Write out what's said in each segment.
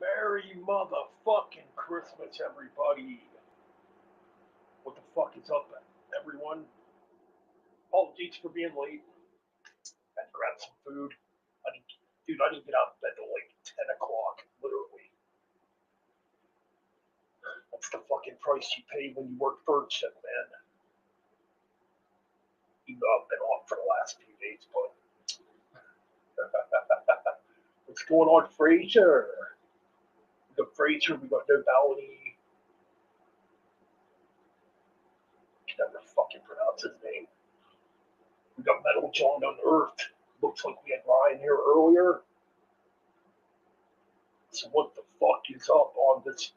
Merry motherfucking Christmas, everybody. What the fuck is up, everyone? Apologies for being late. Had to grab some food. I didn't get out of bed till like 10 o'clock, literally. That's the fucking price you pay when you work third shift, man. Even though I've been off for the last few days, but. What's going on, Frazier? We got Frazier, we got Nobelity. I can never fucking pronounce his name. We got Metal John Unearthed. Looks like we had Ryan here earlier. So what the fuck is up on this?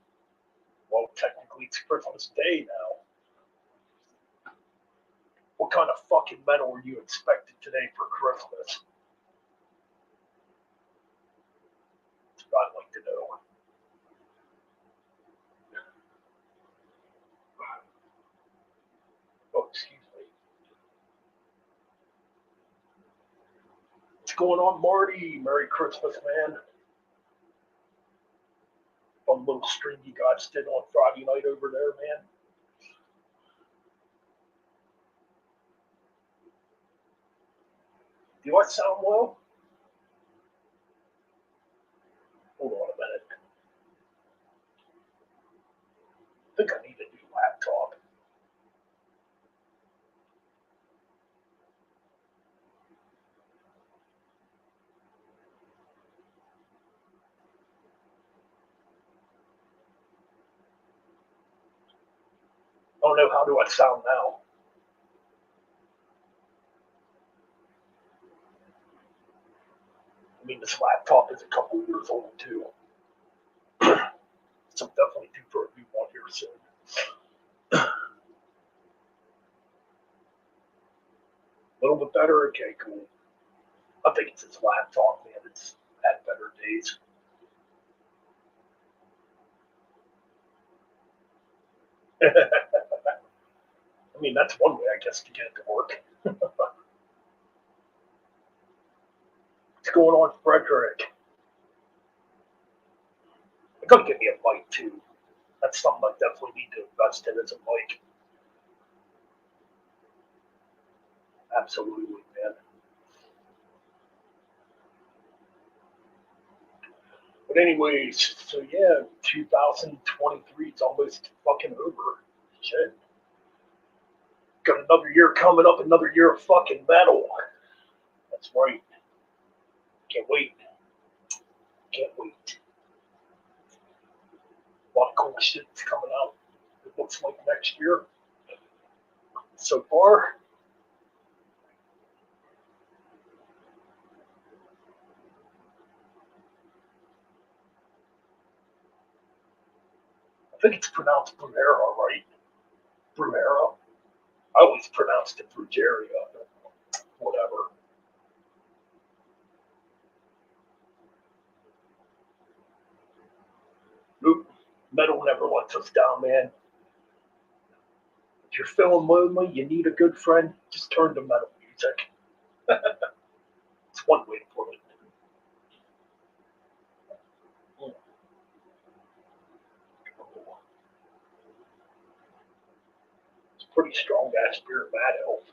Well, technically it's Christmas Day now. What kind of fucking metal are you expecting today for Christmas? That's what I'd like to know. Oh, excuse me. What's going on, Marty? Merry Christmas, man. Fun little stream you guys did on Friday night over there, man. Do I sound well? Hold on a minute. I think I need a new laptop. Oh no, how do I sound now? I mean, this laptop is a couple years old too. So I'm definitely due for a new one here soon. A little bit better? Okay, cool. I think it's this laptop, man. It's had better days. I mean, that's one way, I guess, to get it to work. What's going on, Frederick? I gotta get me a mic too. That's something I definitely need to invest in as a mic. Absolutely, man. But anyways, so yeah, 2023 is almost fucking over. Shit. Got another year coming up, another year of fucking metal. That's right. Can't wait. Can't wait. A lot of cool shit's coming out. It looks like next year. So far, I think it's pronounced Brumera, right? Brumera. I always pronounced it Brugeria. Whatever. Nope. Metal never lets us down, man. If you're feeling lonely, you need a good friend, just turn to metal music. It's one way to put it. It's pretty strong ass beer, Mad Elf.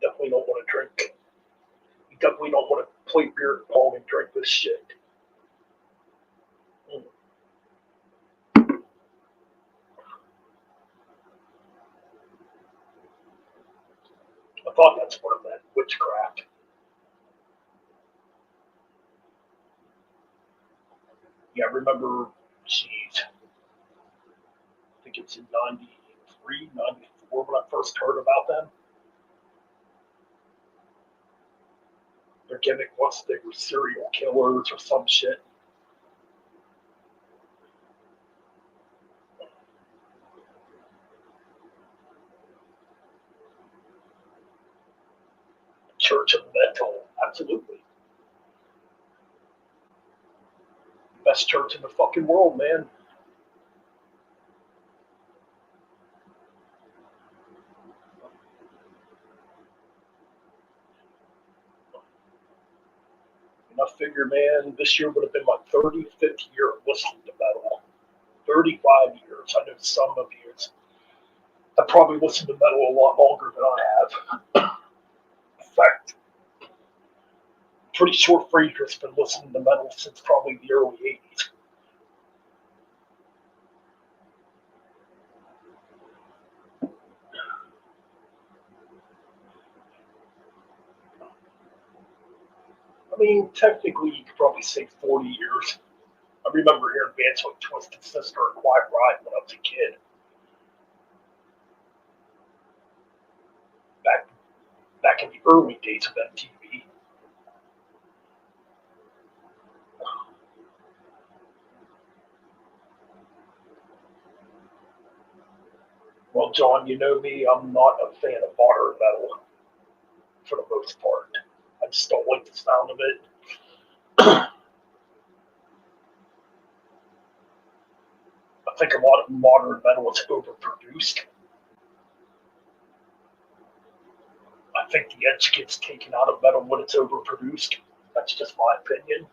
Definitely don't want to drink. You definitely don't want to play beer pong and drink this shit. I thought that's what it meant, witchcraft. Yeah, I remember, geez, I think it's in 93, 94 when I first heard about them. Their gimmick was they were serial killers or some shit. Church of Metal, absolutely. Best church in the fucking world, man. And I figure, man, this year would have been my 35th year of listening to metal. 35 years. I know some of you. I probably listened to metal a lot longer than I have. In fact, pretty sure Fraser's been listening to metal since probably the early 80s. I mean, technically, you could probably say 40 years. I remember hearing bands like Twisted Sister and Quiet Riot when I was a kid. Back back in the early days of MTV. Well, John, you know me, I'm not a fan of modern metal for the most part. I just don't like the sound of it. I think a lot of modern metal is overproduced. I think the edge gets taken out of metal when it's overproduced. That's just my opinion.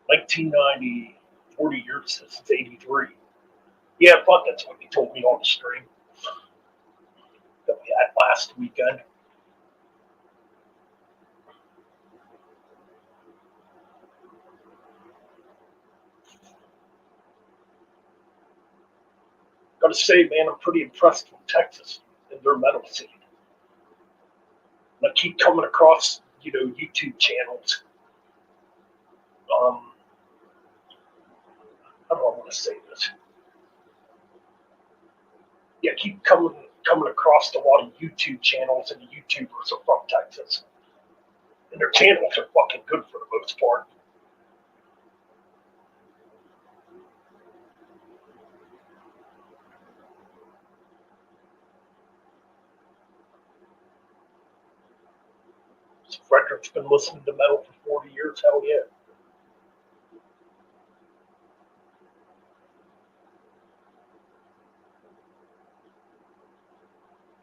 1990, 40 years since 83. Yeah, fuck, that's what you told me on the stream that we had last weekend. Gotta say, man, I'm pretty impressed with Texas and their metal scene. And I keep coming across, YouTube channels. Um, how do I want to say this? Yeah, keep coming across a lot of YouTube channels, and the YouTubers are from Texas, and their channels are fucking good for the most part. So Frederick's been listening to metal for 40 years. Hell yeah.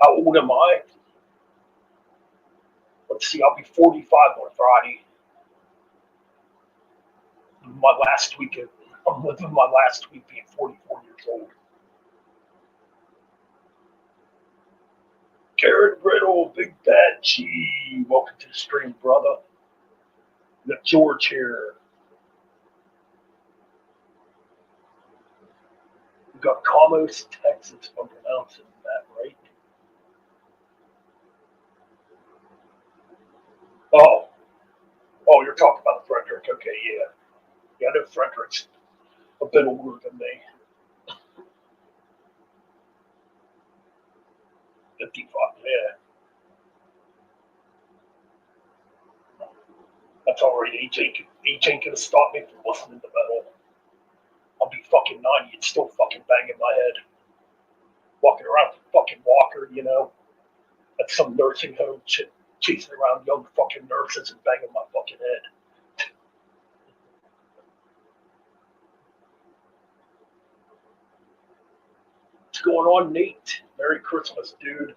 How old am I? Let's see, I'll be 45 on Friday. My last week, I'm living my last week being 44 years old. Garrett Riddle, Big Bad G. Welcome to the stream, brother. We got George here. We got Comos, Texas, if I'm pronouncing that right. Oh, you're talking about Frederick. Okay, yeah. Yeah, I know Frederick's a bit older than me. 55, yeah. That's all right. Age ain't gonna stop me from listening to metal. I'll be fucking 90 and still fucking banging my head. Walking around with a fucking walker, at some nursing home, chasing around young fucking nurses and banging my fucking head. What's going on, Nate? Merry Christmas, dude.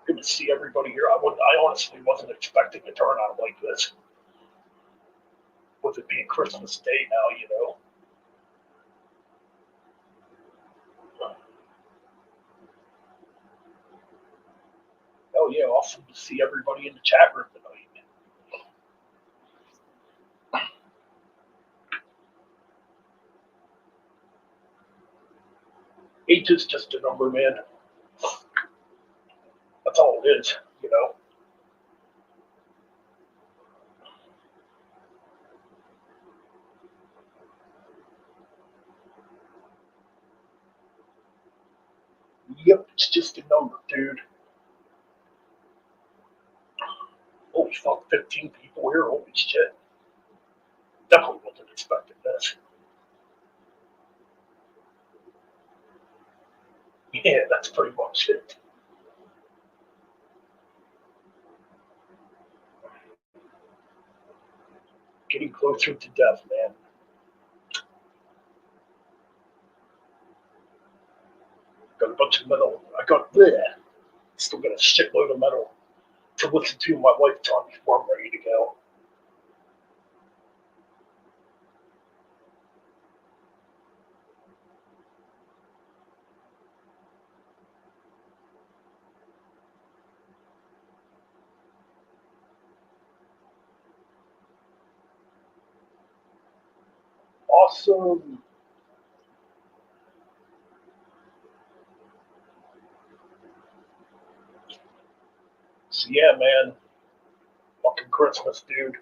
Good to see everybody here. I honestly wasn't expecting a turnout like this. With it being Christmas Day now. Oh yeah, awesome to see everybody in the chat room tonight. Age is just a number, man. That's all it is. number, dude. Holy fuck, 15 people here. Holy shit. Definitely wasn't expecting this. Yeah, that's pretty much it. Getting closer to death, man. Got a bunch of metal. I got there. Still got a shitload of metal to listen to in my lifetime before I'm ready to go. Awesome. So yeah, man. Fucking Christmas, dude.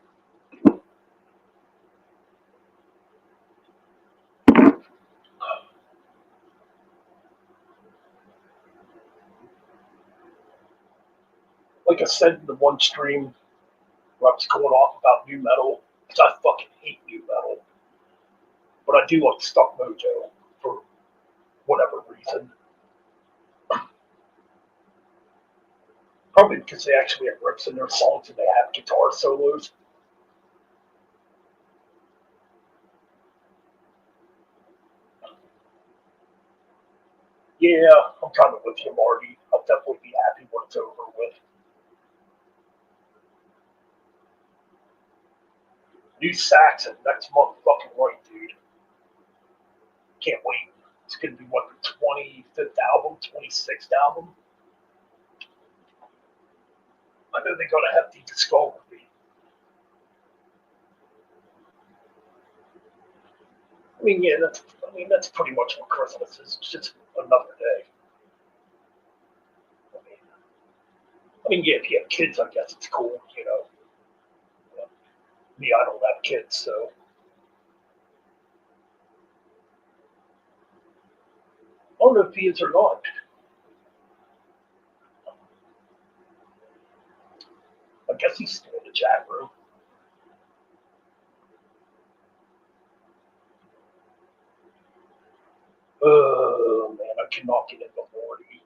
Like I said in the one stream where I was going off about new metal, because I fucking hate new metal. But I do like Stuck Mojo for whatever reason. Probably because they actually have riffs in their songs and they have guitar solos. Yeah, I'm kind of with you, Marty. I'll definitely be happy when it's over with. New Saxon next month, fucking right, dude. Can't wait. It's gonna be what, the 25th album, 26th album. I know they got a hefty discography. That's pretty much what Christmas is. It's just another day. I mean, yeah, if you have kids, I guess it's cool, you know. Me, I don't have kids, so I don't know if he is or not. I guess he's still in the chat room. Oh man, I cannot get into Morty.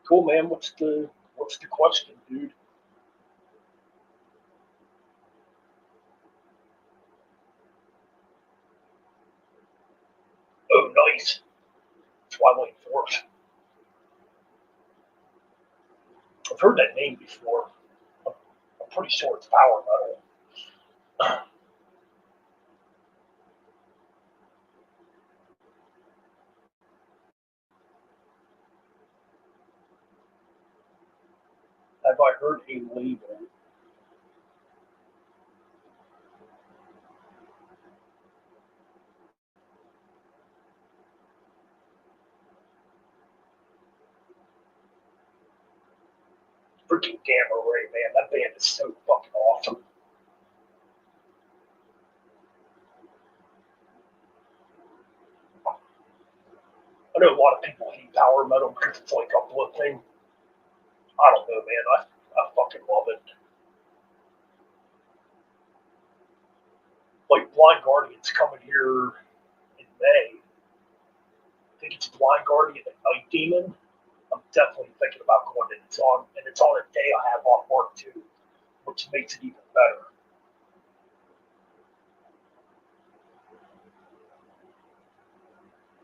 Cool, man. What's the question, dude? Oh, nice. Twilight Force. I've heard that name before. I'm pretty sure it's power metal. Have I heard a label? Freaking Gamma Ray, man. That band is so fucking awesome. I know a lot of people hate power metal because it's like uplifting. I don't know, man. I fucking love it. Like Blind Guardian's coming here in May. I think it's Blind Guardian and Night Demon. I'm definitely thinking about going, and it's on a day I have off work too, which makes it even better.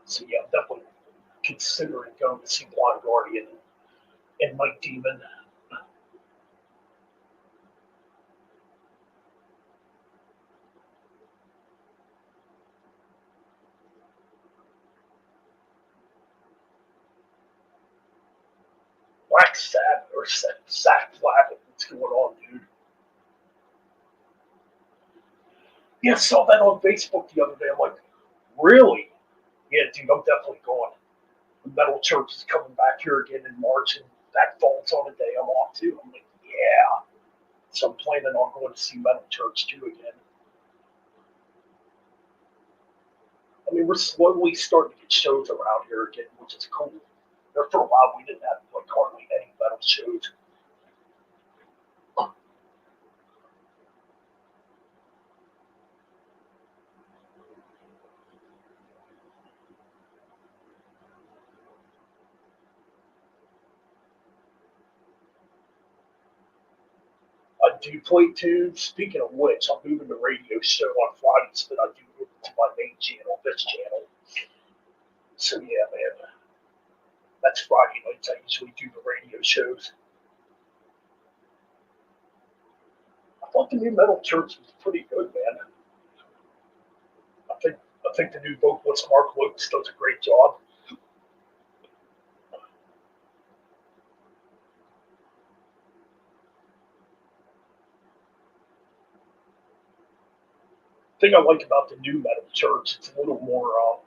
So yeah, I'm definitely considering going to see Blind Guardian and Night Demon. Black Sabbath or Sack Flapping. What's going on, dude? Yeah, I saw that on Facebook the other day. I'm like, really? Yeah, dude, I'm definitely going. The Metal Church is coming back here again in March, and that falls on a day I'm off too. I'm like, yeah. So I'm planning on going to see Metal Church too again. I mean, we're slowly starting to get shows around here again, which is cool. There for a while we didn't have like hardly any metal shows. I do play tunes. Speaking of which, I'm moving the radio show on Fridays that I do over to my main channel, this channel. So yeah, man, that's Friday nights. I usually do the radio shows. I thought the new Metal Church was pretty good, man. I think I think the new vocalist Mark Wilkes does a great job. The thing I like about the new Metal Church, it's a little more. I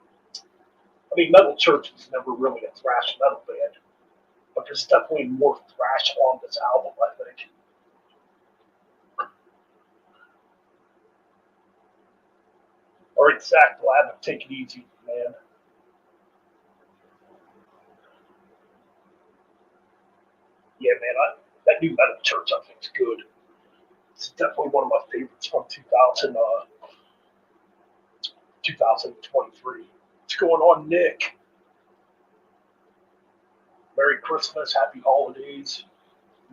mean, Metal Church was never really a thrash metal band, but there's definitely more thrash on this album, I think. All right, Zach Glavin, take it easy, man. Yeah, man, that new Metal Church I think is good. It's definitely one of my favorites from 2023. What's going on, Nick? Merry Christmas, Happy Holidays,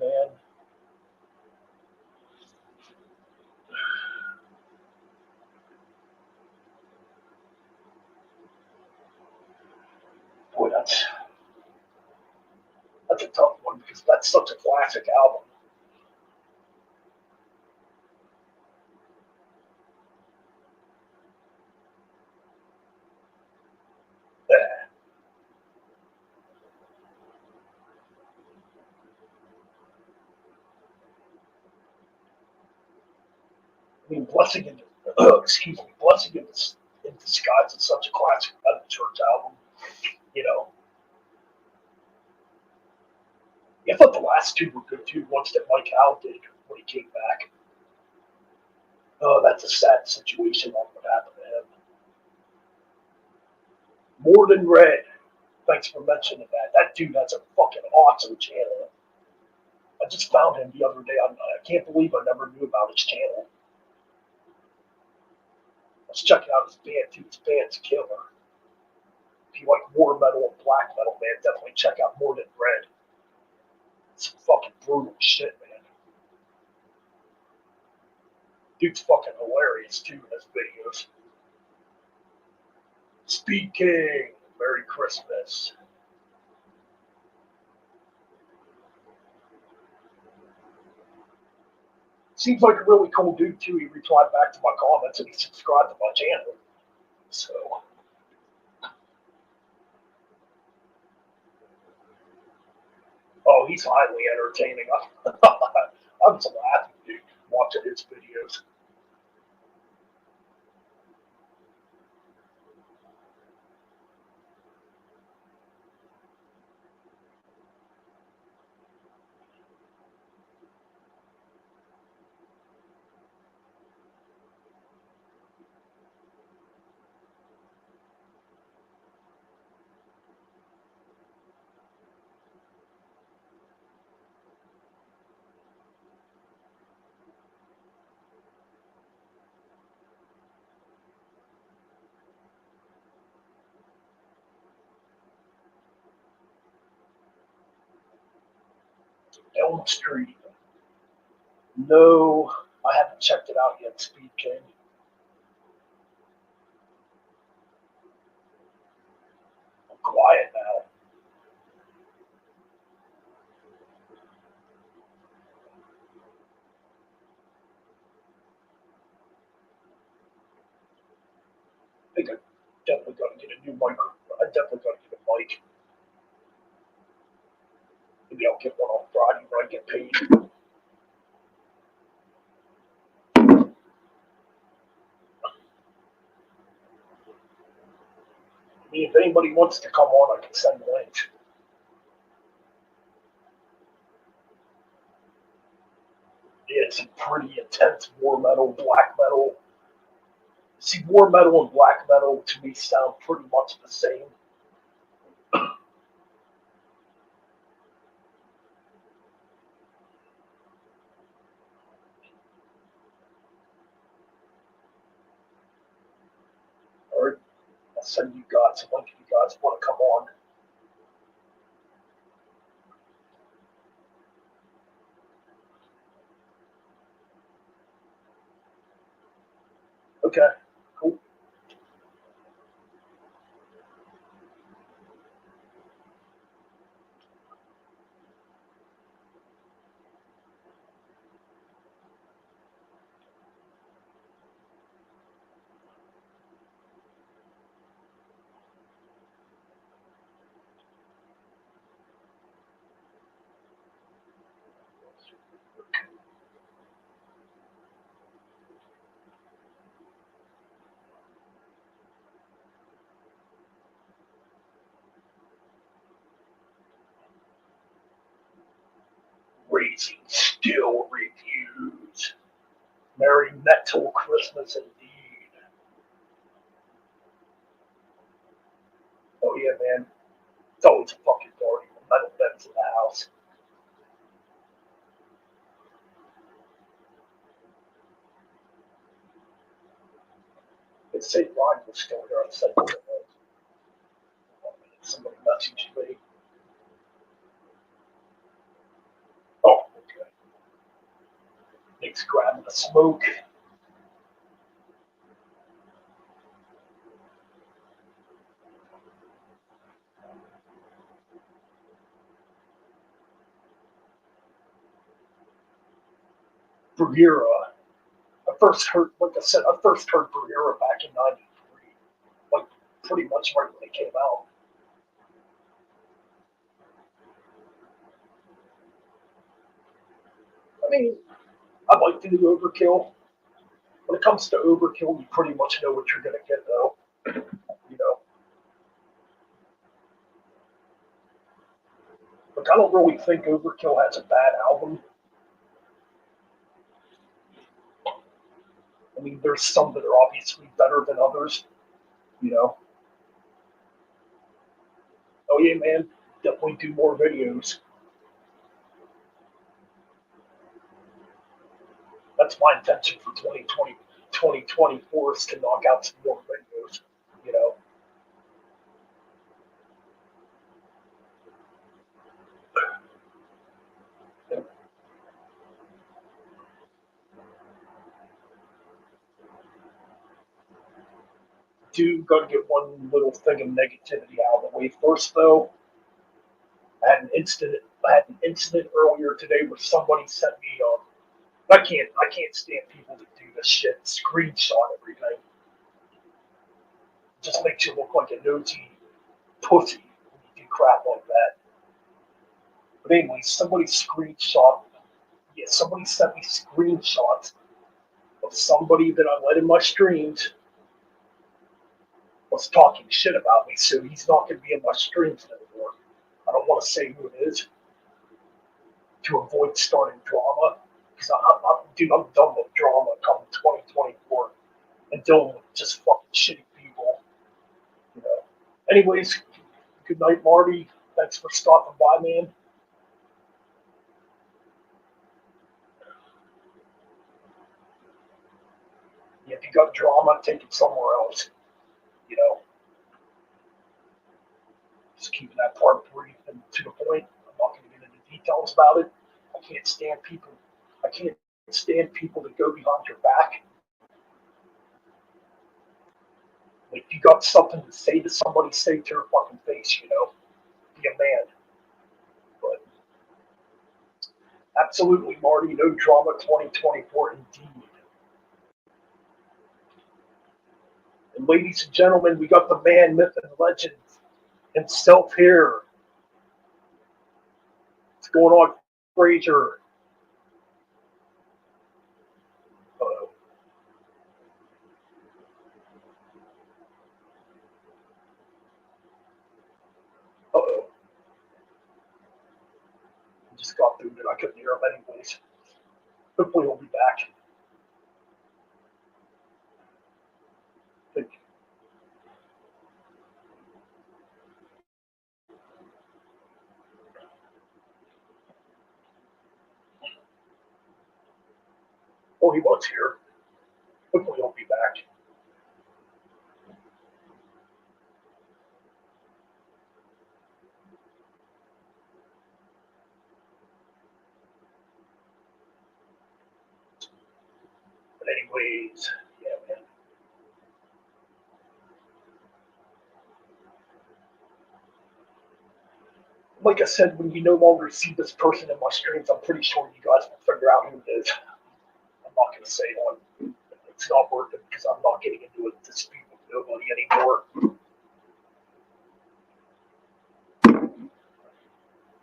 man. Boy, that's a tough one because that's such a classic album. Yeah. I mean, Blessing in excuse me, Blessing in Disguise is such a classic Metal Church album. You know, I thought the last two were good too. Once that Mike Howe did when he came back. Oh, that's a sad situation on what happened to him. More Than Red. Thanks for mentioning that. That dude has a fucking awesome channel. I just found him the other day. I can't believe I never knew about his channel. Let's check out his band too. His band's killer. If you like war metal and black metal, man, definitely check out More Than Red. It's some fucking brutal shit, man. Dude's fucking hilarious too in his videos. Speed King, Merry Christmas. Seems like a really cool dude too. He replied back to my comments and he subscribed to my channel. So, oh, he's highly entertaining. I'm just laughing, dude, watching his videos. Elm Street. No, I haven't checked it out yet, Speed King. I'm quiet now. I think I definitely got to get a new mic. I definitely got to get a mic. Maybe I'll get one on Friday when I get paid. I mean, if anybody wants to come on, I can send links. some pretty intense war metal, black metal. See, war metal and black metal to me sound pretty much the same. Or I'll send you guys a link if you guys want to come on. Okay, cool. Raising Still reviews. Merry Metal Christmas indeed. Oh yeah, man. It's always a fucking party when Metal Ben's in the house. It's St. Ryan was still here. I said, somebody messaged me. Oh, okay. Nick's grabbing a smoke. Bruguera. Like I said, I first heard Bruguera back in '93. Like, pretty much right when it came out. I mean, I like to do Overkill. When it comes to Overkill, you pretty much know what you're going to get, though. You know, like I don't really think Overkill has a bad album. I mean, there's some that are obviously better than others. You know, oh yeah, man, definitely do more videos. That's my intention for 2020, 2024 is to knock out some more videos. You know, and do got to get one little thing of negativity out of the way first, though. I had an incident earlier today where somebody sent me. I can't stand people that do this shit. Screenshot everything. Just makes you look like a nosy pussy when you do crap like that. But anyway, somebody sent me screenshots of somebody that I let in my streams was talking shit about me, so he's not going to be in my streams anymore. I don't want to say who it is to avoid starting drama because dude, I'm done with drama come 2024 and dealing with just fucking shitty people. You know. Anyways, good night, Marty. Thanks for stopping by, man. If you got drama, take it somewhere else. You know, just keeping that part brief and to the point. I'm not going to get into details about it. I can't stand people. I can't stand people that go behind your back. Like, if you got something to say to somebody, say it to her fucking face. You know, be a man. But absolutely, Marty, no drama 2024 indeed. And ladies and gentlemen, we got the man, myth, and legend himself here. What's going on, Fraser? Uh-oh. Uh-oh. I just got through it. I couldn't hear him anyways. Hopefully he'll be back. Think, oh, he was here. Hopefully he'll be back. But anyways, yeah, man. Like I said, when you no longer see this person in my streams, I'm pretty sure you guys will figure out who it is. I'm not going to say one. It's not worth it because I'm not getting into a dispute with nobody anymore.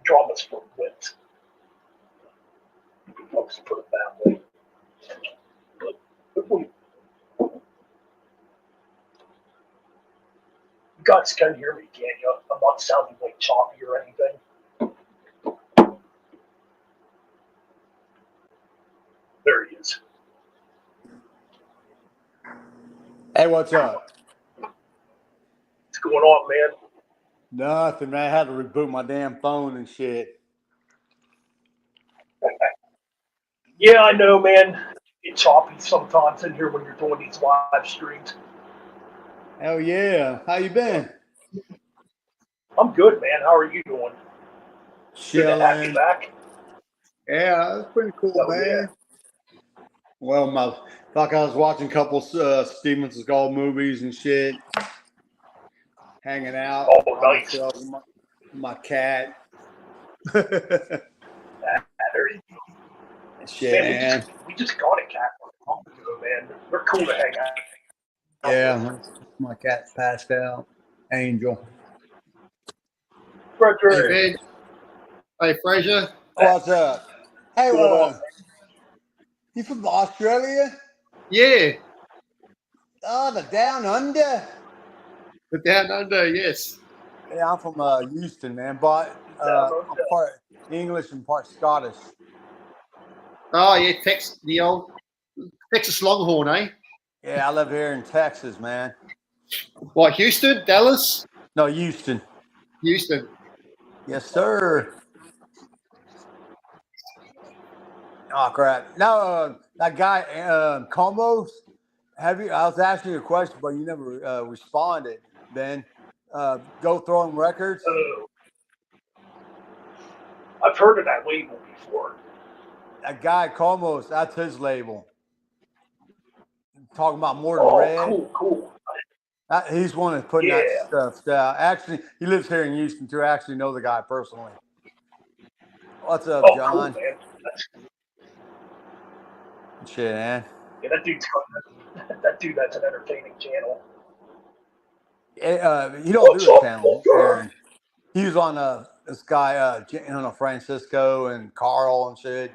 Drama's for wins. I'll just put it that way. But hopefully, you guys can hear me, can't you? I'm not sounding like choppy or anything. There he is. Hey, what's up? What's going on, man? Nothing, man. I had to reboot my damn phone and shit. Yeah, I know, man. It's choppy sometimes in here when you're doing these live streams. Hell yeah. How you been? I'm good, man. How are you doing? Good to have you Chilling. back. Yeah, that's pretty cool, Oh, man. yeah. Well, I was watching a couple Steven Seagal movies and shit. Hanging out Oh, by nice. myself with my cat. Shit, man. We just got a cat not long ago, man. They're cool to hang out. Yeah, my cat's passed out. Angel. Frederick. Hey, Fraser. What's up? Hey, Going on? You from Australia? Yeah, Oh, the Down Under. the Down Under, yes. Yeah, I'm from Houston, man, but I'm part English and part Scottish. Oh, yeah, the old Texas Longhorn, eh? Yeah, I live here in Texas, man. What, Houston, Dallas? No, Houston. Houston. Yes, sir. Oh, crap. No, that guy, Combos, I was asking you a question, but you never responded, Ben. Go Throw 'Em Records. I've heard of that label before. That guy, Combos, that's his label. Talking about More Than Red. Cool. He's one that's putting that stuff down. Actually, he lives here in Houston, too. I actually know the guy personally. What's up, John? Cool, man. Shit, man. Yeah, that dude, that's an entertaining channel. You don't do a channel, Aaron. He was on this guy, Francisco and Carl and shit.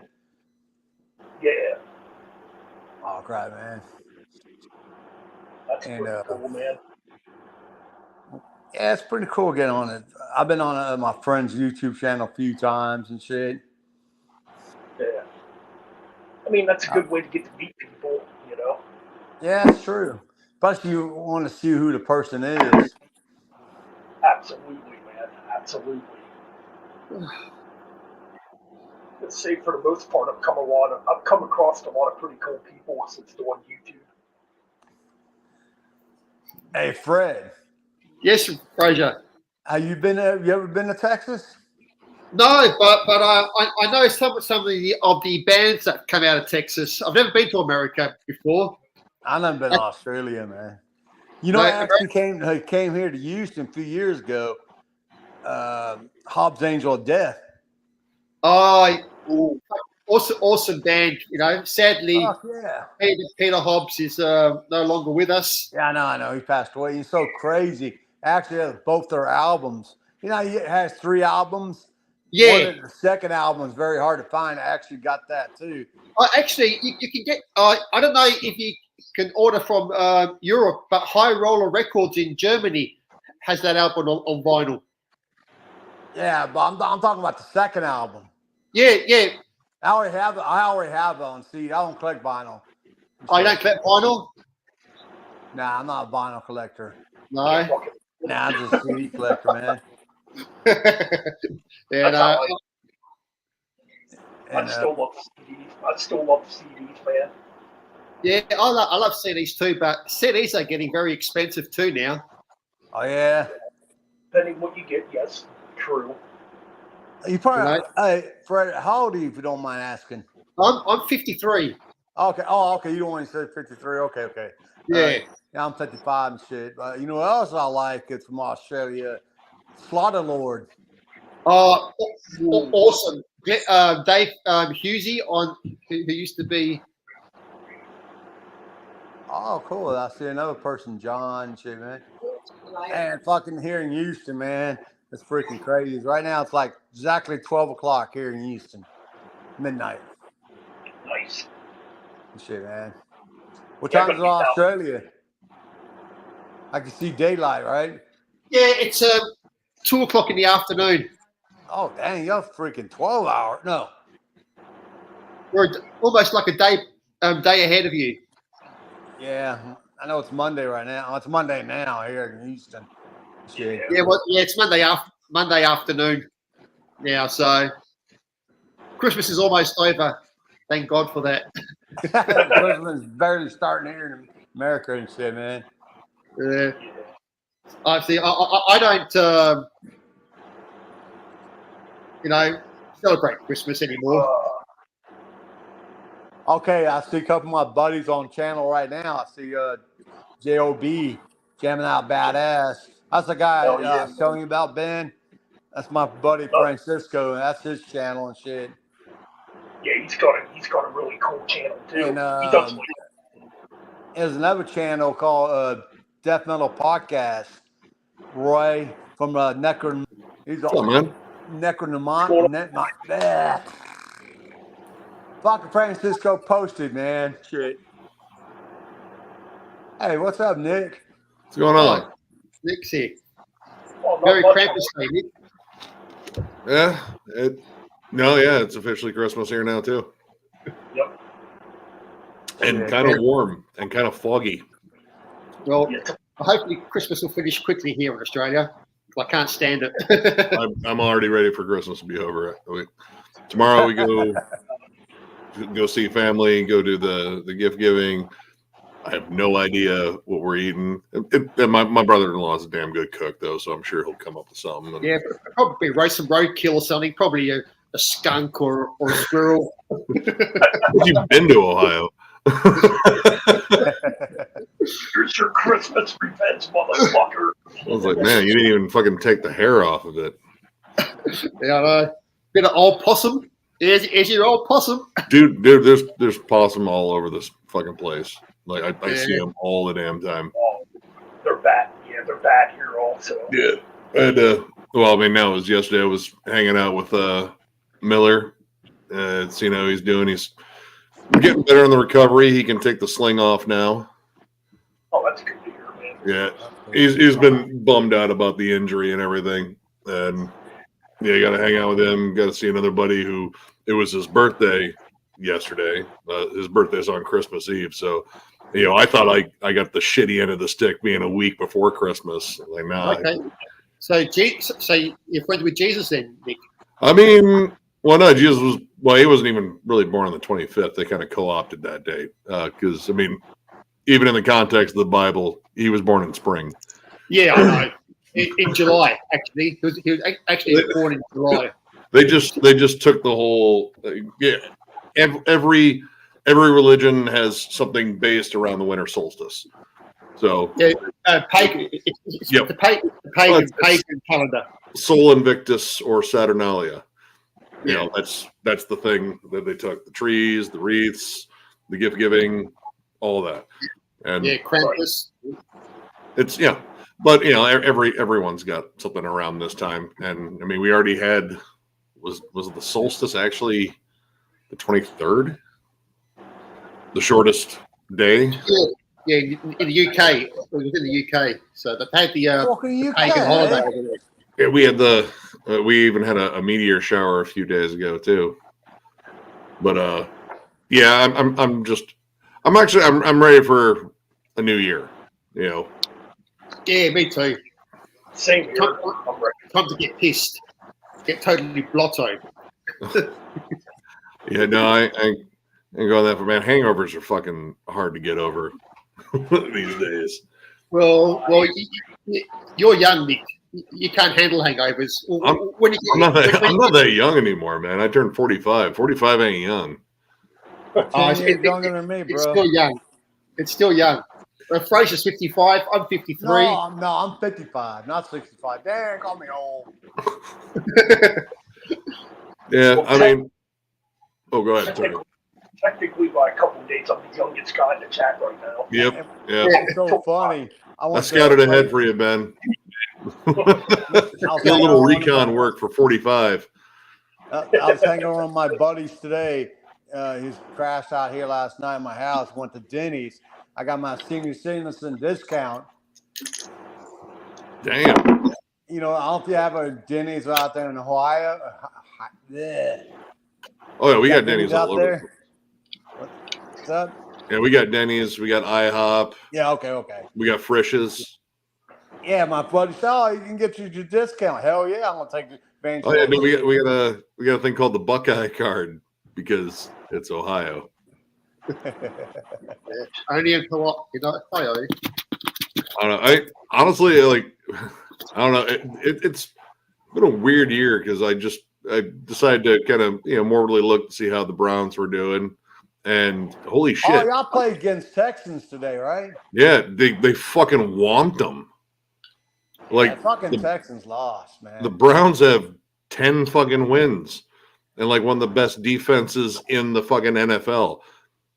Yeah. Oh, crap, man. That's pretty cool, man. Yeah, it's pretty cool getting on it. I've been on my friend's YouTube channel a few times and shit. Yeah. I mean, that's a good way to get to meet people, you know? Yeah, it's true. Plus, you want to see who the person is. Absolutely, man. Absolutely. Let's say for the most part, I've come across a lot of pretty cool people since doing YouTube. Hey, Fred. Yes, Fraser. Have you ever been to Texas? No, but I know some of the bands that come out of Texas. I've never been to America before. I've never been to Australia, man. You know, I actually came here to Houston a few years ago. Hobbs Angel of Death. Oh, awesome band. You know, sadly, Peter Hobbs is no longer with us. Yeah, I know. He passed away. He's so crazy. Actually, has both their albums. You know, he has 3 albums. Yeah. The second album is very hard to find. I actually got that too. Actually, you can get. I don't know if you can order from Europe, but High Roller Records in Germany has that album on vinyl. Yeah, but I'm talking about the second album. Yeah. I already have it on CD. I don't collect vinyl. Oh, you don't collect vinyl? Nah, I'm not a vinyl collector. No. Fucking- Nah, I'm just a CD collector, man. Yeah, That's how no. And, I still love CDs. I still love CDs, man. Yeah, I love CDs too, but CDs are getting very expensive too now. oh yeah, Depending what you get, yes, true. you probably. You know? Hey, Fred, how old are you, if you don't mind asking? I'm 53. Okay. Oh, okay. You don't want to say 53. Okay. Yeah. Yeah, I'm 55 and shit. But you know what else I like? It's from Australia. Slaughter Lord. Awesome. Dave Husey who used to be. Oh, cool. I see another person, John, and shit, man. And fucking here in Houston, man. It's freaking crazy. Right now, it's like exactly 12 o'clock here in Houston. Midnight. Nice. And shit, man. What Yeah, time is it in Australia? I can see daylight, right? Yeah, it's 2 o'clock in the afternoon. Oh, dang. You're freaking 12 hours. No. We're almost like a day ahead of you. Yeah. I know it's Monday right now. Oh, it's Monday now here in Houston. Shit. Yeah, it's Monday afternoon now, so Christmas is almost over. Thank God for that. Christmas is barely starting here in America and shit, man. Yeah. I don't, celebrate Christmas anymore. Okay, I see a couple of my buddies on channel right now. I see J.O.B. jamming out badass. That's the guy Hell I yeah, was telling you about, Ben. That's my buddy Francisco, and that's his channel and shit. Yeah, he's got a really cool channel too. And He does like, there's another channel called Death Metal Podcast. Roy from Necron. He's What's up, man? Necronomont. Fucking Francisco posted, man. Shit. Hey, what's up, Nick? What's going on? Nick's here. well, not Very much. Krampus Day, Nick. Yeah, it's officially Christmas here now too, Yep. and Yeah, kind of warm and kind of foggy. Well, Yeah. hopefully Christmas will finish quickly here in Australia. I can't stand it. I'm already ready for Christmas to be over. Tomorrow we go see family, go do the gift giving. I have no idea what we're eating. And my brother-in-law is a damn good cook though, so I'm sure he'll come up with something. Yeah, probably some roadkill or something. Probably a skunk or a squirrel. Have you been to Ohio? Here's your Christmas revenge, motherfucker. I was like, man, you didn't even fucking take the hair off of it. Yeah, bit of old possum. Is your old possum? Dude, there's possum all over this fucking place. Like I see them all the damn time. Oh, they're bad. Yeah, they're bad here also. Yeah, and well, I mean, now it was yesterday. I was hanging out with Miller. See how he's doing. He's getting better in the recovery. He can take the sling off now. Oh, that's good to hear, man. Yeah, he's been bummed out about the injury and everything. And yeah, you got to hang out with him. Got to see another buddy who it was his birthday yesterday. His birthday's on Christmas Eve, so I thought I got the shitty end of the stick being a week before Christmas. Like, nah. Okay. So you're friends with Jesus then, Nick? I mean, well, no, Jesus he wasn't even really born on the 25th. They kind of co-opted that date because, I mean, even in the context of the Bible, he was born in spring. Yeah, I know. In July, actually. He was actually born in July. They just took the whole every religion has something based around the winter solstice. So Pagan. Yep. The pagan calendar. Sol Invictus or Saturnalia. That's the thing that they took: the trees, the wreaths, the gift giving, all that. And Krampus. It's but everyone's got something around this time. And I mean, we already had was the solstice actually the 23rd, the shortest day. Yeah, in the UK. It was in the UK, so they had the pagan holiday over there. Yeah, we had we even had a meteor shower a few days ago too. But yeah, I'm ready for a new year. You know. Yeah, me too. Same here. Time, I'm ready. time to get pissed. Get totally blotto. Yeah, no, I ain't going that for, man. Hangovers are fucking hard to get over these days. Well, you're young, Nick. You can't handle hangovers. I'm not that young anymore, man. I turned 45. 45 ain't young. 10 years younger than me, bro. It's still young. It's still young. Fraser's 55. I'm 53. No, I'm 55, not 65. Damn, call me old. Yeah, I mean, oh, go ahead. Sorry. Technically, by a couple of days, I'm the youngest guy in the chat right now. Yep. It's so funny. I scouted ahead for you, Ben. Did a little recon work for 45. I was hanging around my buddies today. He's crashed out here last night at my house. Went to Denny's. I got my senior citizen discount. Damn. You know, I don't know if you have a Denny's out there in Ohio. Yeah. Oh yeah, we got Denny's out all over. there. What's up? Yeah, we got Denny's. We got IHOP. Yeah. Okay. We got Frisch's. Yeah, my buddy said, "Oh, you can get your discount." Hell yeah, I'm gonna take advantage. Oh yeah, no, we got a thing called the Buckeye card because it's Ohio. Only in Ohio. I don't know. I honestly like. I don't know. It's been a weird year because I decided to kind of more really look to see how the Browns were doing, and holy shit! Oh, y'all played against Texans today, right? Yeah, they fucking whomped them. Like fucking Texans lost, man. The Browns have 10 fucking wins and like one of the best defenses in the fucking NFL.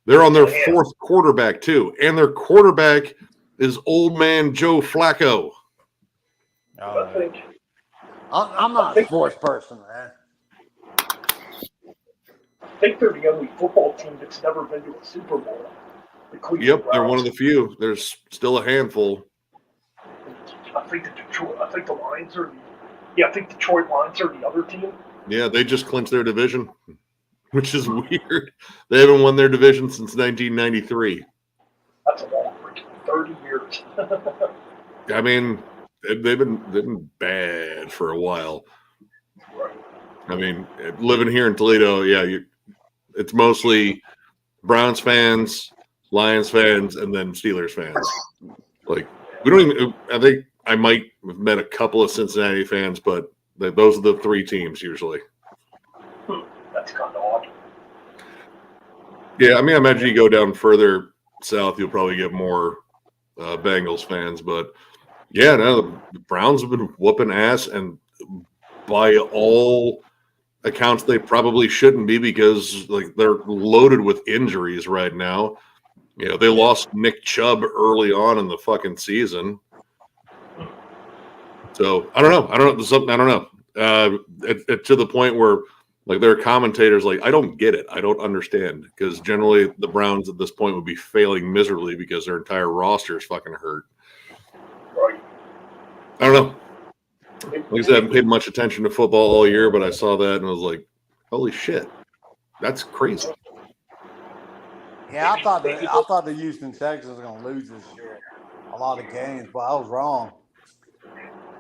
They're on their fourth quarterback too, and their quarterback is old man Joe Flacco. I'm not a sports person, man. I think they're the only football team that's never been to a Super Bowl. Yep, they're one of the few. There's still a handful. I think the Lions are. Yeah, I think Detroit Lions are the other team. Yeah, they just clinched their division, which is weird. They haven't won their division since 1993. That's a long freaking 30 years. I mean, they've been bad for a while. Right. I mean, living here in Toledo, yeah, it's mostly Browns fans, Lions fans, and then Steelers fans. Like, we don't even. I think I might have met a couple of Cincinnati fans, but those are the three teams usually. That's kind of odd. Yeah, I mean, I imagine you go down further south, you'll probably get more Bengals fans, but yeah, no, the Browns have been whooping ass, and by all accounts, they probably shouldn't be because like they're loaded with injuries right now. You know, they lost Nick Chubb early on in the fucking season. So I don't know. There's something I don't know. To the point where like there are commentators like, I don't get it. I don't understand, because generally the Browns at this point would be failing miserably because their entire roster is fucking hurt. Right. I don't know. Like I said, I haven't paid much attention to football all year, but I saw that and I was like, holy shit, that's crazy. Yeah, I thought the Houston Texans were gonna lose this year, a lot of games, but I was wrong.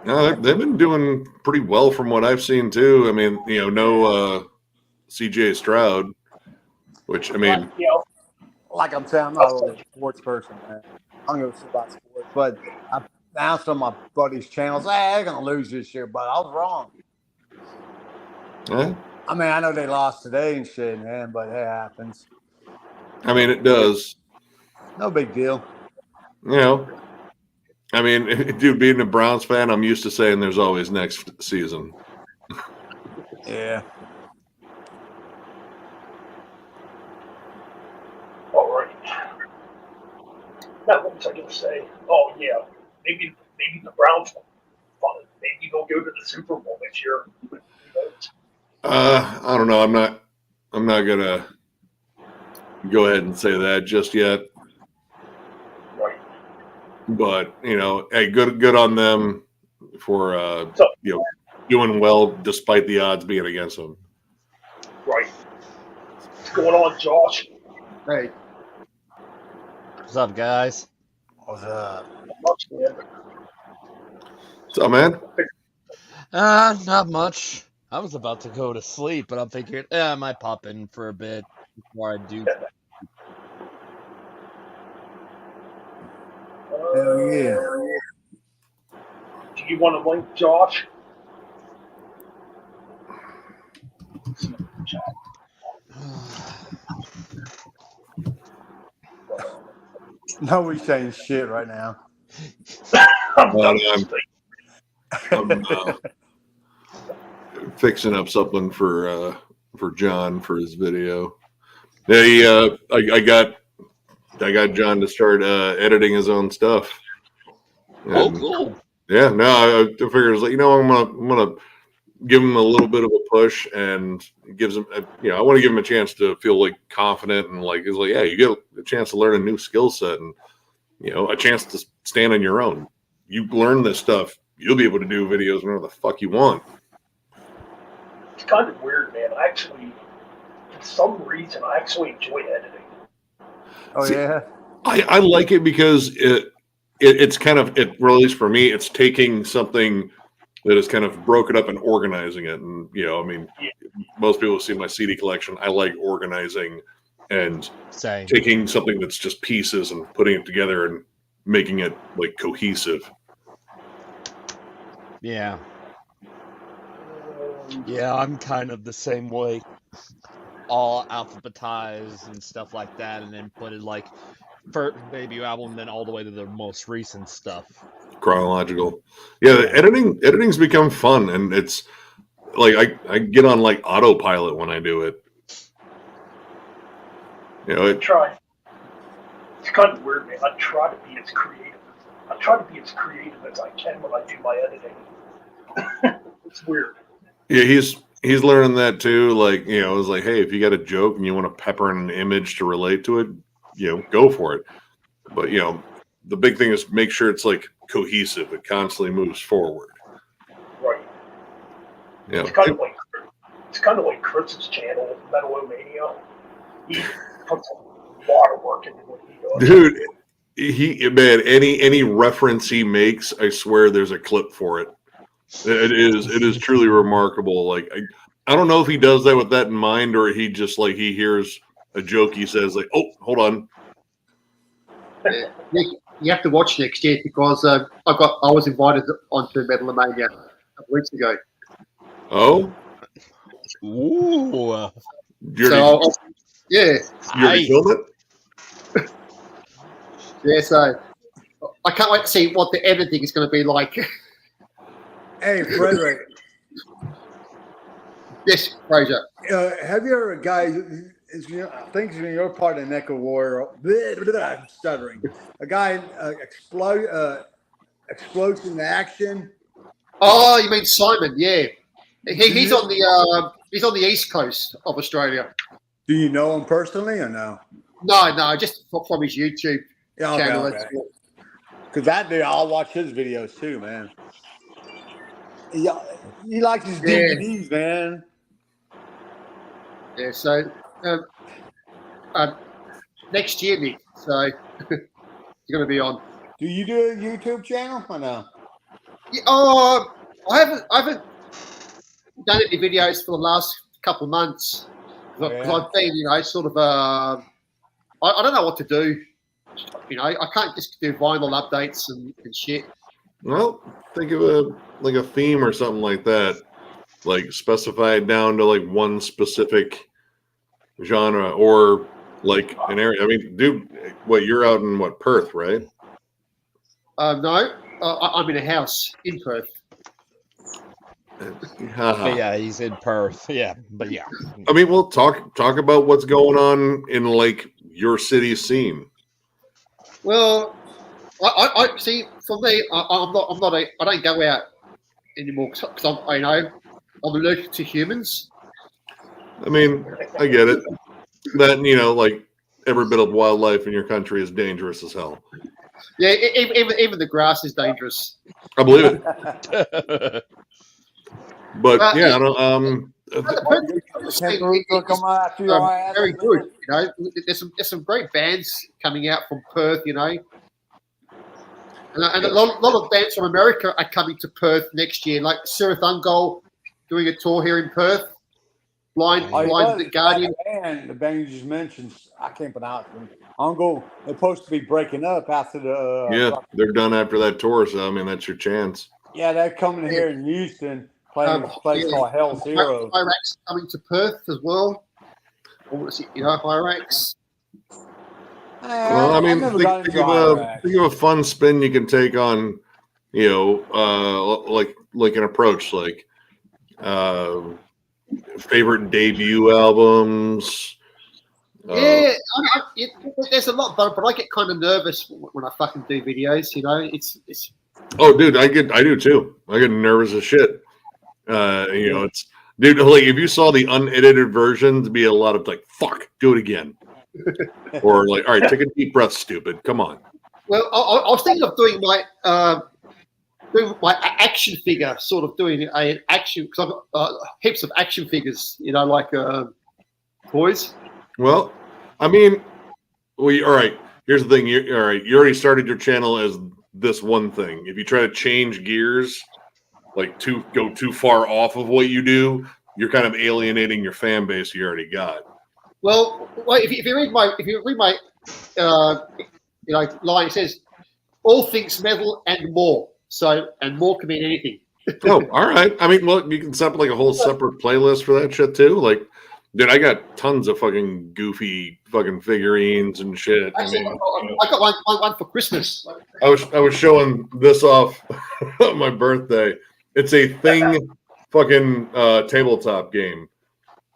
No, they've been doing pretty well from what I've seen too. I mean, no CJ Stroud, which I mean, like I'm saying, I'm not really a sports person, man. I don't know about sports, but I announced on my buddy's channels, hey, they're gonna lose this year, but I was wrong. Yeah. I mean, I know they lost today and shit, man, but it happens. I mean, it does. No big deal. You know, I mean, dude, being a Browns fan, I'm used to saying there's always next season. Yeah. All right. Now, what was I going to say? Oh, yeah. Maybe the Browns will. Maybe they'll go to the Super Bowl this year. I don't know. I'm not gonna go ahead and say that just yet. Right. But hey, good on them for doing well despite the odds being against them. Right. What's going on, Josh? Hey, What's up, guys? What's up? Much, man. What's up, man? Not much. I was about to go to sleep, but I'm thinking, I might pop in for a bit before I do. Hell yeah. Do you want to link, Josh? No, we saying shit right now. I'm Well, done. I'm fixing up something for John for his video. Yeah, I got John to start editing his own stuff. Oh, And, cool. yeah, no, I figured it's like, I'm gonna give him a little bit of a push and gives him, I want to give him a chance to feel like confident and like, it's like, yeah, you get a chance to learn a new skill set and, a chance to stand on your own. You learn this stuff, you'll be able to do videos whenever the fuck you want. It's kind of weird, man. Actually, for some reason, I actually enjoy editing. Oh, See, yeah? I like it because it's kind of, at least for me, it's taking something that is kind of broken up and organizing it. And, most people see my CD collection. I like organizing and Same. taking something that's just pieces and putting it together and making it like cohesive. Yeah. Yeah, I'm kind of the same way. All alphabetized and stuff like that, and then put it like first debut album, then all the way to the most recent stuff. Chronological. Yeah, the editing's become fun, and it's like I get on like autopilot when I do it. I try. It's kind of weird, man. I try to be as creative as I can when I do my editing. It's weird. Yeah, he's learning that too. Like, it was like, hey, if you got a joke and you want to pepper in an image to relate to it, go for it. But the big thing is make sure it's like cohesive. It constantly moves forward. Right. Yeah. It's kind of like Chris's channel, Metalomania. He puts a lot of work into what he does. Dude, any reference he makes, I swear there's a clip for it. It is truly remarkable. Like I don't know if he does that with that in mind, or he just like he hears a joke he says like, oh, hold on. Nick, you have to watch next year because I was invited onto Metalomania a couple weeks ago. Oh, Ooh. you already filmed it? Yeah, so I can't wait to see what the editing is going to be like. Hey, Frederick. Yes, Fraser. Have you ever, guys, I think in your part of Neck of War, I'm stuttering. A guy explodes in action. Oh, you mean Simon? Yeah, he's on the east coast of Australia. Do you know him personally or no? No, just from his YouTube channel. Okay. Because that dude, I'll watch his videos too, man. He likes his DVDs, man. Yeah, so next year, Nick. So you're going to be on. Do you do a YouTube channel or no? Yeah, I haven't done any videos for the last couple of months because I've been, sort of. I don't know what to do. I can't just do vinyl updates and shit. Well, think of a theme or something like that. Like specify it down to like one specific genre or like an area. I mean, dude, you're out in Perth, right? No, I'm in a house in Perth. Yeah, he's in Perth. Yeah, but yeah. I mean, we'll talk about what's going on in like your city scene. Well, I see. For me, I don't go out anymore because I'm allergic to humans. I mean, I get it. That like every bit of wildlife in your country is dangerous as hell. Yeah, even the grass is dangerous. I believe it. But yeah, I don't. Kangaroo come after your ass. very good. You know, there's some great bands coming out from Perth. You know, and a lot of bands from America are coming to Perth next year. Like Sirith Ungol doing a tour here in Perth. Blind the Guardian. The band you just mentioned, I can't pronounce them. Uncle, they're supposed to be breaking up after the. Yeah, they're done after that tour, so I mean that's your chance. Yeah, they're coming here in Houston, playing this place called Hell's Heroes. Hyrax coming to Perth as well. You know, Hyrax. Well, I mean, think of a fun spin you can take on, you know, like an approach, like favorite debut albums. Yeah, there's a lot, but I get kind of nervous when I fucking do videos. You know, it's. Oh, dude, I do too. I get nervous as shit. You know, it's dude. Like if you saw the unedited version, to be a lot of like, "Fuck, do it again," or like, "All right, take a deep breath, stupid. Come on." Well, I was thinking of doing my action figure, sort of doing an action because I've got heaps of action figures. You know, like toys. Well, I mean, all right. Here's the thing. You already started your channel as this one thing. If you try to change gears, like go too far off of what you do, you're kind of alienating your fan base you already got. Well, if you read my you know line, it says all things metal and more. So and more can mean anything. Oh, all right. I mean, well, you can set up like a whole separate playlist for that shit too. Like, dude, I got tons of fucking goofy fucking figurines and shit. Actually, I got one for Christmas. I was showing this off on my birthday. It's a Thing fucking tabletop game.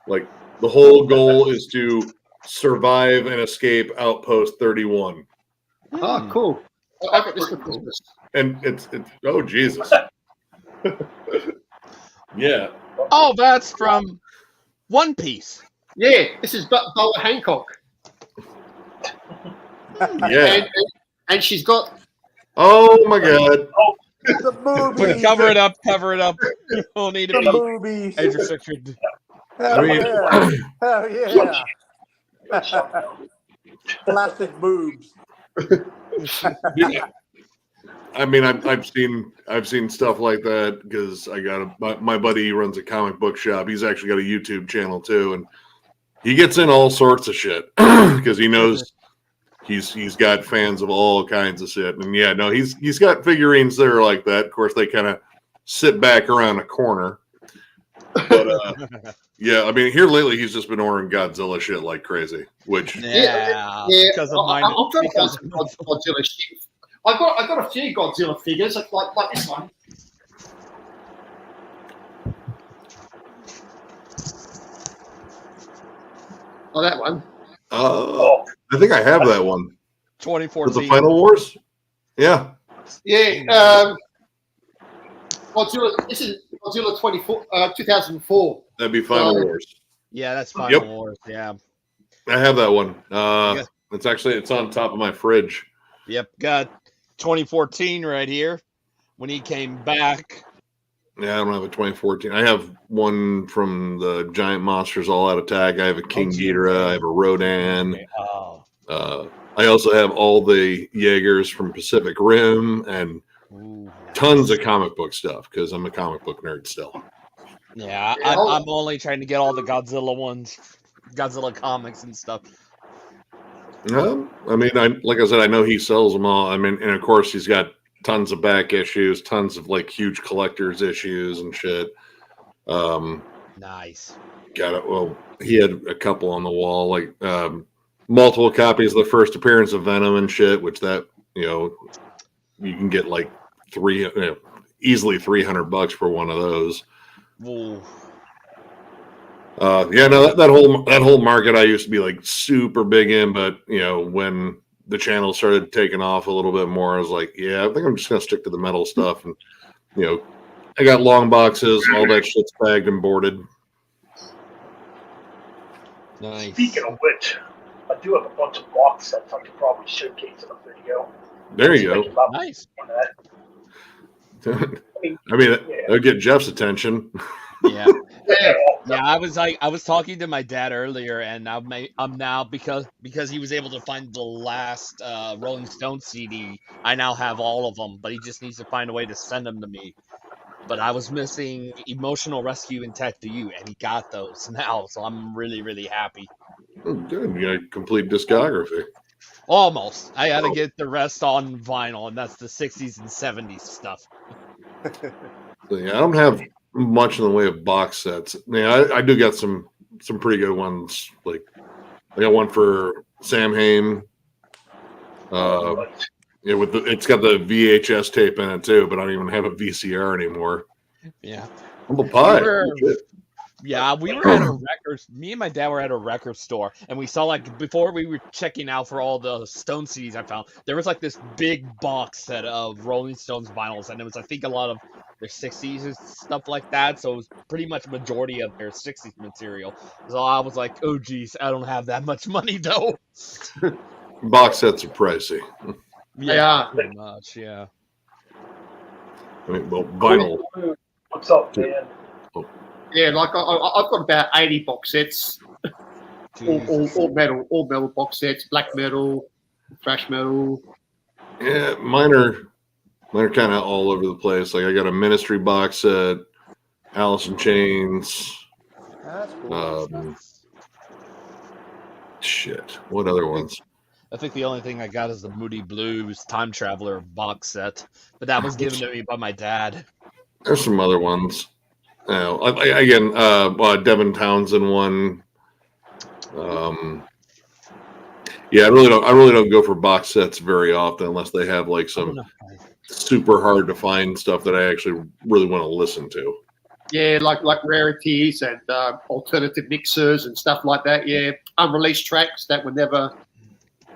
Like the whole goal is to survive and escape Outpost 31. Oh, cool! I got this for Christmas. And it's oh Jesus. Yeah. Oh, that's from One Piece. Yeah, this is Boa Hancock. Yeah. And she's got. Oh my God. The boobies. Cover it up. Cover it up. We'll need to The be boobies. age restricted. Hell mean- yeah. Hell yeah. Plastic boobs. Yeah. I mean, I've seen stuff like that because I got my buddy runs a comic book shop. He's actually got a YouTube channel too, and he gets in all sorts of shit because he knows he's got fans of all kinds of shit. And yeah, no, he's got figurines that are like that. Of course, they kind of sit back around a corner. But yeah, I mean, here lately he's just been ordering Godzilla shit like crazy. Which Yeah, Yeah, because of mine. I'm trying to find some Godzilla shit. I got a few Godzilla figures, like this one. Oh, that one. I think I have that one. With 2014. the Final Wars. Yeah. Yeah. Godzilla. This is Godzilla 2004. That'd be Final Wars. Yeah, that's Final Yep. Wars. Yeah. I have that one. Yeah. It's on top of my fridge. Yep. Got 2014 right here when he came back. Yeah, I don't have a 2014. I have one from the Giant Monsters All Out Attack. I have a King Ghidorah. I have a Rodan. Oh. I also have all the Jaegers from Pacific Rim and tons of comic book stuff because I'm a comic book nerd still. Yeah, I'm only trying to get all the Godzilla ones, Godzilla comics and stuff. I mean, like I said, I know he sells them all. I mean, and of course, he's got tons of back issues, tons of like huge collector's issues and shit. Nice. Got it. Well, he had a couple on the wall, like multiple copies of the first appearance of Venom and shit, which that you can get like easily $300 for one of those. Ooh. Yeah, no, that whole market I used to be like super big in, but when the channel started taking off a little bit more, I was like, yeah, I think I'm just gonna stick to the metal stuff. And I got long boxes, all that shit's bagged and boarded. Nice. Speaking of which, I do have a bunch of box sets I could probably showcase in a video. There you Thinking go. about Nice. that. I mean, it'll get Jeff's attention. Yeah. Yeah, I was talking to my dad earlier, and I'm now because he was able to find the last Rolling Stones CD. I now have all of them, but he just needs to find a way to send them to me. But I was missing Emotional Rescue and Tech to You, and he got those now, so I'm really, really happy. Oh, good. You got a complete discography. Almost. I got to get the rest on vinyl, and that's the 60s and 70s stuff. So, yeah, I don't have much in the way of box sets. I do got some pretty good ones. Like I got one for Sam Hain. Yeah, it's got the VHS tape in it too, but I don't even have a VCR anymore. Yeah. Humble pie. We were at a record. Me and my dad were at a record store, and we saw before we were checking out for all the Stone CDs I found, there was this big box set of Rolling Stones vinyls, and it was I think a lot of their 60s and stuff like that. So it was pretty much majority of their 60s material. So I was like, oh geez, I don't have that much money though. Box sets are pricey. Yeah, pretty much. Yeah. I mean, well, vinyl. What's up, man? Yeah, like I've got about 80 box sets, all metal box sets, black metal, thrash metal. Yeah, mine are kind of all over the place. Like I got a Ministry box set, Alice in Chains. That's cool. Shit, what other ones? I think the only thing I got is the Moody Blues Time Traveler box set, but that was given to me by my dad. There's some other ones. Devin Townsend one. Yeah, I really don't go for box sets very often unless they have some super hard to find stuff that I actually really want to listen to. Yeah, like rarities and alternative mixers and stuff like that. Yeah, unreleased tracks that were never.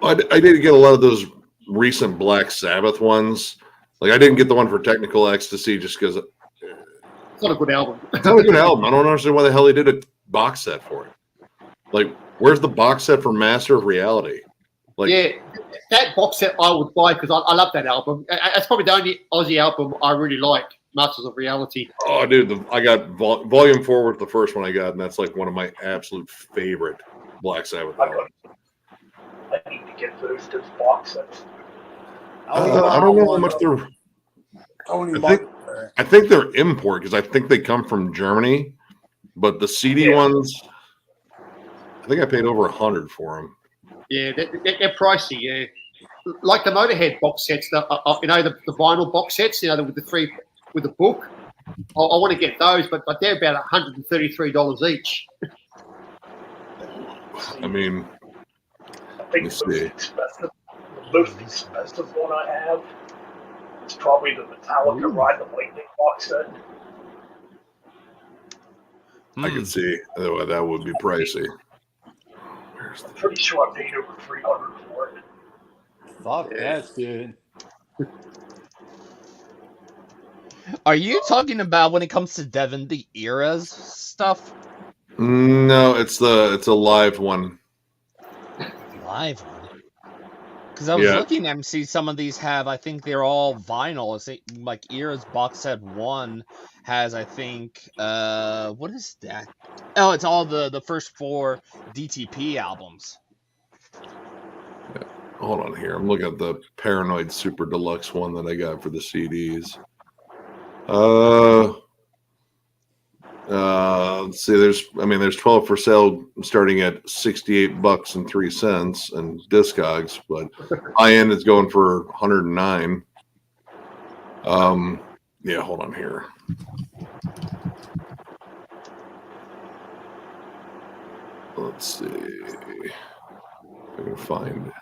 I did get a lot of those recent Black Sabbath ones. Like I didn't get the one for Technical Ecstasy just because it's not a good album. It's not a good album. I don't understand why the hell he did a box set for it. Like, where's the box set for Master of Reality? Like, yeah, that box set I would buy because I love that album. That's probably the only Aussie album I really like, Masters of Reality. Oh, dude, I got Volume 4 was the first one I got, and that's one of my absolute favorite Black Sabbath albums. I need to get those box sets. I don't know how much they're. I think they're import because I think they come from Germany, but the CD ones, I think I paid over $100 for them. Yeah, they're pricey. Yeah, like the Motorhead box sets, the vinyl box sets, with the book. I want to get those, but they're about $133 each. I mean, I think the most expensive one I have. It's probably the Metallica Ride the Lightning box set. I can see that would be pricey. I'm pretty sure I paid over $300 for it. Fuck, that's good. Are you talking about when it comes to Devin the eras stuff? No, it's a live one. Live one. Because I was looking and see some of these have, I think they're all vinyl. It's like Era's box set 1 has, I think, what is that? Oh, it's all the first 4 DTP albums. Yeah. Hold on here. I'm looking at the Paranoid Super Deluxe one that I got for the CDs. Let's see. There's 12 for sale starting at $68.03 and Discogs, but high end is going for $109. Yeah, hold on here. Let's see if I can find.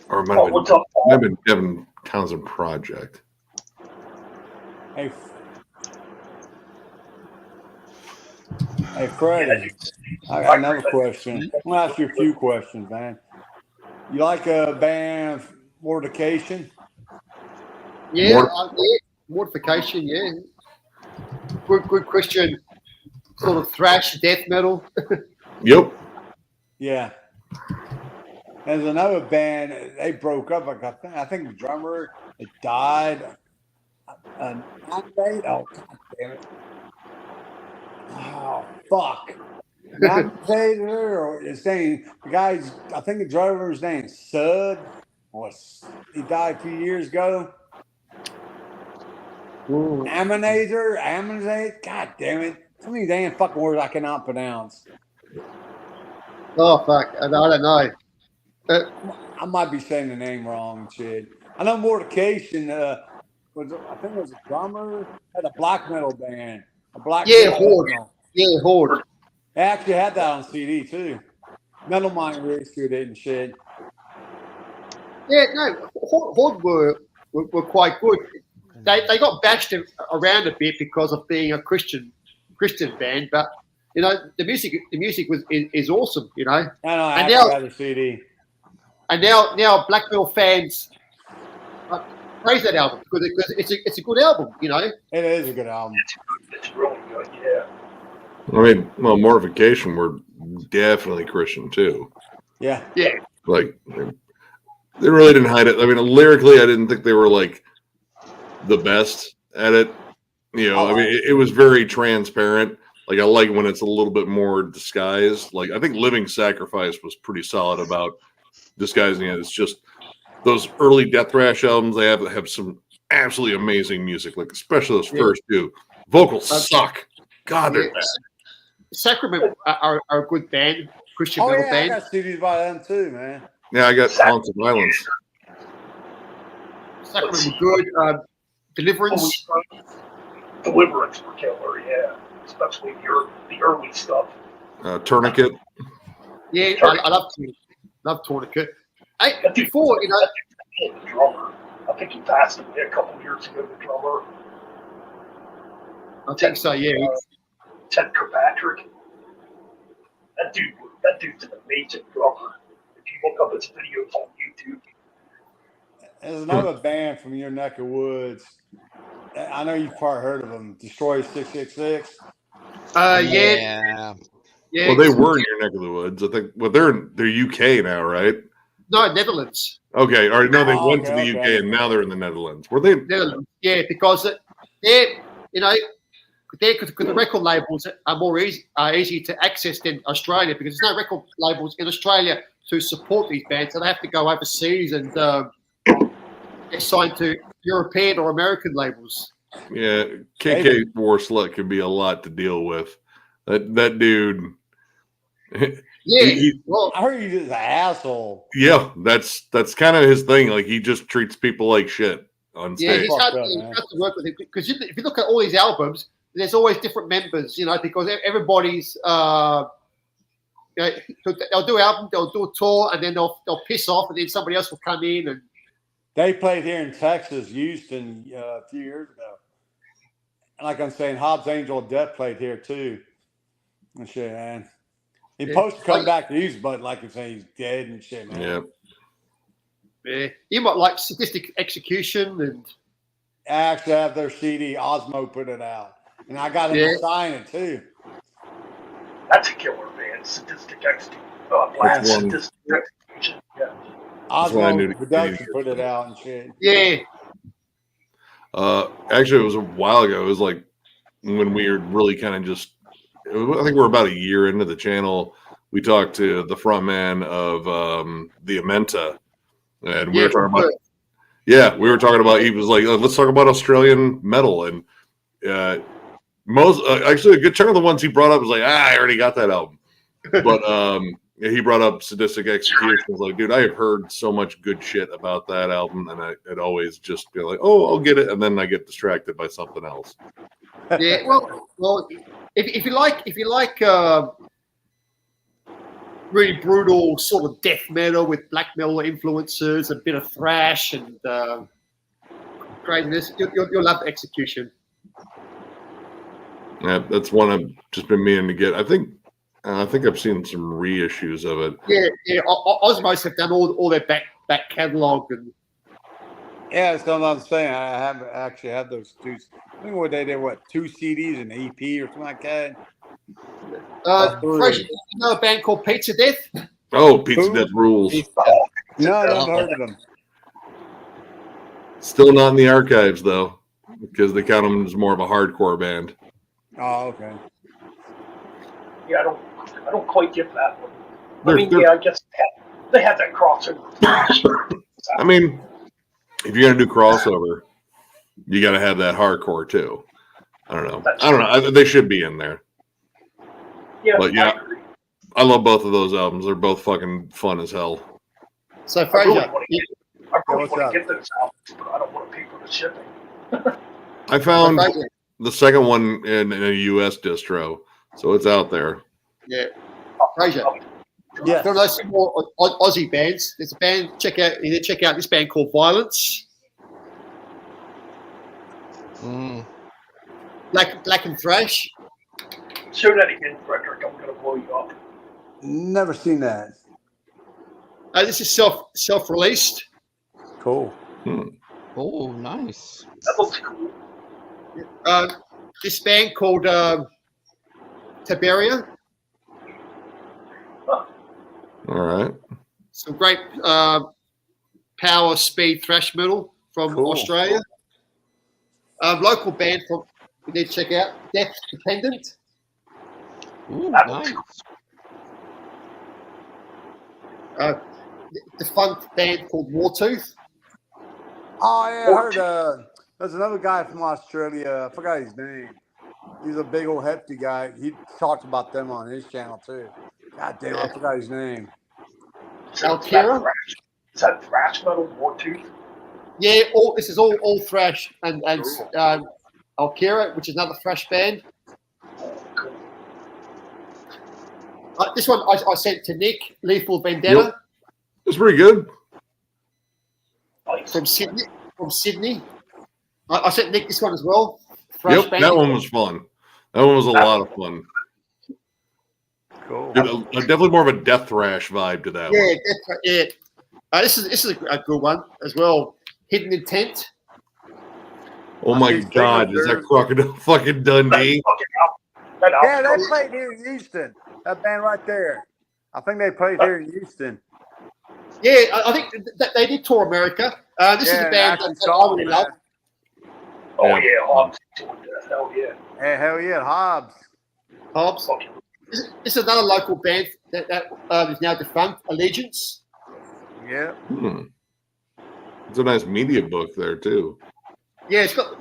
Or it might have been Devin Townsend Project. Hey, Freddie, I got another question. I'm going to ask you a few questions, man. You like a band Mortification? Yeah, Mortification, yeah. Good Christian sort of thrash death metal. Yep. Yeah. There's another band, they broke up. I think the drummer died. Oh, God damn it. Oh fuck. Navigator or his name, the guy's, I think the driver's name is Sud. He died a few years ago. Aminator, God damn it. So many damn fucking words I cannot pronounce. Oh fuck! I don't know. I might be saying the name wrong and shit. I know Mortification I think it was a drummer, had a black metal band. Yeah, Horde. Yeah, Horde. They actually had that on CD too. Metal Mind reissued it and shit. Yeah, no, Horde were quite good. They got bashed around a bit because of being a Christian band, but you know the music is awesome. You know, I know. I and actually had the CD. And now black metal fans praise that album because it's a good album. You know, it is a good album. It's really good. Yeah. I mean, well, Mortification were definitely Christian too. Yeah. Yeah. Like they really didn't hide it. I mean, lyrically, I didn't think they were like the best at it. You know, I mean, it was very transparent. Like I like when it's a little bit more disguised. Like I think Living Sacrifice was pretty solid about disguising it. It's just those early Death Thrash albums. They have some absolutely amazing music. Like especially those first two. Vocals suck. God, they're bad. Sacrament are a good band, Christian metal band. I got CDs by them too, man. Yeah, I got Haunts of Violence. Sacrament were good. Deliverance. Deliverance were killer, yeah. Especially the early stuff. Tourniquet. Yeah, I love Tourniquet. Before, you know, the drummer. I think he passed away a couple years ago. The drummer. I think so. Yeah. Ted Kirkpatrick. That dude's an amazing drummer. If you look up his videos on YouTube. There's another band from your neck of woods. I know you've probably heard of them. Destroy 666. Yeah. Well, they were in your neck of the woods. I think. Well, they're UK now, right? No, Netherlands. Okay. Or no, they went to the UK and now they're in the Netherlands. Were they? Netherlands. Yeah, because they're because the record labels are easy to access than Australia because there's no record labels in Australia to support these bands, so they have to go overseas and get signed to European or American labels. Yeah, KK Warslut can be a lot to deal with. That dude. Yeah, well, I heard he's just an asshole. Yeah, that's kind of his thing. Like he just treats people like shit on stage. Yeah, it's hard to work with him because if you look at all these albums, there's always different members, you know, because everybody's they'll do an album, they'll do a tour, and then they'll piss off, and then somebody else will come in. And they played here in Texas, Houston, a few years ago. And like I'm saying, Hobbs Angel of Death played here too. And shit, man. He's supposed to come back to use, but like I say, he's dead and shit, man. Yeah. You might like Sadistic Execution, and I actually have their CD. Osmo put it out, and I got him to sign it too. That's a killer band. Sadistic Execution. Sadistic Execution. Yeah. Osmo Production put it out and shit. Yeah. Actually, it was a while ago. It was like when we were really kind of just. I think we're about a year into the channel. We talked to the front man of the Amenta, and we were talking about. Yeah, we were talking about. He was like, "Let's talk about Australian metal," and most actually a good chunk of the ones he brought up was like, "I already got that album," but he brought up Sadistic Execution. I was like, "Dude, I have heard so much good shit about that album," and I'd always just be like, "Oh, I'll get it," and then I get distracted by something else. Yeah, well, if you like really brutal sort of death metal with black metal influences, a bit of thrash and craziness, you'll love Execution. Yeah, that's one I've just been meaning to get. I think I've seen some reissues of it. Yeah. Osmos have done all their back catalog and. Yeah, it's still not the same. I haven't actually had those two. I think what they did, 2 CDs and an EP or something like that. Fresh, you know a band called Pizza Death? Oh, Pizza Death rules. No, I haven't heard of them. Still not in the archives though, because they count them as more of a hardcore band. Oh, okay. Yeah, I don't quite get that one. They're- I guess they had that crossover. I mean, if you're gonna do crossover, you got to have that hardcore too. I don't know. They should be in there. Yeah, But yeah, I agree. I love both of those albums. They're both fucking fun as hell. So, I really Fraser, want what's to up? get those out, but I don't want to pay for the shipping. I found Fraser, the second one in a US distro, so it's out there. yeah, Fraser. Yes. For those more Aussie bands, there's a band. You need to check out this band called Violence. Black and Thrash. Show that again, Frederick. I'm going to blow you up. Never seen that. This is self-released. Cool. Oh, nice. That looks cool. This band called Tiberia. All right. Some great power speed thrash metal from Cool. Australia. Local band from you need to check out Death Dependent. Ooh, That nice. looks The fun band called Wartooth. Oh yeah, I heard. There's another guy from Australia. I forgot his name. He's a big old hefty guy. He talked about them on his channel too. God damn, I forgot his name. Alkira? Is that thrash metal, Wartooth? Yeah, this is all thrash and Alkira, which is another thrash band. Cool. This one I sent to Nick, Lethal Vendetta. Yep. It's pretty good. Nice. From Sydney. I sent Nick this one as well. Thrash Yep, band. that one was fun. That one was a lot of fun. Cool. Definitely more of a death thrash vibe to that Yeah, one. yeah. This is a good one as well. Hidden Intent. Oh I my see God, is that Stickers. Crocodile fucking Dundee? That Yeah, they album- played here in Houston. That band right there. I think they played here in Houston. Yeah, I think that they did tour America. This is a band actually that saw I really them, love. man. Oh Yeah. yeah, Hobbs doing that. Hell yeah. Hey, hell yeah, Hobbs. Hobbs. Fucking This is another local band that is now defunct, Allegiance. Yeah. It's a nice media book there too. Yeah, it's got.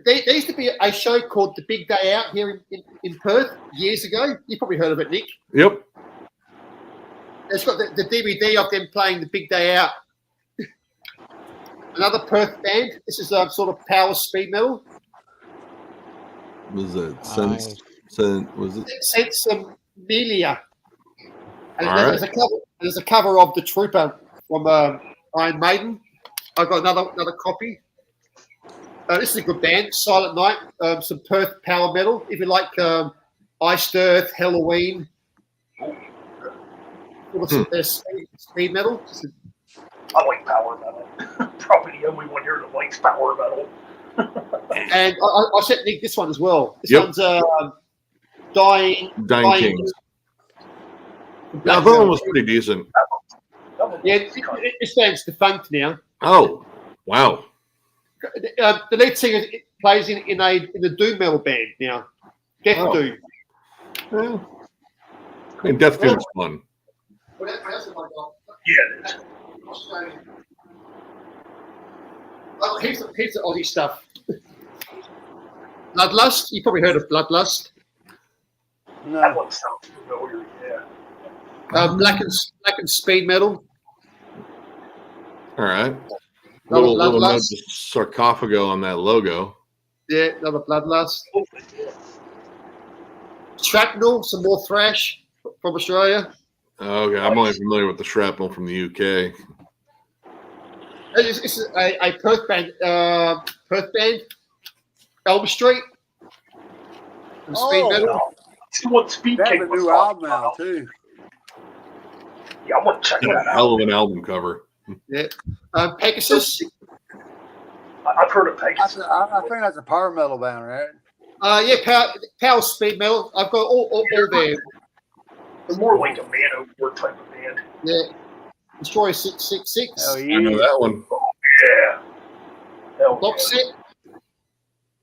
There used to be a show called The Big Day Out here in Perth years ago. You probably heard of it, Nick. Yep. It's got the DVD of them playing The Big Day Out. Another Perth band. This is sort of power speed metal. Was it Nice. was it? Sensibilia. And All there's a cover of The Trooper from Iron Maiden. I've got another copy. This is a good band, Silent Night. Some Perth power metal. If you like Iced Earth, Halloween. Speed metal. I like power metal. Probably the only one here that likes power metal. And I sent Nick this one as well. This Yep. one's Dying Dying Kings. Yeah, I thought that one was pretty decent. That one Yeah, looks kind of- this band's defunct now. Oh, wow. The lead singer plays in the doom metal band now. Death Oh. Doom. Well, I mean, Death Doom's fun. What else have I got? Yeah, it is. Australian. Oh, here's the Aussie stuff. Bloodlust. You probably heard of Bloodlust. That No. one sounds familiar. Yeah. Black and speed metal. All right. Another Little note Bloodlust. to sarcophago on that logo. Yeah, another Bloodlust. Oh, yeah. Shrapnel. Some more thrash from Australia. Okay, I'm only familiar with the Shrapnel from the UK. This is a Perth band. Elm Street. Some speed Oh, metal. See what Speed They have King a was new talking album out about. too. Yeah, I want to check that out. Hell of an album cover. Yeah. Pegasus. I've heard of Pegasus. I think that's a power metal band, right? Yeah, power speed metal. I've got all there. It's more like a Manowar type of band. Yeah. Destroyer 666. Hell I know yeah. that one. Yeah. Hell Box yeah.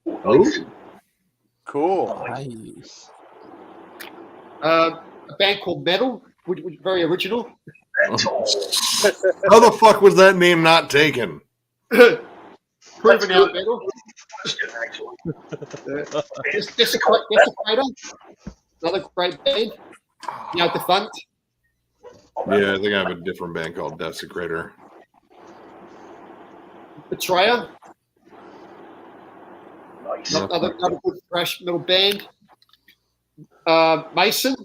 set. Nice. Ooh. Cool. Nice. A band called Metal, which was very original. Metal. How the fuck was that name not taken? Proven out good. Metal. Actually. Desecrator, another great band. Now defunct. Yeah, I think I have a different band called Desecrator. Betrayer, Nice. another good thrash metal band. Mason,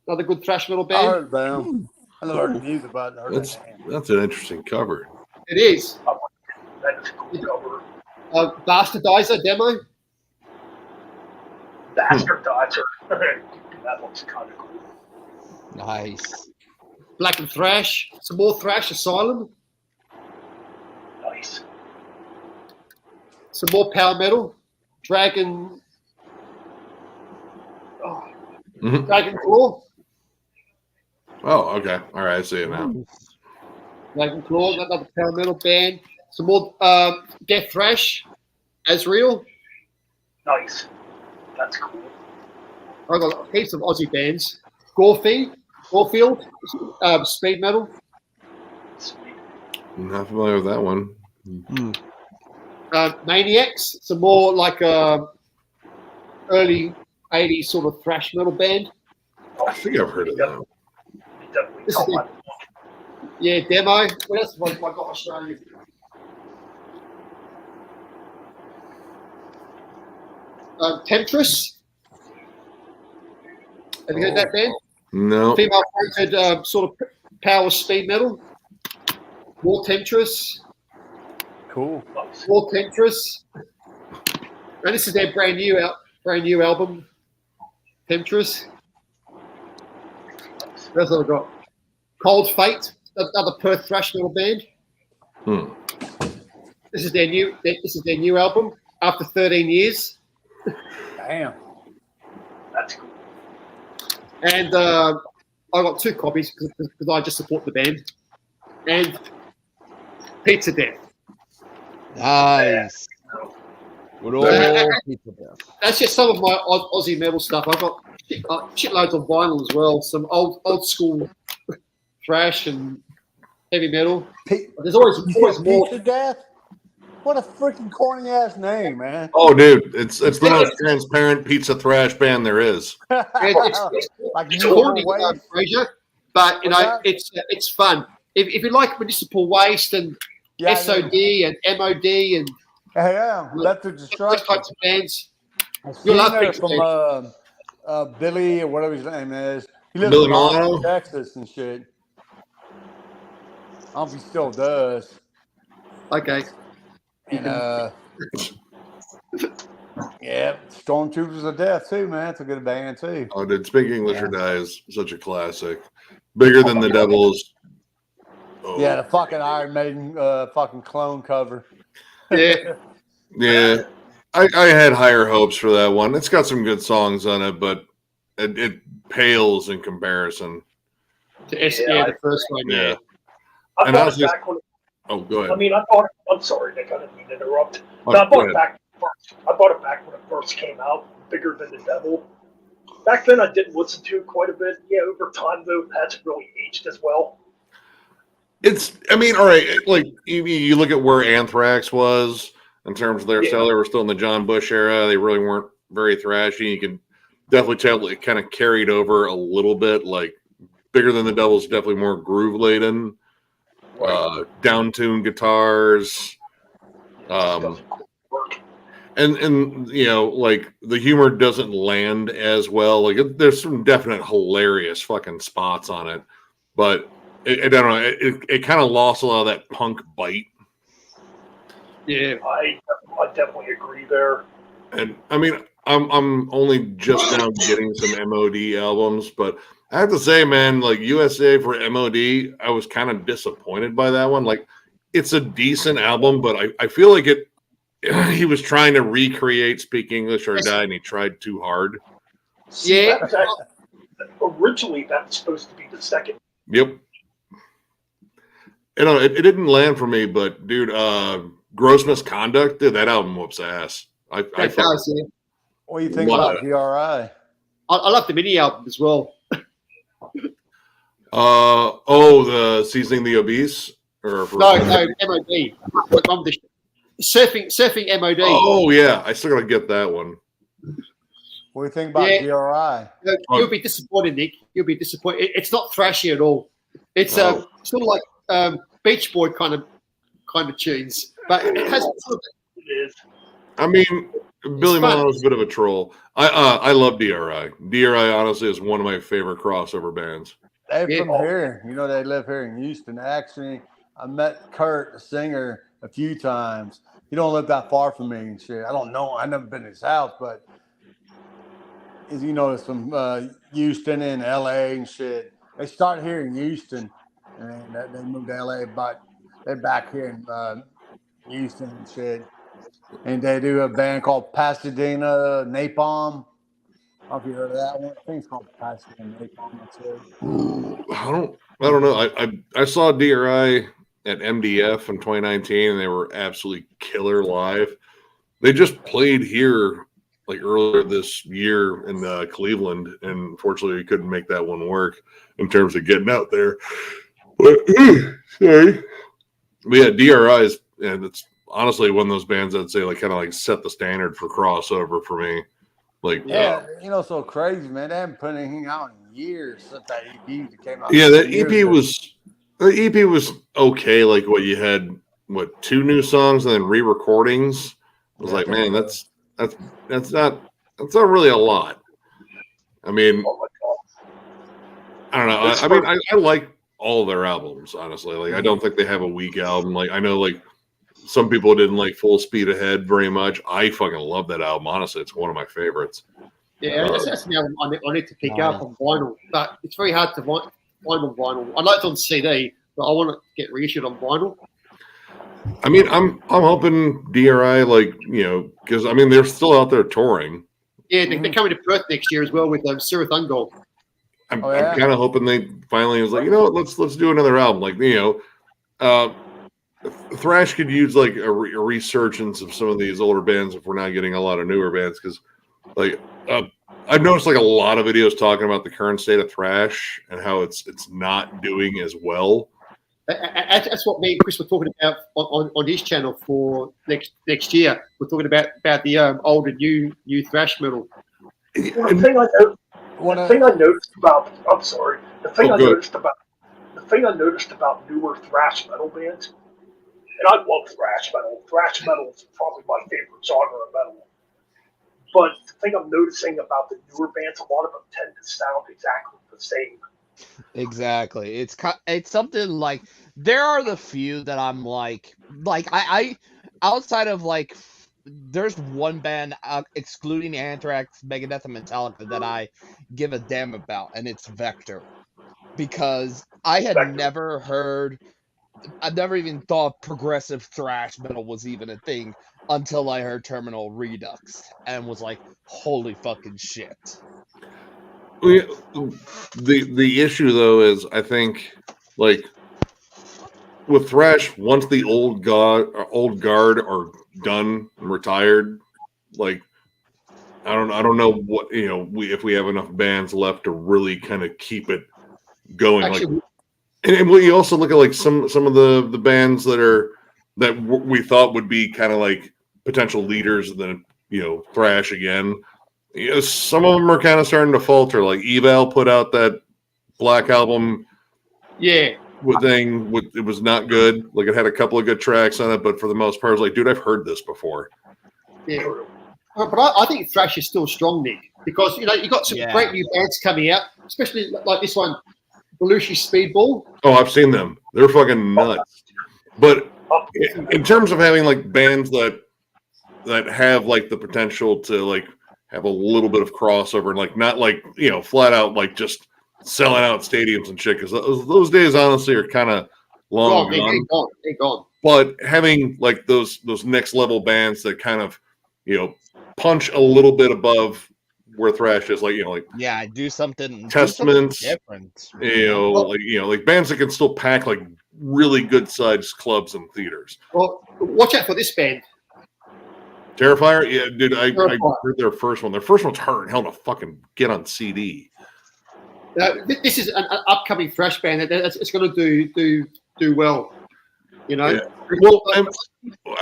another good thrash metal I band. heard about him. I never heard the music, but I heard That's an interesting cover. It is. That is a cool cover. Bastardizer demo. Bastardizer. That looks kind of cool. Nice. Black and Thrash. Some more Thrash Asylum. Nice. Some more power metal. Dragon. Mhm. Dragon Claw. Oh, okay. All right, I see it now. Dragon Claw, another power metal band. Some more Death Thrash. Azrael. Nice. That's cool. I've got heaps of Aussie bands. Gorefield, speed metal. Sweet. Not familiar with that one. Maniacs, some more like early 80s sort of thrash metal band. I think I've heard of that. Definitely This call is that. Yeah, demo. What else have I got Australia? Temptress. Have you heard that band? No. Female fronted sort of power speed metal. More Temptress. Cool. Nice. More Temptress. And this is their brand new album, Temptress. That's what I got. Cold Fate, another Perth thrash metal band. Hmm. This is their new album after 13 years. Damn. That's cool. And I got 2 copies because I just support the band. And Pizza Death. Nice. Good old Pizza Death. That's just some of my Aussie metal stuff. I've got shitloads of vinyl as well. Some old school thrash and heavy metal. There's always more. Pizza Death? What a freaking corny ass name, man. Oh, dude, it's the most transparent pizza thrash band there is. Like It's you corny, waste. Fraser, but you know it's fun. If you like Municipal Waste and Yeah, SOD and MOD and yeah, that's a those destruction. types of bands, I've you'll seen love that Pizza from Billy or whatever his name is. He lives Billy in Milano? Austin, Texas and shit. I don't know if he still does. okay. And yeah, Stormtroopers of Death too, man. It's a good band too. Oh, dude, Speak English or Die is such a classic. Bigger than the Devils. Oh. Yeah, the fucking Iron Maiden fucking clone cover. Yeah, Yeah, I had higher hopes for that one. It's got some good songs on it, but it pales in comparison. the first one. Yeah. I And bought honestly- it back when. Oh, go I ahead. mean, I bought it. I'm sorry, Nick. I didn't mean to interrupt. Oh, No, I go bought ahead. it back first. I bought it back when it first came out. Bigger than the Devil. Back then, I did listen to it quite a bit. Yeah, over time though, it hasn't really aged as well. I mean, all right, like you look at where Anthrax was in terms of their style. They were still in the John Bush era. They really weren't very thrashy. You can definitely tell it kind of carried over a little bit. Like Bigger Than the Devil's definitely more groove laden, down-tuned guitars, Doesn't work. and you know, like the humor doesn't land as well. Like there's some definite hilarious fucking spots on it, but I don't know. It kind of lost a lot of that punk bite. Yeah. I definitely agree there. And I mean, I'm only just now getting some MOD albums, but I have to say, man, like USA for MOD, I was kind of disappointed by that one. Like, it's a decent album, but I feel like he was trying to recreate Speak English or Die, and he tried too hard. Yeah. Originally, that was supposed to be the second. Yep. You know, it didn't land for me, but dude, Gross Misconduct, dude, that album whoops ass. I That does, yeah. What do you think Love about it. GRI? I love the mini album as well. The Seasoning the Obese? No, MOD. Surfing MOD. Oh, yeah. I still got to get that one. What do you think about Yeah. DRI? You'll be disappointed, Nick. You'll be disappointed. It's not thrashy at all. It's sort of like Beach Boy kind of tunes, but it has. It is. I mean, Billy fun. Milano's a bit of a troll. I love DRI. DRI, honestly, is one of my favorite crossover bands. They're Yeah. from here. You know, they live here in Houston. Actually, I met Kurt, the singer, a few times. He don't live that far from me and shit. I don't know. I've never been to his house, but as you know, it's from Houston and LA and shit. They start here in Houston, and they moved to LA, but they're back here in Houston and shit. And they do a band called Pasadena Napalm. I don't know if you heard of that one. I think it's called Pasadena Napalm. That's it. I don't know. I saw DRI at MDF in 2019, and they were absolutely killer live. They just played here like earlier this year in Cleveland, and unfortunately, we couldn't make that one work in terms of getting out there. But sorry, but yeah, DRI is, and it's honestly one of those bands I'd say like kind of like set the standard for crossover for me. Like, Yeah, you know, so crazy, man. They haven't put anything out in years since that EP that came out. yeah, that years EP ago. was okay. Like, what you had, 2 new songs and then re-recordings. I was Yeah, like, I man, think that's not really a lot. I mean, Oh my god. I don't know. It's I mean, I like all of their albums, honestly. Like, I don't think they have a weak album. Like, I know, like, some people didn't like Full Speed Ahead very much. I fucking love that album. Honestly, it's one of my favorites. Yeah, that's an album I need to pick up on vinyl, but it's very hard to find on vinyl. I like it on CD, but I want to get reissued on vinyl. I mean, I'm hoping DRI, like, because I mean they're still out there touring. Yeah, they're coming to Perth next year as well with Sirith Ungol. I'm yeah. kind of hoping they finally was like, you know what, let's do another album. Like, thrash could use like a resurgence of some of these older bands if we're not getting a lot of newer bands. Because, like, I've noticed like a lot of videos talking about the current state of thrash and how it's not doing as well. That's what me and Chris were talking about on his channel for next year. We're talking about the old and new thrash metal. Well, the thing I noticed about the thing I noticed about newer thrash metal bands, and I love thrash metal. Thrash metal is probably my favorite genre of metal. But the thing I'm noticing about the newer bands, a lot of them tend to sound exactly the same. Exactly. It's something like there are the few that I'm like I outside of like there's one band excluding Anthrax, Megadeth, and Metallica that I give a damn about, and it's Vector, because I had I've never even thought progressive thrash metal was even a thing until I heard Terminal Redux and was like, holy fucking shit. The issue though is I think like with thrash, once the old guard are done and retired, like I don't know what if we have enough bands left to really kind of keep it going. Actually, and we also look at like some of the bands that we thought would be kind of like potential leaders of the thrash again. Some of them are kind of starting to falter. Like Eval put out that Black album. Yeah. It was not good. Like it had a couple of good tracks on it, but for the most part, I was like, dude, I've heard this before. Yeah. But I think thrash is still strong, Nick, because you got some great new bands coming out, especially like this one, Belushi Speedball. Oh, I've seen them. They're fucking nuts. But in terms of having like bands that have like the potential to like have a little bit of crossover and like not like flat out like just selling out stadiums and shit, because those days honestly are kind of long gone. They're gone. But having like those next level bands that kind of punch a little bit above where thrash is, like do something Testaments, different. Like bands that can still pack like really good sized clubs and theaters. Well, watch out for this band. Terrifier, yeah, dude. I heard their first one. Their first one's hard hell to fucking get on CD. This is an upcoming thrash band it's going to do well. You know. Yeah. Well,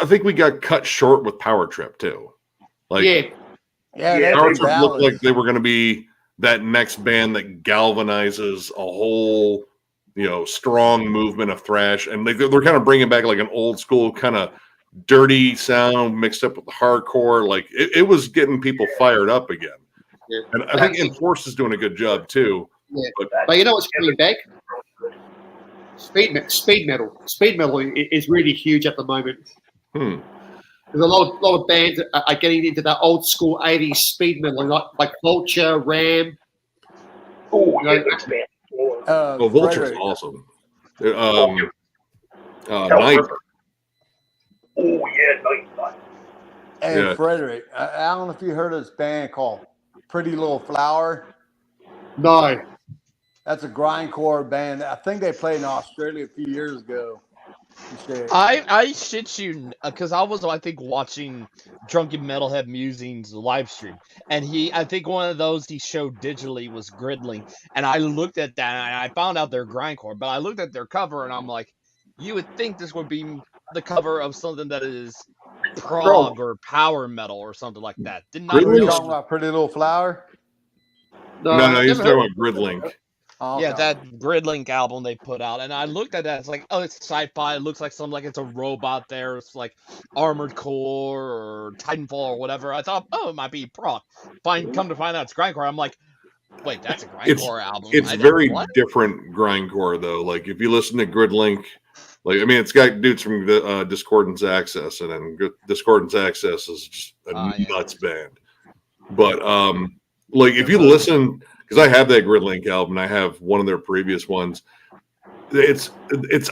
I think we got cut short with Power Trip too. Like, yeah, Power they Trip looked like they were going to be that next band that galvanizes a whole, strong movement of thrash, and they're kind of bringing back like an old school kind of dirty sound mixed up with the hardcore. Like it was getting people fired up again. Yeah. And I think Enforce is doing a good job too. Yeah. But you know what's coming back? Speed metal. Speed metal is really huge at the moment. There's a lot of bands are getting into that old school 80s speed metal, like Vulture, Ram. Oh, yeah, that's band. Vulture's awesome. Night. Oh, yeah, Night. And Frederick, I don't know if you heard of this band called Pretty Little Flower. No. That's a grindcore band. I think they played in Australia a few years ago. I shit you, because I was, I think, watching Drunken Metalhead Musing's live stream, and I think one of those he showed digitally was Gridling, and I looked at that and I found out they're grindcore, but I looked at their cover and I'm like, you would think this would be the cover of something that is prog or power metal or something like that. Didn't I Are you talking about Pretty Little Flower? No, he's talking about Gridlink. Oh, yeah, that Gridlink album they put out, and I looked at that. It's like, oh, it's sci-fi. It looks like something like it's a robot there. It's like Armored Core or Titanfall or whatever. I thought, oh, it might be prog. Come to find out it's grindcore. I'm like, wait, that's a grindcore album. It's very different grindcore though. Like if you listen to Gridlink, it's got dudes from the Discordance Access, and then Discordance Access is just a nuts band. But if you listen. Because I have that Gridlink album, I have one of their previous ones. It's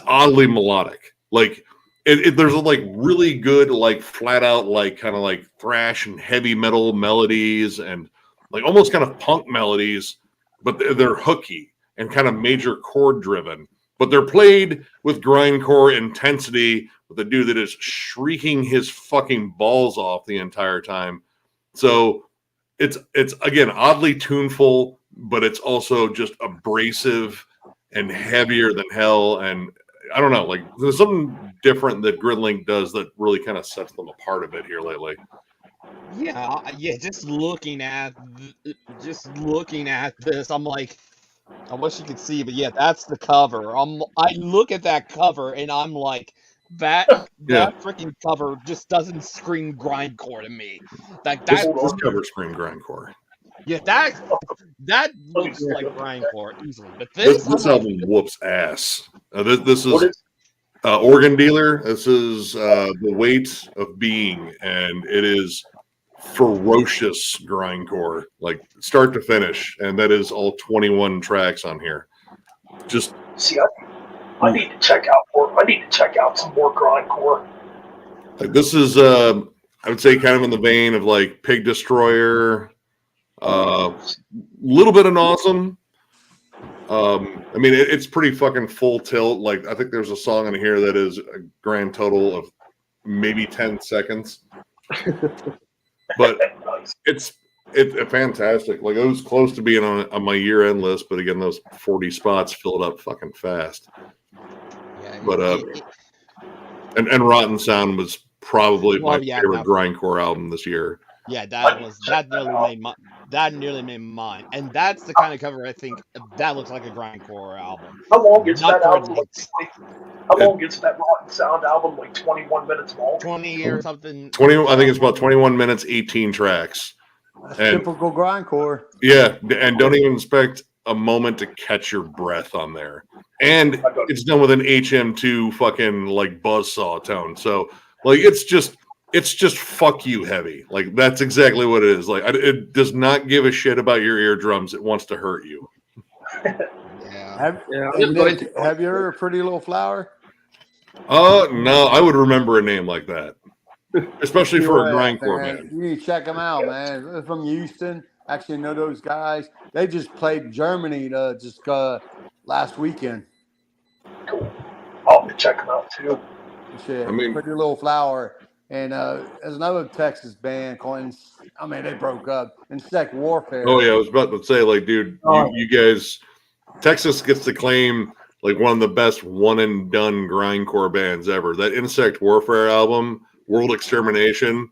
oddly melodic. Like there's really good flat out kind of thrash and heavy metal melodies and almost kind of punk melodies, but they're hooky and kind of major chord driven. But they're played with grindcore intensity with a dude that is shrieking his fucking balls off the entire time. So it's again oddly tuneful, but it's also just abrasive and heavier than hell. And I don't know, there's something different that Gridlink does that really kind of sets them apart a bit here lately. Yeah. Just looking at this, I'm like, I wish you could see, but yeah, that's the cover. I look at that cover and I'm like, that freaking cover just doesn't scream grindcore to me. This cover scream grindcore. Yeah, that looks like grindcore easily. But this album whoops ass. This is Organ Dealer. This is The Weight of Being, and it is ferocious grindcore, start to finish, and that is all 21 tracks on here. Just see, I need to check out some more grindcore. This is I would say kind of in the vein of Pig Destroyer. Little bit of Awesome. It's pretty fucking full tilt. I think there's a song in here that is a grand total of maybe 10 seconds. But it's fantastic. It was close to being on my year-end list, but again, those 40 spots filled up fucking fast. Yeah, but and Rotten Sound was probably my favorite grindcore album this year. Yeah, that nearly made mine, and that's the kind of cover I think that looks like a grindcore album. How long is that album? How long is that Rotten Sound album? 21 minutes long. 20 or something. 20. I think it's about 21 minutes, 18 tracks. Typical grindcore. Yeah, and don't even expect a moment to catch your breath on there. And it's done with an HM2 fucking buzzsaw tone. So it's just fuck you heavy. That's exactly what it is. It does not give a shit about your eardrums. It wants to hurt you. Have you heard of Pretty Little Flower? No, I would remember a name like that, especially for a grindcore man. You need to check them out, man. They're from Houston. Actually, know those guys. They just played Germany last weekend. Cool. I'll have to check them out too. Shit, Pretty Little Flower. And there's another Texas band called, they broke up. Insect Warfare. Oh, yeah, I was about to say, dude, you guys Texas gets to claim like one of the best one and done grindcore bands ever. That Insect Warfare album, World Extermination.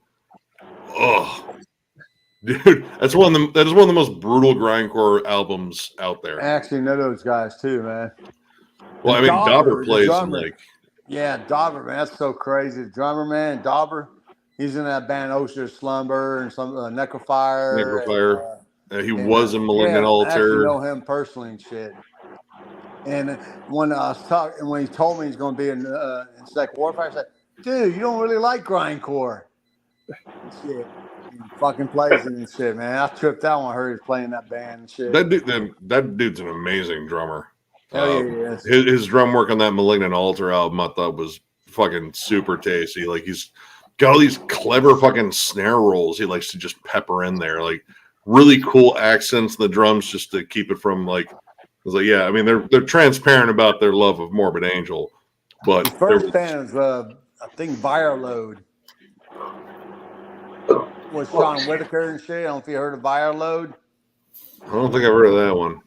Oh, dude, that is one of the most brutal grindcore albums out there. I actually know those guys too, man. Well, I mean, Dauber plays in like. Yeah, Dauber, man, that's so crazy. The drummer, man, Dauber, he's in that band Ocean Slumber and some Necrofire. Necrofire. He was in Malignant Altar. I actually know him personally and shit. And when I was talking, when he told me he's going to be in Insect Warfare, I said, "Dude, you don't really like grindcore." Shit, he fucking plays it and shit, man. I tripped out when I heard he was playing that band and shit. That dude's an amazing drummer. Hell yeah, he is. His drum work on that Malignant Altar album, I thought was fucking super tasty. Like he's got all these clever fucking snare rolls he likes to just pepper in there, like really cool accents in the drums just to keep it from like. I was like, yeah, I mean they're transparent about their love of Morbid Angel, but the first band is I think Virload was Sean Whitaker and shit. I don't know if you heard of Virload. I don't think I've heard of that one.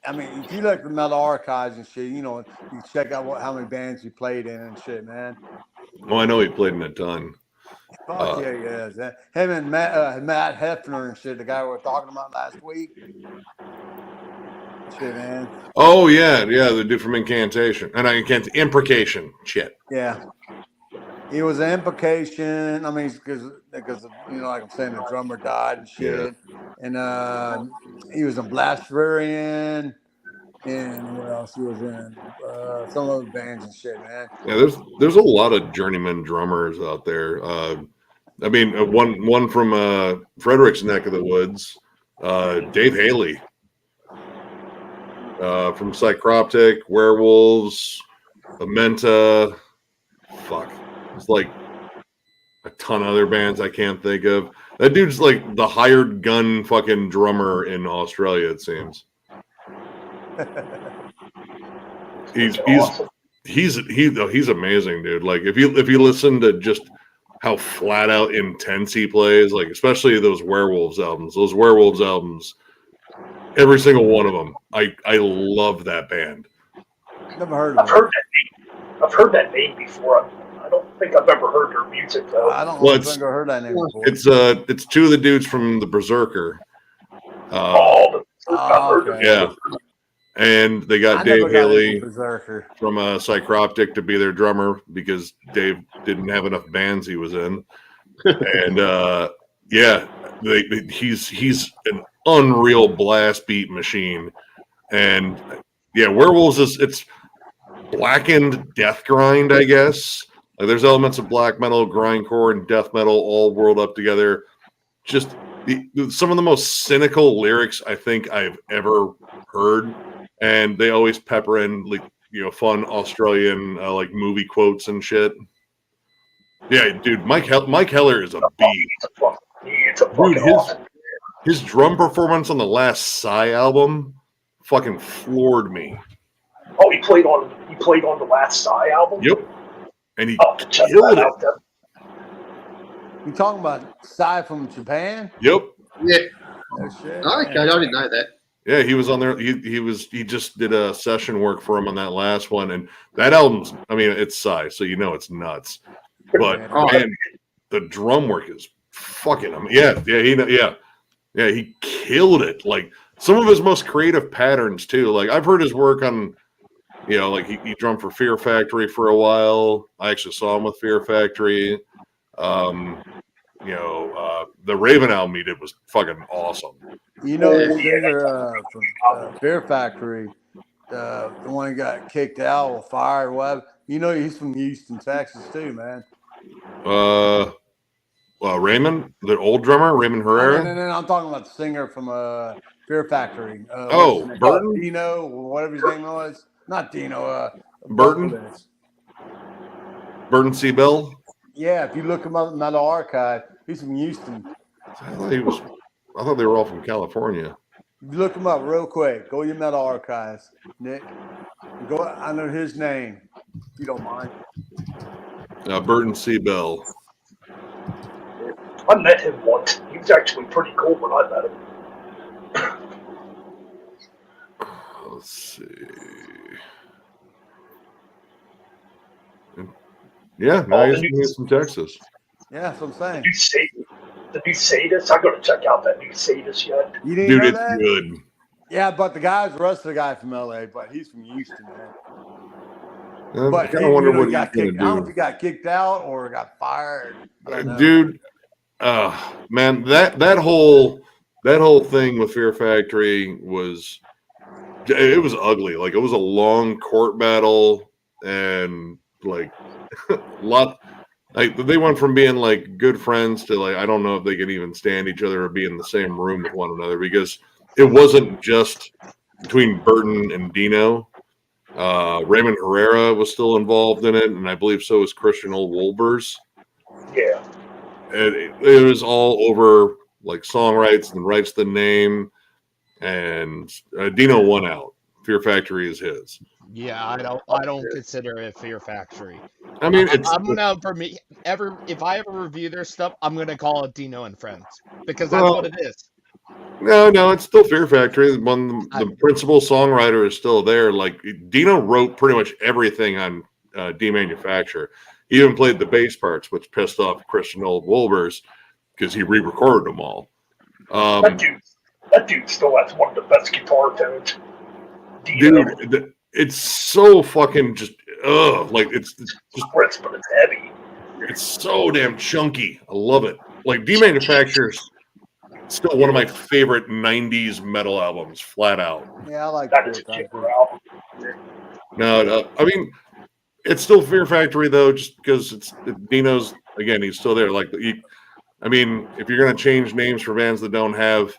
I mean, if you look at the Metal Archives and shit, you know, you check out how many bands he played in and shit, man. Well, I know he played in a ton. Fuck yeah, he is. Him and Matt Hefner and shit, the guy we were talking about last week. Shit, man. Oh yeah, the dude from Incantation, and Imprecation. Shit. Yeah, he was an Imprecation. I mean, because you know, like I'm saying, the drummer died and shit, and he was in Blaspherian, and what else he was in? Some other bands and shit, man. Yeah, there's a lot of journeyman drummers out there. I mean, one from Frederick's neck of the woods, Dave Haley. From Psychroptic, Werewolves, Amenta, fuck. It's like a ton of other bands I can't think of. That dude's like the hired gun fucking drummer in Australia, it seems. He's amazing, dude. Like if you listen to just how flat out intense he plays, like especially those Werewolves albums. Every single one of them. I love that band. Never heard of it. I've heard that name before. I don't think I've ever heard their music though. I don't think I've ever heard that name before. It's two of the dudes from the Berserker. Okay. Yeah. And they got Dave Haley from Psychroptic to be their drummer because Dave didn't have enough bands he was in. And he's an unreal blast beat machine. And yeah, Werewolves it's blackened death grind, I guess. Like there's elements of black metal, grindcore, and death metal all rolled up together. Just some of the most cynical lyrics I think I've ever heard, and they always pepper in like fun Australian like movie quotes and shit. Yeah, dude, Mike Heller is a beast. Dude, his drum performance on the last Psy album fucking floored me. Oh, he played on the last Psy album? Yep. And he killed it. You talking about Psy from Japan? Yep. Yeah. Oh, shit. Okay, I didn't know that. Yeah, he was on there. He just did a session work for him on that last one, and that album's. I mean, it's Psy, so it's nuts. But man, the drum work is fucking. He killed it. Like some of his most creative patterns too. Like I've heard his work on. Like he drummed for Fear Factory for a while. I actually saw him with Fear Factory. The Raven album he did was fucking awesome. The singer from Fear Factory, the one who got kicked out or fired or whatever. He's from Houston, Texas too, man. Raymond, the old drummer, Raymond Herrera. No, I'm talking about the singer from Fear Factory. Burton? Dino, or whatever his name was. Not Dino. Burton? Burton Seabell? Yeah, if you look him up in Metal Archive, he's from Houston. I thought they were all from California. If you look him up real quick, go to your Metal Archives, Nick. Go under his name, if you don't mind. Burton Seabell. I met him once. He was actually pretty cool when I met him. Let's see. Yeah, now he's doing some Texas. Yeah, that's what I'm saying. The new Sadis. I got to check out that new Sadis yet. You didn't Dude, know it's that? good. Yeah, but the rest of the guy from LA, but he's from Houston, man. I But kind of wonder what he's got going kicked. I don't know if to he got kicked out or got fired. I don't know. do. Dude, man, that whole thing with Fear Factory was ugly. Like, it was a long court battle, and like a lot. Like, they went from being like good friends to like, I don't know if they could even stand each other or be in the same room with one another, because it wasn't just between Burton and Dino. Raymond Herrera was still involved in it, and I believe so was Christian Old Wolbers. Yeah. And it was all over like song rights and rights to the name, and Dino won out. Fear Factory is his. Yeah, I don't consider it Fear Factory. I mean, I'm gonna if I ever review their stuff, I'm gonna call it Dino and Friends, because that's Well, what it is. no, it's still Fear Factory. The principal songwriter is still there. Like, Dino wrote pretty much everything on Demanufacture. He even played the bass parts, which pissed off Christian Old Wolbers because he re-recorded them all. That dude still has one of the best guitar tones. Dino. Dude, it's so fucking just like it's just crisp, but it's heavy. It's so damn chunky. I love it. Like, Demanufacture's still one of my favorite '90s metal albums, flat out. Yeah, I like that. Is a killer album. No, I mean, it's still Fear Factory though, just because it's Dino's. Again, he's still there. Like, I mean, if you're gonna change names for bands that don't have,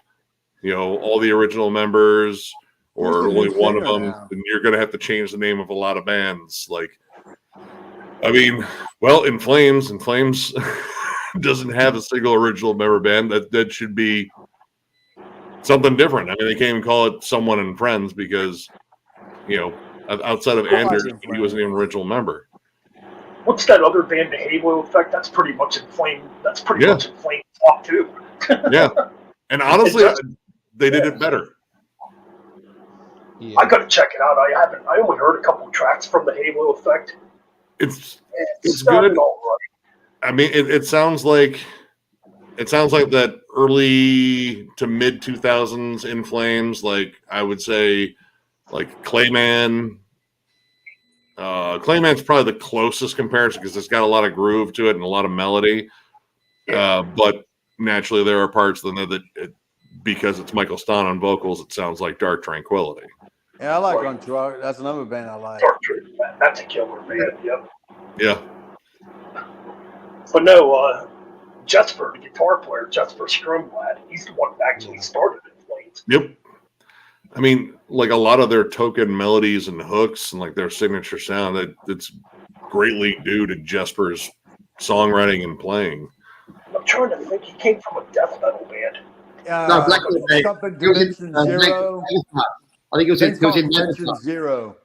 all the original members or only one of them, then you're gonna have to change the name of a lot of bands. Like, I mean, well, In Flames doesn't have a single original member band. That should be something different. I mean, they can't even call it Someone and Friends because, outside of Anders, he wasn't even an original member. What's that other band, the Halo Effect? That's pretty much In Flames. That's pretty much In Flames talk too. Yeah, and honestly, they did it better. Yeah. I gotta check it out. I only heard a couple of tracks from the Halo Effect. It's good. All right. I mean, it sounds like that early to mid 2000s In Flames. Like, I would say, like Clayman. Clayman's probably the closest comparison because it's got a lot of groove to it and a lot of melody. But naturally, there are parts that because it's Michael Stahn on vocals, it sounds like Dark Tranquillity. Yeah, I like Untruck. That's another band I like. That's a killer band. Yep. Yeah. But no, Jesper, the guitar player, Jesper Stromblad, he's the one that actually started In Flames. Yep. I mean, like, a lot of their token melodies and hooks and like their signature sound, it's greatly due to Jesper's songwriting and playing. I'm trying to think. He came from a death metal band. No, Black something Dimension Zero. I think it was in Dimension Zero.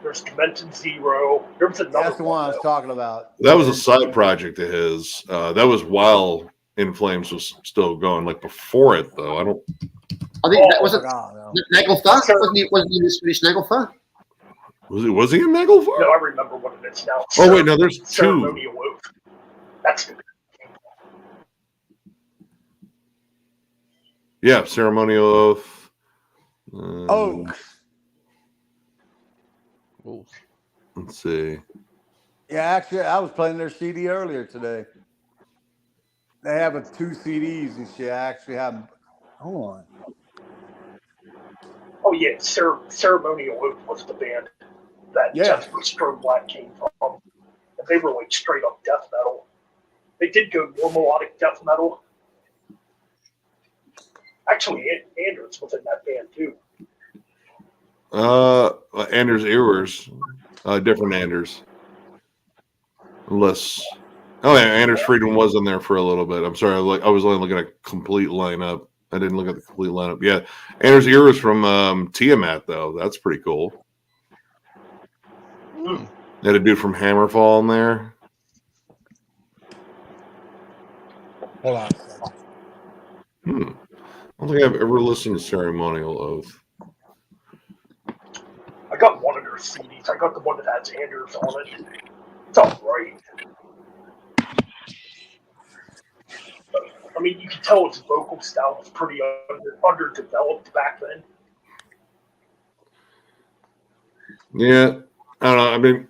There's Dimension Zero. There was another. That's the one I was talking about. That was a side project of his. That was while In Flames was still going. Like, before it, though, I think that wasn't Nagelfar. Wasn't he the Swedish Nagelfar? Was he in Nagelfar? No, I remember what it is now. Oh wait, no, there's two. Ceremonial Oath. That's the. Yeah, Ceremonial Oath. Let's see. Yeah, actually, I was playing their CD earlier today. They have 2 CDs and shit. I actually have. Hold on. Oh yeah, Ceremonial Oath was the band that Jesper Stromblad came from. And they were like straight up death metal. They did go more melodic death metal. Actually, Anders was in that band too. Anders Ehlers, different Anders. Unless, Anders Friedman was in there for a little bit. I'm sorry, I was only looking at complete lineup. I didn't look at the complete lineup. Yeah, Anders Ehlers from Tiamat, though. That's pretty cool. They had a dude from Hammerfall in there. Hold on. I don't think I've ever listened to Ceremonial Oath. I got one of their CDs. I got the one that has Anders on it. It's alright. I mean, you can tell his vocal style was pretty underdeveloped back then. Yeah, I don't know. I mean,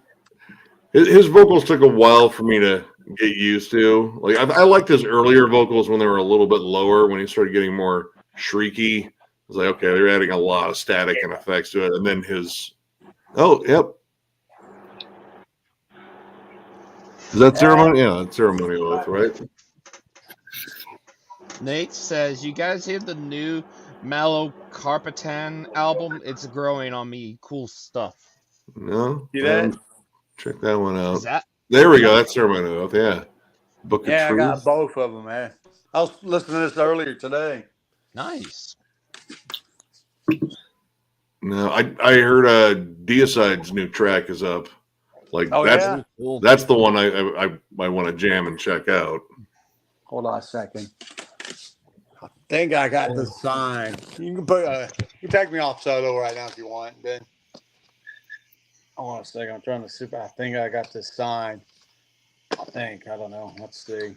his vocals took a while for me to get used to. Like I liked his earlier vocals when they were a little bit lower. When he started getting more shrieky, I was like, okay, they're adding a lot of static and effects to it. And then his, yep. Is that ceremony? Yeah, that's ceremonial oath, right? Nate says, "You guys hear the new Malo Carpatan album? It's growing on me. Cool stuff." No, See that? check that one out. Is that? There we go. That's ceremonial oath. Yeah, Book of Yeah, I Truth. got both of them, man. I was listening to this earlier today. Nice. No, I heard Deicide's new track is up. Like Oh, that's yeah? Cool. that's the one I want to jam and check out. Hold on a second. I think I got the sign. You can put you can take me off solo right now if you want, Ben. Hold on a second. I'm trying to see if I think I got this sign. I don't know. Let's see.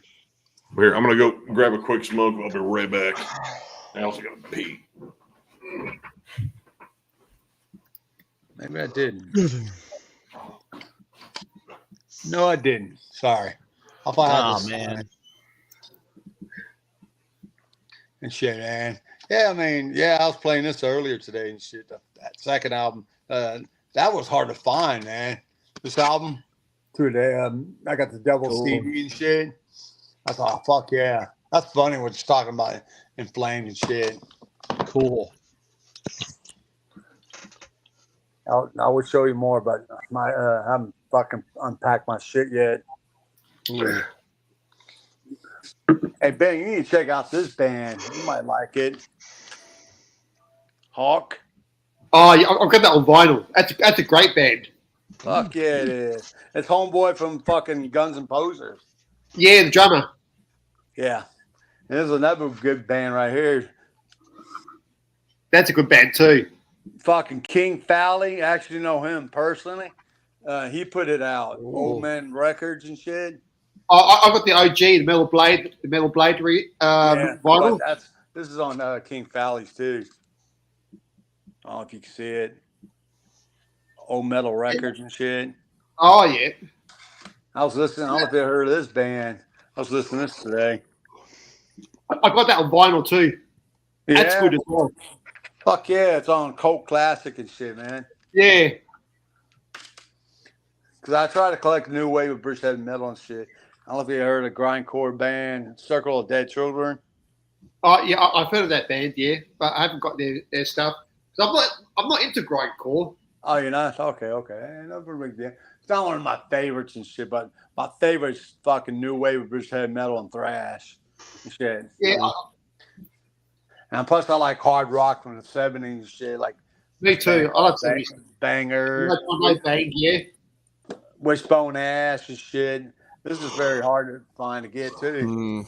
Here, I'm gonna go grab a quick smoke. I'll be right back. I also got to pee. Maybe I didn't. No, I didn't. Sorry. I'll find out. Oh this man. sign and shit, man. Yeah, I mean, yeah, I was playing this earlier today and shit. That second album, that was hard to find, man. This album today, I got the double Cool. CD and shit. I thought, fuck yeah, that's funny what you're talking about, Inflamed and shit. Cool. I will show you more, but my I haven't fucking unpacked my shit yet. Ooh. Hey Ben, you need to check out this band. You might like it. Hawk. Oh, yeah, I've got that on vinyl. That's a great band. Fuck yeah, it is. It's homeboy from fucking Guns and Posers. Yeah, the drummer. Yeah. And there's another good band right here. That's a good band too. Fucking King Fowley. I actually know him personally. He put it out. Ooh. Old Man Records and shit. I've got the OG, the Metal Blade Yeah, vinyl. but this is on King Fowley's too. I don't know if you can see it. Old Metal Records and shit. Oh yeah. I was listening. I don't know if you ever heard of this band. I was listening to this today. I got that on vinyl too. That's Yeah. good as well. Fuck yeah, it's on Cult Classic and shit, man. Yeah. Because I try to collect new wave of British heavy metal and shit. I don't know if you heard of grindcore band Circle of Dead Children. Oh yeah, I've heard of that band. Yeah, but I haven't got their stuff. So I'm not into grindcore. Oh, you're not? Okay. No big deal. It's not one of my favorites and shit, but my favorite's fucking new wave of British heavy metal and thrash and shit. Yeah, And plus I like hard rock from the 70s and shit, like me too. I like Bang- Banger, I like band. Yeah. Wishbone Ash and shit. This is very hard to find to get to. Mm.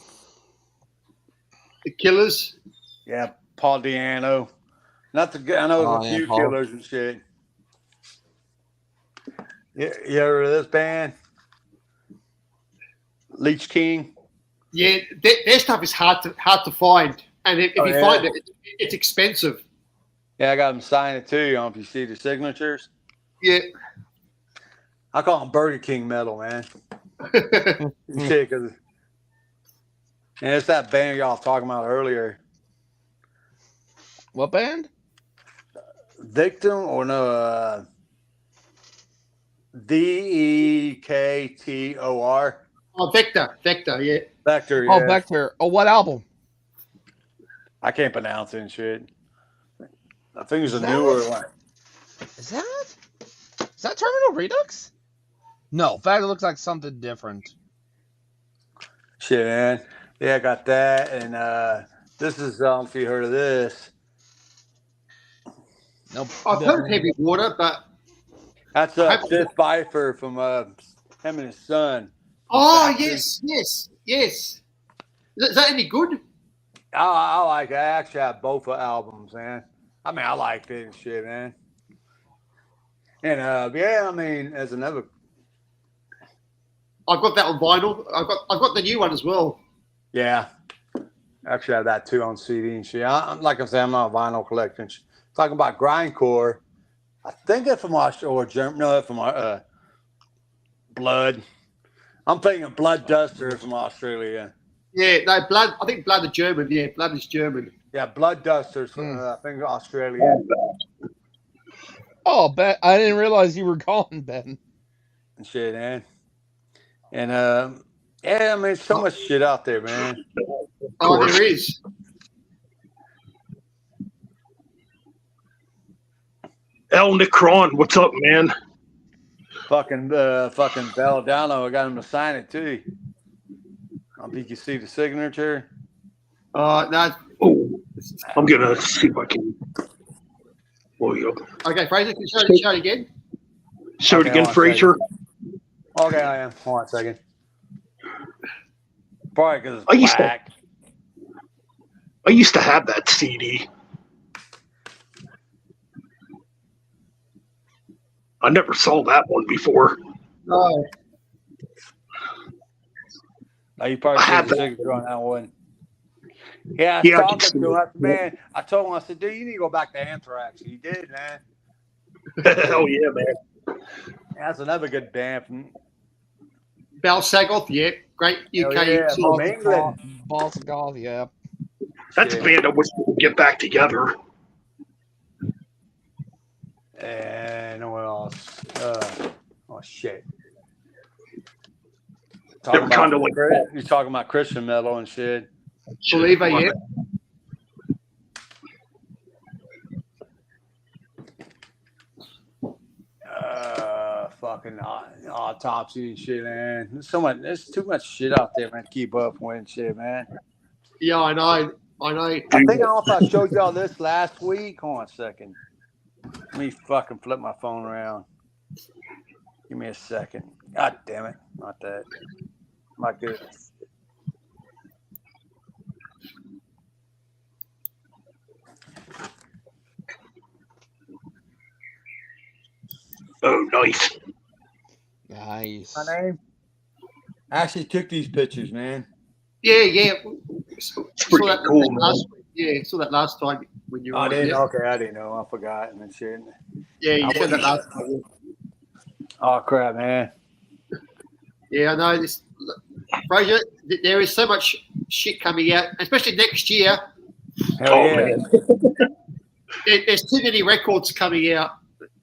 The Killers. Yeah, Paul Diano. Not the good. I know there's a few Paul. killers and shit. You ever heard of this band? Leech King. Yeah, their stuff is hard to find, and if Oh, you yeah. find it, it's expensive. Yeah, I got them signed it too. I don't know if you see the signatures. Yeah. I call them Burger King metal, man. Shit, 'cause- and it's that band y'all was talking about earlier. What band? Victim or no? Vektor. Oh, Vector. Yeah. Vector. Oh, Yeah. Vector. Oh, what album? I can't pronounce it and shit. I think it's a Is that- newer one. Is that Terminal Redux? No, in fact, it looks like something different. Shit, man. Yeah, I got that. And this is, I don't know if you heard of this. Nope. I've heard of Heavy Water, but That's Fifth Pfeiffer from him and his son. oh yes. Is that any good? I like it. I actually have both albums, man. I mean, I liked it and shit, man. And yeah, I mean, as another, I've got that on vinyl. I've got the new one as well. yeah, actually I have that too on CD and shit. Like I said, I'm not a vinyl collector. Talking about grindcore, I think it's from Australia or Germany. No, it's from Blood. I'm thinking Blood Duster from Australia. Yeah, no, Blood. I think Blood is German. Yeah, Blood is German. Yeah, Blood Dusters from I think Australia. Oh, Ben, I didn't realize you were gone, Ben. And shit, man. And yeah, I mean, so much shit out there, man. Oh, there is. El Nicron, what's up, man? Fucking Belladonna, I got him to sign it too. I think you see the signature. No. Oh, I'm gonna see if I can. Oh, yeah. Okay, Fraser, can you show it again? Show it Okay, again, hold on a Fraser. Okay, I am. Hold on a second. Probably because I it's used to- black. I used to have that CD. I never saw that one before. No. Oh, you probably I see have the that. signature on that one. Yeah, I Yeah, I talked can see to him. it. Man, I told him, I said, dude, you need to go back to Anthrax. He did, man. Hell yeah, man. That's another good band from Bell Sagoth, yeah, great UK. Hell yeah, sort from of- England. Balls of golf, yeah. That's a Shit. band I wish we could get back together. And what else? Oh shit! Talking about, kinda like that. you're talking about Christian metal and shit. Believer, yeah. Fucking autopsy and shit, man. There's too much shit out there, man. To keep up with and shit, man. Yeah, I know. I think I don't know if I showed y'all this last week. Hold on a second. Let me fucking flip my phone around. Give me a second. God damn it. Not that. My goodness. Oh, nice. Nice. My name? I actually took these pictures, man. Yeah. It's pretty cool, man. last week. Yeah, saw that last time when you were I on. didn't. Yeah, Okay, I didn't know. I forgot and shit. yeah, you I said that wasn't- last time. Oh crap, man. Yeah, I know. This, Fraser, there is so much shit coming out, especially next year. Hell Oh, yeah. man. There's too many records coming out.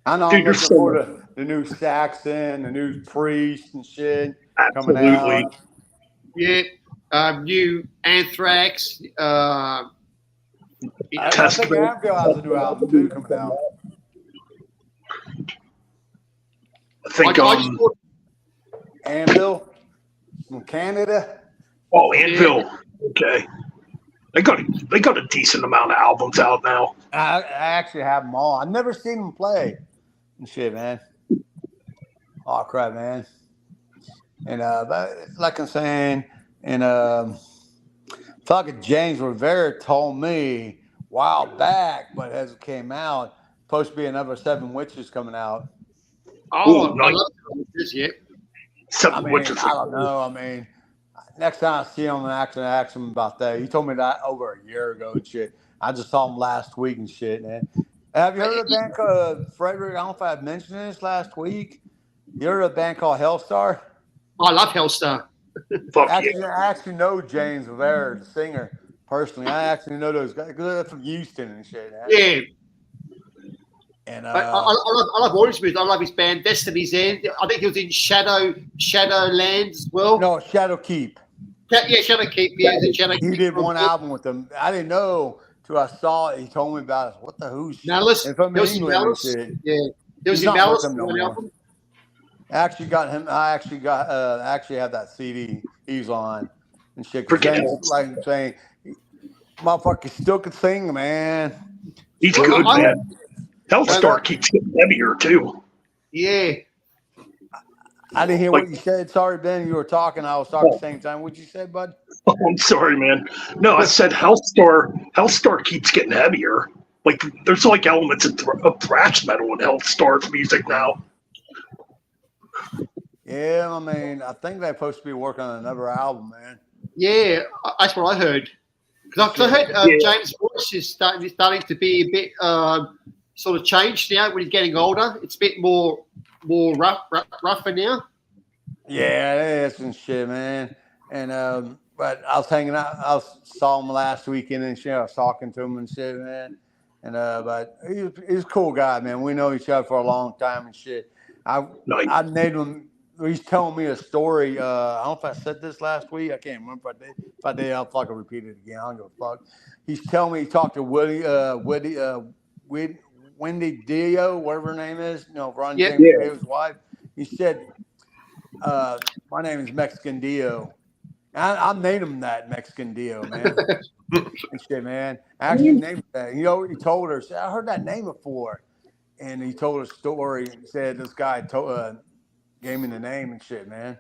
I know. Dude, I'm you're looking so- for the new Saxon, the new Priest and shit coming Absolutely. out. Yeah, new Anthrax. I think Testament. Anvil has a new album too coming out. I think, I just thought, Anvil from Canada. oh, Anvil. Okay. They got a decent amount of albums out now. I actually have them all. I've never seen them play and shit, man. Oh crap, man. And but like I'm saying, and fucking James Rivera told me a while back, but as it came out, supposed to be another Seven Witches coming out. oh, Ooh, nice. I love this. Yeah, Seven I mean, Witches. I don't know. I mean, next time I see him, I actually ask him about that. He told me that over a year ago and shit. I just saw him last week and shit, man. Have you heard of a band called Frederick? I don't know if I mentioned this last week. You heard of a band called Hellstar? I love Hellstar. Fuck Actually, yeah. I actually know James Rivera, the singer, personally. I actually know those guys because they're from Houston and shit. Man. Yeah, And I love all his music. I love his band Destiny's End. I think he was in Shadowland as well. no, Shadow Keep. Yeah, Shadowkeep. Yeah, he was in Shadowkeep. He did one album with them. I didn't know till I saw it. He told me about it. What the who's Malice. And from There was in England and Malice. shit. Yeah, there was He's in not Malice. with them no one more. album. I actually got him. I actually have that CD he's on and shit. 'Cause Freaking James, hell. like I'm saying, motherfucker still can sing, man. He's good, I- man. Hellstar keeps getting heavier, too. Yeah, I didn't hear Like- what you said. Sorry, Ben. You were talking. I was talking at the same time. What'd you say, bud? Oh, I'm sorry, man. No, I said Hellstar keeps getting heavier. Like, there's like elements of thrash metal in Hellstar's music now. Yeah, I mean, I think they're supposed to be working on another album, man. Yeah, that's what I heard. Because I heard James' voice is starting to be a bit sort of changed now when he's getting older. It's a bit more rougher now. Yeah, it is and shit, man. And but I was hanging out. Saw him last weekend and shit. I was talking to him and shit, man. And but he's a cool guy, man. We know each other for a long time and shit. I named him. He's telling me a story. I don't know if I said this last week. I can't remember if I did. I'll fucking repeat it again. I don't give a fuck. He's telling me he talked to Wendy Dio, whatever her name is. You know, Ron James Dio's wife. He said, "My name is Mexican Dio." I named him that, Mexican Dio, man. And shit, man. I actually named that. You know, he told her, I heard that name before. And he told a story and said this guy gave me the name and shit, man.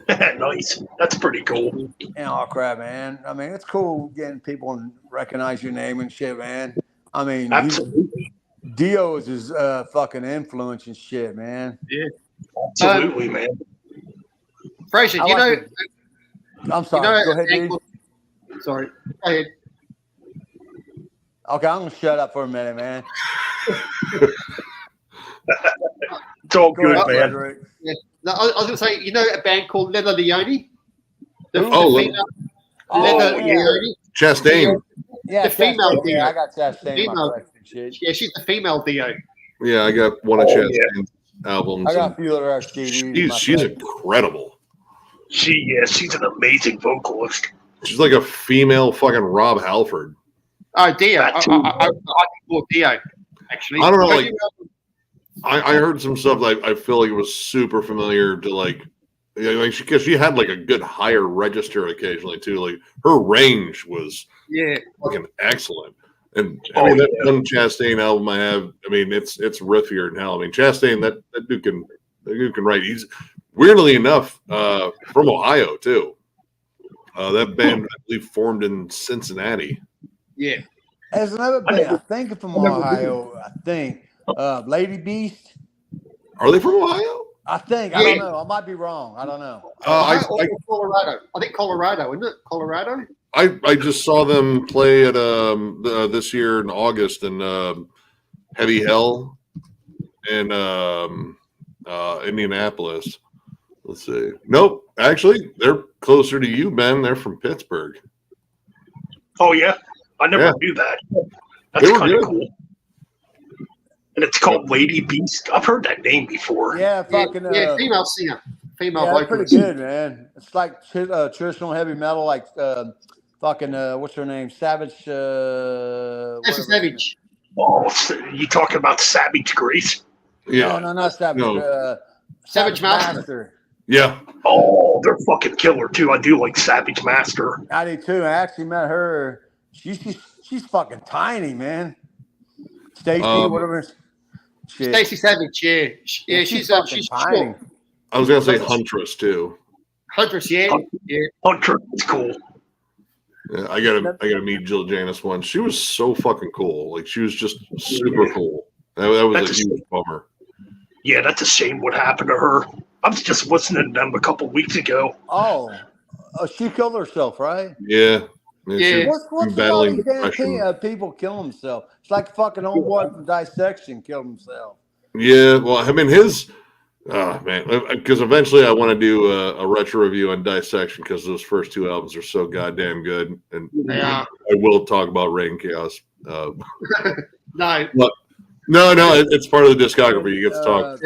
Nice. That's pretty cool. And all crap, man. I mean, it's cool getting people to recognize your name and shit, man. I mean, Absolutely. Dio is his fucking influence and shit, man. Yeah. Absolutely, man. Fraser, I you know, I'm sorry. Go ahead, dude. Sorry. Go ahead. Okay, I'm gonna shut up for a minute, man. It's all Go good, ahead, man. Frederick. Yeah. No, I was going to say, you know, a band called Leather Leone. Leather Leone. Chastain. Yeah, The female Dio. I got Chastain. Female. My shit. Yeah, she's the female Dio. Yeah, I got one of Chastain's albums. I got a few of her CDs. She's incredible. She's an amazing vocalist. She's like a female fucking Rob Halford. Oh, Dio. I That too. call Dio, actually. I don't know, like, I heard some stuff that I feel like it was super familiar to like because she had like a good higher register occasionally too. Like her range was fucking excellent. And I mean that one Chastain album I have, I mean it's riffier than hell. I mean Chastain that dude can write. He's weirdly enough from Ohio too. That band I believe formed in Cincinnati. Yeah. There's another band, I think from Ohio. I think Lady Beast. Are they from Ohio? I think. I don't know. I might be wrong. I don't know. Colorado. I think Colorado, isn't it? Colorado? I just saw them play at this year in August in Heavy Hell in Indianapolis. Let's see. Nope. Actually, they're closer to you, Ben. They're from Pittsburgh. Oh, yeah? I never knew that. That's kind of cool. And it's called Lady Beast. I've heard that name before. Yeah, fucking. Female singer. Female vocalist. Pretty good, man. It's like traditional heavy metal, like fucking, what's her name? Savage. Savage. Oh, so you talking about Savage Grace? Yeah. No, not Savage. No. Savage Master. Yeah. Oh, they're fucking killer, too. I do like Savage Master. I do, too. I actually met her. She's fucking tiny, man. Stacy, whatever. Stacy Savage, yeah, she's tiny. short. I was gonna say Huntress too. Huntress, yeah. Huntress is cool. Yeah, I gotta meet Jill Janis once. She was so fucking cool. Like she was just super cool. That was a huge bummer. Yeah, that's a shame what happened to her. I was just listening to them a couple weeks ago. Oh, she killed herself, right? Yeah. What's battling depression. People kill themselves? It's like fucking homeboy from Dissection killed himself. Yeah, well, I mean his, man, because eventually I want to do a retro review on Dissection because those first two albums are so goddamn good, and I will talk about Reign Chaos. No, it's part of the discography. You get to talk.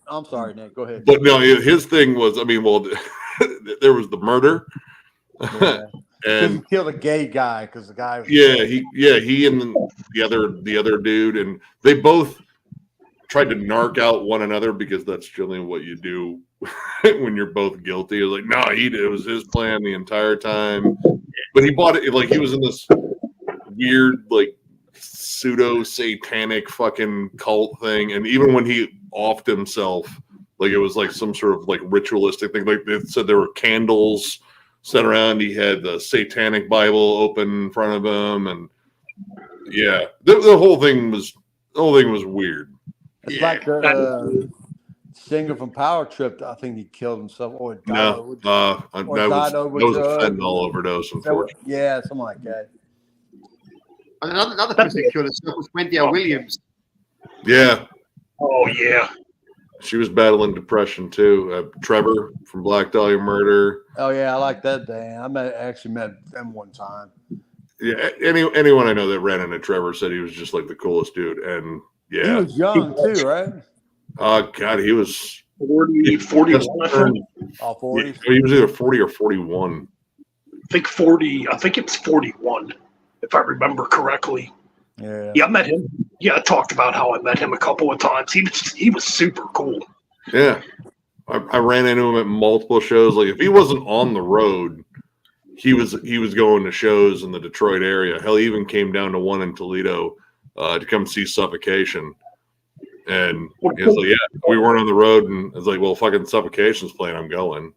I'm sorry, Nick. Go ahead. But no, his thing was, I mean, well, there was the murder. Yeah. And he killed a gay guy because the guy was he and the other dude, and they both tried to narc out one another because that's generally what you do when you're both guilty. It was like, no, it was his plan the entire time, but he bought it like he was in this weird like pseudo satanic fucking cult thing, and even when he offed himself, like it was like some sort of like ritualistic thing. Like they said there were candles set around. He had the Satanic Bible open in front of him, and Yeah, the whole thing was weird. It's like the singer from Power Trip. I think he killed himself or died. No, that was a fentanyl overdose, unfortunately. Yeah, something like that. Another person who killed herself was Wendy Williams. Yeah. Oh yeah. She was battling depression too. Trevor from Black Dahlia Murder. Oh yeah, I like that band. Actually met them one time. Yeah, anyone I know that ran into Trevor said he was just like the coolest dude, and yeah, he was young too, right? Oh God, he was 41. I think. All 40. He was either 40 or 41. I think 40. I think it's 41, if I remember correctly. Yeah, I met him. Yeah, I talked about how I met him a couple of times. He was super cool. Yeah, I ran into him at multiple shows. Like if he wasn't on the road, he was going to shows in the Detroit area. Hell, he even came down to one in Toledo to come see Suffocation. And he was like, yeah, we weren't on the road, and it's like, well, fucking Suffocation's playing, I'm going.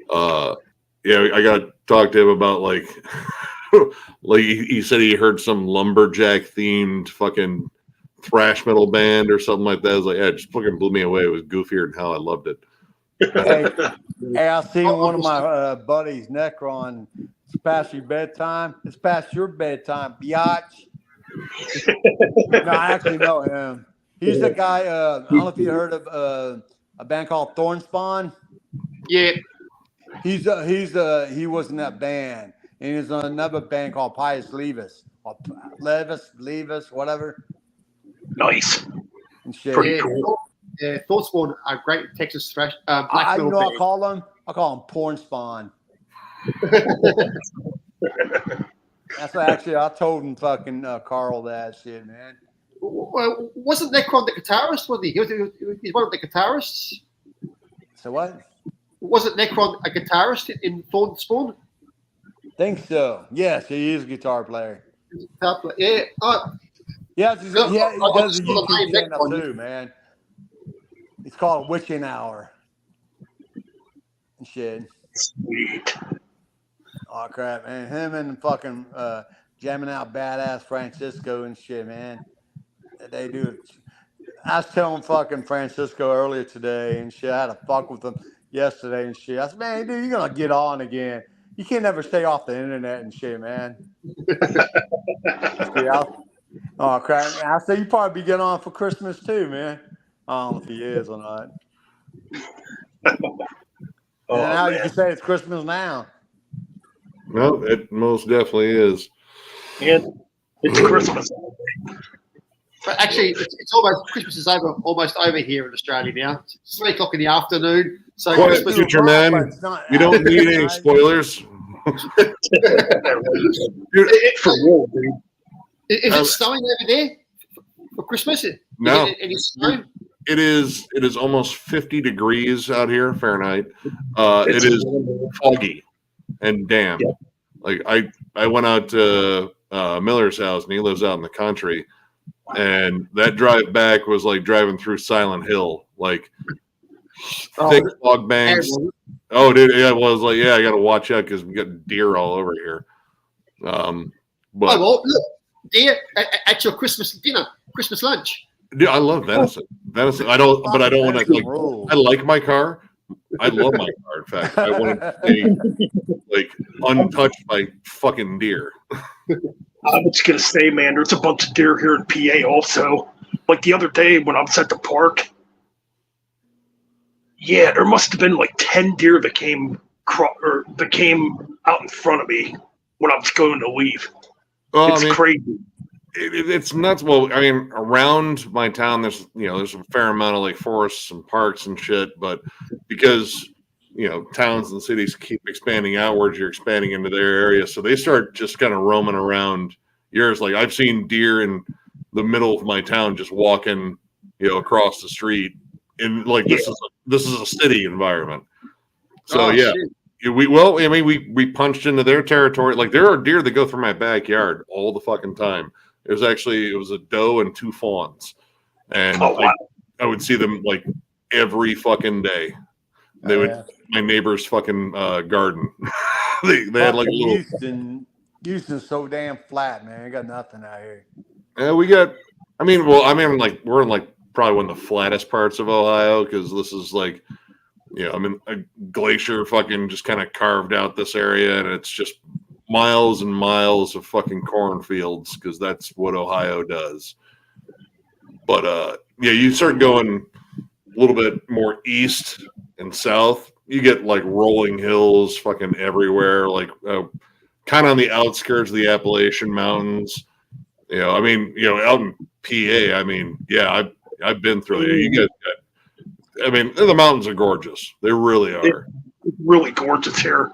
Yeah, I got to talk to him about like like he said he heard some lumberjack themed fucking thrash metal band or something like that. I was like, yeah, it just fucking blew me away. It was goofier than hell. I loved it. Hey, I seen one of my buddies, Necron. It's past your bedtime. It's past your bedtime, biatch. No, I actually know him. He's the guy. I don't know if you heard of a band called Thornspawn. Yeah. He was in that band, and he's on another band called Pius Levis, or Levis, whatever. Nice. And shit. Pretty cool. Yeah, Thornspawn, a great Texas thrash black metal band. I call them. I call them Porn Spawn. That's what actually I told him, fucking Carl, that shit, man. Well, wasn't Necron the guitarist? Was he? He's one of the guitarists. So what? Wasn't Necron a guitarist in Thornspawn? Think so. Yes, he is a guitar player. Yeah. Yeah, he does a saw the name YouTube channel Necron. too, man. It's called Witching Hour. And shit. Sweet. Oh crap, man. Him and fucking jamming out badass Francisco and shit, man. They do it. I was telling fucking Francisco earlier today and shit. I had to fuck with him yesterday and shit. I said, man, dude, you're gonna get on again. You can't never stay off the internet and shit, man. Oh crap. I said you probably be getting on for Christmas too, man. I don't know if he is or not. And now you can say it's Christmas now. No, it most definitely is. And it's Christmas. But actually, it's almost Christmas is almost over here in Australia now. It's 3 o'clock in the afternoon. So Quiet, Christmas, future man. You don't need any spoilers. For real, dude. Is it snowing over there for Christmas? No. Any snow? It is almost 50 degrees out here Fahrenheit. It is foggy and damp. Yeah. Like I went out to Miller's house, and he lives out in the country, and that drive back was like driving through Silent Hill, like thick fog banks. Oh, dude, yeah, it was like, yeah, I got to watch out because we got deer all over here. But well, look, deer at your Christmas dinner, Christmas lunch. dude, I love venison. Venison. I don't want to like. I like my car. I love my car. In fact, I want to stay like untouched by fucking deer. I was gonna say, man, there's a bunch of deer here in PA also. Like the other day when I was at the park, yeah, there must have been like 10 deer that came out in front of me when I was going to leave. Well, It's crazy. It's nuts. Well, I mean, around my town, there's a fair amount of like forests and parks and shit. But because towns and cities keep expanding outwards, you're expanding into their area, so they start just kind of roaming around yours. Like I've seen deer in the middle of my town just walking, across the street, and like this is a city environment. So we punched into their territory. Like there are deer that go through my backyard all the fucking time. It was a doe and 2 fawns, and I would see them like every fucking day. They would my neighbor's fucking garden. they had like a little. Houston, Houston's so damn flat, man. I got nothing out here. Yeah, we got. Like we're in like probably one of the flattest parts of Ohio because this is like, a glacier fucking just kind of carved out this area, and it's just miles and miles of fucking cornfields because that's what Ohio does. But you start going a little bit more east and south, you get like rolling hills fucking everywhere, like kind of on the outskirts of the Appalachian Mountains. Out in PA, I've been through there. You get, the mountains are gorgeous. They really are. It's really gorgeous here.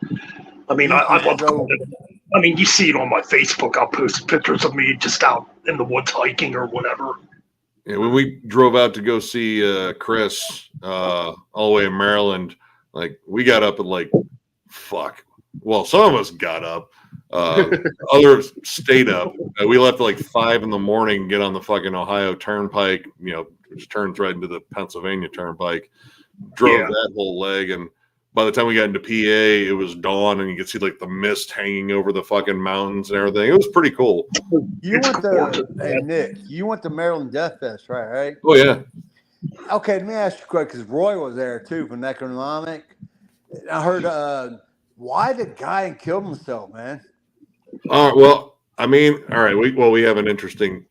I love it. You see it on my Facebook. I'll post pictures of me just out in the woods hiking or whatever. Yeah, when we drove out to go see Chris all the way in Maryland, like we got up at like fuck. Well, some of us got up. Others stayed up. We left at like 5 a.m, get on the fucking Ohio Turnpike, which turns right into the Pennsylvania Turnpike. Drove that whole leg, and by the time we got into PA, it was dawn, and you could see like the mist hanging over the fucking mountains and everything. It was pretty cool. Nick, you went to Maryland Death Fest, right? Oh yeah. Okay, let me ask you a question because Roy was there too from Necronomic. I heard why the guy killed himself, man. All right. We have an interesting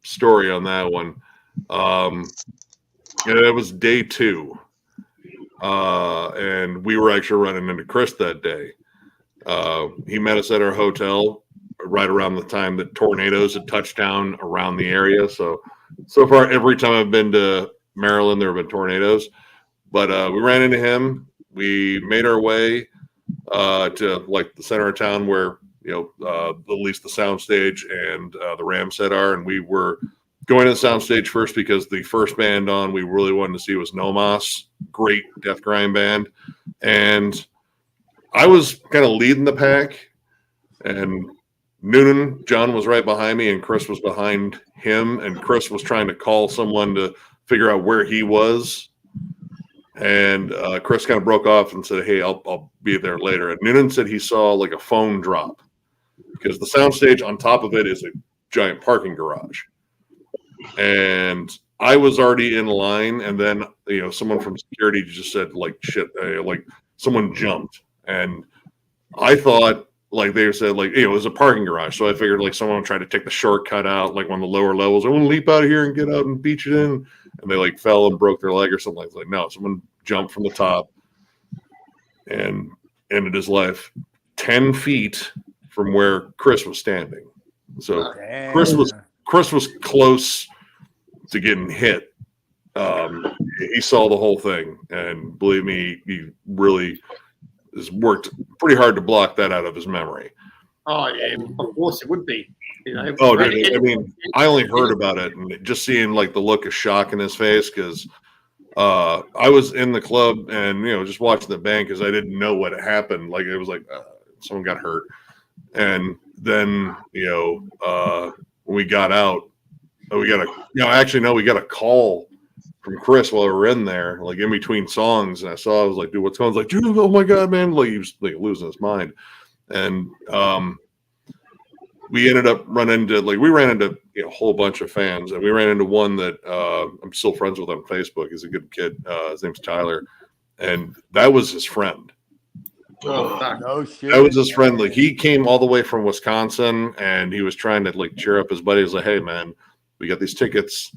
story on that one. It was day 2. And we were actually running into Chris that day. He met us at our hotel right around the time that tornadoes had touched down around the area. So far, every time I've been to Maryland, there have been tornadoes. But we ran into him. We made our way to like the center of town where at least the soundstage and the Ram set are, and we were going to the soundstage first because the first band on we really wanted to see was Nomos, great death grind band, and I was kind of leading the pack, and John was right behind me, and Chris was behind him, and Chris was trying to call someone to figure out where he was. And Chris kind of broke off and said, "Hey, I'll be there later." And Noonan said he saw like a phone drop because the soundstage on top of it is a giant parking garage. And I was already in line, and then someone from security just said like shit, like someone jumped, and I thought like they said like it was a parking garage, so I figured like someone tried to take the shortcut out, like one of the lower levels. I want to leap out of here and get out and beach it in. And they like fell and broke their leg or something. Like no, someone jumped from the top and ended his life 10 feet from where Chris was standing. So Chris was close to getting hit. He saw the whole thing, and believe me, he really has worked pretty hard to block that out of his memory. Oh yeah, of course it would be. I only heard about it and just seeing like the look of shock in his face because I was in the club and just watching the band because I didn't know what had happened. Like it was like someone got hurt, and then when we got out, we got a call from Chris while we were in there, like in between songs, and I was like, dude, what's going on? He's like, dude, oh my god, man, like he was like losing his mind, and we ended up we ran into a whole bunch of fans, and we ran into one that I'm still friends with on Facebook. He's a good kid. His name's Tyler, and that was his friend. Oh, no shit. That was his friend. Like he came all the way from Wisconsin, and he was trying to like cheer up his buddy. He was like, "Hey, man, we got these tickets.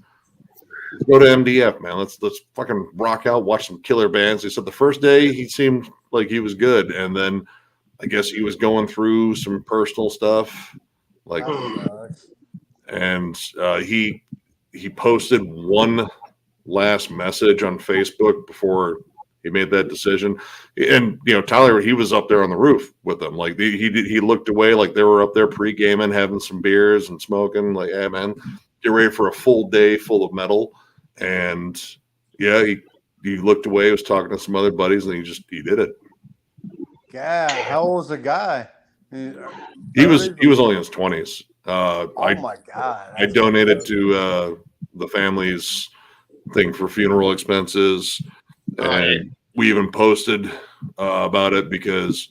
Let's go to MDF, man. Let's fucking rock out, watch some killer bands." He said the first day he seemed like he was good, and then I guess he was going through some personal stuff. Like, and he posted one last message on Facebook before he made that decision. And Tyler, he was up there on the roof with them. Like he looked away, like they were up there pre-gaming, having some beers and smoking. Like, hey man, get ready for a full day full of metal. And yeah, he looked away, was talking to some other buddies, and he did it. Yeah, how old was the guy? He was only in his 20s. My god! I donated to the family's thing for funeral expenses, and we even posted about it because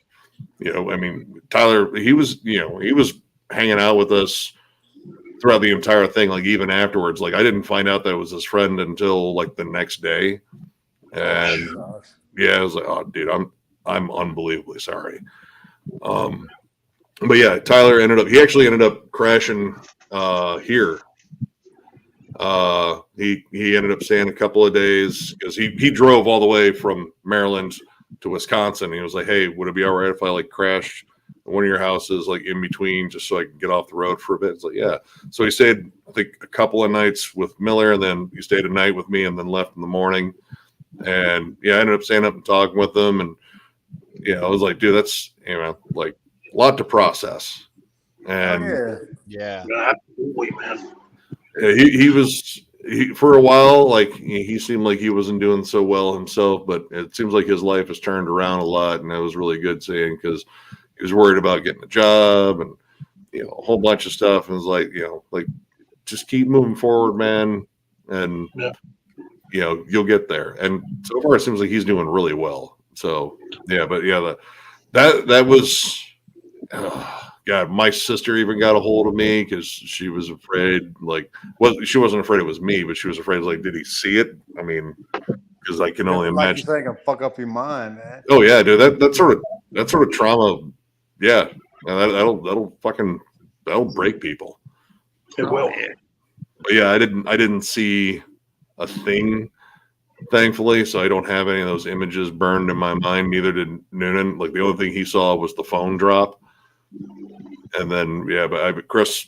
You know, I mean, Tyler, he was hanging out with us throughout the entire thing, like even afterwards. Like I didn't find out that it was his friend until like the next day. And yeah, I was like, oh dude, I'm unbelievably sorry. But yeah, Tyler he actually ended up crashing here. He ended up staying a couple of days because he drove all the way from Maryland to Wisconsin. He was like, hey, would it be all right if I like crashed one of your houses like in between just so I can get off the road for a bit? It's like, yeah. So he stayed, I think, a couple of nights with Miller, and then he stayed a night with me and then left in the morning. And yeah, I ended up staying up and talking with them. And yeah, I was like, dude, that's, like a lot to process. And Yeah. Absolutely, man. he was for a while, like he seemed like he wasn't doing so well himself, but it seems like his life has turned around a lot, and that was really good seeing, because he was worried about getting a job and a whole bunch of stuff, and it was like just keep moving forward, man, and you'll get there. And so far it seems like he's doing really well. So yeah, but yeah, that was God, my sister even got a hold of me because she was afraid, she wasn't afraid it was me, but she was afraid, like, did he see it? I mean, because I can only imagine. Like you can fuck up your mind, man. Oh yeah, dude, that sort of trauma, yeah, that'll break people. It will. But yeah, I didn't see a thing, thankfully, so I don't have any of those images burned in my mind. Neither did Noonan. Like the only thing he saw was the phone drop. And then, but Chris,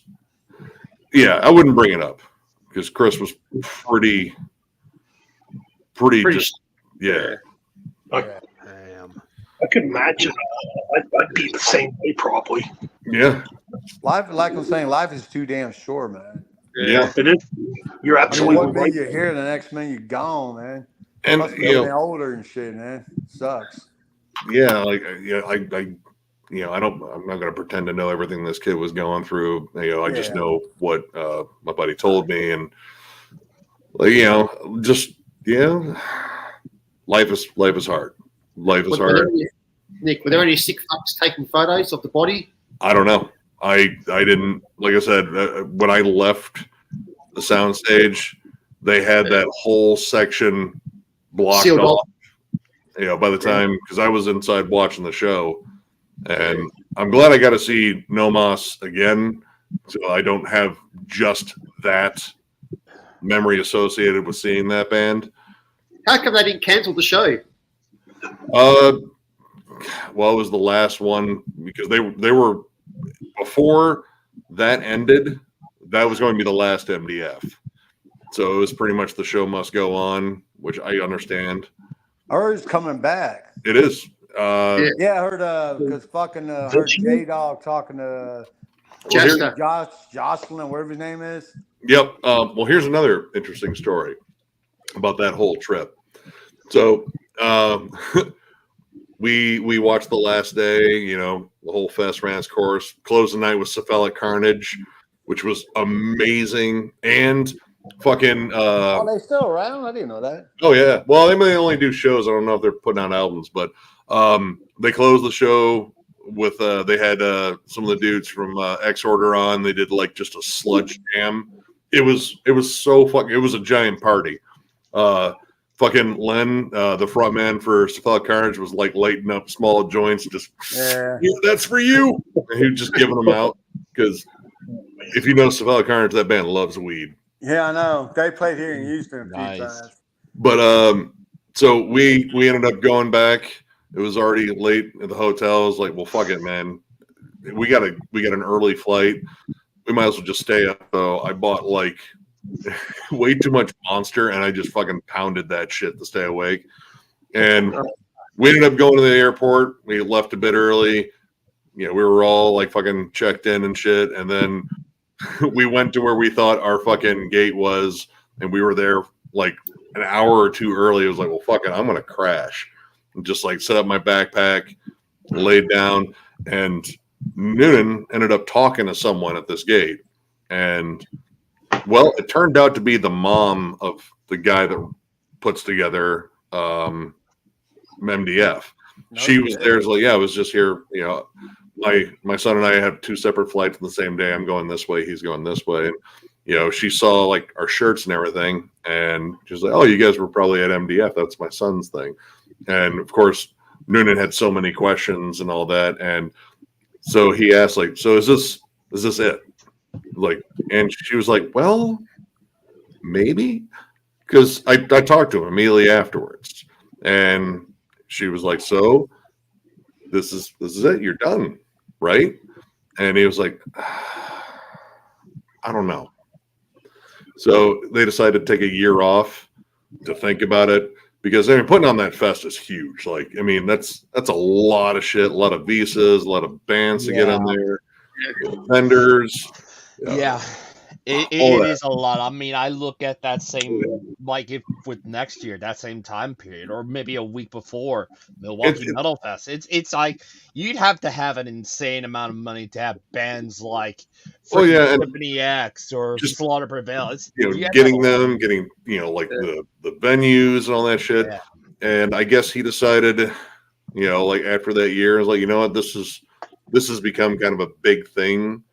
I wouldn't bring it up because Chris was pretty just, yeah. I could imagine. I'd be the same way, probably. Yeah. Life, like I'm saying, life is too damn short, man. Yeah. It is. You're absolutely one right. minute you're here, the next minute you're gone, man. And Plus, getting older and shit, man. Sucks. Yeah, I'm not going to pretend to know everything this kid was going through. I just know what my buddy told me, and life is hard. Life is hard. Nick, were there any sick fucks taking photos of the body? I don't know. I didn't, like I said, when I left the soundstage, they had that whole section blocked Sealed off. By the time, because I was inside watching the show. And I'm glad I got to see No Mas again, so I don't have just that memory associated with seeing that band. How come they didn't cancel the show? Well, it was the last one because they were before that ended. That was going to be the last MDF, so it was pretty much the show must go on, which I understand. I heard it's coming back. It is. I heard because fucking heard J Dog talking to Jocelyn, whatever his name is. Yep. Well, here's another interesting story about that whole trip. So we watched the last day, the whole Fest Rants course. Closed the night with Cephalic Carnage, which was amazing. And fucking are they still around? I didn't know that. Oh yeah. Well, they may only do shows. I don't know if they're putting out albums, but they closed the show with they had some of the dudes from X Order on. They did like just a sludge jam. It was so fucking. It was a giant party. Fucking Len, the front man for Cephalic Carnage, was like lighting up small joints. Just that's for you. And he was just giving them out because if you know Cephalic Carnage, that band loves weed. Yeah, I know. They played here in Houston a few times. But so we ended up going back. It was already late at the hotel. I was like, well, fuck it, man. We got an early flight. We might as well just stay up. So I bought like way too much Monster, and I just fucking pounded that shit to stay awake. And we ended up going to the airport. We left a bit early. We were all like fucking checked in and shit. And then we went to where we thought our fucking gate was, and we were there like an hour or two early. It was like, well, fuck it, I'm gonna crash. And just like set up my backpack, laid down, and Noonan ended up talking to someone at this gate. And well, it turned out to be the mom of the guy that puts together MDF. she was there. It's like, yeah, I was just here. You know, my son and I have 2 separate flights on the same day. I'm going this way. He's going this way. And, you know, she saw like our shirts and everything. And she was like, oh, you guys were probably at MDF. That's my son's thing. And of course, Noonan had so many questions and all that. And so he asked, like, so is this it? Like, and she was like, well, maybe. Because I talked to him immediately afterwards. And she was like, so this is it, you're done, right? And he was like, I don't know. So they decided to take a year off to think about it, because I mean, putting on that fest is huge. Like, I mean, that's a lot of shit, a lot of visas, a lot of bands to get on there, vendors. Yeah. It is a lot. I mean, I look at that same, like, if with next year, that same time period, or maybe a week before Milwaukee Metal Fest. It's like you'd have to have an insane amount of money to have bands like Symphony X or Slaughter Prevail. It's, getting you know, like the venues and all that shit. Yeah. And I guess he decided, you know, like after that year, I was like, you know what, this has become kind of a big thing,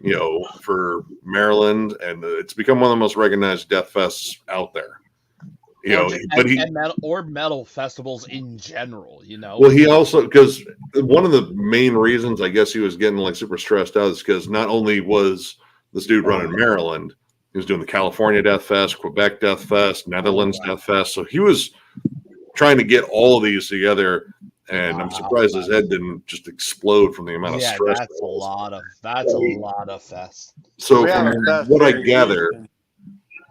you know, for Maryland, and it's become one of the most recognized death fests out there. You know, metal festivals in general, you know. Well, he also, because one of the main reasons I guess he was getting like super stressed out is because not only was this dude running Maryland, he was doing the California Death Fest, Quebec Death Fest, Netherlands Death Fest. So he was trying to get all of these together. And I'm surprised his head didn't just explode from the amount of stress. That's a lot of fest. So from what I gather,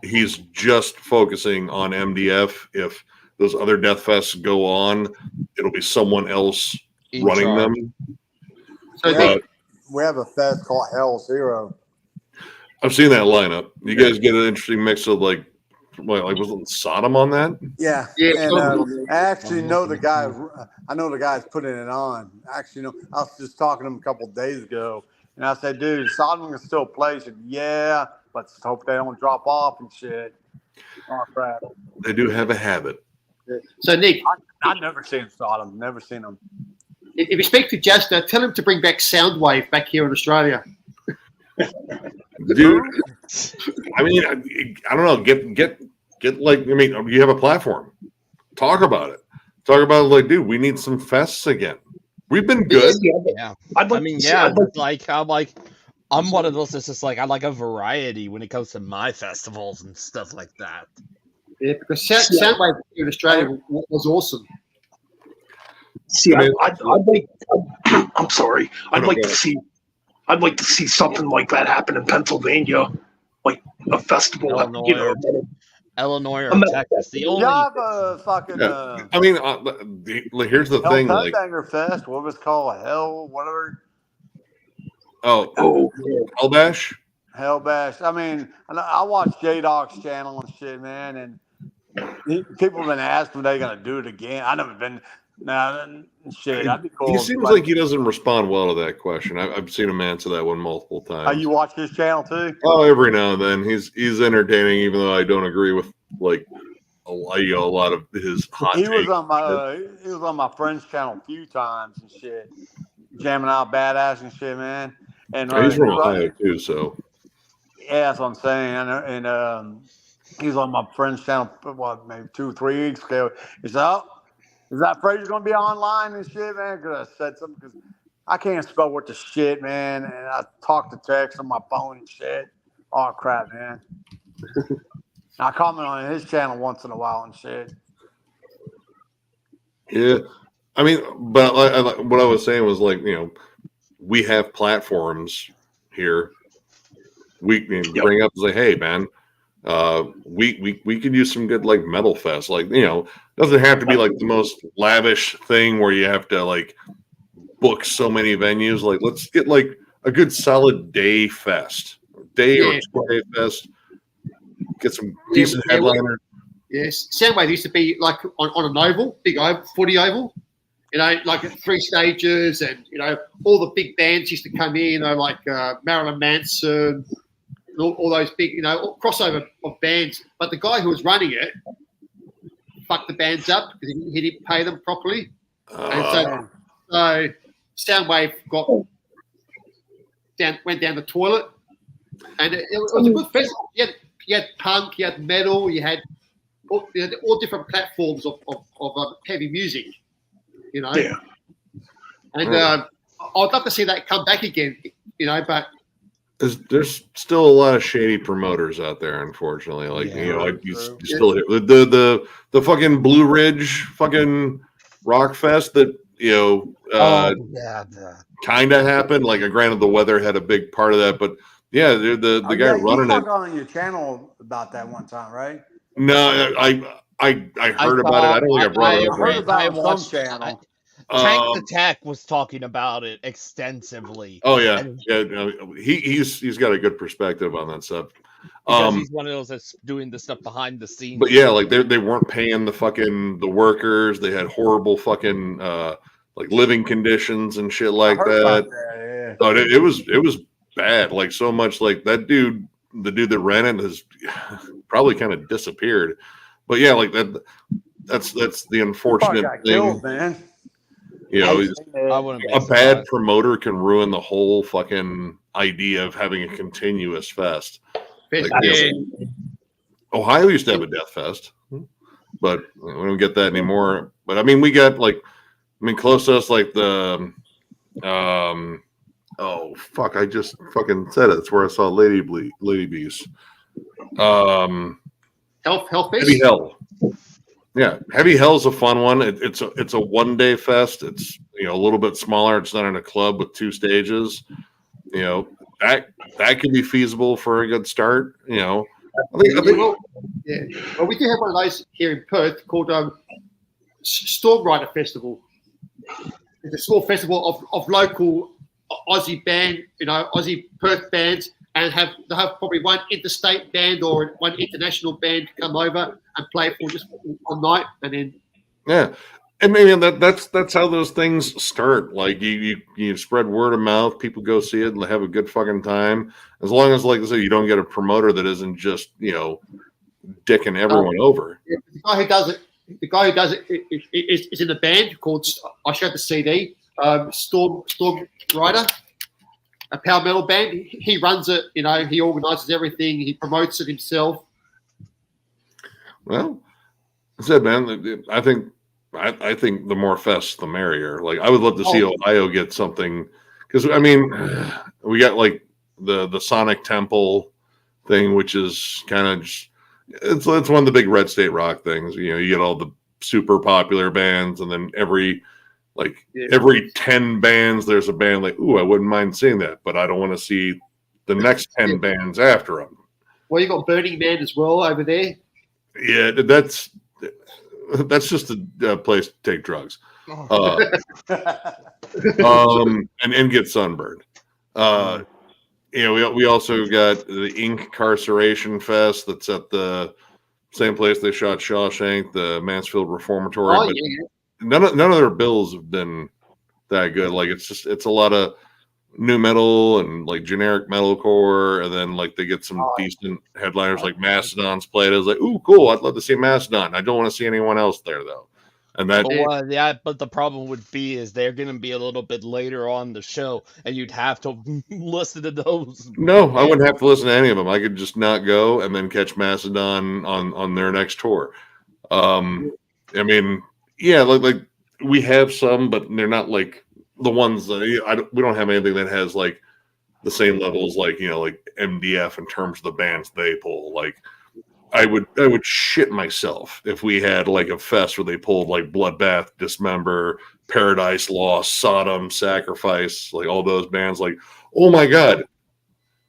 he's just focusing on MDF. If those other death fests go on, it'll be someone else running them. So we have a fest called Hell Zero. I've seen that lineup. You guys get an interesting mix of like wasn't Sodom on that? Yeah. And I actually know the guy. I know the guy's putting it on. Actually, no, I was just talking to him a couple of days ago, and I said, "Dude, Sodom can still play." He said, "Yeah, let's hope they don't drop off and shit." Oh crap! They do have a habit. So Nick, I've never seen Sodom. Never seen them. If you speak to Jester, tell him to bring back Soundwave back here in Australia. Dude, I mean, I don't know. Get like, I mean, you have a platform. Talk about it. Talk about it like, dude, we need some fests again. We've been good. Yeah. I'm one of those that's just like, I like a variety when it comes to my festivals and stuff like that. Yeah, because Soundwave in Australia was awesome. See, I'm sorry. I'd like to see something like that happen in Pennsylvania, like a festival. Illinois or Texas. The only fucking. I mean, here's the thing. Like Banger Fest. What was it called? Hell, whatever. Hell Bash. Hell Bash. I mean, I watch J-Dog's channel and shit, man, and people have been asking when they're gonna do it again. I've never been. Nah, shit. That'd be cool. He seems like he doesn't respond well to that question. I've seen him answer that one multiple times. Oh, you watch his channel too? Oh, every now and then. He's entertaining, even though I don't agree with like a lot of his hot takes. He was on my friend's channel a few times and shit, jamming out badass and shit, man. And he's from Ohio too, so yeah, that's what I'm saying. And he was on my friend's channel maybe 2 or 3 weeks ago. He's out. Is that Fraser going to be online and shit, man? Because I said something, because I can't spell what the shit, man. And I talk to text on my phone and shit. Oh, crap, man. I comment on his channel once in a while and shit. Yeah. I mean, but what I was saying was like, you know, we have platforms here. We bring up and say, hey, man, we could use some good like metal fest, like, you know, doesn't have to be like the most lavish thing where you have to like book so many venues. Like, let's get like a good solid day fest, or 2-day fest. Get some decent headliners. Yes, Soundwave used to be like on an oval, big oval, footy oval. You know, like 3 stages, and you know, all the big bands used to come in. You know, like Marilyn Manson. All those big, you know, crossover of bands. But the guy who was running it fucked the bands up because he didn't pay them properly. And so Soundwave went down the toilet, and it was a good festival. You had punk, you had metal, you had all different platforms of heavy music, you know. Yeah. And I'd love to see that come back again, you know. But there's still a lot of shady promoters out there, unfortunately. Like you still hear the fucking Blue Ridge fucking rock fest that kind of happened. Like, granted, the weather had a big part of that, but yeah, the guy running you it on your channel about that one time, right? No, I heard about it. I don't think I brought it up. I heard about it on some watched channel. Tank Attack was talking about it extensively. Oh yeah, he's got a good perspective on that stuff. Because he's one of those that's doing the stuff behind the scenes. But yeah, like they weren't paying the workers. They had horrible fucking like living conditions and shit like that. Oh, it was bad. Like, so much, like the dude that ran it has probably kind of disappeared. But yeah, like that's the unfortunate thing. Killed, man. You know, a bad promoter can ruin the whole fucking idea of having a continuous fest. Like, Ohio used to have a death fest, but we don't get that anymore. But I mean, we got close to us, like the oh fuck, I just fucking said it. It's where I saw Lady Beast. Health Heavy Hell. Yeah, Heavy Hell's a fun one. It's a 1 day fest. It's a little bit smaller. It's not in a club with 2 stages. That could be feasible for a good start. I think well, we do have one of those here in Perth called Storm Rider Festival. It's a small festival of local Aussie band, Aussie Perth bands, and they'll have probably one interstate band or one international band come over and play for just one night, and then and maybe that's how those things start. Like, you spread word of mouth, people go see it and have a good fucking time. As long as, like I said, you don't get a promoter that isn't just dicking everyone over. The guy who does it is in a band called, I showed the CD, Storm Rider, a power metal band. He runs it, he organizes everything, he promotes it himself. Well, I said, man, I think the more fests, the merrier. Like, I would love to see Ohio get something, because I mean, we got like the Sonic Temple thing, which is kind of it's one of the big red state rock things. You get all the super popular bands, and then every 10 bands, there's a band like, ooh, I wouldn't mind seeing that, but I don't want to see the next 10 bands after them. Well, you got Burning Man as well over there. Yeah, that's just a place to take drugs, and get sunburned. We also got the Incarceration Fest that's at the same place they shot Shawshank, the Mansfield Reformatory. Oh, but yeah. none of their bills have been that good. Like, it's a lot of new metal and like generic metalcore, and then like they get some decent headliners like Mastodon's played. I was like, ooh, cool, I'd love to see Mastodon. I don't want to see anyone else there though. And that but the problem would be is they're going to be a little bit later on the show, and you'd have to listen to those. No, I wouldn't have to listen to any of them. I could just not go and then catch Mastodon on their next tour. I mean, yeah, like we have some, but they're not like the ones that we don't have anything that has like the same levels, like like MDF in terms of the bands they pull. Like, I would shit myself if we had like a fest where they pulled like Bloodbath, Dismember, Paradise Lost, Sodom, Sacrifice, like all those bands. Like, oh my god,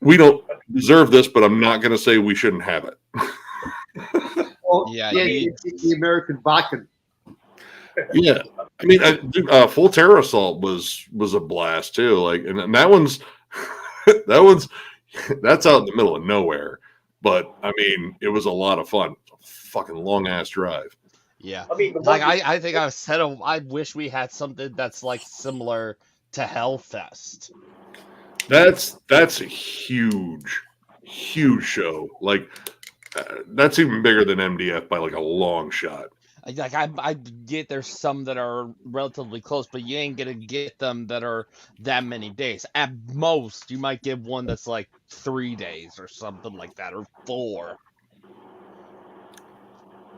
we don't deserve this, but I'm not going to say we shouldn't have it. The American Viking. Yeah, I mean, Full Terror Assault was a blast too. Like, and that one's that's out in the middle of nowhere. But I mean, it was a lot of fun. Fucking long ass drive. Yeah, I mean, I think I've said I wish we had something that's like similar to Hellfest. That's a huge show. Like, that's even bigger than MDF by like a long shot. I get there's some that are relatively close, but you ain't gonna get them that are that many days. At most, you might get one that's like 3 days or something like that, or 4.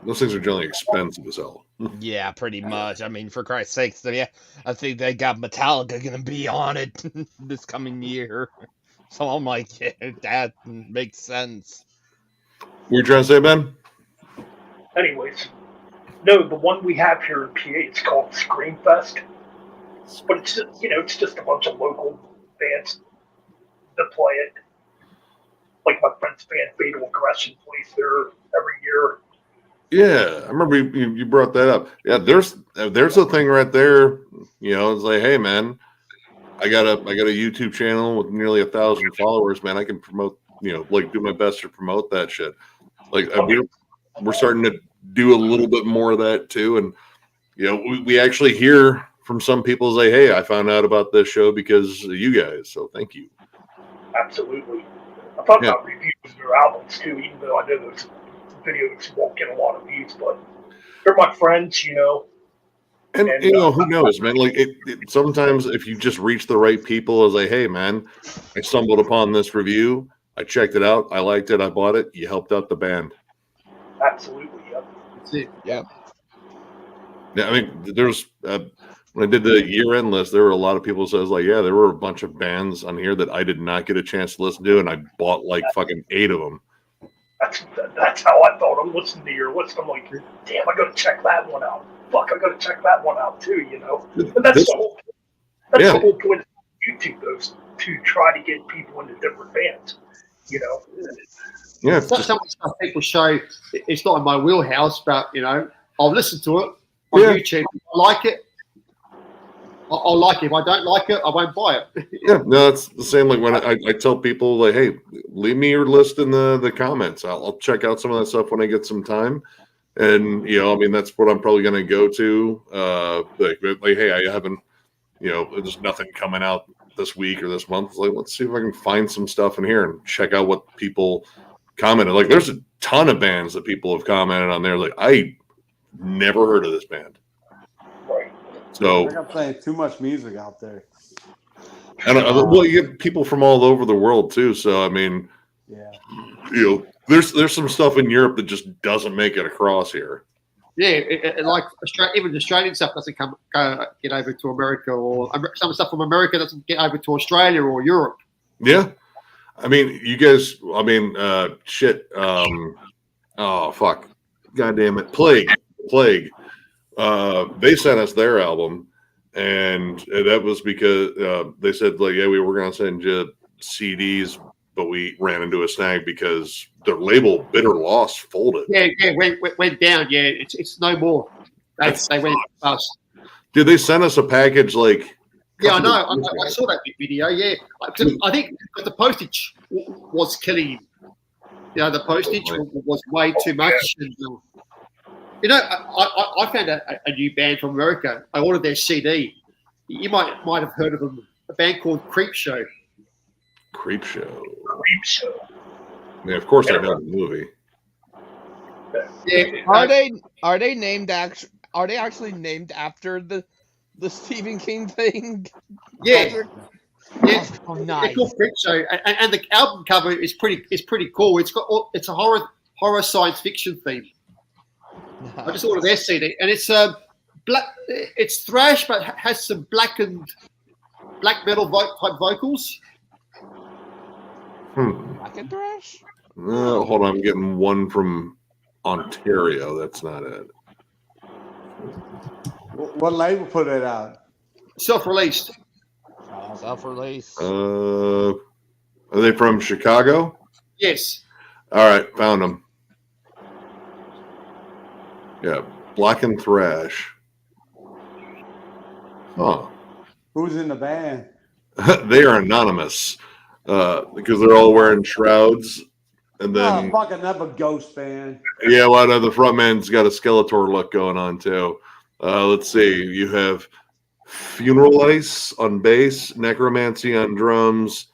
Those things are generally expensive as hell. Yeah, pretty much. I mean, for Christ's sakes, yeah, I think they got Metallica gonna be on it this coming year. So I'm like, yeah, that makes sense. What are you trying to say, Ben? Anyways, no, the one we have here in PA, it's called Screamfest. But it's just, it's just a bunch of local bands that play it. Like my friend's band, Fatal Aggression, plays there every year. Yeah, I remember you brought that up. Yeah, there's a thing right there. It's like, hey man, I got a YouTube channel with nearly 1,000 followers, man. I can promote, like do my best to promote that shit. Like we're starting to do a little bit more of that too, and we actually hear from some people say, hey, I found out about this show because of you guys, so thank you. Absolutely. I thought about reviews of your albums too, even though I know those videos won't get a lot of views, but they're my friends, And who knows, man? Like sometimes if you just reach the right people, as like, hey, man, I stumbled upon this review, I checked it out, I liked it, I bought it. You helped out the band. Absolutely, yep. That's it. Yep. Yeah, I mean, there's when I did the year-end list, there were a lot of people says like, yeah, there were a bunch of bands on here that I did not get a chance to listen to, and I bought like fucking 8 of them. That's how I felt. I'm listening to your list. I'm like, damn, I got to check that one out. Fuck, I got to check that one out too. And that's the whole. That's the whole point of YouTube, though, to try to get people into different bands. Yeah, Some of the stuff people show, it's not in my wheelhouse, but I'll listen to it on YouTube. If I like it, I'll like it. If I don't like it, I won't buy it. Yeah, no, it's the same. Like when I tell people, like, hey, leave me your list in the comments. I'll check out some of that stuff when I get some time. And I mean, that's what I'm probably going to go to. Like, hey, I haven't, there's nothing coming out this week or this month. Like, let's see if I can find some stuff in here and check out what people commented. Like, there's a ton of bands that people have commented on there. Like, I never heard of this band. Right. So I'm playing too much music out there. And well, you get people from all over the world too. So I mean, yeah, there's some stuff in Europe that just doesn't make it across here. Yeah, like even the Australian stuff doesn't get over to America, or some stuff from America doesn't get over to Australia or Europe. Yeah, I mean, you guys. I mean, shit. Oh fuck, god damn it, Plague. They sent us their album, and that was because they said like, yeah, we were gonna send you CDs, but we ran into a snag because their label Bitter Loss folded. Yeah, went down. Yeah, it's no more. They went fast. Did they send us a package like? Yeah, I know. I saw that video. Yeah, I think the postage was killing him. The postage was way too much. And, I found a new band from America. I ordered their CD. You might have heard of them. A band called Creepshow. Creepshow. Creepshow. Yeah, of course I know the movie. Yeah. Are they named Are they actually named after the Stephen King thing? Yeah. Yeah. Oh, nice. It's called Creepshow, and the album cover is pretty cool. It's a horror science fiction theme. I just ordered their CD, and it's black. It's thrash, but has some black metal type vocals. Black and thrash. Hold on, I'm getting one from Ontario. That's not it. What label put it out? Self-released. Self-release. Are they from Chicago? Yes. All right, found them. Yeah, Black and Thrash. Huh. Who's in the band? They are anonymous because they're all wearing shrouds. And then, fucking another ghost band. Yeah, well, the front man's got a Skeletor look going on too. Let's see. You have Funeral Ice on bass, Necromancy on drums,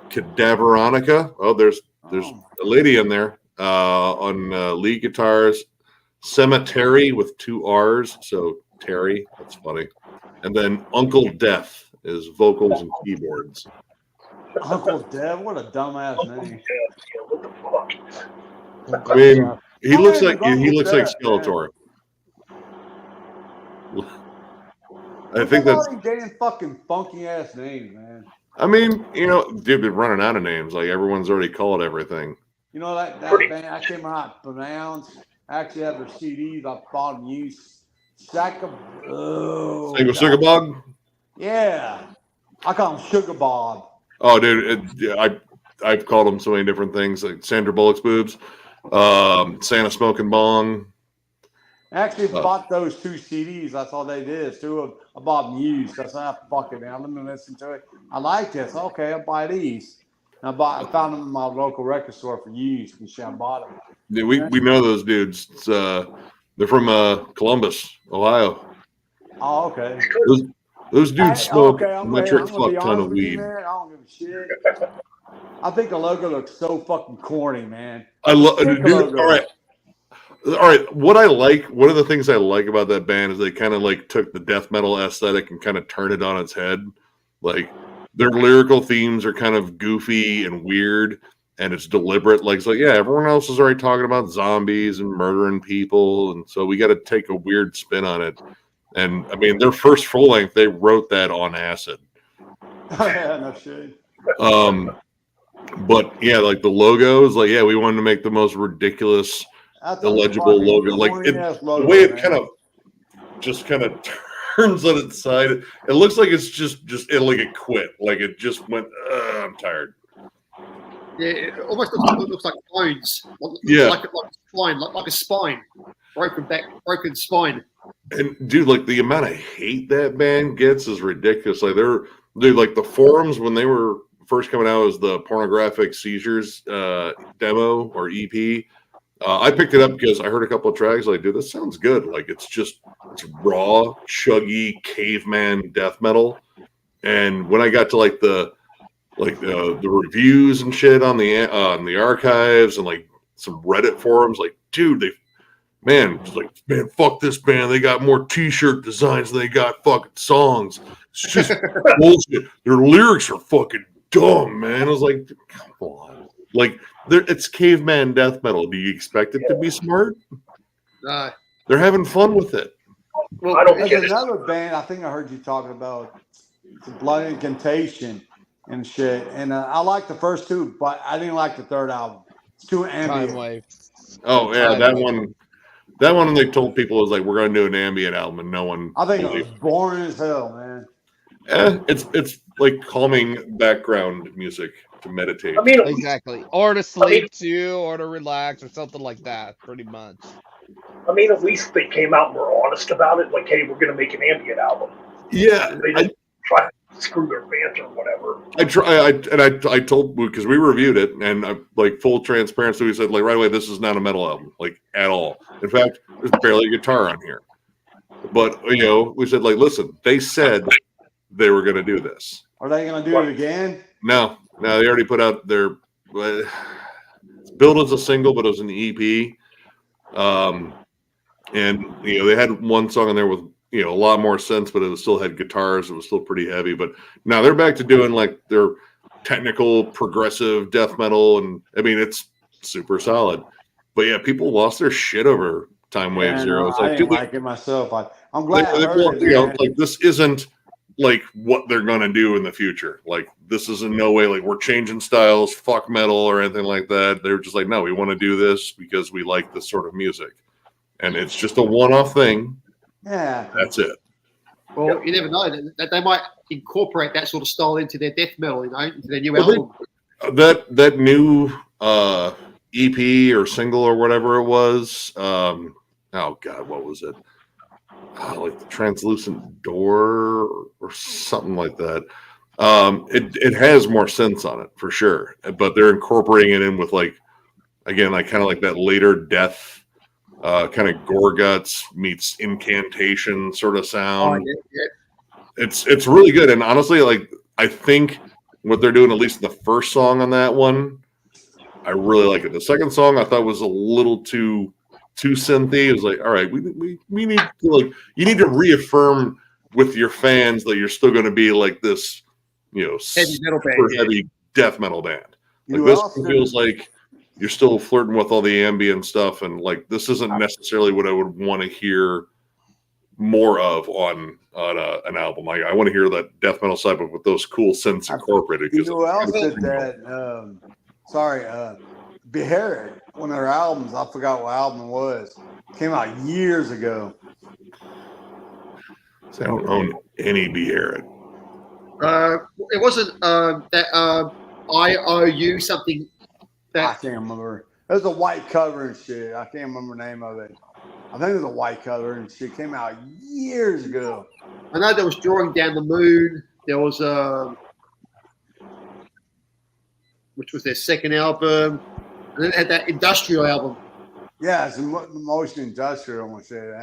Cadaveronica. Oh, there's a lady in there on lead guitars, Cemetery with 2 R's, so Terry. That's funny. And then Uncle Death is vocals and keyboards. Uncle Dev, what a dumbass name. Yeah, what the fuck? I mean, he Oh, looks yeah, like Uncle Death, Skeletor. I think that's. all these damn fucking funky ass names, man. I mean, dude, been running out of names. Like everyone's already called everything. You know that band I came out pronounce. I actually have their CDs. I bought and used. Sugar Bob? Yeah, I call him Sugar Bob. Oh, dude, I've called him so many different things, like Sandra Bullock's boobs, Santa Smoking Bong. I actually bought those 2 CDs. That's all they did. It's 2 of I bought them used. That's not fucking man. Let me listen to it. I like this. Okay, I'll buy these. And I found them in my local record store for used. And shit, I bought them. Yeah, we know those dudes. It's, they're from Columbus, Ohio. Oh, okay. Those dudes smoke a I'm metric gonna be fuck ton honest of with you, weed. man. I don't give a shit. I think the logo looks so fucking corny, man. I love, Sick dude. logo. All right. One of the things I like about that band is they kind of like took the death metal aesthetic and kind of turned it on its head. Like their lyrical themes are kind of goofy and weird, and it's deliberate. Like, so yeah, everyone else is already talking about zombies and murdering people, and so we got to take a weird spin on it. And I mean, their first full length, they wrote that on acid. Yeah, no shit. But yeah, like the logos, like yeah, we wanted to make the most ridiculous, That's a illegible fucking logo. Like corny-ass the logo, way it man. kind of turns on its side, it looks like it's just like it quit. Like it just went. I'm tired. Yeah, it almost looks like bones. Yeah. Like a spine, like a spine. Broken spine. And dude, like the amount of hate that band gets is ridiculous. Like like the forums when they were first coming out as the Pornographic Seizures demo or EP. I picked it up because I heard a couple of tracks. Like, dude, this sounds good. Like it's raw, chuggy caveman death metal. And when I got to like the reviews and shit on the archives and like some Reddit forums, like, dude, man, fuck this band. They got more T-shirt designs than they got fucking songs. It's just bullshit. Their lyrics are fucking dumb, man. I was like, come on. Like, it's caveman death metal. Do you expect it to be smart? No. They're having fun with it. Well, I don't There's get it. another band I think I heard you talking about. It's Blood Incantation and shit. And I like the first 2, but I didn't like the 3rd album. It's too Time ambient. Wave. Oh yeah, Time that Wave. one. That one they told people was like, we're going to do an ambient album, and no one. I think it believed. was boring as hell, man. It's like calming background music to meditate. I mean, Exactly. Or to sleep to, or to relax, or something like that, pretty much. at least they came out and were honest about it. Like, hey, we're gonna make an ambient album. Yeah, They didn't try to screw their fans or whatever. I told because we reviewed it and like full transparency, we said like right away this is not a metal album like at all. In fact, there's barely a guitar on here. But we said like, listen, they said they were going to do this. Are they going to do it again? No, they already put out their it's billed as a single, but it was an EP. And they had one song on there with a lot more sense, but it still had guitars. It was still pretty heavy. But now they're back to doing like their technical progressive death metal, and I mean it's super solid. But yeah, people lost their shit over Time Wave Zero. It's I like, didn't dude, like it myself. I'm glad I heard well, it, man. like this isn't like what they're gonna do in the future. Like this is in no way like we're changing styles, fuck metal or anything like that. They're just like, no, we want to do this because we like this sort of music, and it's just a one-off thing. Yeah. That's it. Well, you never know. That they might incorporate that sort of style into their death metal, into their new Well, album. That new EP or single or whatever it was. Oh God, what was it? Like the Translucent Door or something like that. It has more sense on it for sure, but they're incorporating it in with like again like kind of like that later death. Kind of gore guts meets incantation sort of sound. It's really good, and honestly, like I think what they're doing, at least the first song on that one, I really like it. The second song I thought was a little too too synthy. It was like, all right, we need to like you need to reaffirm with your fans that you're still going to be like this, Heavy metal band, super yeah. heavy death metal band. Like You this also- feels like you're still flirting with all the ambient stuff, and like this isn't necessarily what I would want to hear more of on an album. I want to hear that death metal side, but with those cool synths incorporated. You know who else did that? Beherit, one of their albums, I forgot what album it was. Came out years ago. I don't own any Beherit. It wasn't that IOU something I that can't remember. It was a white cover and shit. I can't remember the name of it. I think it was a white cover and shit. Came out years ago. I know there was Drawing Down the Moon. There was which was their second album, and then it had that Industrial album. Yeah, it's motion industrial and shit.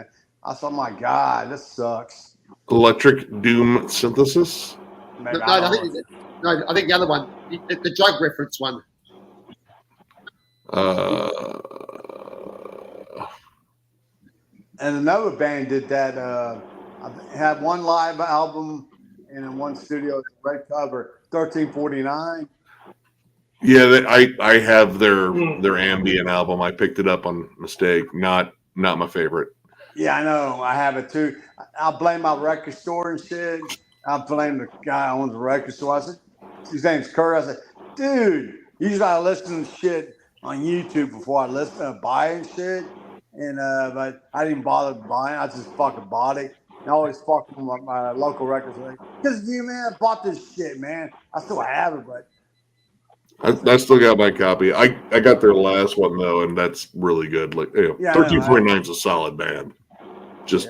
I thought, my God, this sucks. Electric Doom Synthesis. Maybe I think the other one, the drug reference one. And another band did that. I had one live album and in one studio, red cover, 1349. Yeah, I have their ambient album. I picked it up on mistake. Not my favorite. Yeah, I know. I have it too. I blame my record store and shit. I blame the guy who owns the record store. I said, his name's Kurt. I said, dude, usually I listen to shit on YouTube before I listen to buy and shit. And but I didn't bother buying. I just fucking bought it. And I always fucking with my local records. Because you, man, I bought this shit, man. I still have it, but I still got my copy. I got their last one though, and that's really good. Like, 1349 is a solid band. Just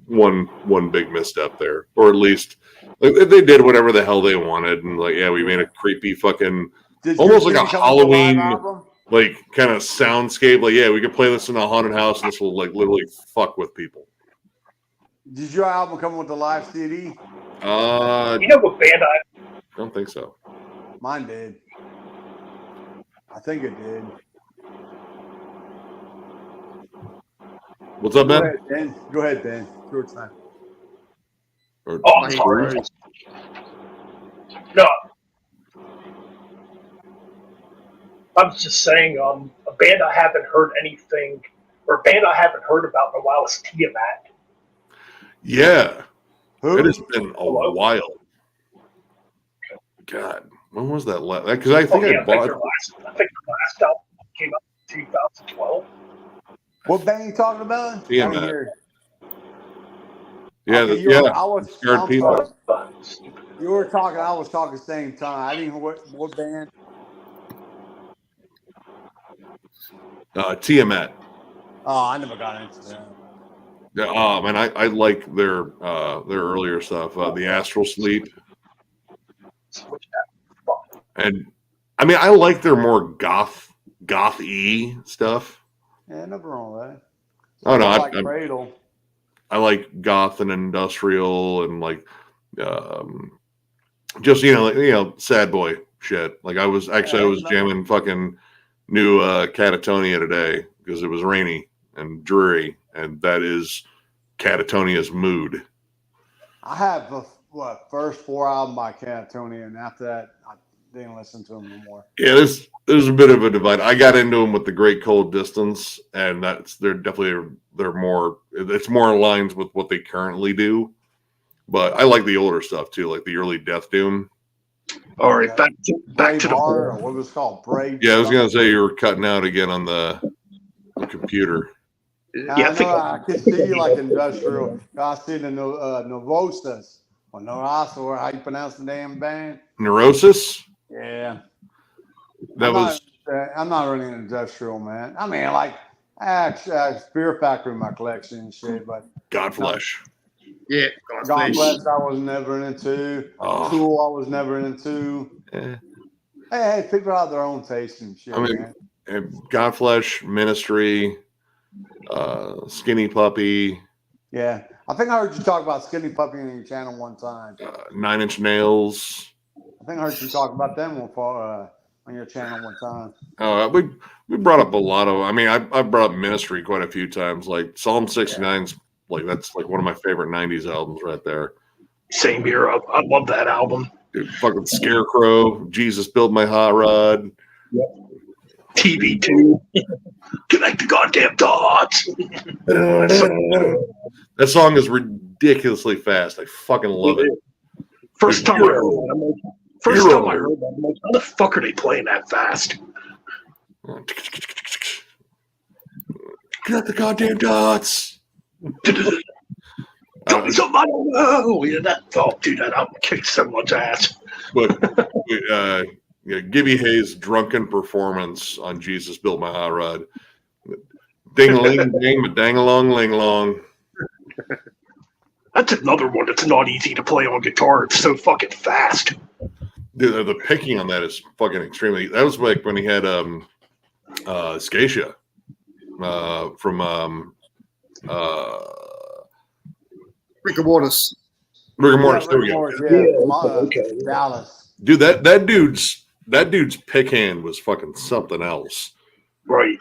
one big misstep there, or at least they did whatever the hell they wanted, and like, yeah, we made a creepy fucking, almost like a Halloween like kind of soundscape. Like, yeah, we could play this in a haunted house, and this will like literally fuck with people. Did your album come with the live CD? You know what band I don't think so. Mine did. I think it did. What's up, Go man? ahead, Ben. Go ahead, Ben. Your time. I'm sorry. No. I was just saying, a band I haven't heard anything, or a band I haven't heard about in a while is Tiamat. Yeah, Who? it has been a while. God, when was that last? Because I think I bought. I think their last album came out in 2012. What band you talking about? Tiamat. I didn't hear. Yeah, Okay, Scared People. You were talking. I was talking at the same time. I didn't hear what band. Tiamat. Oh, I never got into that. Yeah, man, I like their earlier stuff. The Astral Sleep, and I mean, I like their more goth-y stuff. Yeah, nothing wrong with that. Oh no, like Cradle. I like goth and industrial and like just sad boy shit. Like I was jamming fucking new Catatonia today because it was rainy and dreary, and that is Catatonia's mood. I have the first 4 albums by Catatonia, and after that, I didn't listen to them anymore. Yeah, there's a bit of a divide. I got into them with the Great Cold Distance, and they're more. It's more aligns with what they currently do. But I like the older stuff too, like the early Death Doom. All right, back to the Heart, or what was it called? Brave. Yeah, I was gonna say you were cutting out again on the computer. Yeah, I can see like industrial. I see the Novosas or Novasa, or how you pronounce the damn band. Neurosis. Yeah, I'm not really an industrial man. I mean, like I have Spear Factory in my collection and shit, but Godflesh. Yeah, Godflesh I was never into. Oh. Tool I was never into. Yeah. Hey, people have their own taste and shit. I mean, man. And Godflesh, Ministry, Skinny Puppy. Yeah, I think I heard you talk about Skinny Puppy on your channel one time. 9 Inch Nails. I think I heard you talk about them on your channel one time. We brought up a lot of. I mean, I brought up Ministry quite a few times. Like Psalm 69's like that's like one of my favorite '90s albums right there. Same here. I love that album. Dude, fucking Scarecrow, Jesus Built My Hot Rod. Yep. TV2. Connect the goddamn dots. That song is ridiculously fast. I fucking love it. First time I heard that, I'm like, how the fuck are they playing that fast? Connect the goddamn dots. Tell me something I don't know. Yeah, that album kicks so much ass. But Gibby Hayes' drunken performance on Jesus Built My Hot Rod. Ding-a-ling, ding, dang-a-long, ling-long. That's another one that's not easy to play on guitar. It's so fucking fast. Dude, the picking on that is fucking extremely. That was like when he had Scatia from Rigor Mortis. Rigor Mortis. There we go. Okay. Dallas. Dude, that dude's pick hand was fucking something else. Right.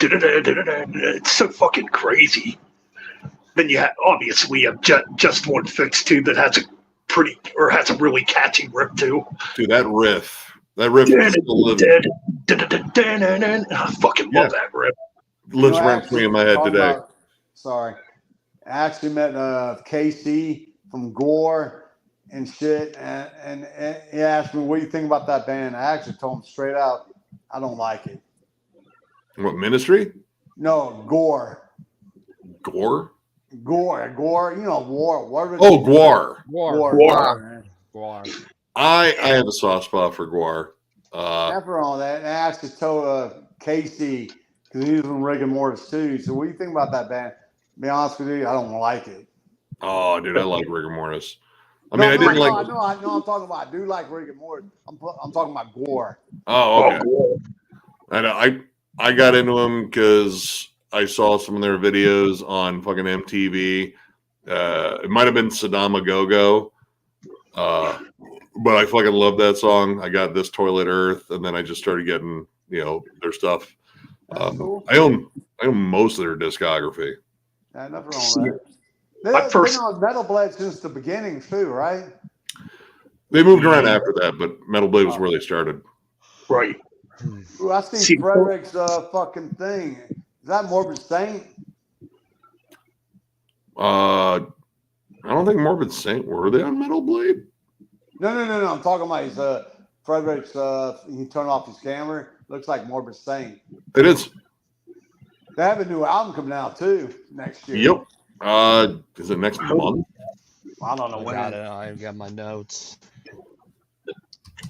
It's so fucking crazy. Then you obviously have just one fix too that has a really catchy riff too. Dude, that riff is still living. I fucking love that riff. Lives rent free in my head today. I actually met KC from Gore and shit, and he asked me, "What do you think about that band?" I actually told him straight out, "I don't like it." What, Ministry? No, Gore. Gore. You know, War. Oh, Gwar. Gwar. I have a soft spot for Gwar. After all that, and I actually told Casey, because he was in Rigor Mortis too. So, what do you think about that band? To be honest with you, I don't like it. Oh, dude, I like Rigor Mortis. I I'm talking about. I do like Rigor Mortis. I'm talking about Gore. Oh, okay. And I got into him because I saw some of their videos on fucking MTV. It might have been Saddam Go-Go. But I fucking love that song. I got This Toilet Earth, and then I just started getting, their stuff. Cool. I own most of their discography. Yeah, nothing wrong with that. They've been on Metal Blade since the beginning too, right? They moved around after that, but Metal Blade was where they started. Right. Ooh, I seen Frederick's fucking thing. Is that Morbid Saint? I don't think Morbid Saint were they on Metal Blade? No. I'm talking about his Frederick's. He turned off his camera. Looks like Morbid Saint. It is. They have a new album coming out too next year. Yep. Is it next month? I don't know when. I've got my notes.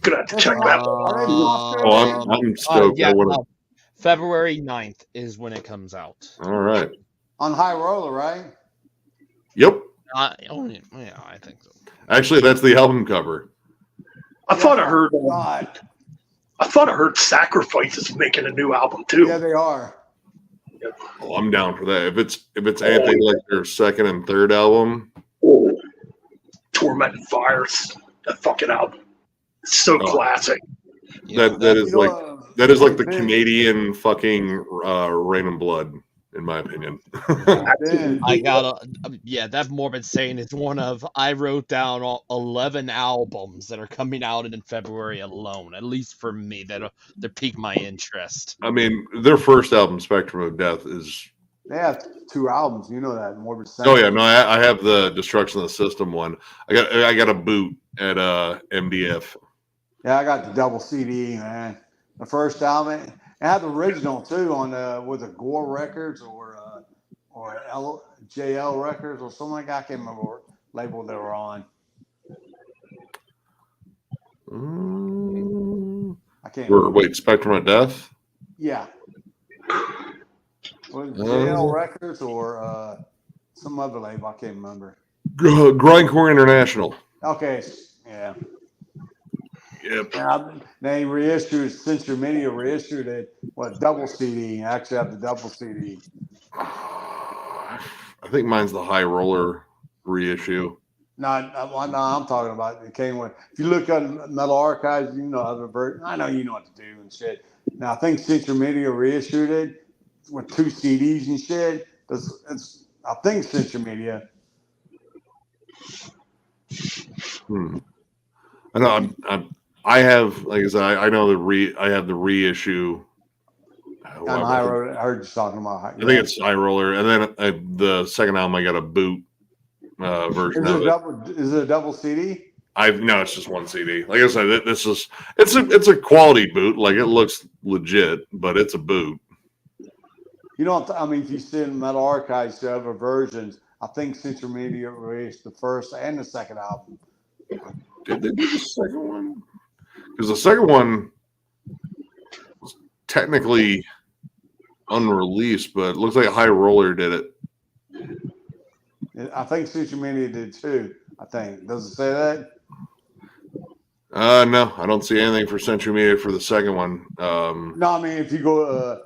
Gonna have to check that. I'm stoked. February 9th is when it comes out. All right. On High Roller, right? Yep. I think so. Actually, that's the album cover. I thought I heard Sacrifice is making a new album too. Yeah, they are. Oh, I'm down for that. If it's anything like their second and third album. Torment and Fires, that fucking album. It's so classic. That is like the Canadian fucking Rain and Blood, in my opinion. That Morbid Saint is one of, I wrote down 11 albums that are coming out in February alone, at least for me, that pique my interest. I mean, their first album, Spectrum of Death, is... They have 2 albums, you know that, Morbid Saint. Oh yeah, no, I have the Destruction of the System one. I got a boot at MDF. Yeah, I got the double CD, man. The first album. I have the original too on with the Gore Records or JL Records or something like that. I can't remember what label they were on. I can't. Wait, Spectrum of Death? Yeah. Was it JL Records or some other label? I can't remember. Grindcore International. Okay. Yeah. Yep. They reissued, Century Media reissued it, double CD. I actually have the double CD. I think mine's the High Roller reissue. Yeah, No, I'm talking about it came with. If you look at Metal Archives, you know other versions. I know you know what to do and shit. Now I think Central Media reissued it with 2 CDs and shit. I think Central Media. I know. I have, like I said, I know I have the reissue. On High Roller, I heard you talking about. I think it's High Roller, and then the second album I got a boot version of it. Is it a double CD? No, it's just 1 CD. Like I said, it's a quality boot. Like it looks legit, but it's a boot. You know, I mean, if you see in Metal Archives, the other versions, I think Central Media released the first and the second album. Did they do the second one? Because the second one was technically unreleased, but it looks like High Roller did it. I think Central Media did too. I think. Does it say that? No, I don't see anything for Central Media for the second one. No, I mean, if you go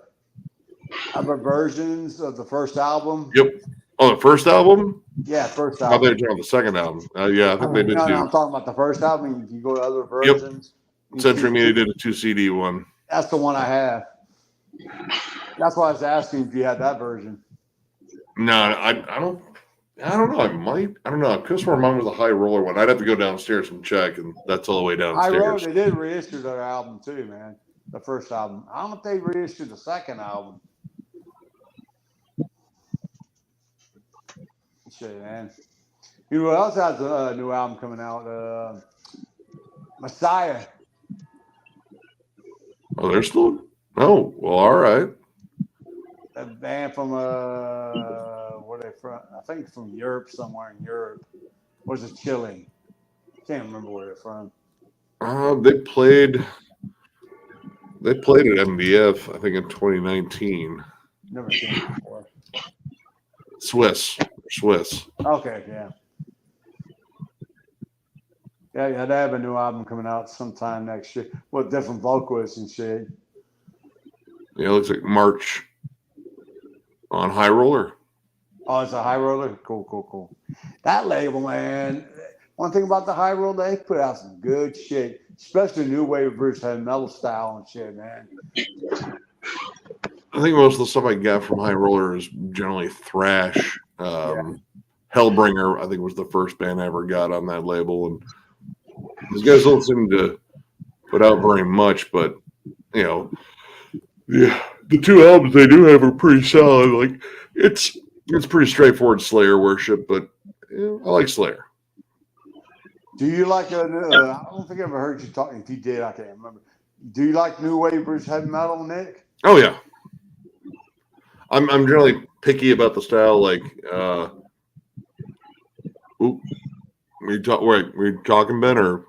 other versions of the first album. Yep. Oh, the first album? Yeah, first album. I thought they were on the second album. Yeah, I think they did too. No, I'm talking about the first album. If you go to other versions. Yep. Central Media did a 2 CD one. That's the one I have. That's why I was asking if you had that version. No, I don't know. I might. I don't know. I could have sworn mine was a High Roller one. I'd have to go downstairs and check, and that's all the way downstairs. High Roller, they did reissue their album too, man. The first album. I don't know if they reissued the second album. Shit, man. You know what else has a new album coming out? Messiah. Oh, they're still. Oh, well, all right. A band from where are they from? I think from Europe, somewhere in Europe. Or is it Chile? Can't remember where they're from. They played at MDF, I think, in 2019. Never seen it before. Swiss. Okay, yeah. Yeah, they have a new album coming out sometime next year with different vocalists and shit. Yeah, it looks like March on High Roller. Oh, it's a High Roller? Cool. That label, man. One thing about the High Roller, they put out some good shit, especially new wave British heavy metal style and shit, man. I think most of the stuff I got from High Roller is generally thrash. Hellbringer, I think, was the first band I ever got on that label, and these guys don't seem to put out very much, but you know, yeah, the 2 albums they do have are pretty solid. Like it's pretty straightforward Slayer worship, but I like Slayer. Do you like I don't think I ever heard you talk. If you did, I can't remember. Do you like new wave British heavy metal, Nick? Oh yeah. I'm generally picky about the style. Like, were you talking, Ben, or?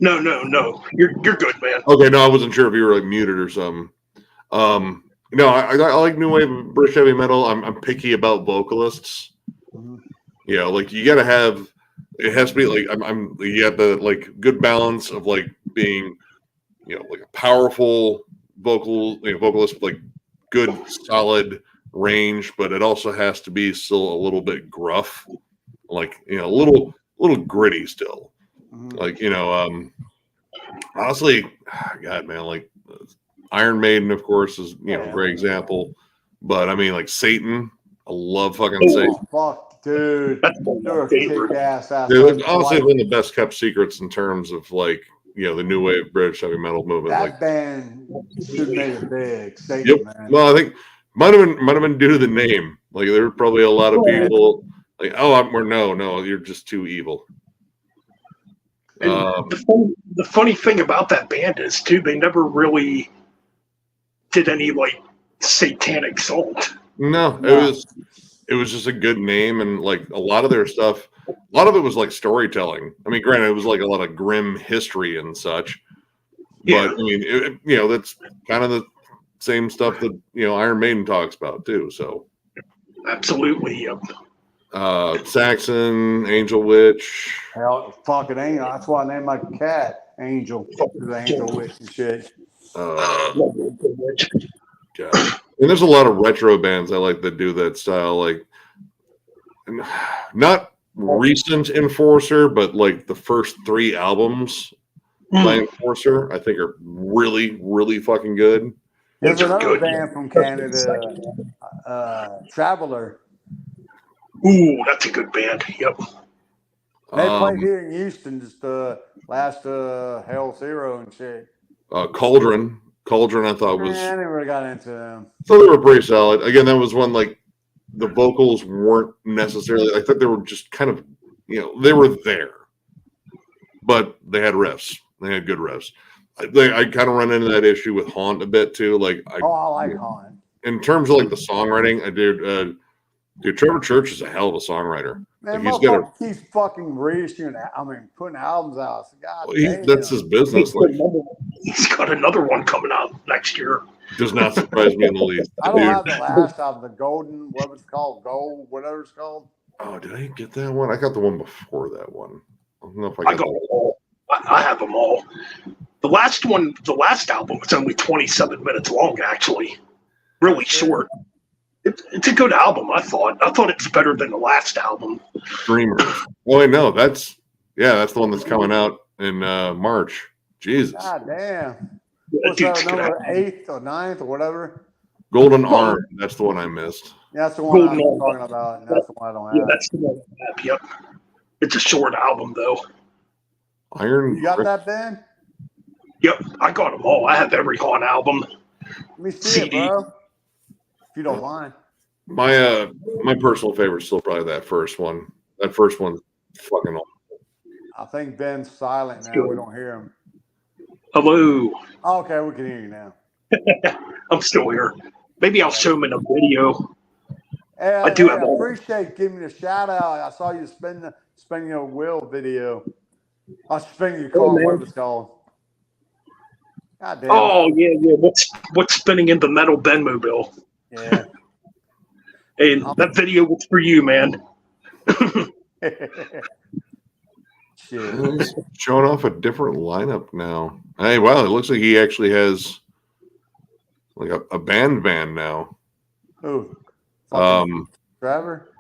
No. You're good, man. Okay, no, I wasn't sure if you were like muted or something. No, I like new wave British heavy metal. I'm picky about vocalists. Mm-hmm. You know, like you got to have. It has to be like you have the like good balance of like being, you know, like a powerful vocalist, like good solid range, but it also has to be still a little bit gruff, like, you know, a little gritty still. Mm-hmm. Like, you know, honestly, God, man, like Iron Maiden, of course, is, you know, a great example. But I mean, like Satan, I love fucking Satan. Fuck, dude. They're a kick-ass. Dude, honestly, one of the best kept secrets in terms of like, you know, the new wave British heavy metal movement. That like, band should have made it big. Satan, yep. Man. Well, I think might have been due to the name. Like there were probably a lot of people like, oh, no, you're just too evil. The funny thing about that band is too, they never really did any like satanic salt. No, it was just a good name, and like a lot of their stuff, a lot of it was like storytelling. I mean, granted, it was like a lot of grim history and such, but I mean, you know, that's kind of the same stuff that, you know, Iron Maiden talks about too. So, absolutely, yep. Saxon, Angel Witch. Hell, fucking Angel. That's why I named my cat Angel. The Angel Witch and shit. God. And there's a lot of retro bands I like that do that style, like not recent Enforcer, but like the first 3 albums by Enforcer, I think are really, really fucking good. There's Those are another good. band from Canada, Traveler. Ooh, that's a good band. Yep. They played here in Houston just last Hell Zero and shit. Cauldron, I thought was. I never got into them. So they were pretty solid. Again, that was one like the vocals weren't necessarily. I think they were just kind of, they were there, but they had riffs. They had good riffs. I kind of run into that issue with Haunt a bit too. Like, I like Haunt. In terms of like the songwriting, I did. Dude, Trevor Church is a hell of a songwriter. Man, Like, he's fucking reissuing. Putting albums out. God, that's his business. Like, he's got another one coming out next year. Does not surprise me in the least. I don't have the last album, the Golden, what was it called, Gold, whatever it's called. Oh, did I get that one? I got the one before that one. I don't know if I got them all. I have them all. The last album was only 27 minutes long, actually. Really short. It's a good album, I thought. I thought it's better than the last album. Dreamers. Oh, I know. That's the one that's coming out in March. Jesus. God damn. What's that number? 8th or 9th or whatever? Golden Arm. That's the one I missed. Yeah, that's the one I'm talking about, and that's the one I don't have. Yeah, that's the one I have. Yep. It's a short album, though. Iron. You got that, Ben? Yep, I got them all. I have every Haunt album. Let me see it, bro. If you don't mind. My personal favorite is still probably that first one. That first one, fucking awful. I think Ben's silent now. We don't hear him. Hello. Oh, okay, we can hear you now. I'm still here. Maybe I'll show him in a video. Hey, I do have I appreciate giving me a shout out. I saw you spin your wheel video. I spin your car, whatever it's called. God damn. Oh yeah. What's spinning in the metal Benmobile? Yeah. And that video was for you, man. Shit. Showing off a different lineup now. Hey, wow! It looks like he actually has like a band now. Who? Trevor?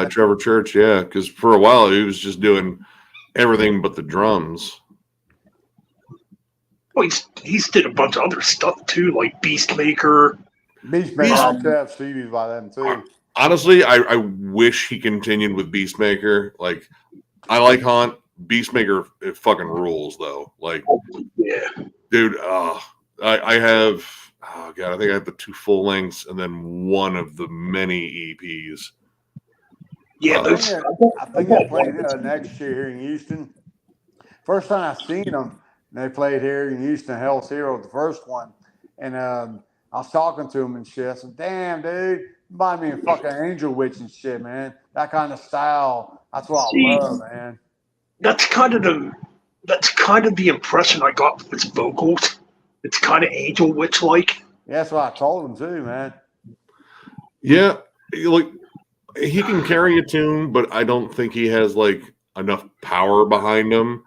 Trevor Church, yeah. Because for a while he was just doing everything but the drums. Well, he's did a bunch of other stuff too, like Beastmaker. Beastmaker, I could have CDs by them too. Honestly, I wish he continued with Beastmaker. Like, I like Haunt. Beastmaker, it fucking rules though. Like, yeah, dude. I have. Oh god, I think I have the 2 full lengths and then one of the many EPs. Yeah, I think they're playing next year here in Houston. First time I seen them, they played here in Houston, Hell Zero, the first one, and I was talking to them and shit. I said, "Damn, dude, you remind me of fucking Angel Witch and shit, man. That kind of style. That's what I love, man." That's kind of the impression I got with his vocals. It's kind of Angel Witch like. Yeah, that's what I told him too, man. Yeah, like he can carry a tune, but I don't think he has like enough power behind him.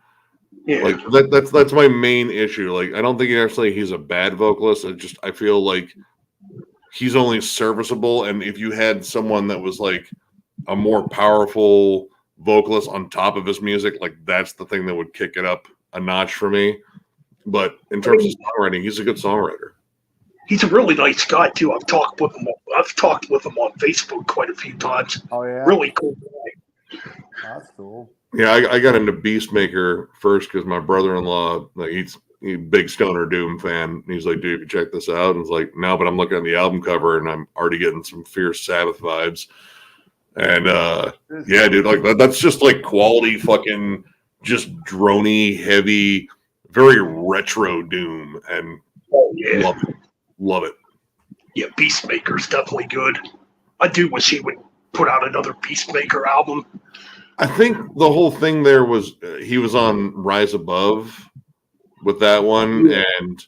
Yeah, like that's my main issue. Like, I don't think he's a bad vocalist. I feel like he's only serviceable, and if you had someone that was like a more powerful vocalist on top of his music, like that's the thing that would kick it up a notch for me. But in terms of songwriting, he's a good songwriter. He's a really nice guy too. I've talked with him on Facebook quite a few times. Oh yeah, really cool guy. That's cool. Yeah, I got into Beastmaker first because my brother-in-law, like he's a big Stoner Doom fan. He's like, "Dude, you check this out." And it's like, no, but I'm looking at the album cover and I'm already getting some Fierce Sabbath vibes. And yeah, dude, like that's just like quality fucking just droney, heavy, very retro Doom. And yeah, love it. Yeah, Beastmaker's definitely good. I do wish he would put out another Beastmaker album. I think the whole thing there was he was on Rise Above with that one, and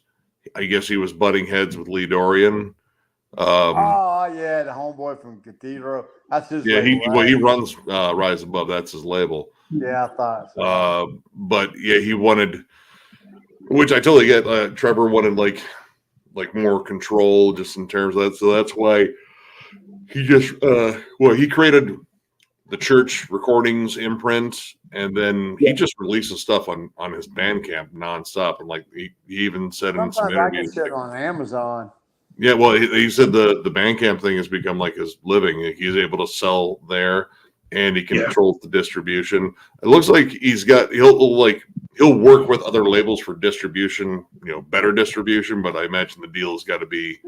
I guess he was butting heads with Lee Dorian. Oh yeah, the homeboy from Cathedral. That's his. Yeah, label, right? he runs Rise Above. That's his label. Yeah, I thought so. But yeah, he wanted, which I totally get. Trevor wanted like more control, just in terms of that. So that's why he just he created the church recordings imprint, and then he just releases stuff on his Bandcamp nonstop. And like he even said in some Sometimes I get interviews, shit on Amazon. yeah, well, he said the Bandcamp thing has become like his living. He's able to sell there, and he controls the distribution. It looks like he'll work with other labels for distribution, better distribution. But I imagine the deal's got to be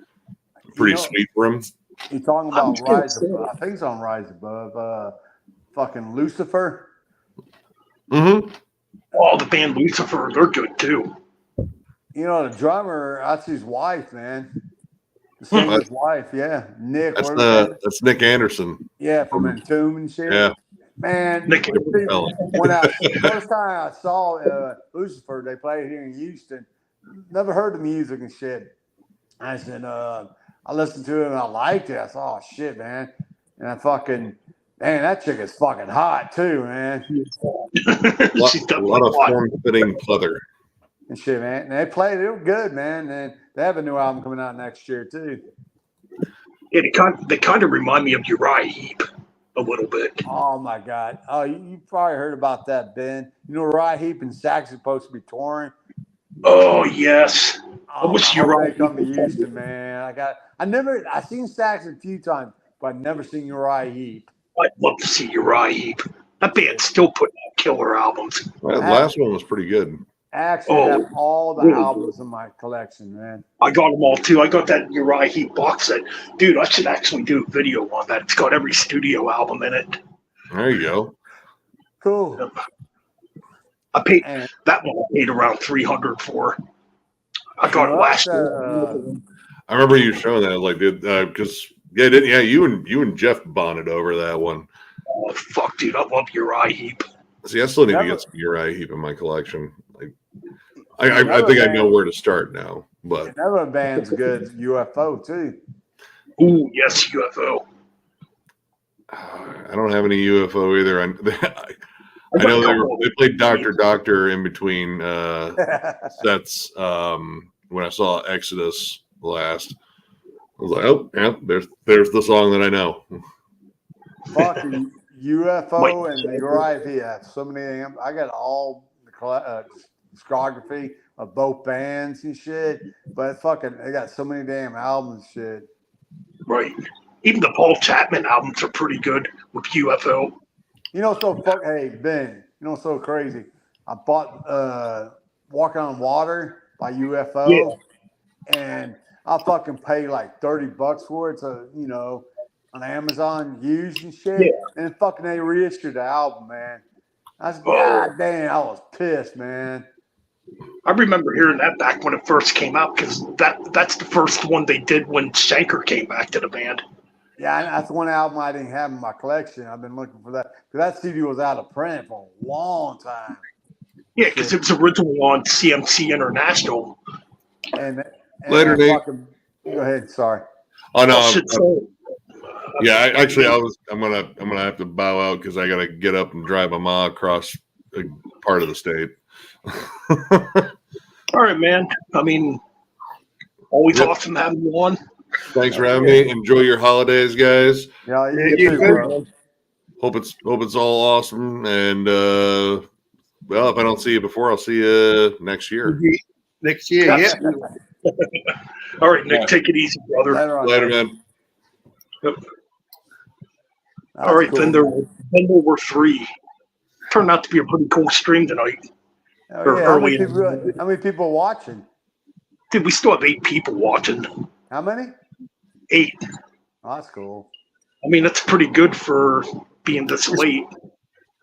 pretty sweet for him. He's talking about Rise Above. I think it's on Rise Above. Fucking Lucifer. Mm-hmm. Oh, the band Lucifer, they're good too. The drummer, that's his wife, man. The singer's wife, yeah. Nick. That's Nick Anderson. Yeah, from Entomb and shit. Yeah. Man, Nick first time I saw Lucifer, they played here in Houston. Never heard the music and shit. I said, I listened to it and I liked it. I said, oh shit, man. And I fucking, man, that chick is fucking hot too, man. A lot of form-fitting pleather. And shit, man. And they played it good, man. And they have a new album coming out next year too. Yeah, they kind of remind me of Uriah Heep a little bit. Oh my God. Oh, you probably heard about that, Ben. Uriah Heep and Sax is supposed to be touring. Oh yes. Oh, I hope they come to Houston, man. I seen Sax a few times, but I've never seen Uriah Heep. I'd love to see Uriah Heep. That band's still putting out killer albums. Well, the last one was pretty good. I actually have all the albums in my collection, man. I got them all too. I got that Uriah Heep box set. Dude, I should actually do a video on that. It's got every studio album in it. There you go. Cool. I paid that one. I paid around $300 for. I got it last year. I remember you showing that, like, because you and Jeff bonded over that one. Oh fuck, dude! I love Uriah Heep. See, I still need to get some Uriah Heep in my collection. Like, I think I know where to start now. But another band's good, UFO too. Ooh, yes, UFO. I don't have any UFO either. I know they played Doctor in between sets. When I saw Exodus last, I was like, oh yeah, there's the song that I know. Fucking UFO and the Uriah Heep. I have so many of them. I got all the discography of both bands and shit. But fucking, they got so many damn albums and shit. Right. Even the Paul Chapman albums are pretty good with UFO. Hey, Ben, so crazy. I bought Walking on Water by UFO, and I fucking paid like $30 for it. So, on Amazon used and shit. Yeah. And fucking they reissued the album, man. I said, God damn, I was pissed, man. I remember hearing that back when it first came out because that's the first one they did when Shanker came back to the band. Yeah, that's one album I didn't have in my collection. I've been looking for that because that CD was out of print for a long time. Yeah, because it was originally on CMC International. And later, Nate. Go ahead. Sorry. Oh no. Yeah, I'm gonna have to bow out because I gotta get up and drive my mom across a part of the state. All right, man. I mean, always awesome having you on. Thanks for having me. Enjoy your holidays, guys. Yeah, you too, bro. Hope it's all awesome. And well, if I don't see you before, I'll see you next year. Next year, yeah. All right, Nick, take it easy, brother. Later, man. Yep. All right, cool. Then there were 3. Turned out to be a pretty cool stream tonight. How many people watching? Dude, we still have 8 people watching. How many? 8. Oh, that's cool. I mean, that's pretty good for being this late.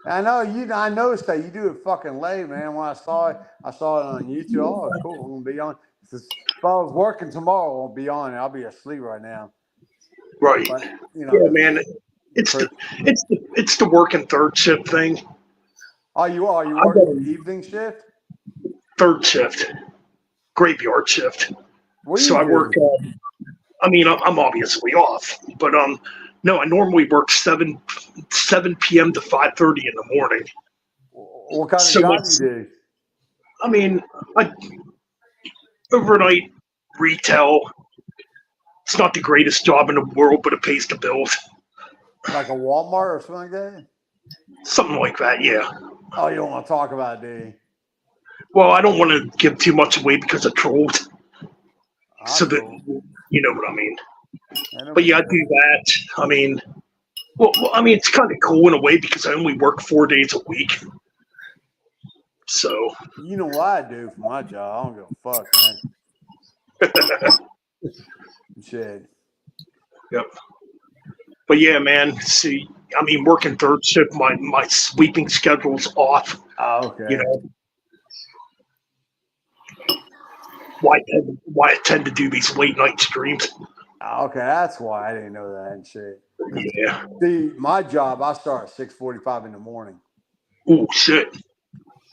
I know I noticed that you do it fucking late, man. When I saw it on YouTube. Oh, cool. I'm gonna be on. If I was working tomorrow, I'll be on. I'll be asleep right now. Right. But, yeah, man. It's the working third shift thing. Oh, you are? You working the evening shift? Third shift. Graveyard shift. So I work. I'm obviously off, but no, I normally work 7 p.m. to 5:30 in the morning. What kind of job do you do? I mean, overnight retail. It's not the greatest job in the world, but it pays the bills. Like a Walmart or something like that? Something like that, yeah. Oh, you don't want to talk about it, do you? Well, I don't want to give too much away because of trolls. So that Cool. you know what I mean. I know But yeah, I what you do that. I mean, well, I mean, it's kind of cool in a way because I only work 4 days a week. So, mean. You know what I do for my job? I don't give a fuck, man. Shit. yep. But yeah, man. See, I mean, working third shift, my sleeping schedule's off. Oh, okay. You know, why I tend to do these late night streams. Oh, okay, that's why I didn't know that and shit. Yeah. See, my job, I start at 6:45 in the morning. Oh shit.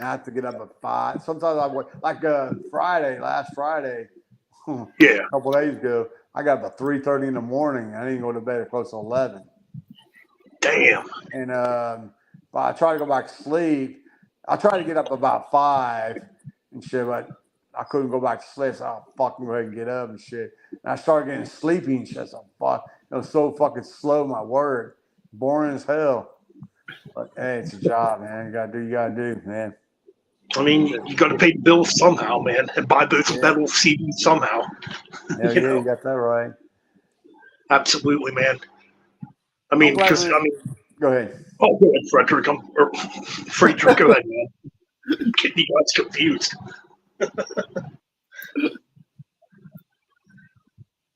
I have to get up at 5. Sometimes I work like last Friday, Yeah. a couple days ago. I got up at 3:30 in the morning. I didn't go to bed at close to 11. Damn. And but I try to go back to sleep. I try to get up about 5 and shit, but I couldn't go back to sleep. So I fucking go ahead and get up and shit. And I started getting sleepy and shit. So fuck, it was so fucking slow. My word, boring as hell. But hey, it's a job, man. You gotta do, man. I mean, you got to pay the bills somehow, man, and buy those metal CDs somehow. Hell You yeah, know? you got that right. Absolutely, man. I mean, because go ahead. Oh, go ahead, Frederick. Frederick, go ahead, man. I'm getting you guys confused.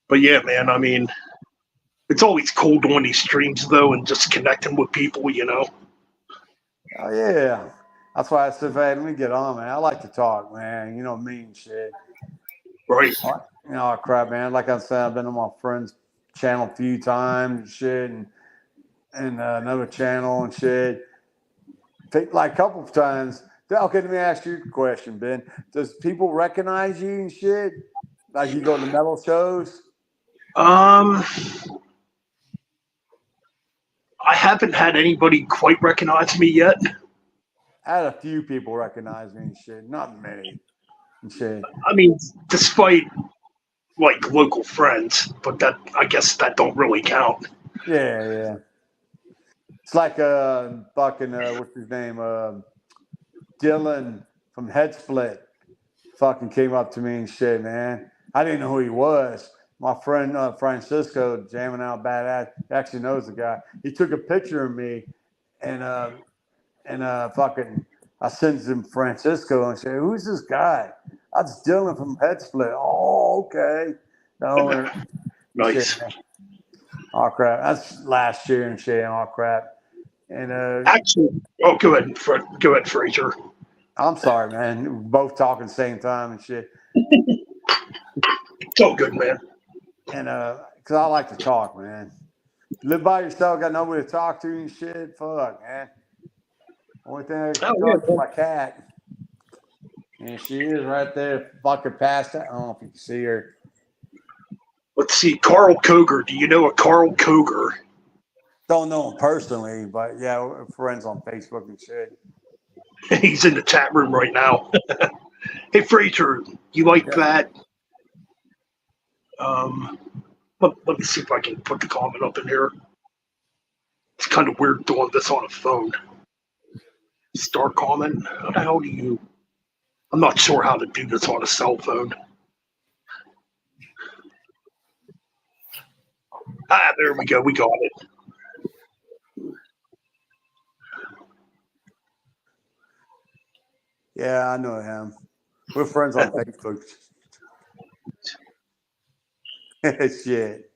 But yeah, man. I mean, it's always cool doing these streams though, and just connecting with people. You know. Oh yeah. That's why I said, hey, let me get on, man. I like to talk, man. You know me and shit. Right. You know, crap, man. Like I said, I've been on my friend's channel a few times and shit, and another channel and shit. Like a couple of times. Okay, let me ask you a question, Ben. Does people recognize you and shit? Like you go to metal shows? I haven't had anybody quite recognize me yet. I had a few people recognize me and shit. Not many and shit. I mean, despite like local friends, but that I guess that don't really count. Yeah. It's like fucking what's his name? Dylan from Head Split fucking came up to me and shit, man. I didn't know who he was. My friend Francisco, jamming out badass, actually knows the guy. He took a picture of me and fucking I sent him Francisco and said, "Who's this guy?" That's Dylan from Head Split. Oh, okay. No, Nice. Shit, oh crap. That's last year and shit. Oh crap. And actually, go ahead, Fraser. I'm sorry, man. We're both talking at the same time and shit. It's all good, man. And because I like to talk, man. Live by yourself, got nobody to talk to and shit. Fuck, man. Only thing I can talk to my cat. And she is right there, fucking past it. I don't know if you can see her. Let's see, Carl Koger. Do you know a Carl Koger? Don't know him personally, but yeah, we're friends on Facebook and shit. He's in the chat room right now. Hey, Fraser, you like that? Let me see if I can put the comment up in here. It's kind of weird doing this on a phone. Start comment. How the hell do you? I'm not sure how to do this on a cell phone. There we go. We got it. Yeah, I know him. We're friends on Facebook. Shit.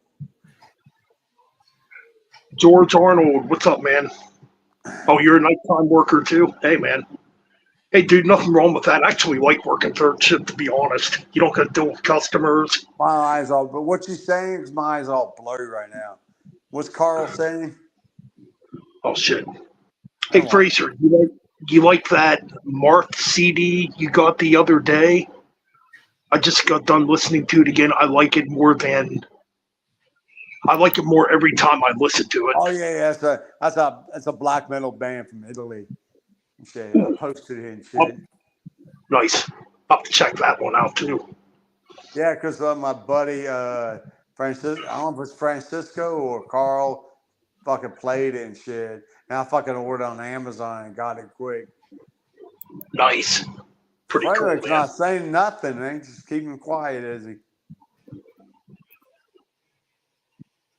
George Arnold, what's up, man? Oh, you're a nighttime worker too? Hey, man. Hey, dude, nothing wrong with that. I actually like working third shift, to be honest. You don't got to deal with customers. My eyes all, but what you're saying is my eyes all blurry right now. What's Carl saying? Oh, shit. Hey, Fraser, you like that Marth CD you got the other day? I just got done listening to it again. I like it more every time I listen to it. Oh yeah, that's a black metal band from Italy. Shit, I posted it and shit. Nice. I'll have to check that one out too. Yeah, because my buddy Francisco, I don't know if it's Francisco or Carl, fucking played it and shit. And I fucking ordered on Amazon and got it quick. Nice. Pretty cool, Frederick's man. not saying nothing, man. Just keep him quiet, is he?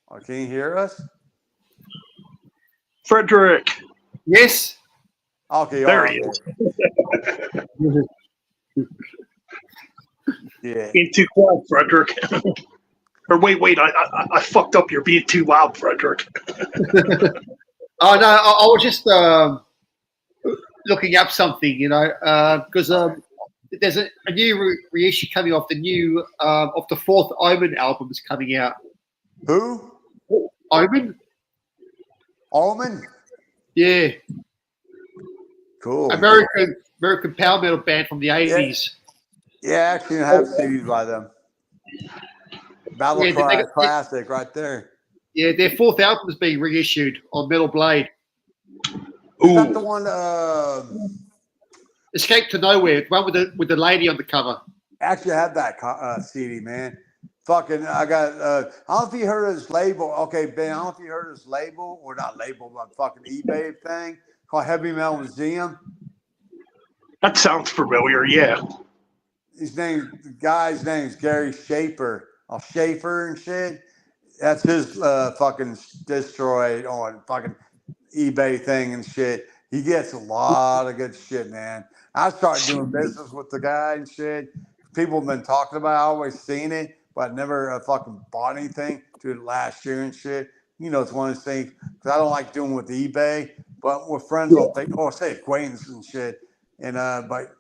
Oh, can you hear us? Frederick. Yes. Okay, There all he right. is. Yeah. Being too quiet, Frederick. Or wait, I fucked up. You're being too loud, Frederick. Oh no, I was just looking up something, because there's a new reissue coming off the new of the fourth Omen album is coming out. Who? Omen? Omen? Yeah, Cool. American power metal band from the 80s. Yeah, actually, I have CDs by them. Battle Yeah, Cry classic right there. Yeah, their fourth album is being reissued on Metal Blade. Is that the one? Escape to Nowhere, the one with the lady on the cover. Actually, I have that CD, man. Fucking, I got. I don't know if you heard of this label. Okay, Ben, I don't know if you heard of this label or not label, but fucking eBay thing called Heavy Metal Museum. That sounds familiar. Yeah. The guy's name is Gary Schaefer. Schaefer and shit. That's his fucking destroyed on fucking eBay thing and shit. He gets a lot of good shit, man. I started doing business with the guy and shit. People have been talking about it. I always seen it, but I never fucking bought anything to last year and shit. You know, it's one of those things because I don't like doing with eBay, but with friends on say acquaintances and shit. And but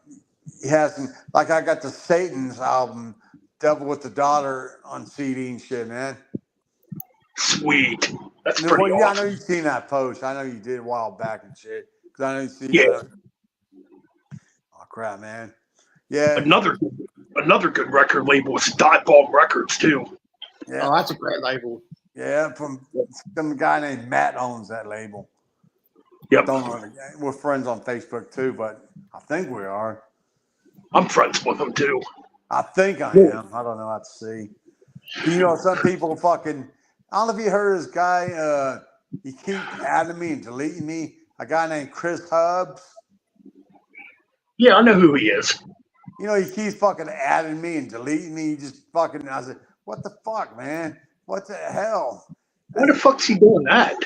he hasn't, like, I got the Satan's album, Devil with the Daughter, on CD and shit, man. Sweet. That's And pretty I awesome. know you've seen that post. I know you did a while back and shit. Because I know you see. Yeah. Oh crap, man. Yeah. Another good record label is Dive-Bomb Records too. Yeah. Oh, that's a great label. Yeah, from some guy named Matt owns that label. Yep. Don't know. We're friends on Facebook too, but I think we are. I'm friends with them too. I think I am. I don't know. How to see. You know, some people fucking. I don't know if you heard this guy. He keeps adding me and deleting me. A guy named Chris Hubbs. Yeah, I know who he is. You know, he keeps fucking adding me and deleting me. He just fucking. I said, "What the fuck, man? What the hell?" Why the fuck's he doing that?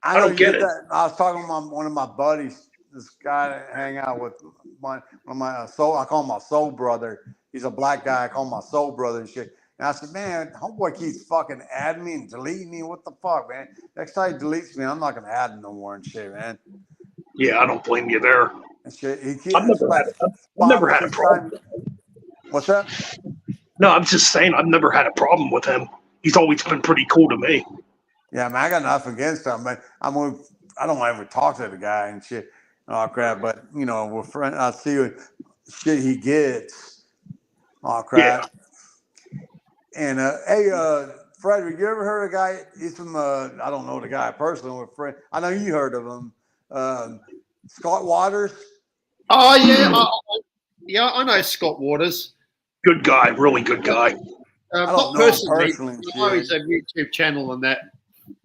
I don't get it. That. I was talking to one of my buddies. This guy that hang out with one of my soul. I call him my soul brother. He's a black guy. I call him my soul brother and shit. And I said, man, homeboy keeps fucking adding me and deleting me. What the fuck, man? Next time he deletes me, I'm not gonna add him no more and shit, man. Yeah, I don't blame you there. And shit. He keeps, I've never had a problem. What's that? No, I'm just saying I've never had a problem with him. He's always been pretty cool to me. Yeah, man, I got nothing against him, but I don't ever talk to the guy and shit. Oh crap! But you know, we're friends. I see what shit he gets. Oh crap! Yeah. And hey, Frederick, you ever heard of a guy? He's from I don't know the guy personally. With friend, I know you heard of him. Scott Waters. Oh yeah, I know Scott Waters. Good guy, really good guy. Not personally. I know he's a YouTube channel and that.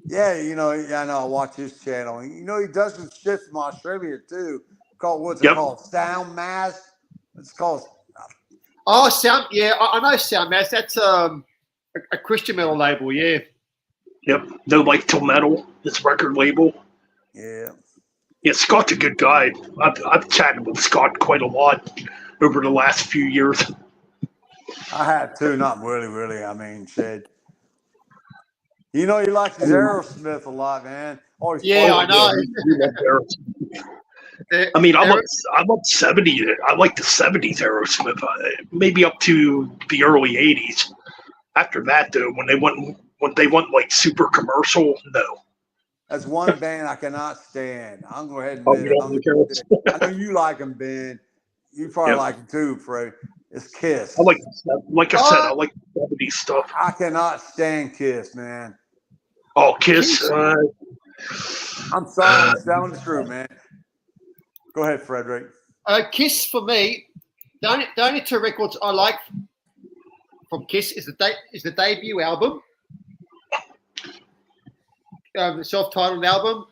Yeah, you know, I know. I watch his channel. You know, he does some shit from Australia too. Called what's it called? Sound Mass. It's called. Oh, Sound. Yeah, I know Sound Mass. That's a Christian metal label. Yeah. Yep. No Life Till Metal. This record label. Yeah. Yeah, Scott's a good guy. I've chatted with Scott quite a lot over the last few years. I had to, not really. I mean, shit. You know, he likes his Aerosmith a lot, man. Oh, yeah, I know. I mean, I'm up 70. I like the 70s Aerosmith, maybe up to the early 80s. After that, though, when they went like super commercial, no. That's one band I cannot stand. I'm going to go ahead and admit it. I know you like them, Ben. You probably like them too, Fred. It's Kiss. I like I said, I like the 70s stuff. I cannot stand Kiss, man. Oh, Kiss. I'm sorry, I'm telling the truth, man. Go ahead, Frederick. Kiss for me, the only two records I like from Kiss is the debut album self-titled album,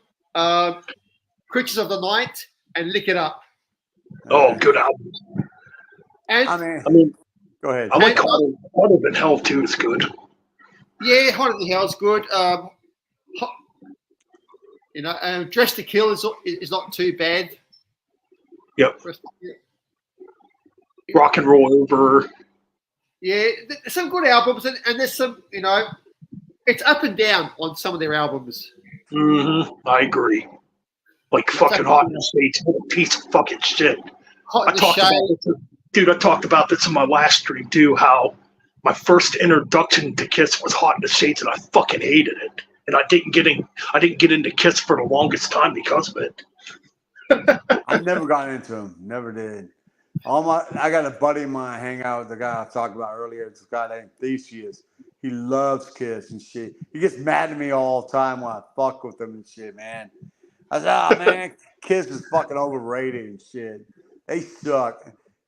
Creatures of the Night, and Lick It Up. Oh, good album. And I mean, I mean, go ahead. I like Hotter Than Hell too. Is good. yeah, Hotter Than Hell is good. Dress to Kill is not too bad. Yep. Rock and Roll Over. Yeah, there's some good albums, and there's some, it's up and down on some of their albums. I agree. Like fucking Hot in the Shades, what a piece of fucking shit. I talked about this in my last stream too. How my first introduction to Kiss was Hot in the Shades, and I fucking hated it. And I didn't get into Kiss for the longest time because of it. I've never gotten into them. Never did. I got a buddy of mine hang out with the guy I talked about earlier. This guy named Theseus. He loves Kiss and shit. He gets mad at me all the time when I fuck with him and shit, man. I said, man, Kiss is fucking overrated and shit. They suck.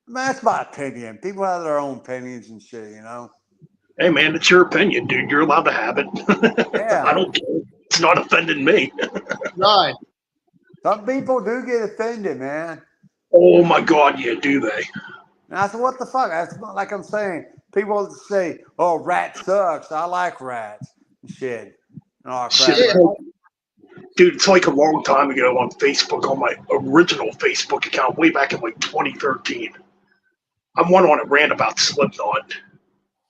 Man, that's my opinion. People have their own opinions and shit, Hey, man, it's your opinion, dude. You're allowed to have it. Yeah. I don't care. It's not offending me. Right. Some people do get offended, man. Oh, my God, yeah, do they? And I said, what the fuck? That's not like I'm saying. People say, oh, Rat sucks. I like Rats. Shit. Oh, crap. Shit. Dude, it's like a long time ago on Facebook, on my original Facebook account, way back in like 2013. I went on a rant about Slipknot.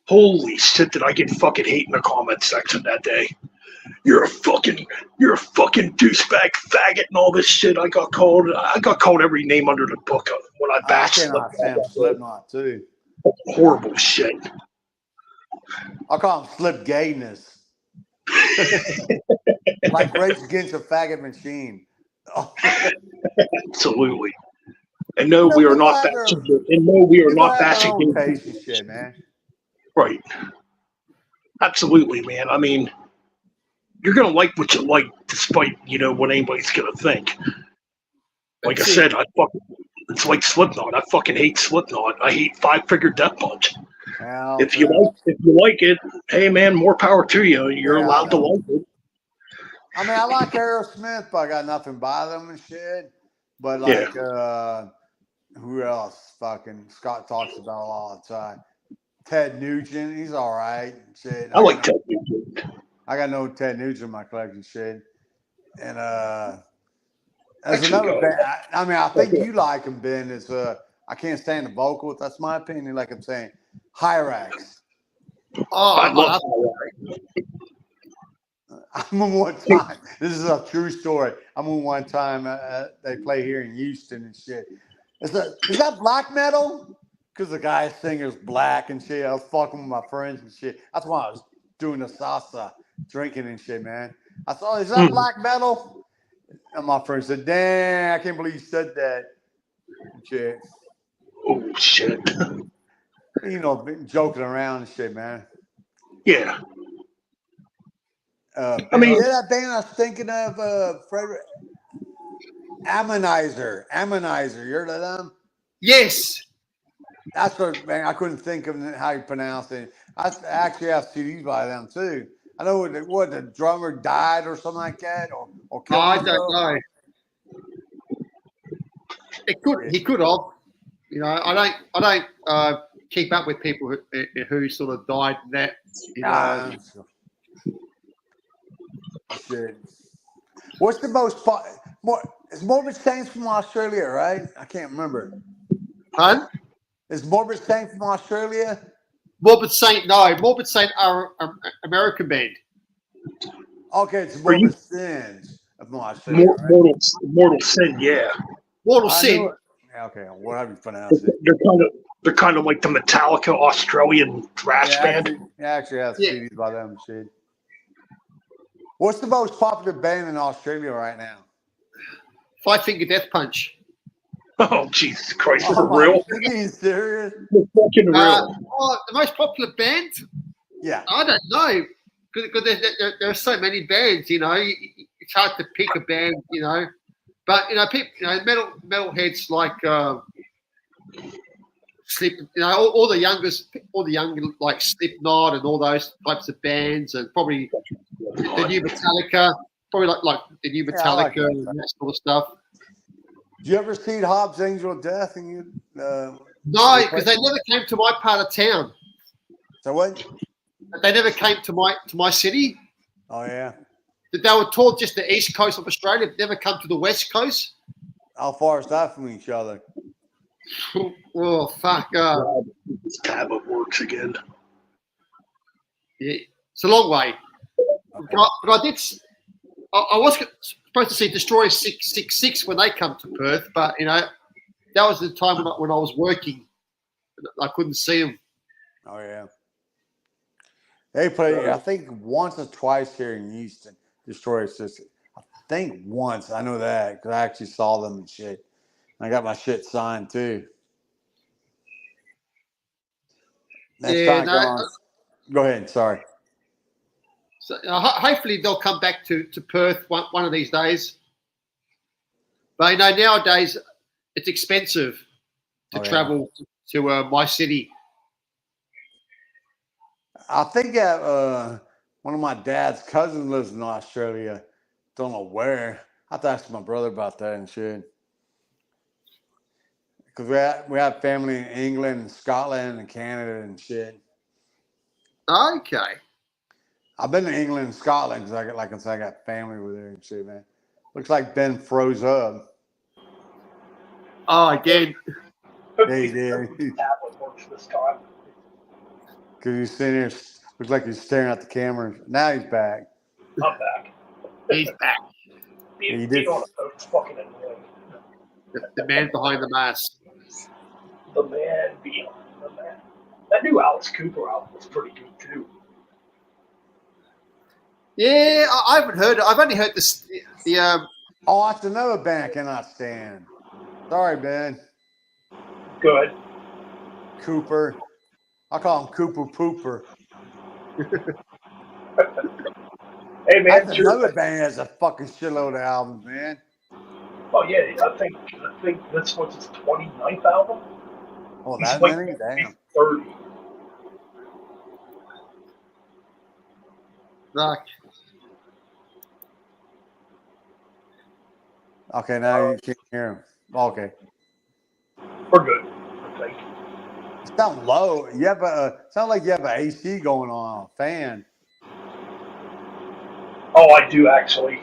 Holy shit, did I get fucking hate in the comment section that day. You're a fucking douchebag faggot and all this shit. I got called every name under the book when I bashed Slipknot too. Horrible shit. I'll call him Slip Gayness. Like Rage Against the Faggot Machine. Absolutely. And no, we are not bashing it. And no, we are not bashing it. Shit, man. Right. Absolutely, man. I mean, you're gonna like what you like, despite what anybody's gonna think. Like I said, it's like Slipknot. I fucking hate Slipknot. I hate Five Finger Death Punch. If you like it, hey man, more power to you. You're allowed to like it. I mean, I like Aerosmith, but I got nothing by them and shit. But like, who else? Fucking Scott talks about all the time. Ted Nugent, he's all right. Shit. I like Ted Nugent. I got no Ted Nugent in my collection, shit. And there's another band. I mean, I think you like him, Ben. Is I can't stand the vocals. That's my opinion. Like I'm saying, Hyrax. Oh, I love Hyrax. I'm on one time. This is a true story. I'm on one time. They play here in Houston and shit. Is that black metal? Because the guy's singer's black and shit. I was fucking with my friends and shit. That's why I was doing the salsa, drinking and shit, man. I saw, is that black metal? And my friend said, damn, I can't believe you said that. Shit. Oh, shit. Joking around and shit, man. Yeah. I mean, that band I was thinking of, Frederick Ammonizer. You heard of them? Yes. That's what, man. I couldn't think of how you pronounce it. I actually have CDs by them too. I know what the drummer died or something like that, or killed I don't know. He could have. I don't keep up with people who sort of died in that. Shit. What's the most is Morbid Saints from Australia, right? I can't remember. Huh? Is Morbid Saint from Australia? Morbid Saint are an American band. Okay, it's Morbid Sins from Australia. Mortal Sin, yeah. Mortal Sin. Okay, what have you pronounced it? They're kind of like the Metallica Australian thrash band. I actually have CDs by them, shit. What's the most popular band in Australia right now? Five Finger Death Punch. Oh, Jesus Christ. For real? Are you serious? They're fucking real. The most popular band? Yeah. I don't know. Because there are so many bands, It's hard to pick a band, But, people, metalheads like Slip, all the younger like Slipknot and all those types of bands, and probably the new Metallica. Probably like the new Yeah, I Metallica like it. and that sort of stuff. Did you ever see Hobbs Angel of Death? And you, No, because they never came to my part of town. so what? They never came to my city. Oh yeah. They were toured just the east coast of Australia. They've never come to the west coast. How far is that from each other? Oh fuck! This tablet works again. Yeah, it's a long way. Okay. But I did. I was supposed to see Destroyer 666 when they come to Perth, but that was the time when I was working. I couldn't see them. Oh yeah. They play, I think, once or twice here in Houston. Destroyer System. I think once. I know that because I actually saw them and shit. I got my shit signed too. Next time, go ahead. Sorry. So hopefully they'll come back to Perth one of these days. But nowadays it's expensive to travel to my city. I think one of my dad's cousins lives in Australia. Don't know where. I have to ask my brother about that and shit. Because we have family in England and Scotland and Canada and shit. Okay. I've been to England and Scotland because I got family over there and shit, man. Looks like Ben froze up. Oh, again. Yeah, he did. Tablet works this time. Because he's sitting here, looks like he's staring at the camera. Now he's back. I'm back. He's back. Being did. on a boat's fucking annoying. The man behind the mask. The man beyond the man. That new Alice Cooper album was pretty good too. Yeah, I haven't heard it. I've only heard this. Oh, that's another band I cannot stand. Sorry, Ben. Good. Cooper. I call him Cooper Pooper. Hey man, That's another band that has a fucking shitload of albums, man. Oh yeah, I think this was his 29th album. Oh, He's that like many? Damn. 30. Like, Okay, now you can't hear him. Okay. We're good, I think. It sounds low. You have sound like you have an AC going on, a fan. Oh, I do actually.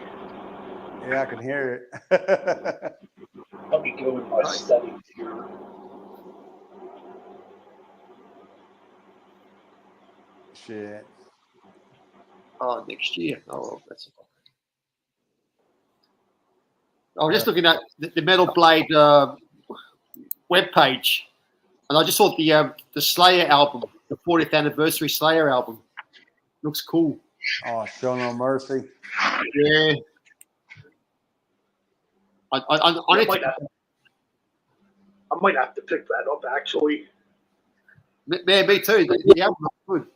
Yeah, I can hear it. Let me go in my settings here. Shit. oh, next year. Oh, that's. I was just looking at the Metal Blade webpage, and I just saw the Slayer album, the 40th anniversary Slayer album. Looks cool. Oh, Show No Mercy. Yeah. I might have to pick that up actually. Yeah, me too. The album looks good.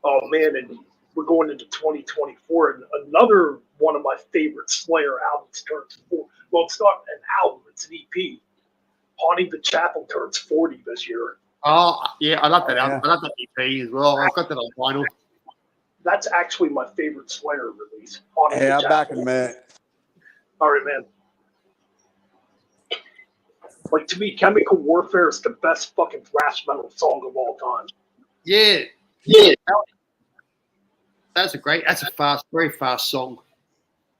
Oh man, and we're going into 2024, and another one of my favorite Slayer albums turns 40. Well, it's not an album; it's an EP. Haunting the Chapel turns 40 this year. Oh, yeah, I love that Oh, album. yeah. I love that EP as well. I've got that on vinyl. That's actually my favorite Slayer release. Haunting Hey, the I'm Chapel. back in a minute. All right, man. Like, to me, Chemical Warfare is the best fucking thrash metal song of all time. Yeah. That's a fast, very fast song.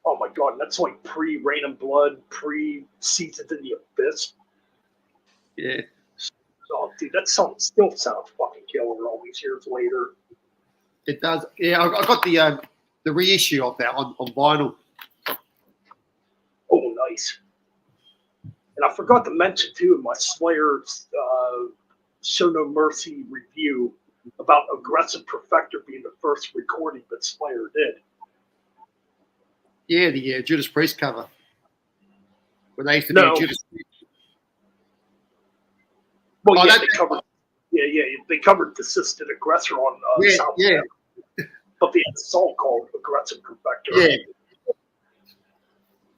Oh my god, that's like pre-Rain and Blood, pre-Seasons in the Abyss. Yeah. Oh, dude, that song still sounds fucking killer all these years later. It does. Yeah, I got the reissue of that on vinyl. Oh, nice. And I forgot to mention, too, in my Slayer Show No Mercy review about Aggressive Perfector being the first recording that Slayer did. Yeah, the Judas Priest cover. When they used to No. do Judas Priest. Well, Oh, yeah, that- they covered Desisted Aggressor on South. Yeah. But they had a song called Aggressive Perfector. Yeah.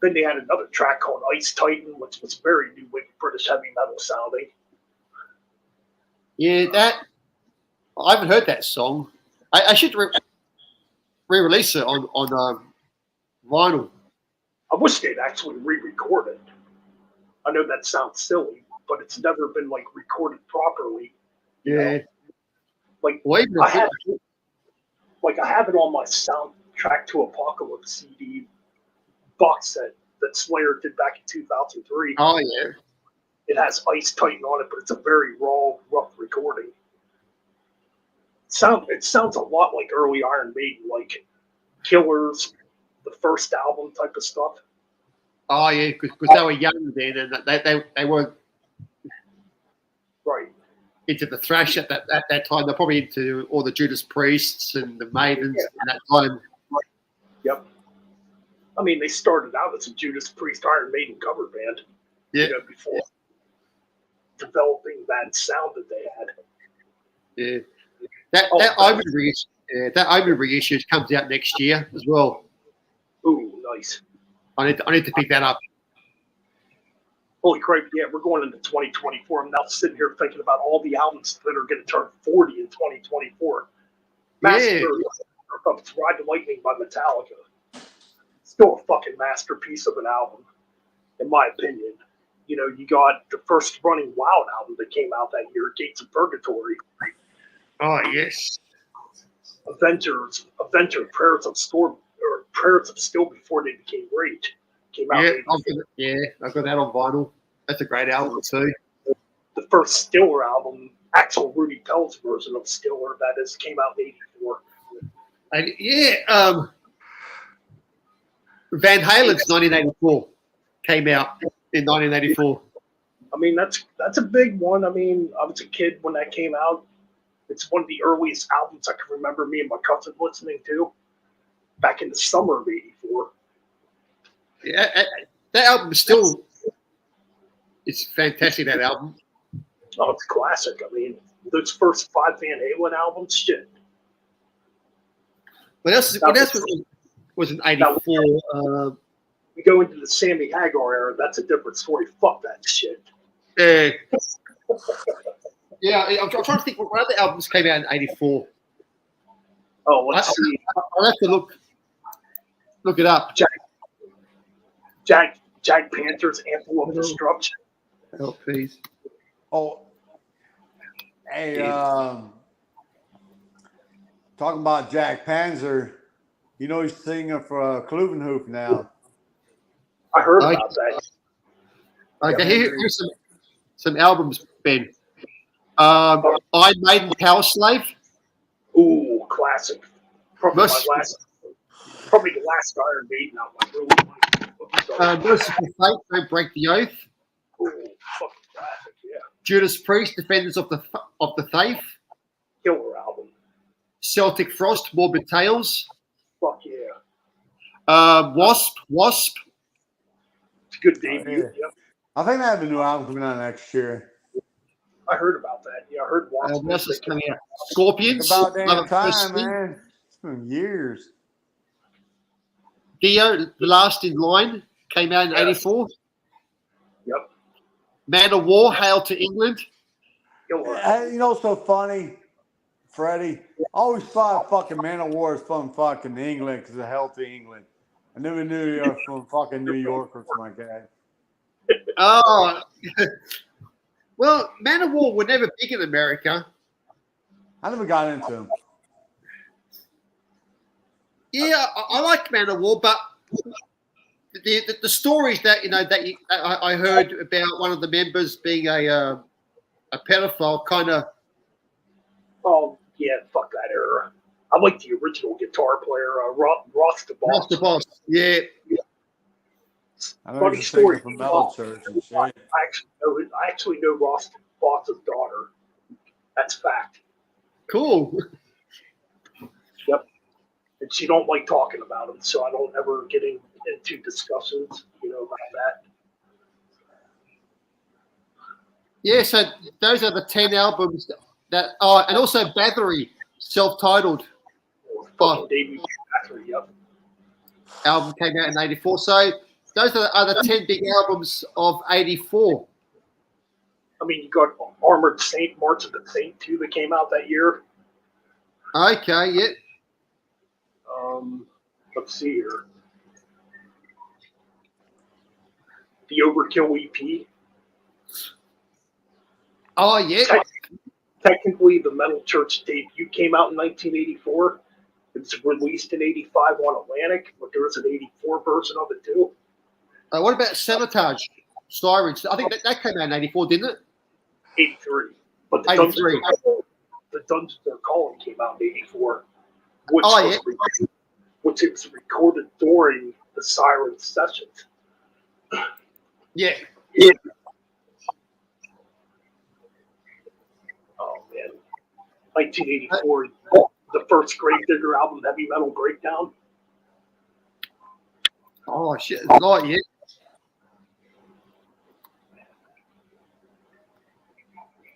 Then they had another track called Ice Titan, which was very new wave British heavy metal sounding. Yeah, that. I haven't heard that song. I should. re-release it on vinyl. I wish they'd actually re-record it. I know that sounds silly, but it's never been like recorded properly. You know? Like Well, even I if have, I have it on my soundtrack to Apocalypse CD box set that Slayer did back in 2003. oh yeah, It has Ice Titan on it, but it's a very raw, rough recording. It sounds a lot like early Iron Maiden, like Killers, the first album type of stuff. oh yeah, because they were young then, and they weren't Right. into the thrash at that time. They're probably into all the Judas Priests and the Maidens at that time. Yep. I mean, they started out as a Judas Priest Iron Maiden cover band. Yeah. You know, before developing that sound that they had. Yeah. That Omen reissue comes out next year as well. Ooh, nice. I need to pick that up. Holy crap, yeah, we're going into 2024. I'm now sitting here thinking about all the albums that are going to turn 40 in 2024. Massacre of Ride the Lightning by Metallica. Still a fucking masterpiece of an album, in my opinion. You know, you got the first Running Wild album that came out that year, Gates of Purgatory. Oh yes. Avenger, Prayers of Storm, or Prayers of Still Before They Became Rage. Came out. I've got that on vinyl. That's a great album too. The first Stiller album, actual Rudy Pell's version of Stiller, that is, came out in '84. And Van Halen's 1984 came out in 1984. I mean, that's a big one. I mean, I was a kid when that came out. It's one of the earliest albums I can remember me and my cousin listening to back in the summer of '84. Yeah, that album is still, it's fantastic, that album. Oh, it's classic. I mean, those first 5 Van Halen albums, shit. What else was in 84? We go into the Sammy Hagar era, that's a different story. Fuck that shit. Yeah, I'm trying to think what other albums came out in 84. Oh, let's see. I'll have to look it up. Jack Panther's Anthem of Destruction. Oh, please. Oh, hey, talking about Jack Panzer, you know he's singing for Kluvenhof now. I heard about that. Okay, here's some albums, Ben. Iron Maiden, Power Slave. Ooh, classic. Probably the last Iron Maiden album I really liked. Merciful Fate, Don't Break the Oath. Ooh, fucking classic, yeah. Judas Priest, Defenders of the Faith. Killer album. Celtic Frost, Morbid Tales. Fuck yeah. Wasp. It's a good debut. Yeah. I think they have a new album coming out next year. I heard about that. Yeah, I heard Wasp. What else is coming out? Scorpions. About damn Love at First time, Sting. man. It's been years. Dio, The Last in Line, came out in 84. Yep. Man of War, Hail to England. Killer. Hey, you know what's so funny, Freddie? I always thought fucking Man of War is from fucking England because of healthy England. I never knew you were from fucking New York or something like that. Oh, well, Man of War were never big in America. I never got into them. Yeah, I like Man of War, but the stories that I heard about one of the members being a pedophile kind of. Oh, yeah, fuck that era. I like the original guitar player, Ross the Boss. Ross the Boss. Yeah. I know Funny he's story. from Mellow Church and shit. I actually know Ross the Boss's daughter. That's fact. Cool. Yep. And she don't like talking about him, so I don't ever get into discussions, about that. Yeah, so those are the 10 albums that. Oh, and also Bathory, self-titled. Fucking debut Bathory, yep. Album came out in 84. So those are the 10 big albums of 84. I mean, you got Armored Saint, March of the Saint, too, that came out that year. Okay, yeah. Let's see here. The Overkill EP. Oh, yeah. Technically, the Metal Church debut came out in 1984. It was released in 85 on Atlantic, but there was an 84 version of it too. What about Sabotage? Sirens. I think that came out in 84, didn't it? 83. But the 83. Dungeons Are Calling came out in 84. Which it was recorded during the Siren sessions. Yeah. Oh, man. 1984, the first Gravedigger album, Heavy Metal Breakdown. Oh, shit. Oh, yeah.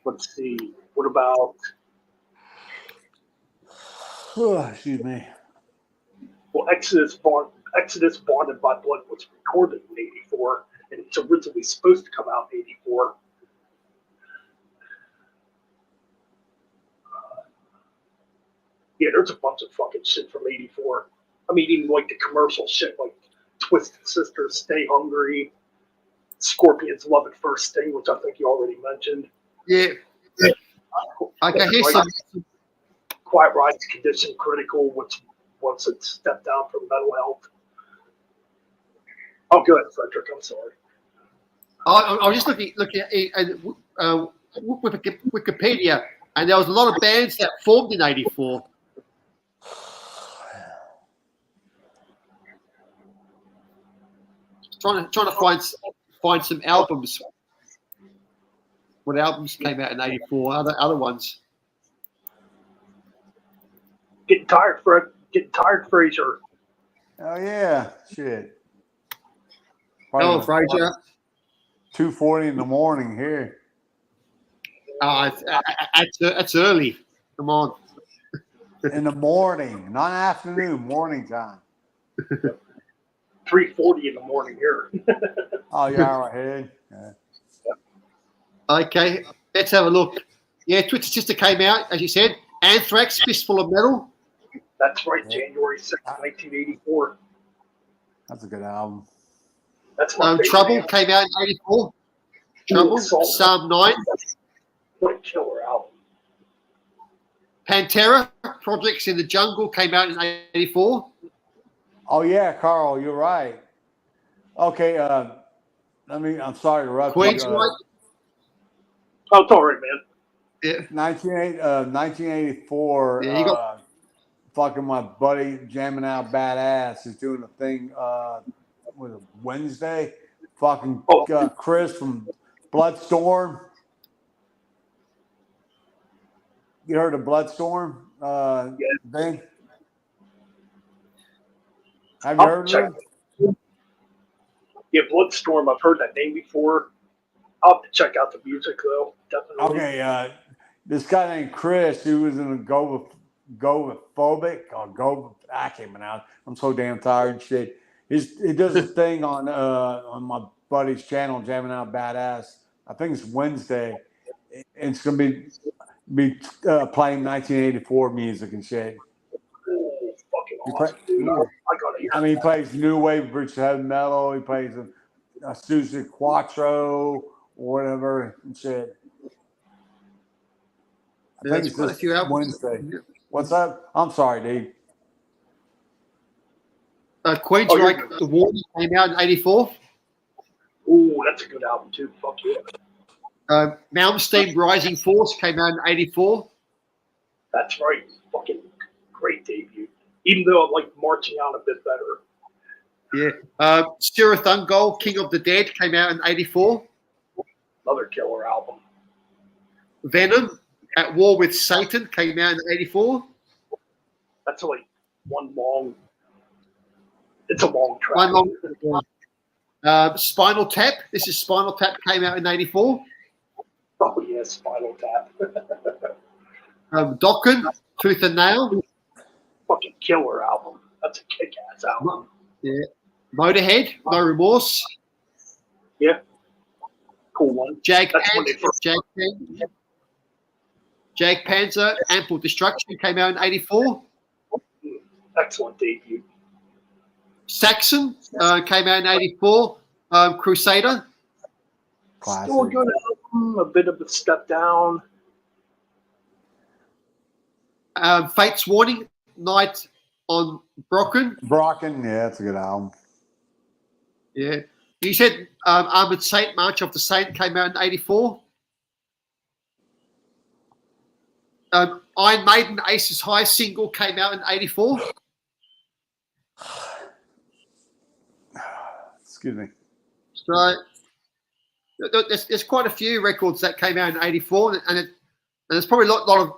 Let's see. What about... Excuse me. Well, Exodus Bonded by Blood was recorded in 84, and it's originally supposed to come out in 84. Yeah, there's a bunch of fucking shit from 84. I mean, even like the commercial shit, like Twisted Sisters, Stay Hungry, Scorpions Love at First Sting, which I think you already mentioned. Yeah. Okay, here's some. Quiet Riot's Condition Critical, which once it stepped down from Metal Health. Oh, good, Frederick. I'm sorry. I was just looking at Wikipedia, and there was a lot of bands that formed in '84. Trying to find some albums. What albums came out in '84? Other ones. Getting tired, Fraser. Oh yeah, shit. Oh, Fraser. 2:40 in the morning here. That's early. Come on. In the morning, not afternoon, morning time. 3:40 in the morning here. Oh, you're right ahead. Yeah. Okay, let's have a look. Yeah, Twisted Sister came out, as you said. Anthrax, Fistful of Metal. That's right, January 6th, 1984. That's a good album. That's my favorite Trouble album. came out in '84. Trouble, Psalm 9. What a killer album. Pantera, Projects in the Jungle came out in '84. Oh yeah, Carl, you're right. Okay, I'm sorry to interrupt Queen's you. Right. Oh, it's all right, man. Yeah. 1984. Yeah, you got- Fucking my buddy Jamming Out Badass is doing a thing. Was it Wednesday? Fucking Chris from Bloodstorm. You heard of Bloodstorm? Thing? Have you heard of it? Yeah, Bloodstorm. I've heard that name before. I'll have to check out the music though. Definitely. Okay, this guy named Chris, who was in a Govophobic or Go. I can't pronounce. I'm so damn tired and shit. He does a thing on my buddy's channel, Jamming Out Badass. I think it's Wednesday. It's gonna be playing 1984 music and shit. Oh, fucking awesome, dude. I gotta hear. He plays new wave British heavy metal. He plays a Susie Quattro or whatever and shit. I think it's quite a this few albums. Wednesday. What's up? I'm sorry, Dave. Queen's Right, The Warning came out in '84. Oh, that's a good album too. Fuck yeah. Malmsteen, Rising Force came out in '84. That's right. Fucking great debut. Even though I like Marching On a bit better. Yeah. Stuart Thungol, King of the Dead came out in '84. Another killer album. Venom, At War with Satan came out in '84. That's like one long. It's a long track. One long. Spinal Tap. This is Spinal Tap came out in '84. Oh yeah, Spinal Tap. Dokken, Tooth and Nail. Fucking killer album. That's a kick-ass album. Yeah. Motorhead, No Remorse. Yeah. Cool one. Jag That's when they Panzer, Jag Panzer, Ample Destruction came out in '84. Excellent debut. Saxon came out in '84. Crusader. Classic. Still a good album, a bit of a step down. Fate's Warning, Night on Brocken. Brocken, yeah, that's a good album. Yeah. You said Armored Saint, March of the Saint came out in '84. Iron Maiden, Aces High single came out in '84. Excuse me. So there's quite a few records that came out in '84, and there's probably a lot of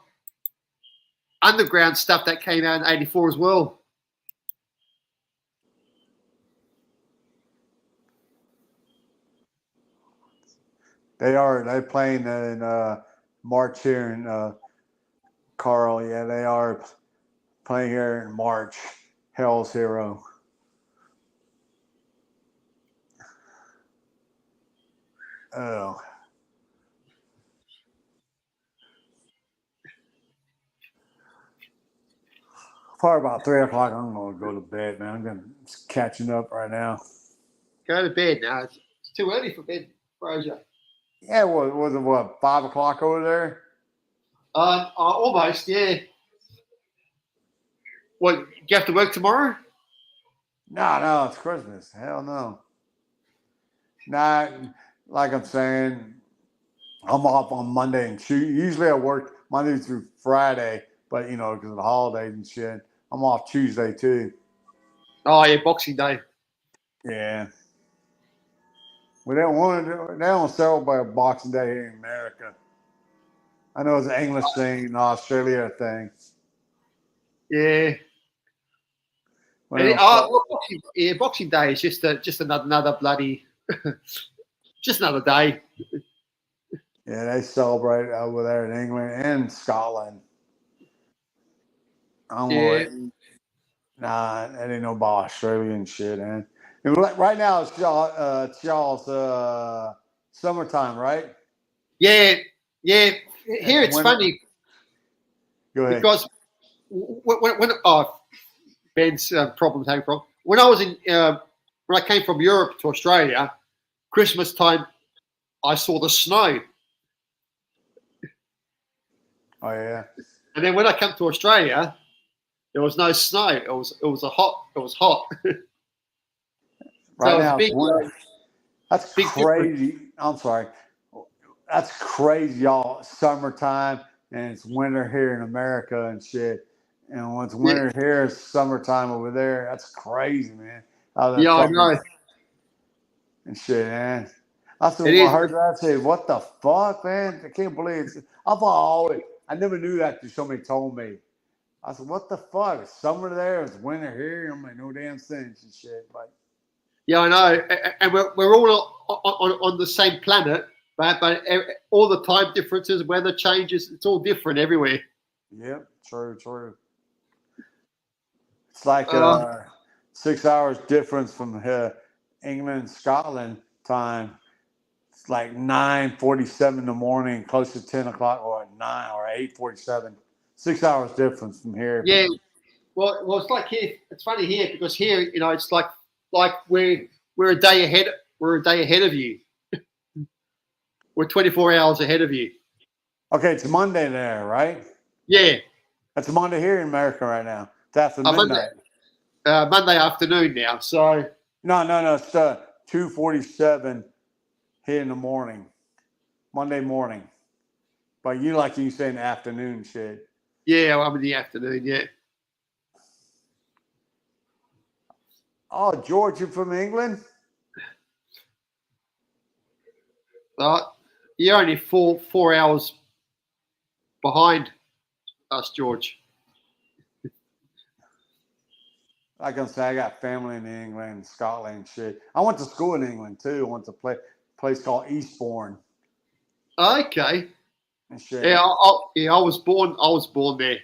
underground stuff that came out in '84 as well. They're playing in March here in Carl. Yeah, they are playing here in March. Hell's Hero. Oh. Probably about 3 o'clock. I'm gonna go to bed, man. I'm just catching up right now. Go to bed now. It's too early for bed, Fraser. Yeah, was it 5 o'clock over there? Almost, yeah. What, you have to work tomorrow? No, it's Christmas. Hell no. Nah, like I'm saying, I'm off on Monday and Tuesday. Usually I work Monday through Friday, but because of the holidays and shit, I'm off Tuesday too. Oh yeah, Boxing Day. Yeah. They don't celebrate Boxing Day here in America. I know it's an English thing, an Australia thing. Yeah. Boxing Day is just another bloody, just another day. Yeah, they celebrate over there in England and Scotland. Nah, that ain't no about Australian shit, man. And right now it's y'all's summertime, right? Yeah. Here it's funny. Go ahead. Because when Ben's problem having problem. When I was when I came from Europe to Australia, Christmas time, I saw the snow. Oh yeah. And then when I come to Australia, there was no snow. It was hot. Right So now, big, that's big crazy. difference. I'm sorry. That's crazy, y'all. Summertime and it's winter here in America and shit. And when it's winter here, it's summertime over there. That's crazy, man. Yeah, I know. And shit, man. I heard that. I said, "What the fuck, man? I can't believe it." I never knew that till somebody told me. I said, "What the fuck? It's summer there, it's winter here." I'm like, "No damn sense and shit." But yeah, I know. And we're all on the same planet, but all the time differences, weather changes, it's all different everywhere. Yep, true. It's like 6 hours difference from England and Scotland time. It's like 9:47 in the morning, close to 10 o'clock, or 9 or 8:47. 6 hours difference from here. Yeah. Well, it's like here. It's funny here because here, it's like we're a day ahead. We're a day ahead of you. We're 24 hours ahead of you. Okay, it's Monday there, right? Yeah. It's Monday here in America right now. It's after midnight. Monday afternoon now. So no. It's 2:47 here in the morning, Monday morning. But you saying afternoon shit. Yeah, I'm in the afternoon. Yeah. Oh, George, you from England? You're only four hours behind us, George. Like I say, I got family in England, Scotland, shit. I went to school in England too. I went to a place called Eastbourne. Okay. And shit. Yeah, I was born there.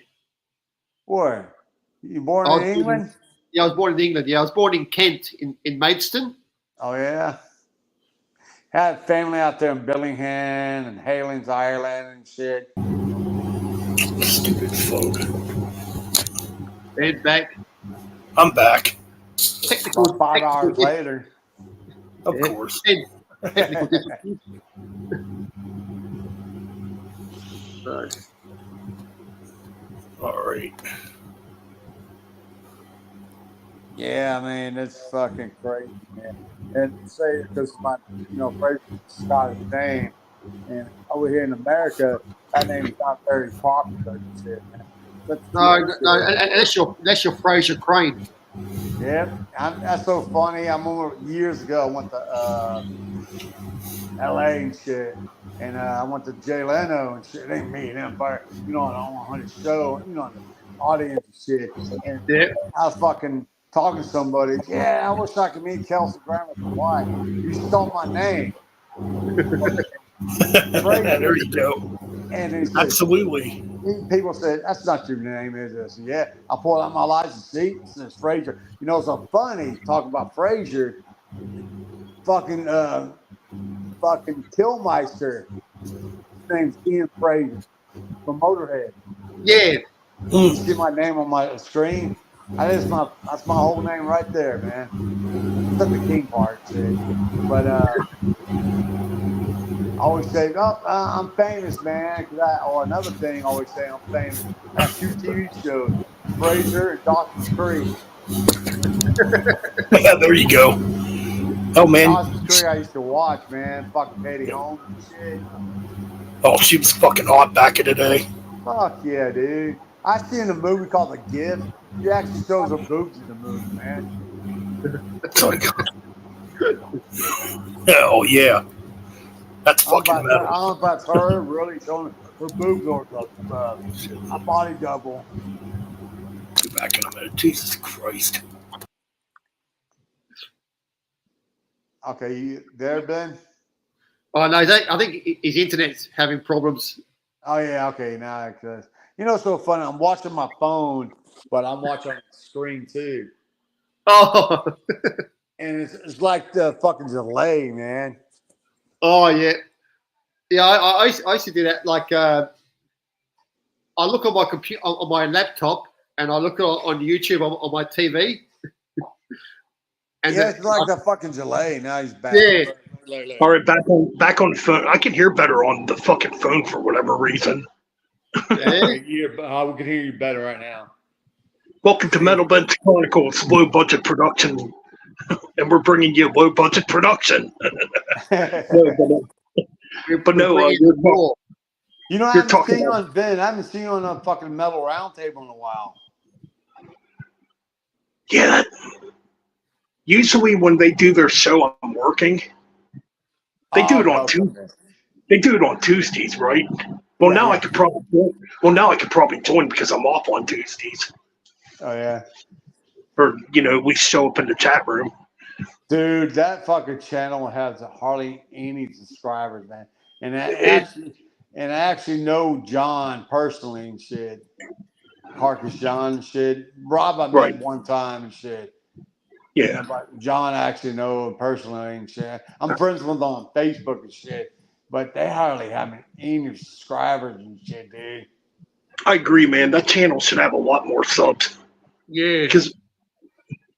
Where? You born in England? I was born in England. Yeah, I was born in Kent, in Maidstone. Oh yeah. Had family out there in Billingham and Halings, Ireland, and shit. Stupid folk. Head back. I'm back. Technical. About 5 hours later. Of Yeah. course. Technical difficulties. So, All right. Yeah, man, it's fucking crazy, man. And say because my, Fraser's a Scottish name, and over here in America, that name's not very popular and shit, man. But no, unless you're Fraser Crane. yeah, that's so funny. I remember years ago, I went to L.A. and shit, and I went to Jay Leno and shit. It ain't me and him, but on his show, on the audience and shit, and Yeah. I was fucking talking to somebody. Yeah, I wish I could meet Kelsey Grammer's wife. You stole my name. There you go. And he said, Absolutely. people said, that's not your name, is it? I said, yeah. I pulled out my license. See, it says Fraser. So funny talking about Fraser. Fucking Killmeister. His name's Ian Fraser from Motorhead. Yeah. You see my name on my screen? That's my whole name right there, man. Except the King part, shit. But I always say, I'm famous, man. Or another thing, I always say I'm famous. I have 2 TV shows, Fraser and Dawson's Creek. Yeah, there you go. Oh, man. Dawson's Creek I used to watch, man. Fucking Katie Holmes and shit. Oh, she was fucking hot back in the day. Fuck yeah, dude. I seen a movie called The Gift. She actually shows her boobs in the movie, man. It's like, oh, yeah. That's fucking I metal. don't know if that's her really showing her boobs or a body double. Go back in a minute. Jesus Christ. Okay, you there, Ben? Oh no, I think his internet's having problems. Oh yeah, okay. Now, because it's so funny. I'm watching my phone, but I'm watching on the screen too, Oh, and it's like the fucking delay, man. oh yeah, yeah. I used to do that. Like I look on my computer on my laptop, and I look on YouTube on my TV. And Yeah, it's like the fucking delay. Now he's back. Yeah. All right, back on the phone. I can hear better on the fucking phone for whatever reason. Yeah. We can hear you better right now. Welcome to Metal Bench Chronicles, low budget production, and we're bringing you low budget production. But no, I I haven't talking seen you about- on Ben. I haven't seen you on a fucking Metal Roundtable in a while. Yeah. Usually when they do their show, I'm working. They do it on Tuesdays. They do it on Tuesdays, right? Well, now I could probably join because I'm off on Tuesdays. Oh yeah, or at least show up in the chat room. dude, that fucking channel has hardly any subscribers, man. And I actually know John personally and shit. Carcass John and shit. Rob I met one time and shit. Yeah. But John I actually know personally and shit. I'm friends with him on Facebook and shit. But they hardly have any subscribers and shit, dude. I agree, man. That channel should have a lot more subs. Yeah. Because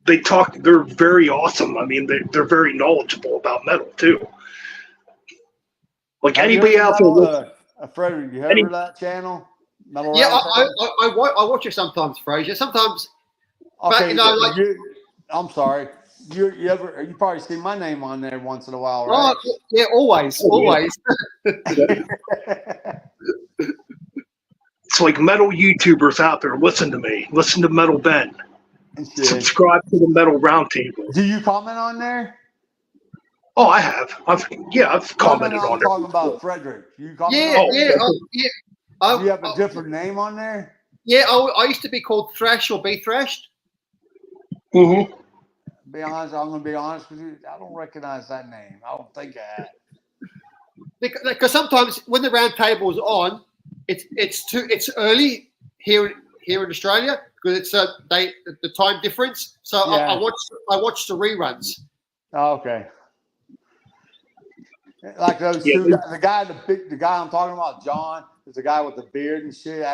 they're very awesome. I mean, they're very knowledgeable about metal, too. Like anybody out there. Frederick, you heard of that channel? Metal Yeah, I watch it sometimes, Fraser. Sometimes. Okay, but, I'm sorry. You probably see my name on there once in a while, right? right? Yeah, always. It's like metal YouTubers out there. Listen to me. Listen to Metal Ben. Subscribe to the Metal Roundtable. Do you comment on there? Oh, I have. I've commented on there. I'm talking about Frederick. You comment yeah. Do you have a different name on there? Yeah, I used to be called Thrash or Be Thrashed. Mm-hmm. I'm going to be honest with you. I don't recognize that name. I don't think I have. Because sometimes when the round table is on, it's early here in Australia because it's the time difference. So yeah. I watch the reruns. Oh, okay. Like those two, the guy I'm talking about, John, is the guy with the beard and shit.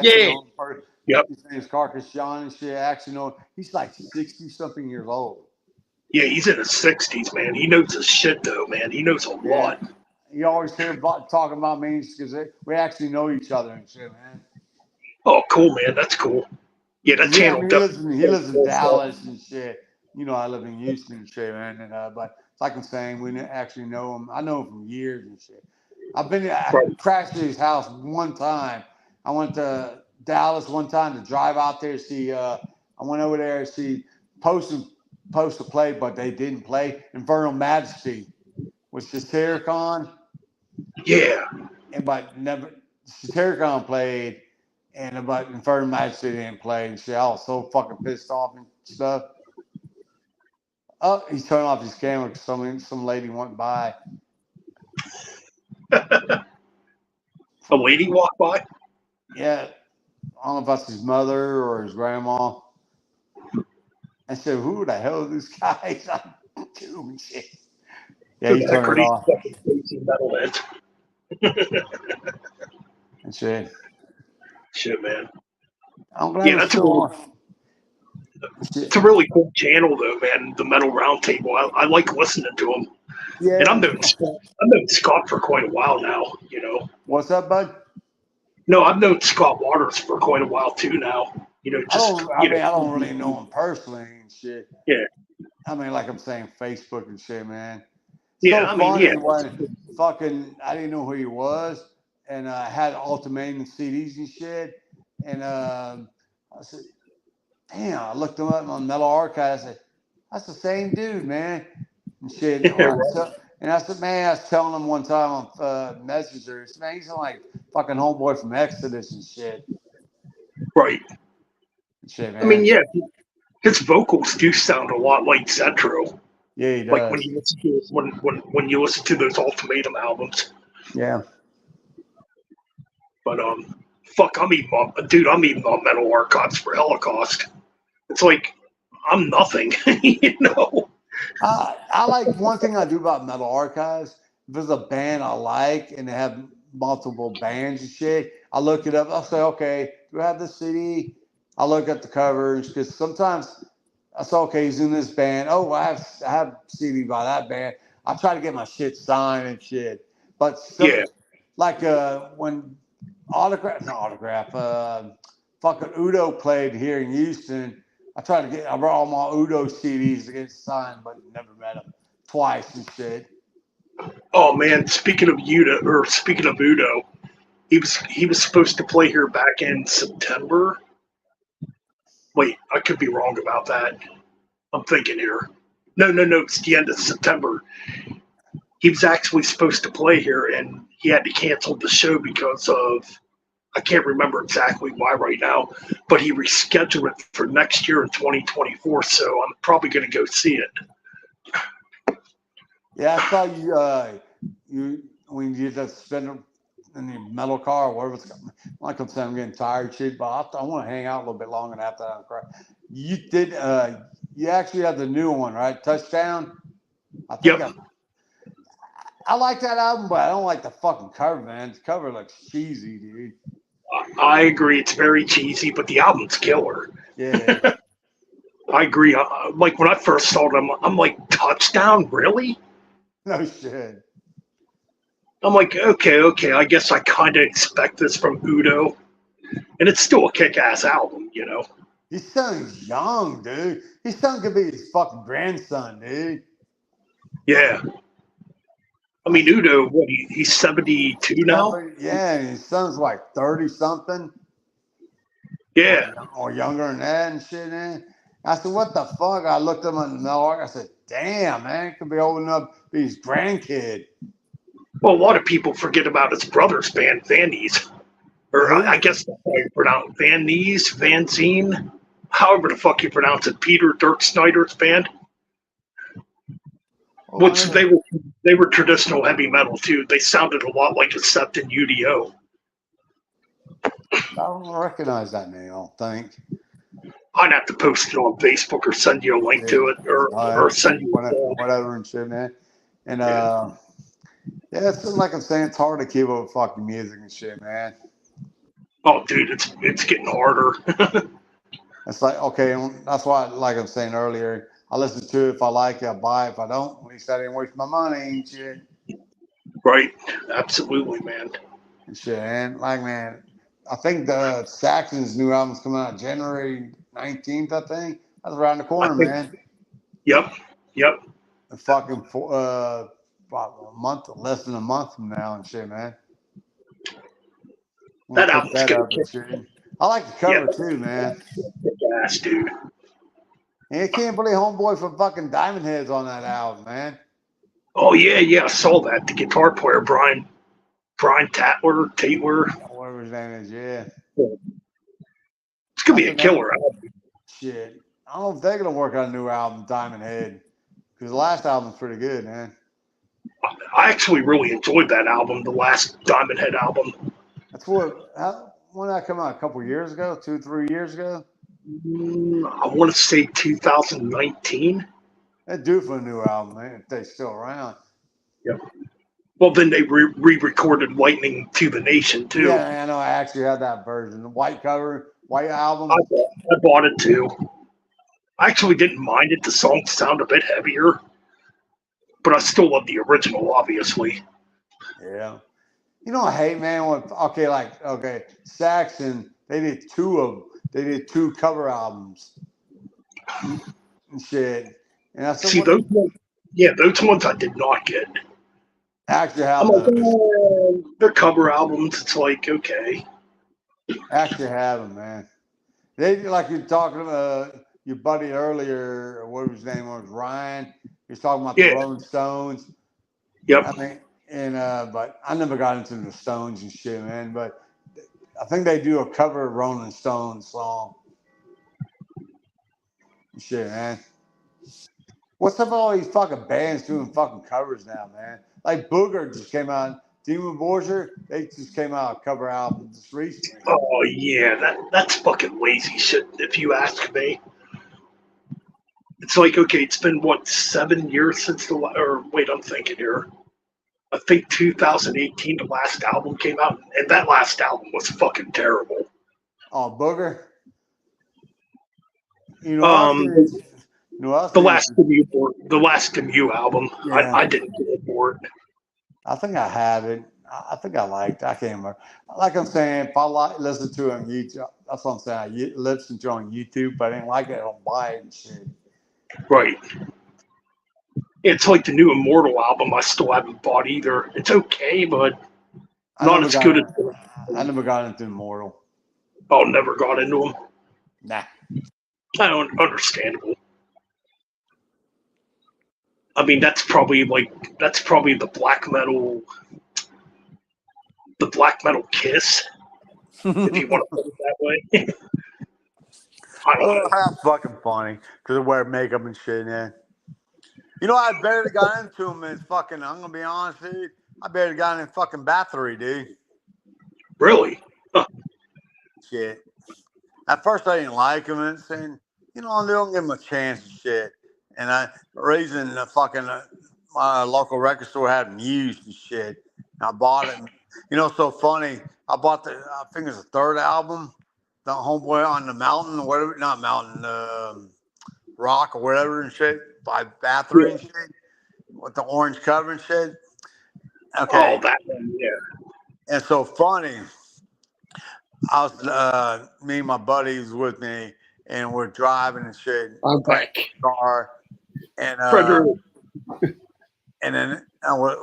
Yep. His name's Carcass John and shit. Actually, no, he's like 60 something years old. Yeah, he's in his 60s, man. He knows his shit, though, man. He knows a lot. You always hear about talking about me because we actually know each other and shit, man. Oh, cool, man. That's cool. Yeah, that channel he lives in Dallas and shit. You know, I live in Houston and shit, man. And but like I'm saying, we actually know him. I know him from years and shit. I crashed at his house one time. I went to Dallas one time to drive out there to see. I went over there to see supposed to play, but they didn't play. Infernal Majesty was Satyricon. Yeah. But never Satyricon played. And but Infernal Majesty didn't play and shit. I was so fucking pissed off and stuff. Oh, he turned off his camera because some lady went by. A lady walked by? Yeah. I don't know if that's his mother or his grandma. I said, who the hell are these guys? I'm doing shit. Yeah, he turned it off. And shit. Shit, man. I'm glad it's still on. It's a really cool channel, though, man. The Metal Roundtable. I like listening to them. Yeah. And I've known Scott for quite a while now. You know. What's up, bud? No, I've known Scott Waters for quite a while too now. You know, just I don't really know him personally and shit. Yeah. I mean, like I'm saying, Facebook and shit, man. Yeah, so funny when fucking I didn't know who he was, and I had Ultimatum CDs and shit, and I said, damn, I looked him up on Metal Archive. I said, that's the same dude, man. And shit. And I said, man, I was telling him one time on Messenger, man, he's like fucking homeboy from Exodus and shit. Right. And shit, man. I mean, yeah, his vocals do sound a lot like Zetro. Yeah, he does. Like when you listen to when you listen to those Ultimatum albums. Yeah. But fuck, I'm eating on Metal Archives for Holocaust. It's like I'm nothing, you know. I like one thing I do about Metal Archives. If there's a band I like and they have multiple bands and shit, I look it up. I'll say, okay, do I have this CD? I look at the covers because sometimes I say, okay, he's in this band. Oh, I have CD by that band. I try to get my shit signed and shit. But like when fucking Udo played here in Houston. I brought all my Udo CDs to get signed, but never met him twice and shit. Oh man, speaking of Udo, he was supposed to play here back in September. Wait, I could be wrong about that. I'm thinking here. No, it's the end of September. He was actually supposed to play here, and he had to cancel the show because of, I can't remember exactly why right now, but he rescheduled it for next year in 2024, so I'm probably going to go see it. Yeah, I saw you when you just spend in the metal car or whatever it's called. Like I'm saying, I'm getting tired, shit, but I want to hang out a little bit longer and after that. You did, you actually have the new one, right? Touchdown? I think I like that album, but I don't like the fucking cover, man. The cover looks cheesy, dude. I agree. It's very cheesy, but the album's killer. Yeah. I agree. Like when I first saw them, I'm like, Touchdown? Really? No shit. I'm like, okay. I guess I kind of expect this from Udo. And it's still a kick-ass album, you know? His son's young, dude. His son could be his fucking grandson, dude. Yeah. I mean, Udo, he's 72 now? Yeah, and his son's like 30-something. Yeah. Or younger than that and shit, man. I said, what the fuck? I looked him in the mail. I said, damn, man, could be old enough to be his grandkid. Well, a lot of people forget about his brother's band, Van Nuys. Or I guess that's how you pronounce Van Nuys, Van Zine, however the fuck you pronounce it, Peter Dirk Snyder's band. Which they were traditional heavy metal too. They sounded a lot like Accept and UDO. I don't recognize that name, I don't think. I'd have to post it on Facebook or send you a link to it, or send you whatever and shit, man. And it's like I'm saying, it's hard to keep up with fucking music and shit, man. Oh, dude, it's getting harder. It's like, okay, and that's why, like I'm saying earlier, I listen to it. If I like it, I buy it. If I don't, at least I didn't waste my money and shit. Right? Absolutely, man. And shit, and like, man, I think the Saxon's new album's coming out January 19th, I think. That's around the corner, I think- man. Yep. A fucking about a month, less than a month from now and shit, man. I'm That gonna pick album's that gonna up and shit. I like the cover too, man. kick ass, dude. And you can't believe Homeboy from fucking Diamond Heads on that album, man. Oh yeah, I saw that. The guitar player, Brian Tatler. Whatever his name is, yeah. It's gonna be a killer album. Shit. I don't know if they're gonna work on a new album, Diamond Head. Because the last album's pretty good, man. I actually really enjoyed that album, the last Diamond Head album. That's when that come out a couple years ago, 2-3 years ago. I want to say 2019. They're due for a new album, man, if they're still around. Yep. Well, then they re-recorded Lightning to the Nation too. Yeah, I know. I actually had that version, the white cover, white album. I bought it too. I actually didn't mind it. The songs sound a bit heavier, but I still love the original, obviously. Yeah. You know, I hate, man. Okay, Saxon. They did two cover albums and shit. And I said, See, those ones I did not get. Actually have I'm like, those. they're cover albums. It's like, okay. Actually have them, man. They like you're talking about your buddy earlier. What his name was? Ryan. He was talking about the Rolling Stones. Yep. I mean, and but I never got into the Stones and shit, man. But I think they do a cover of Rolling Stones song. Shit, man. What's up with all these fucking bands doing fucking covers now, man? Like Booger just came out. Demon Borger, they just came out a cover album just recently. Oh yeah, that's fucking lazy shit. If you ask me, it's like, okay, it's been what, 7 years since I'm thinking here. I think 2018 the last album came out, and that last album was fucking terrible. Oh, Booger. You know, the last Demu album. Yeah. I didn't get for it. I think I have it. I think I liked it. I can't remember. Like I'm saying, if I listen to it on YouTube, that's what I'm saying. I listen to it on YouTube, but I didn't like it. I don't buy it and shit. Right. It's like the new Immortal album. I still haven't bought either. It's okay, but not as good as. I never got into Immortal. Oh, never got into them. Nah. I don't understandable. I mean, that's probably the black metal Kiss, if you want to put it that way. I don't know. That's fucking funny because they wear makeup and shit, man. You know, I barely got into them. I'm gonna be honest with you. I barely got in fucking Bathory, dude. Really? Huh. Shit. At first, I didn't like them and saying, you know, they don't give them a chance and shit. And reason the fucking my local record store had them used and shit. And I bought it. And, you know, so funny. I bought I think it's the third album, the Homeboy on the Mountain or whatever, not Mountain, Rock or whatever and shit by Bathory and shit with the orange cover and shit. Okay. Oh, that one, yeah. And so funny. I was me and my buddies with me, and we're driving and shit. I'm back. Car, and and then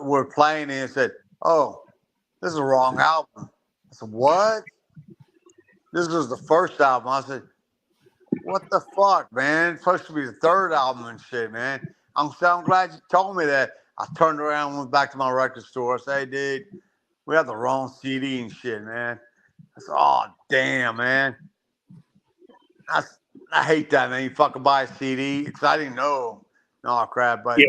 we're playing it and said, "Oh, this is the wrong album." I said, "What? This is the first album." I said, "What the fuck, man? It's supposed to be the third album and shit, man." I'm glad you told me that. I turned around and went back to my record store. I said, "Hey, dude, we have the wrong CD and shit, man." I said, "Oh, damn, man. I hate that, man. You fucking buy a CD." Because I didn't know all crap. But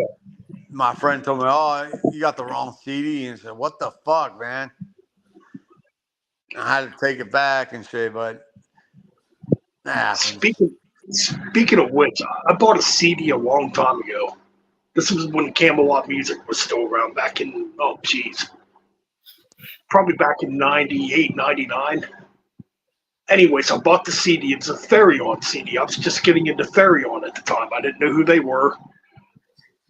my friend told me, "Oh, you got the wrong CD." And I said, "What the fuck, man?" I had to take it back and shit, but Speaking of which, I bought a CD a long time ago. This was when Camelot Music was still around back in, probably back in 98, 99. Anyways, I bought the CD. It's a Therion CD. I was just getting into Therion at the time. I didn't know who they were.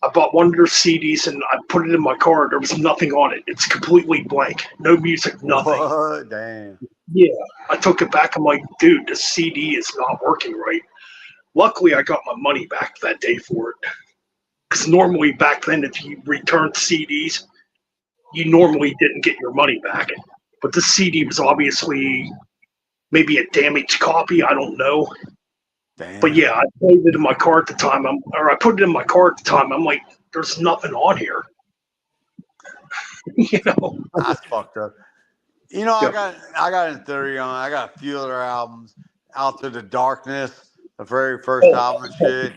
I bought one of their CDs and I put it in my car. There was nothing on it. It's completely blank. No music, nothing. What? Damn. Yeah. I took it back. I'm like, dude, the CD is not working right. Luckily, I got my money back that day for it. Because normally back then, if you returned CDs, you normally didn't get your money back. But this CD was obviously maybe a damaged copy. I don't know. Damn. But yeah, I played it in my car at the time. I put it in my car at the time. I'm like, there's nothing on here. You know, That's fucked up. You know, Yeah. I got in Therion. I got a few other albums. Out to the Darkness, the very first album and shit.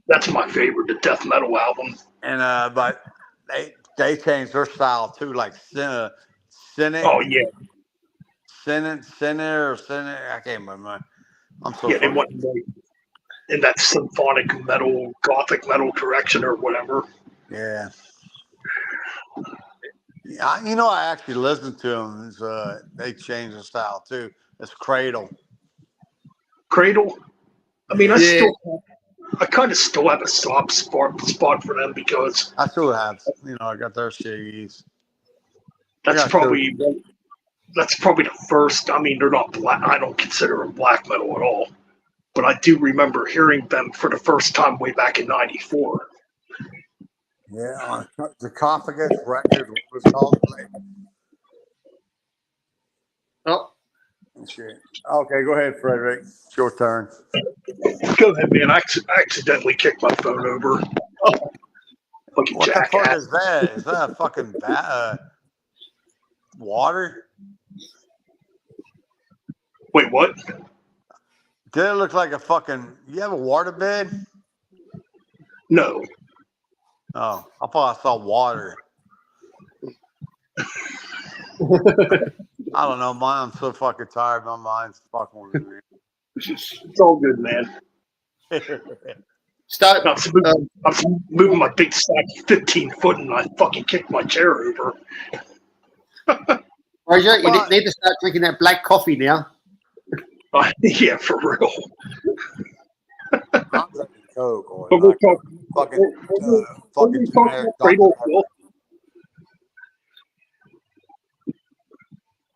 That's my favorite, the death metal album. And but they changed their style too, like Cynic. Oh yeah, Cynic, I can't remember. I'm so yeah. They fucking- went in that symphonic metal, gothic metal direction or whatever. Yeah. Yeah, you know, I actually listened to them. They changed the style too. It's Cradle. Cradle. I mean, Yeah. I kind of still have a soft spot for them because I still have, you know, I got their CDs. that's Yeah, probably the first. I mean, they're not black. I don't consider them black metal at all. But I do remember hearing them for the first time way back in '94. Yeah, Sarcophagus Records was called. Oh, Shit. Okay, go ahead, Frederick. It's your turn. Go ahead, man. I accidentally kicked my phone over. Fucking What the fuck jackass. is that? Is that a fucking water? Wait, what? Did it look like a fucking? You have a water bed? No. Oh, I thought I saw water. I don't know. I'm so fucking tired. My mind's fucking with me. It's all good, man. start. I was moving my big stack 15 foot and I fucking kicked my chair over. Roger, you need to start drinking that black coffee now. Yeah, for real. I'm drinking Coke or But we're talking, fucking we're talking generic Cradle Dr. Filth.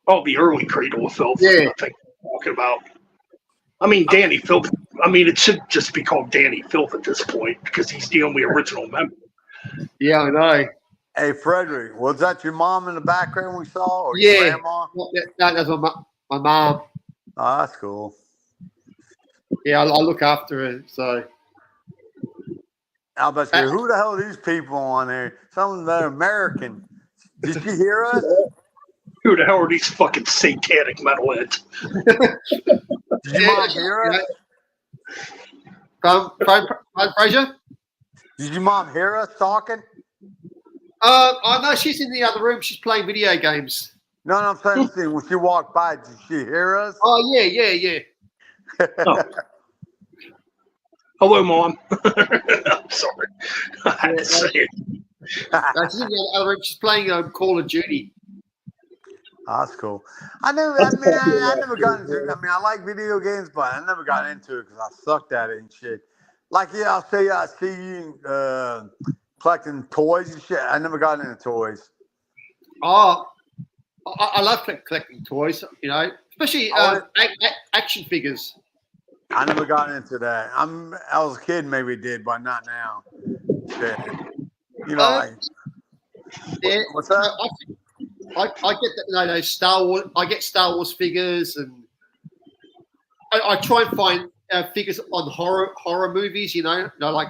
Oh, the early Cradle of Filth. Yeah. I think we're talking about. I mean, Danny Filth. I mean, it should just be called Danny Filth at this point because he's the only original member. Yeah, I know. Hey, Frederick, was that your mom in the background we saw, or Yeah. your grandma? That's my mom. Oh, that's cool. Yeah, I look after her. So I bet you, who the hell are these people on there? Some of them are American. Did you hear us? Who the hell are these fucking satanic metalheads? Did your mom hear us? Fraser? Did your mom hear us talking? I know she's in the other room. She's playing video games. No, I'm saying, see, when she walked by, did she hear us? Oh yeah. Hello, Mom. I'm sorry. I had to say it. She's in the other room. She's playing Call of Duty. Oh, that's cool. I never got into. I mean, I like video games, but I never got into it because I sucked at it and shit. Like, yeah, I see you collecting toys and shit. I never got into toys. Oh, I love collecting toys. You know, especially action figures. I never got into that. I was a kid, maybe did, but not now. Shit. You know, Yeah, what's that? I get those Star Wars. I get Star Wars figures, and I try and find figures on horror movies. You know like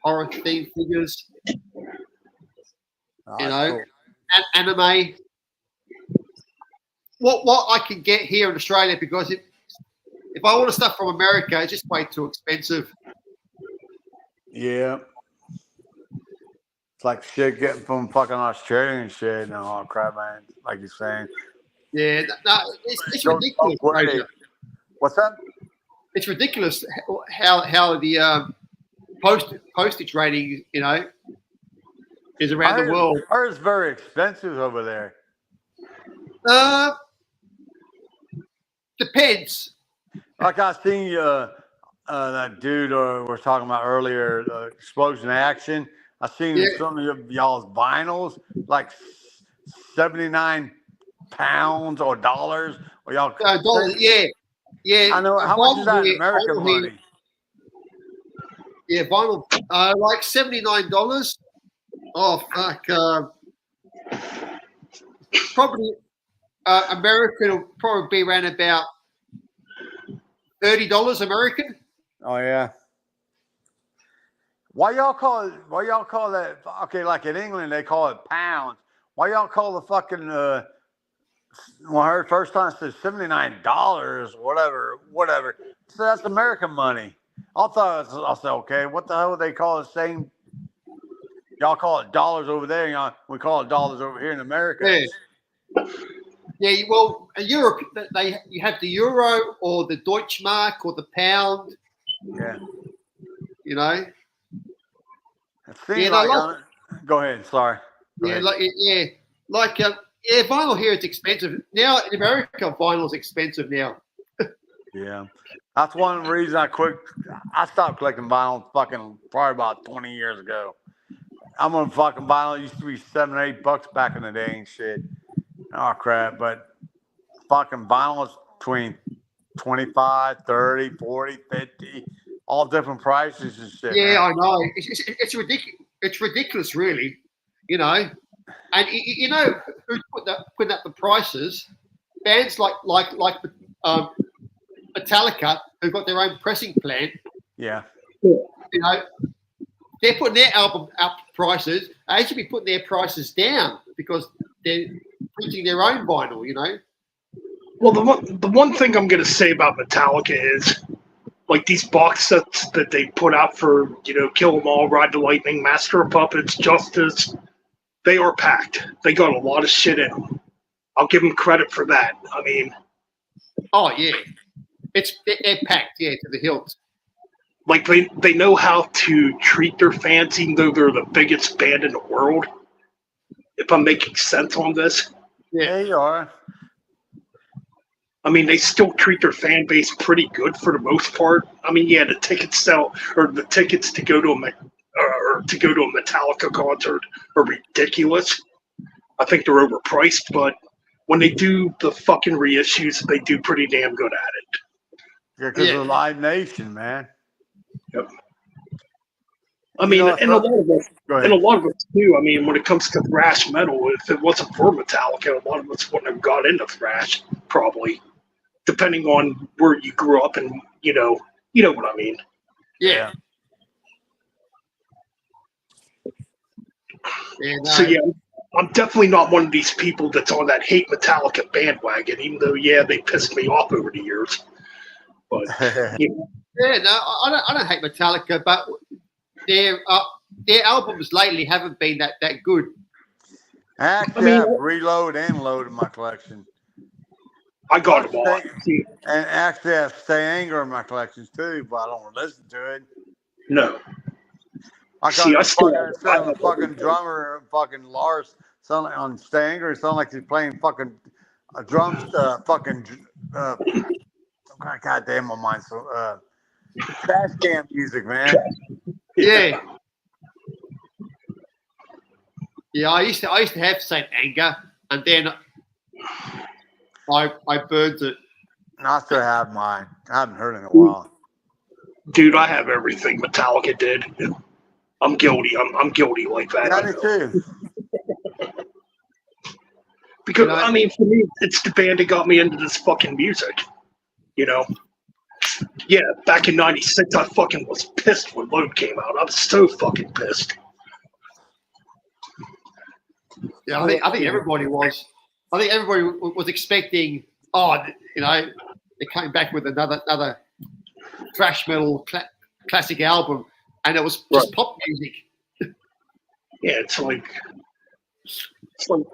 horror themed figures. Oh, You know, cool. Anime. What I can get here in Australia, because if I want stuff from America, it's just way too expensive. Yeah. It's like shit getting from fucking Australia and shit and all crap, man. Like you're saying. Yeah, no, it's Don't ridiculous. fuck with it. Fraser. What's that? It's ridiculous how the postage rating, you know, is around the world. Ours is very expensive over there. depends. Like I seen that dude we were talking about earlier, Explosion Action. I seen Yeah. some of y'all's vinyls, like 79 pounds or dollars, or y'all. Dollars, yeah. I know. How much is that in American money? Yeah, vinyl, like $79. Oh fuck! Probably American will probably be around about $30 American. Oh yeah. Why y'all call that? Okay, like in England they call it pounds. Why y'all call the fucking? When I heard first time it said $79, whatever. So that's American money. I said, okay, what the hell would they call the same? Y'all call it dollars over there, we call it dollars over here in America. Yeah. Yeah, well, Europe, you have the euro or the Deutschmark or the pound. Yeah. You know. It seems go ahead. Sorry. Go ahead. Vinyl here is expensive now. In America, vinyl is expensive now. Yeah, that's one reason I stopped collecting vinyl fucking probably about 20 years ago. I'm on fucking vinyl. It used to be $7 or $8 back in the day and shit. Oh crap! But fucking vinyl is between 25, 30, 40, 50, all different prices and shit. Yeah, man. I know. It's ridiculous. It's ridiculous, really. You know, and you know who's putting up the prices? Bands like Metallica, who've got their own pressing plant. Yeah. You know, they're putting their album up prices. They should be putting their prices down because they're printing their own vinyl. You know. Well, the one thing I'm going to say about Metallica is, like, these box sets that they put out for, Kill 'Em All, Ride the Lightning, Master of Puppets, Justice, they are packed. They got a lot of shit in them. I'll give them credit for that. I mean, oh yeah, they're packed, yeah, to the hilt. Like, they know how to treat their fans, even though they're the biggest band in the world. If I'm making sense on this. Yeah, you are. I mean, they still treat their fan base pretty good for the most part. I mean, yeah, the tickets to go to a Metallica concert are ridiculous. I think they're overpriced, but when they do the fucking reissues, they do pretty damn good at it. Yeah, because of Live Nation, man. Yep. I mean, and a lot of us too. I mean, when it comes to thrash metal, if it wasn't for Metallica, a lot of us wouldn't have got into thrash, probably. Depending on where you grew up, and you know what I mean. Yeah. So yeah, I'm definitely not one of these people that's on that hate Metallica bandwagon. Even though, they pissed me off over the years. But I don't hate Metallica, but their albums lately haven't been that good. I actually have Reload and Load in my collection. I got them all. And actually I have Stay Anger in my collections too, but I don't listen to it. No. I the fucking drummer, fucking Lars, on Stay Anger. It sounds like he's playing fucking drums, God damn, my mind. So, trash can music, man. Yeah. Yeah, I used to have Saint Anger, and then I burned it. I still have mine. I haven't heard it in a while. Dude, I have everything Metallica did. I'm guilty. I'm guilty like that. Yeah, me too. Because, I mean, for me, it's the band that got me into this fucking music. Yeah, back in '96, I fucking was pissed when Load came out. I was so fucking pissed. Yeah, I think everybody was. I think everybody was expecting. They came back with another thrash metal classic album, and it was just pop music. Yeah, it's like,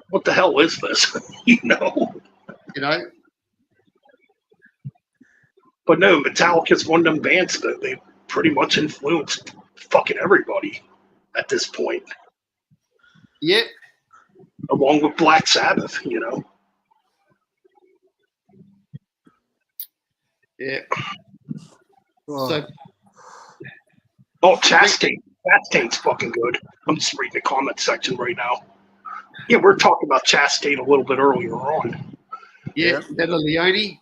what the hell is this? You know. But no, Metallica's one of them bands that they pretty much influenced fucking everybody at this point. Yep. Along with Black Sabbath, Yeah. Oh. So Oh, Chastain. Chastain's fucking good. I'm just reading the comment section right now. Yeah, we are talking about Chastain a little bit earlier on. yeah, Yep. Nella Leone.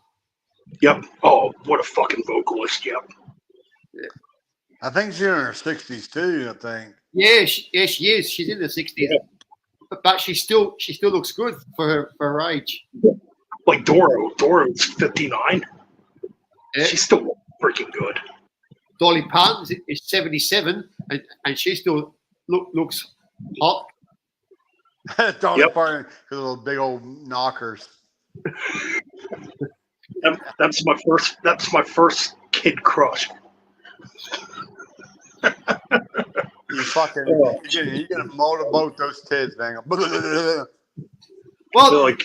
Yep. Oh, what a fucking vocalist. Yep. I think she's in her 60s too. I think. Yeah, she is. She's in the 60s, Yeah. but she still looks good for her age. Like Doro. Doro's 59. Yeah. She's still freaking good. Dolly Parton is 77, and she still looks hot. Dolly Yep. Parton, with those big old knockers. That's my first kid crush. You fucking, you're gonna motorboat those tits, man. Well, Like,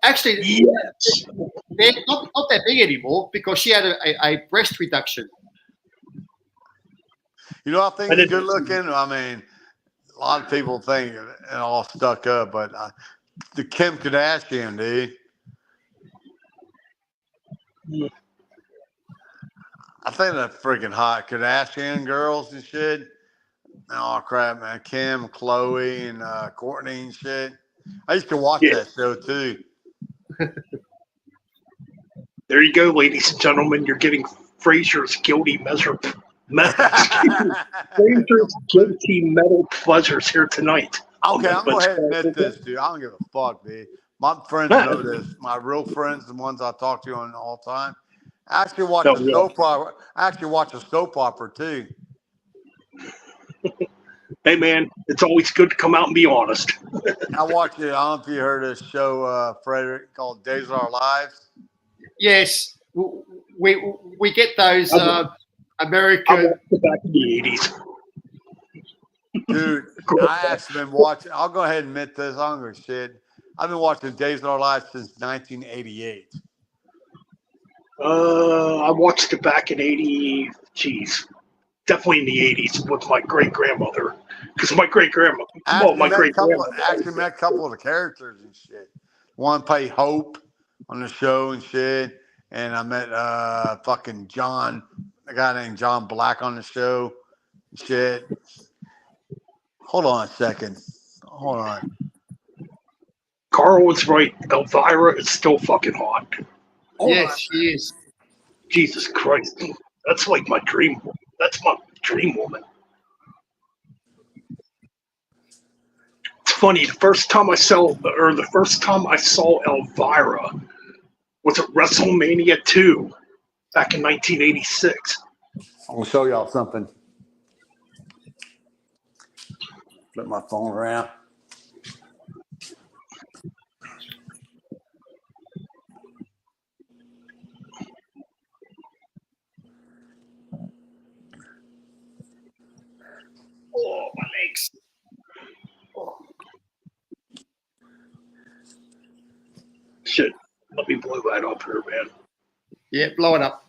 actually, yes. they're not that big anymore because she had a breast reduction. You know, I think I he's didn't- good looking. I mean, a lot of people think it all stuck up, but the Kim Kardashian, dude. I think they're freaking hot. Kardashian girls and shit. Oh crap, man! Kim, Chloe, and Courtney and shit. I used to watch Yeah. that show too. There you go, ladies and gentlemen. You're getting Fraser's guilty measure. Fraser's guilty metal pleasures here tonight. Okay, I'm going to go ahead and admit this, dude. I don't give a fuck, dude. My friends know this. My real friends, the ones I talk to on all the time. I actually watch a soap opera. I actually watch a soap opera too. Hey, man, it's always good to come out and be honest. I watch it. I don't know if you heard this show, Frederick, called Days of Our Lives. Yes, we get those I American. watched it back in the 80s. Dude, I actually been watching. I'll go ahead and admit this. I don't give a shit. I've been watching Days of Our Lives since 1988. I watched it back in 80. Geez, definitely in the 80s with my great grandmother. Because my great grandma, my great grandmother. Actually met a couple of the characters and shit. One played Hope on the show and shit. And I met fucking John, a guy named John Black on the show. Shit. Hold on a second. Hold on. Carl was right. Elvira is still fucking hot. Yes, she is. Jesus Christ. That's like my dream. That's my dream woman. It's funny. The first time I saw Elvira was at WrestleMania 2 back in 1986. I'm going to show y'all something. Flip my phone around. Oh, my legs. Shit. Let me blow that up here, man. Yeah, blow it up.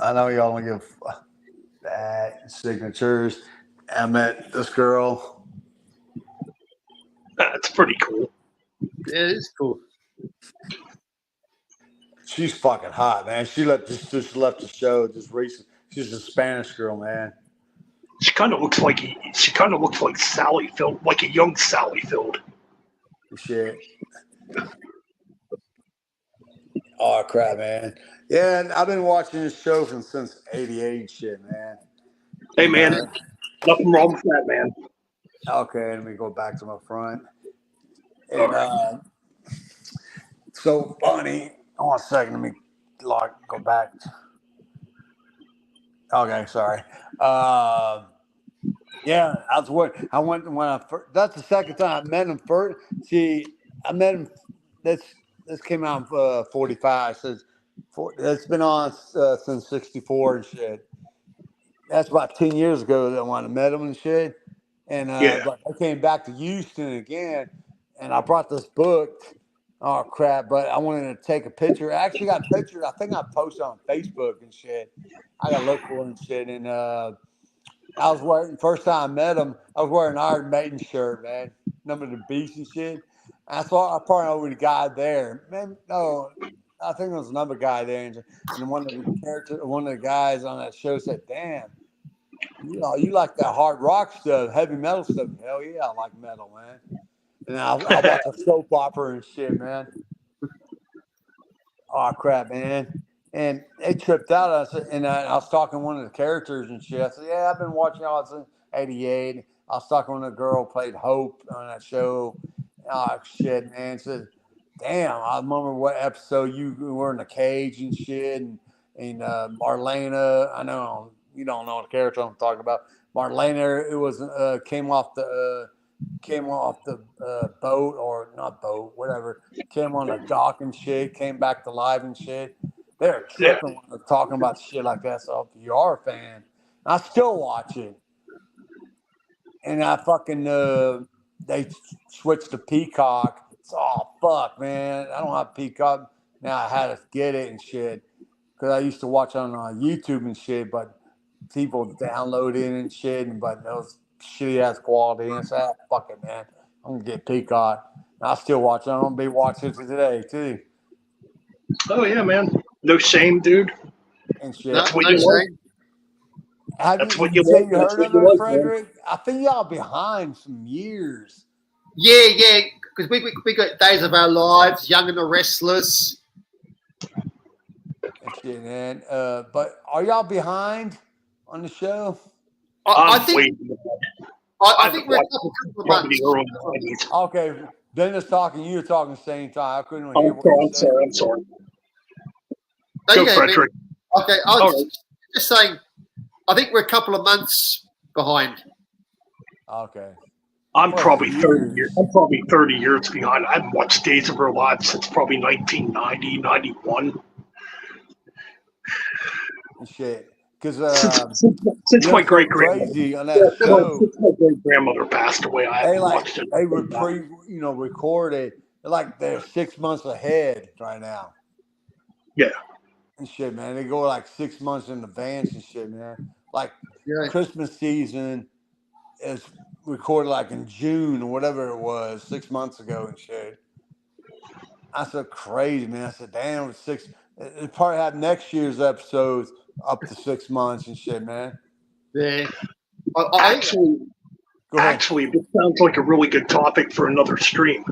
I know y'all don't give that signatures. I met this girl. That's pretty cool. Yeah, it's cool. She's fucking hot, man. She just left the show just recently. She's a Spanish girl, man. She kind of looks like Sally Field, like a young Sally Field. Shit. Oh crap, man. Yeah, and I've been watching this show since '88. Shit, man. Hey, man, nothing wrong with that, man. Okay, let me go back to my front. And so funny. Hold on a second. Let me go back. Okay, sorry. Yeah, I went when I first. That's the second time I met him first. See, I met him. This came out in 45. Says it's been on since '64 and shit. That's about 10 years ago that when I met him and shit. And but I came back to Houston again, and I brought this book. Oh crap! But I wanted to take a picture. I actually got pictures. I think I posted on Facebook and shit. I got to look for it and shit. And I was wearing first time I met him. I was wearing an Iron Maiden shirt, man. Number of the Beast and shit. I thought I probably over the guy there. Man, no, I think there was another guy there, and one of the guys on that show said, "Damn, you like that hard rock stuff, heavy metal stuff? Hell yeah, I like metal, man." And I watch a soap opera and shit, man. Oh crap, man! And they tripped out. I was talking to one of the characters and shit. I said, "Yeah, I've been watching y'all since '88." I was talking with a girl who played Hope on that show. Oh shit, man! Said, "Damn, I remember what episode you were in the cage and shit." And Marlena, I know you don't know the character I'm talking about. Marlena, it was came off the boat, or not boat, whatever. Came on the dock and shit. Came back to life and shit. They're tripping when they're talking about shit like that. So if you are a fan, I still watch it. And I fucking they switched to Peacock. It's fuck, man. I don't have Peacock now. I had to get it and shit because I used to watch on YouTube and shit, but people download it and shit, but those shitty ass quality and stuff. Fuck it, man. I'm gonna get Peacock. I still watch it. I'm gonna be watching it today too. Oh yeah, man. No shame, dude. And shit. No, That's what no you like. shame. That's what you say like. you That's heard what of you it, like, Frederick? I think y'all behind some years. Yeah, because we got Days of Our Lives, Young and the Restless. And shit, man. But are y'all behind on the show? I think Wait. I think we're a couple of months. Probably early 90s. Okay, Dennis talking, you were talking at the same time. I couldn't hear Oh, what you I'm said. sorry. No, Go, you go, Frederick. man. Okay, I was All right. just saying. I think we're a couple of months behind. Okay. I'm Well, probably years. 30 years. I'm probably 30 years behind. I haven't watched Days of Our Lives since probably 1990, 91. And shit. Because Since my great grandmother. crazy on that show. Since my great grandmother passed away, I haven't watched it. They would record it like they're 6 months ahead right now. Yeah. And shit, man. They go like 6 months in advance and shit, man. Like Yeah. Christmas season is recorded like in June or whatever it was 6 months ago and shit. I said crazy, man. I said, damn, it probably had next year's episodes up to 6 months and shit, man. Yeah. Actually, this sounds like a really good topic for another stream.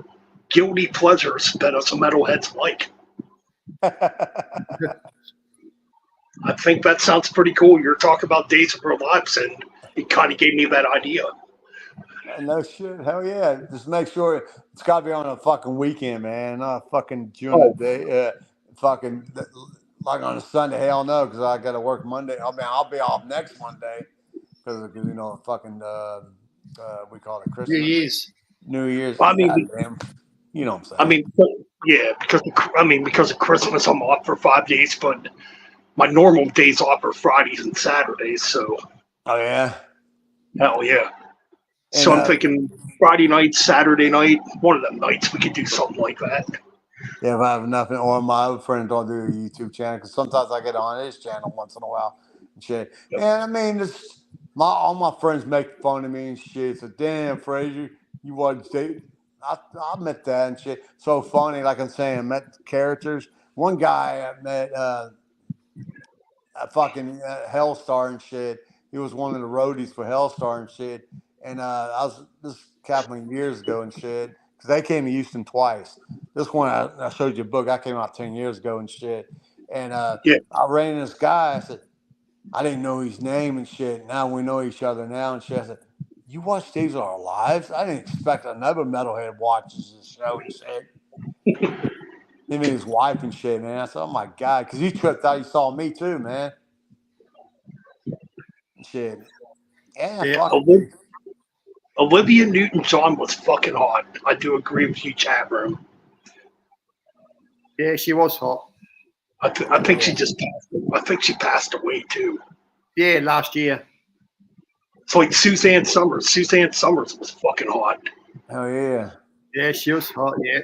Guilty pleasures that us metalheads like. I think that sounds pretty cool. You're talking about Days of Our Lives, and it kind of gave me that idea. No shit, hell yeah! Just make sure it's got to be on a fucking weekend, man. Not fucking during the day. Like on a Sunday. Hell no, because I got to work Monday. I mean, I'll be off next Monday because fucking we call it Christmas. New Year's. I mean, goddamn. You know what I'm saying? I mean, yeah, because of Christmas, I'm off for 5 days, but my normal days off are Fridays and Saturdays. So. Oh yeah. Hell yeah. And, so I'm thinking Friday night, Saturday night, one of them nights we could do something like that. Yeah, if I have nothing, or my other friends don't do a YouTube channel, because sometimes I get on his channel once in a while and shit. Yep. And I mean, all my friends make fun of me and shit. So, damn, Fraser, you watch date. I met that and shit. So funny, like I'm saying, I met characters. One guy I met, a fucking Hellstar and shit. He was one of the roadies for Hellstar and shit. And this happened years ago and shit, because they came to Houston twice. This one, I showed you a book. I came out 10 years ago and shit. And I ran into this guy. I said, I didn't know his name and shit. Now we know each other now and shit. I said, you watch Days of Our Lives? I didn't expect another metalhead watches this show and shit. Him and his wife and shit, man. I said, oh my God. Because he tripped out. He saw me too, man. Shit. Yeah. Olivia Newton-John was fucking hot. I do agree with you, chat room. Yeah, she was hot. I think she just passed. I think she passed away too. Yeah, last year. It's like Suzanne Summers. Suzanne Summers was fucking hot. Oh yeah. Yeah, she was hot. Yeah.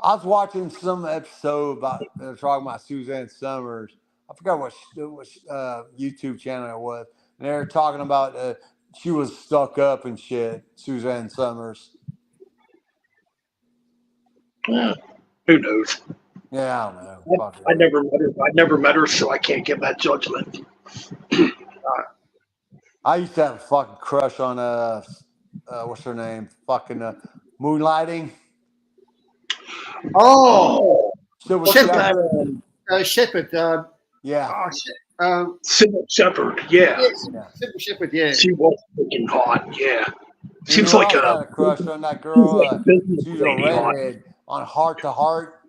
I was watching some episode about talking about Suzanne Summers. I forgot what YouTube channel it was. And they were talking about she was stuck up and shit. Suzanne Summers. Who knows? Yeah, I don't know. Fuck I it. never met her. I never met her, so I can't give that judgment. I used to have a fucking crush on what's her name? Fucking Moonlighting. Oh, Silver Wasn't Shepherd. that Shepherd. Yeah. Oh, shit. Sybil Shepherd? Yeah, Yes, Yeah. Sybil Shepherd. Yeah. she was freaking hot. Yeah, You seems know, like I had a crush on that girl. like a business She's a lady hot. redhead on Heart to Heart.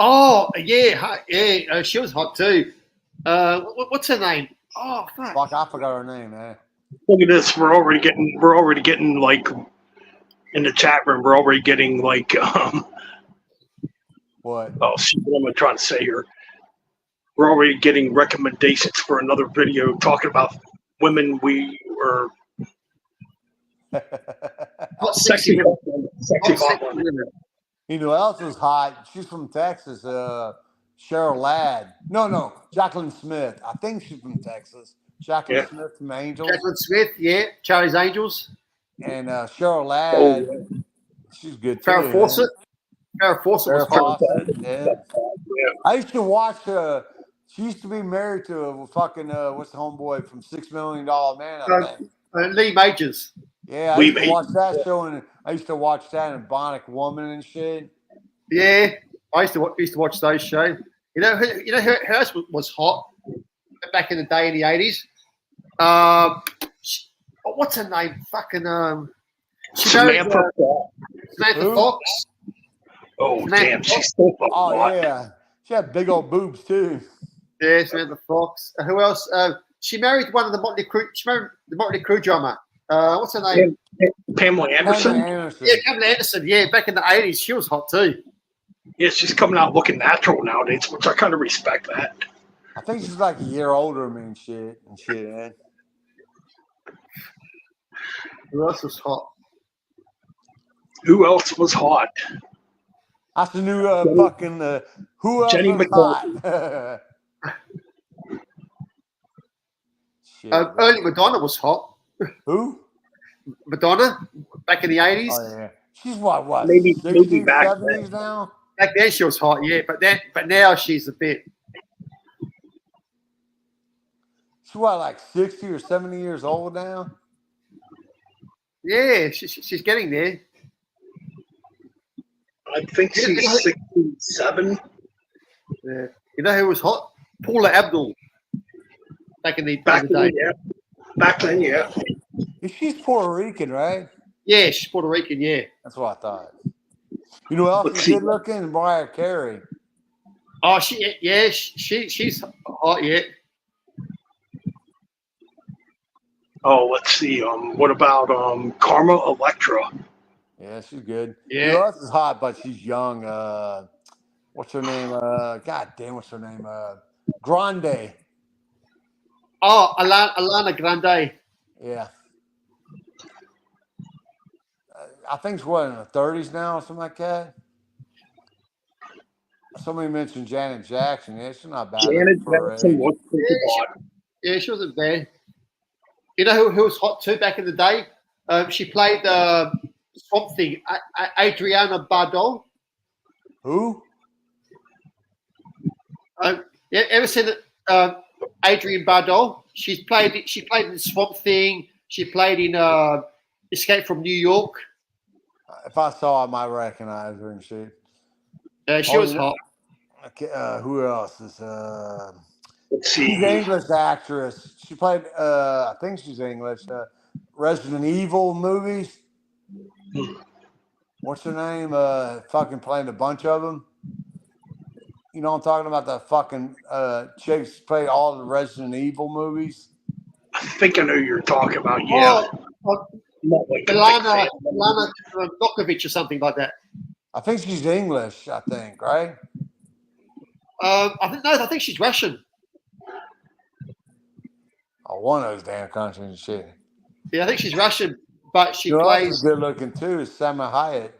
Oh, yeah, yeah. She was hot too. What's her name? Oh, fuck. Fuck, I forgot her name, man. Look at this. We're already getting like in the chat room. We're already getting like What? oh shit, what am I trying to say here? We're already getting recommendations for another video talking about women we were Hot sexy, women. sexy Hot hot sexy women. women. You know who else is hot? She's from Texas. Cheryl Ladd. No, Jacqueline Smith. I think she's from Texas. Jacqueline Yeah. Smith from Angels. Jacqueline Smith. Yeah. Charlie's Angels. And Cheryl Oh, Ladd, yeah. she's good too. Farrah Fawcett. Farrah Fawcett was Farrah hot. Fawcett, yeah. Yeah. I used to watch. She used to be married to a fucking what's the homeboy from $6 Million Man? I think. Lee Majors. Yeah, I Lee used to watch Majors, that yeah. show, and I used to watch that in Bionic Woman and shit. Yeah, I used to watch those shows. You know who else was hot back in the day in the 80s? What's her name? Fucking she married Samantha. Samantha Who? Fox. Oh Samantha damn, Fox. she's so fucking Oh hot. yeah, she had big old boobs too. Yeah, Samantha Fox. Who else? She married one of the Motley Crue. She married the Motley Crue drummer. What's her name? Pamela Anderson. Pamela Anderson. Yeah, Pamela Anderson. Yeah, back in the 80s, she was hot too. Yeah, she's coming out looking natural nowadays, which I kind of respect that. I think she's like a year older than me and shit. Man. Who else was hot? Who else was hot? That's the new fucking who else Jenny was hot? Shit, man. Early Madonna was hot. Who? Madonna, back in the 80s. Oh yeah, she's what? Maybe 60s, back 70s now. Back then she was hot, yeah. But now she's a bit. She's what, like 60 or 70 years old now? Yeah, she's getting there. I think she's 67. Yeah. You know who was hot? Paula Abdul. Back in the Back day. then, yeah. Back then, yeah. She's Puerto Rican, right? Yeah, she's Puerto Rican. Yeah. That's what I thought. You know who else is good looking? Mariah Carey. Oh, she's hot. Yeah. Oh, let's see. What about Karma Electra? Yeah, she's good. Yeah. You know who else is hot, but she's young. What's her name? God damn, what's her name? Grande. Oh, Alana Grande. Yeah. I think she's what, in her 30s now or something like that. Somebody mentioned Janet Jackson. Yeah, she's not bad. Janet for her Jackson age. was pretty hot. Yeah, she wasn't bad. You know who was hot too back in the day? She played Swamp Thing, Adriana Bardot. Who? Yeah, ever seen Adrienne Bardot? She played in Swamp Thing. She played in Escape from New York. If I saw, I might recognize her and shit. She was hot. Okay, who else is? Let's She's see. an English actress. She played. I think she's English. Resident Evil movies. What's her name? Fucking playing a bunch of them. You know, I'm talking about the fucking chicks played all the Resident Evil movies. I think I know who you're talking about. Yeah. Oh, Not like a big Ilana fan. Dokovic or something like that. I think she's English. I think, right? I think she's Russian. Oh, one of those damn countries and shit. Yeah, I think she's Russian, but she You know, plays. who's good looking too. Is Salma Hayek.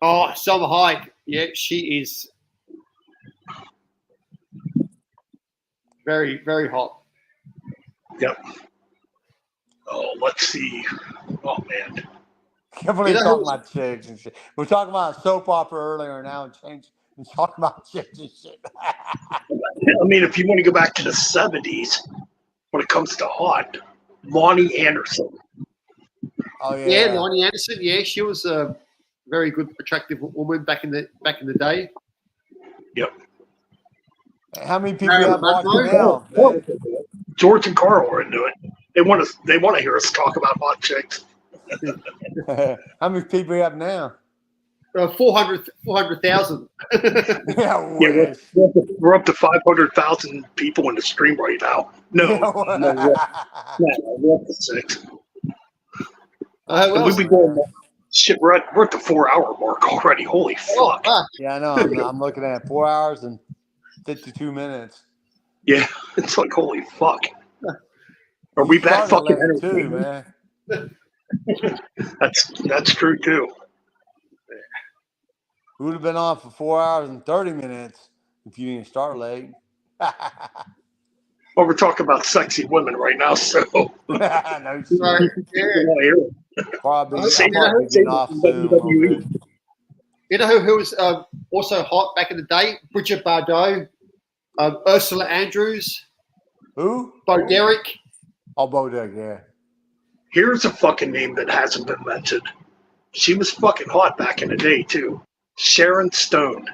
Oh, Salma Hayek. Yeah, she is very, very hot. Yep. Oh, let's see. Oh man. Can't believe You know talking who- about chicks and shit. We're talking about a soap opera earlier, now and change and talking about chicks and shit. I mean, if you want to go back to the 70s, when it comes to hot, Lonnie Anderson. Oh Yeah, yeah. Lonnie Anderson. Yeah, she was a very good, attractive woman back in the day. How many people you Marilyn have watching Monroe? now? Man? George and Carl are into it. They want to hear us talk about hot chicks. How many people you have now? 400,000. Yeah, Yeah, wish. we're up to 500,000 people in the stream right now. No, we're up to 6. What And else? we've been going. Shit, we're at the 4-hour mark already. Holy Oh, fuck! fuck. Yeah, I know. I'm looking at 4 hours and 52 minutes. Yeah, it's like holy fuck. Are we that Started fucking late too, entertaining? man? That's true too. We would have been on for 4 hours and 30 minutes if you didn't start late. Well, we're talking about sexy women right now, so No shit. Right, yeah. Probably, I'll Save probably it, be getting save it off for soon. A little WWE. bit. You know who was also hot back in the day? Bridget Bardot, Ursula Andrews, Who? Bo Derek. Oh, Bodeg, yeah. Here's a fucking name that hasn't been mentioned. She was fucking hot back in the day too. Sharon Stone.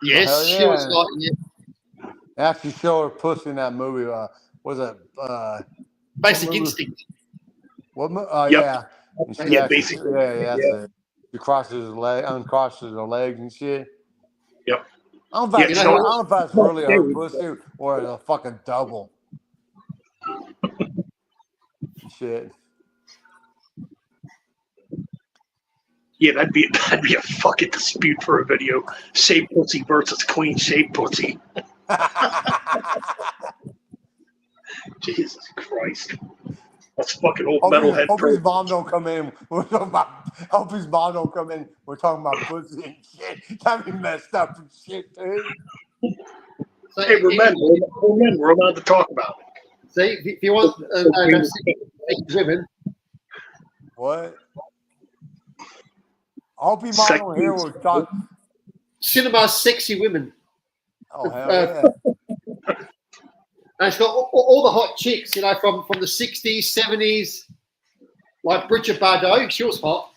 Yes, Hell she was yeah. hot. Yeah. Actually, show her pussy in that movie. Was it? Basic movie? Instinct. What? Oh, Yep. yeah. And she Yeah, actually- basically. Yeah, that's it. She crosses her leg, uncrosses her legs and shit. Yep. I don't know if Yeah, that's, no, I don't know if that's really her no. pussy or a fucking double. Shit. Yeah, that'd be a fucking dispute for a video. Shaved pussy versus clean shaved pussy. Jesus Christ. That's fucking old metalhead. Hope his mom don't come in. We're talking about. Hope his mom don't come in. We're talking about pussy and shit. That be messed up and shit, dude. So, Hey, we're men. We're men. We're allowed to talk about it. See, if you want sexy women, What? I hope your mom don't hear what we're talking. cinema sexy women. Oh hell yeah! And it's got all the hot chicks, you know, from the 60s, 70s, like Bridget Bardot. She was hot.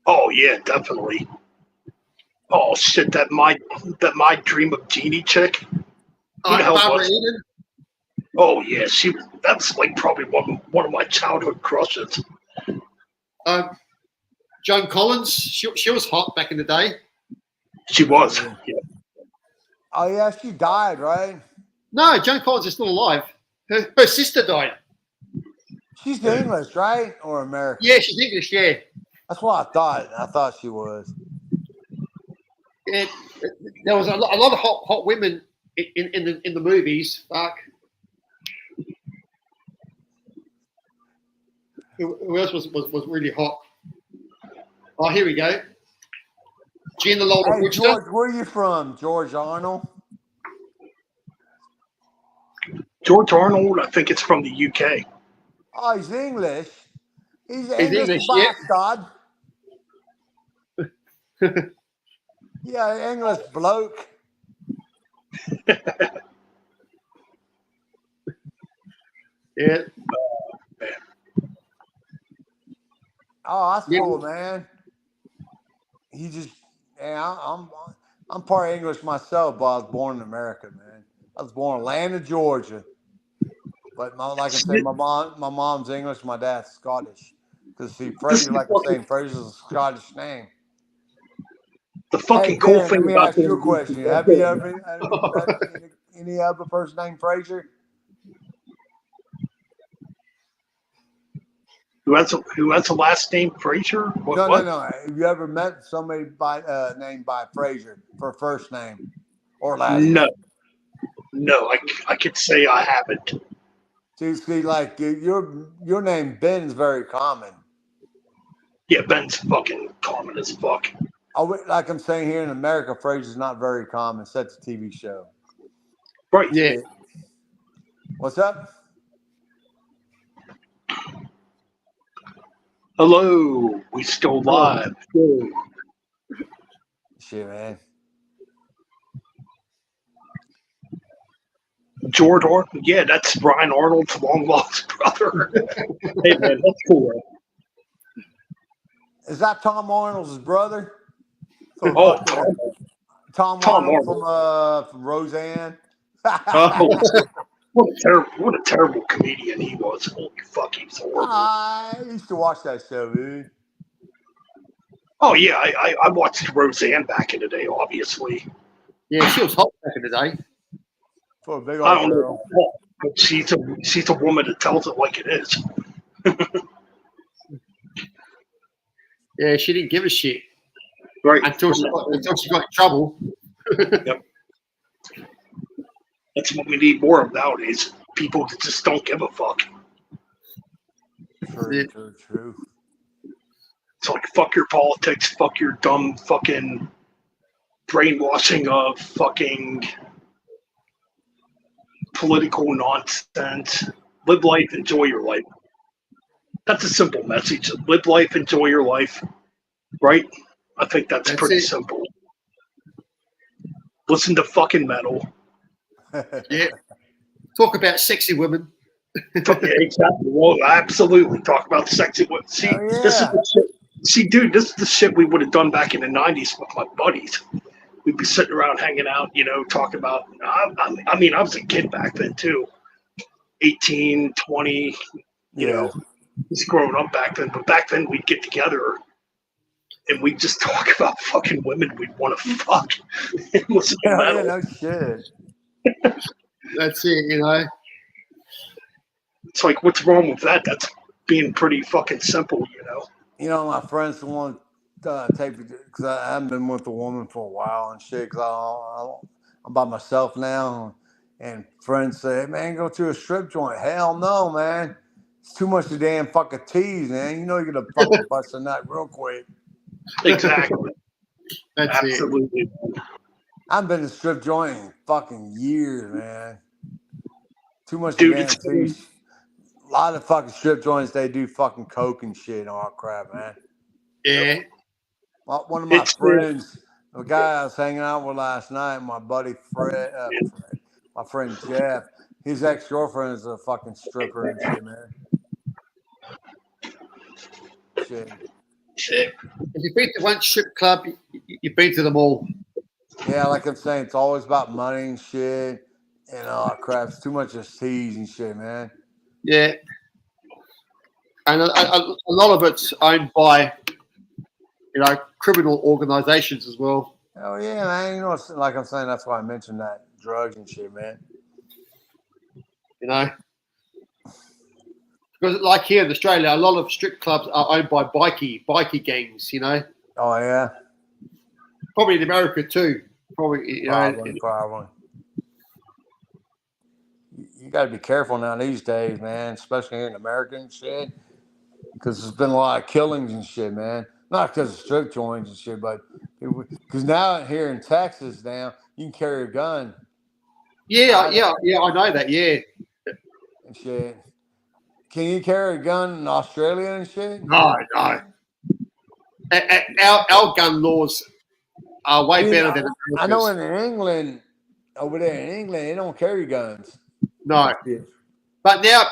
Oh yeah, definitely. Oh shit, that my dream of genie chick. Who the hell Barbara was? Eden. Oh yeah, that's like probably one of my childhood crushes. Joan Collins. She was hot back in the day. She was. Yeah. Oh yeah, she died, right? No, Joan Collins is still alive. Her sister died. She's English, right, or American? Yeah, she's English. Yeah. That's what I thought. I thought she was. There was a lot of hot women in the movies. Fuck. Who else was really hot? Oh, here we go. Gina Lolita Hey, Brewster. George, where are you from? George Arnold? George Arnold, I think it's from the UK. Oh, he's English. He's English, yeah. bastard. Yeah, English bloke. Yeah. Oh, that's Yeah. cool, man. He just, yeah, I'm part English myself, but I was born in America, man. I was born in Atlanta, Georgia. But like I said, my mom's English, my dad's Scottish. Because see, Fraser, like I'm saying, Fraser's a Scottish name. The fucking Hey, cool Dan, thing let me about ask you a question. Have you ever met any other person named Fraser? who has a last name Fraser? What? No. Have you ever met somebody named by Fraser for first name or last name? No, I could say I haven't. See, like your name Ben is very common. Yeah, Ben's fucking common as fuck. Like I'm saying here in America, Fraser's not very common. It's a TV show. Right. Yeah. What's up? Hello, we still live. Whoa. Shit, man. George Arnold, yeah, that's Brian Arnold's long lost brother. Hey man, that's cool. Is that Tom Arnold's brother? From Oh, fucking- Tom Tom Arnold from Roseanne. oh, what a terrible comedian he was. Holy fuck, he was horrible. I used to watch that show, dude. Oh yeah, I watched Roseanne back in the day, obviously. Yeah, she was hot back in the day. For a big I old don't girl. know, but she's a woman that tells it like it is. Yeah, she didn't give a shit Right. until she got in trouble. That's what we need more of nowadays. People that just don't give a fuck. True. It's like, fuck your politics, fuck your dumb fucking brainwashing of fucking political nonsense. Live life, enjoy your life. That's a simple message. Live life, enjoy your life. Right? I think that's pretty it. simple. Listen to fucking metal. Yeah. Talk about sexy women. Yeah, exactly. Well, absolutely. Talk about sexy women. See, Oh, yeah. this is the shit. See, dude, this is the shit we would have done back in the 90s with my buddies. We'd be sitting around hanging out, talking about. I mean, I was a kid back then, too. 18, 20, just growing up back then. But back then, we'd get together and we'd just talk about fucking women we'd want to fuck. It was metal. No shit. That's it, It's like, what's wrong with that? That's being pretty fucking simple, My friends want to take because I haven't been with a woman for a while and shit. Cause I'm by myself now, and friends say, "Man, go to a strip joint." Hell no, man. It's too much to damn fucking tease, man. You're gonna fucking bust a nut real quick. Exactly. That's Absolutely. it. I've been to strip joint in fucking years, man. Too much Dude, to damn it's tease. A lot of fucking strip joints, they do fucking coke and shit and all that crap, man. Yeah. One of my It's friends, the guy I was hanging out with last night, my buddy Fred, my friend Jeff, his ex-girlfriend is a fucking stripper and shit, man. Shit. If you've been to one strip club, you've been to them all. Yeah, like I'm saying, it's always about money and shit and all that crap. It's too much of tease and shit, man. Yeah. And a lot of it's owned by, criminal organizations as well. Oh yeah, man. Like I'm saying, that's why I mentioned that drugs and shit, man. Because like here in Australia, a lot of strip clubs are owned by bikie gangs, Oh yeah. Probably in America too. Probably, Probably. You got to be careful now these days, man, especially here in America and shit, because there's been a lot of killings and shit, man. Not because of strip joints and shit, but because now here in Texas, now you can carry a gun. Yeah, I know that. Yeah. And shit. Can you carry a gun in Australia and shit? No. Our gun laws are way better than America's. I know in England, over there in England, they don't carry guns. No. But now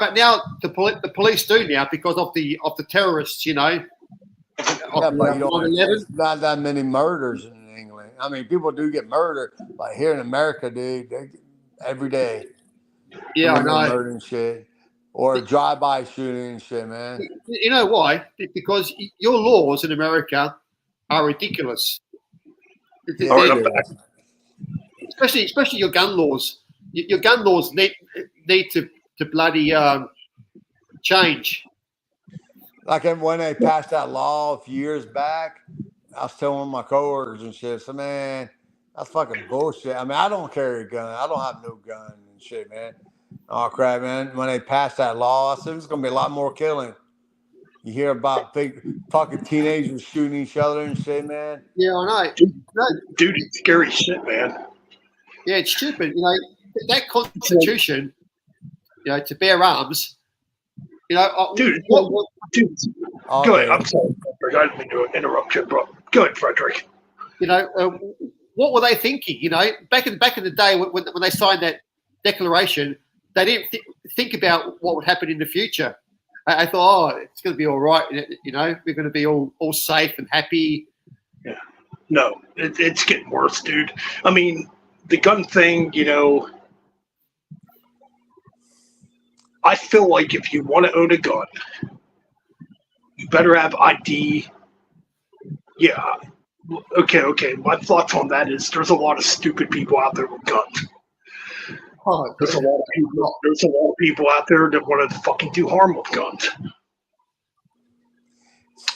the police do now because of the terrorists, Yeah, but not that many murders in England. I mean, people do get murdered, but here in America, dude, every day. Yeah, I know. Murder and shit. Or drive-by shooting and shit, man. You know why? Because your laws in America are ridiculous. Yeah, Especially your gun laws. Your gun laws need to bloody change. Like when they passed that law a few years back, I was telling my coworkers and shit, so man, that's fucking bullshit. I mean, I don't carry a gun. I don't have no gun and shit, man. Oh crap, man. When they passed that law, I said there's gonna be a lot more killing. You hear about big fucking teenagers shooting each other and shit, man. Yeah, I know. Dude, it's scary shit, man. Yeah, it's stupid. That Constitution, to bear arms, You know, Dude, dude, Oh, go ahead. yeah. I'm sorry, Frederick. I didn't mean to interrupt you, bro. Go ahead, Frederick. you know, what were they thinking? You know, back in the day when they signed that declaration, they didn't think about what would happen in the future. I thought, oh, it's going to be all right. You know, we're going to be all safe and happy. Yeah. No, it's getting worse, dude. I mean, the gun thing, you know, I feel like if you want to own a gun, you better have ID. Yeah. Okay. My thoughts on that is there's a lot of stupid people out there with guns. Oh, There's a lot of people out there that want to fucking do harm with guns.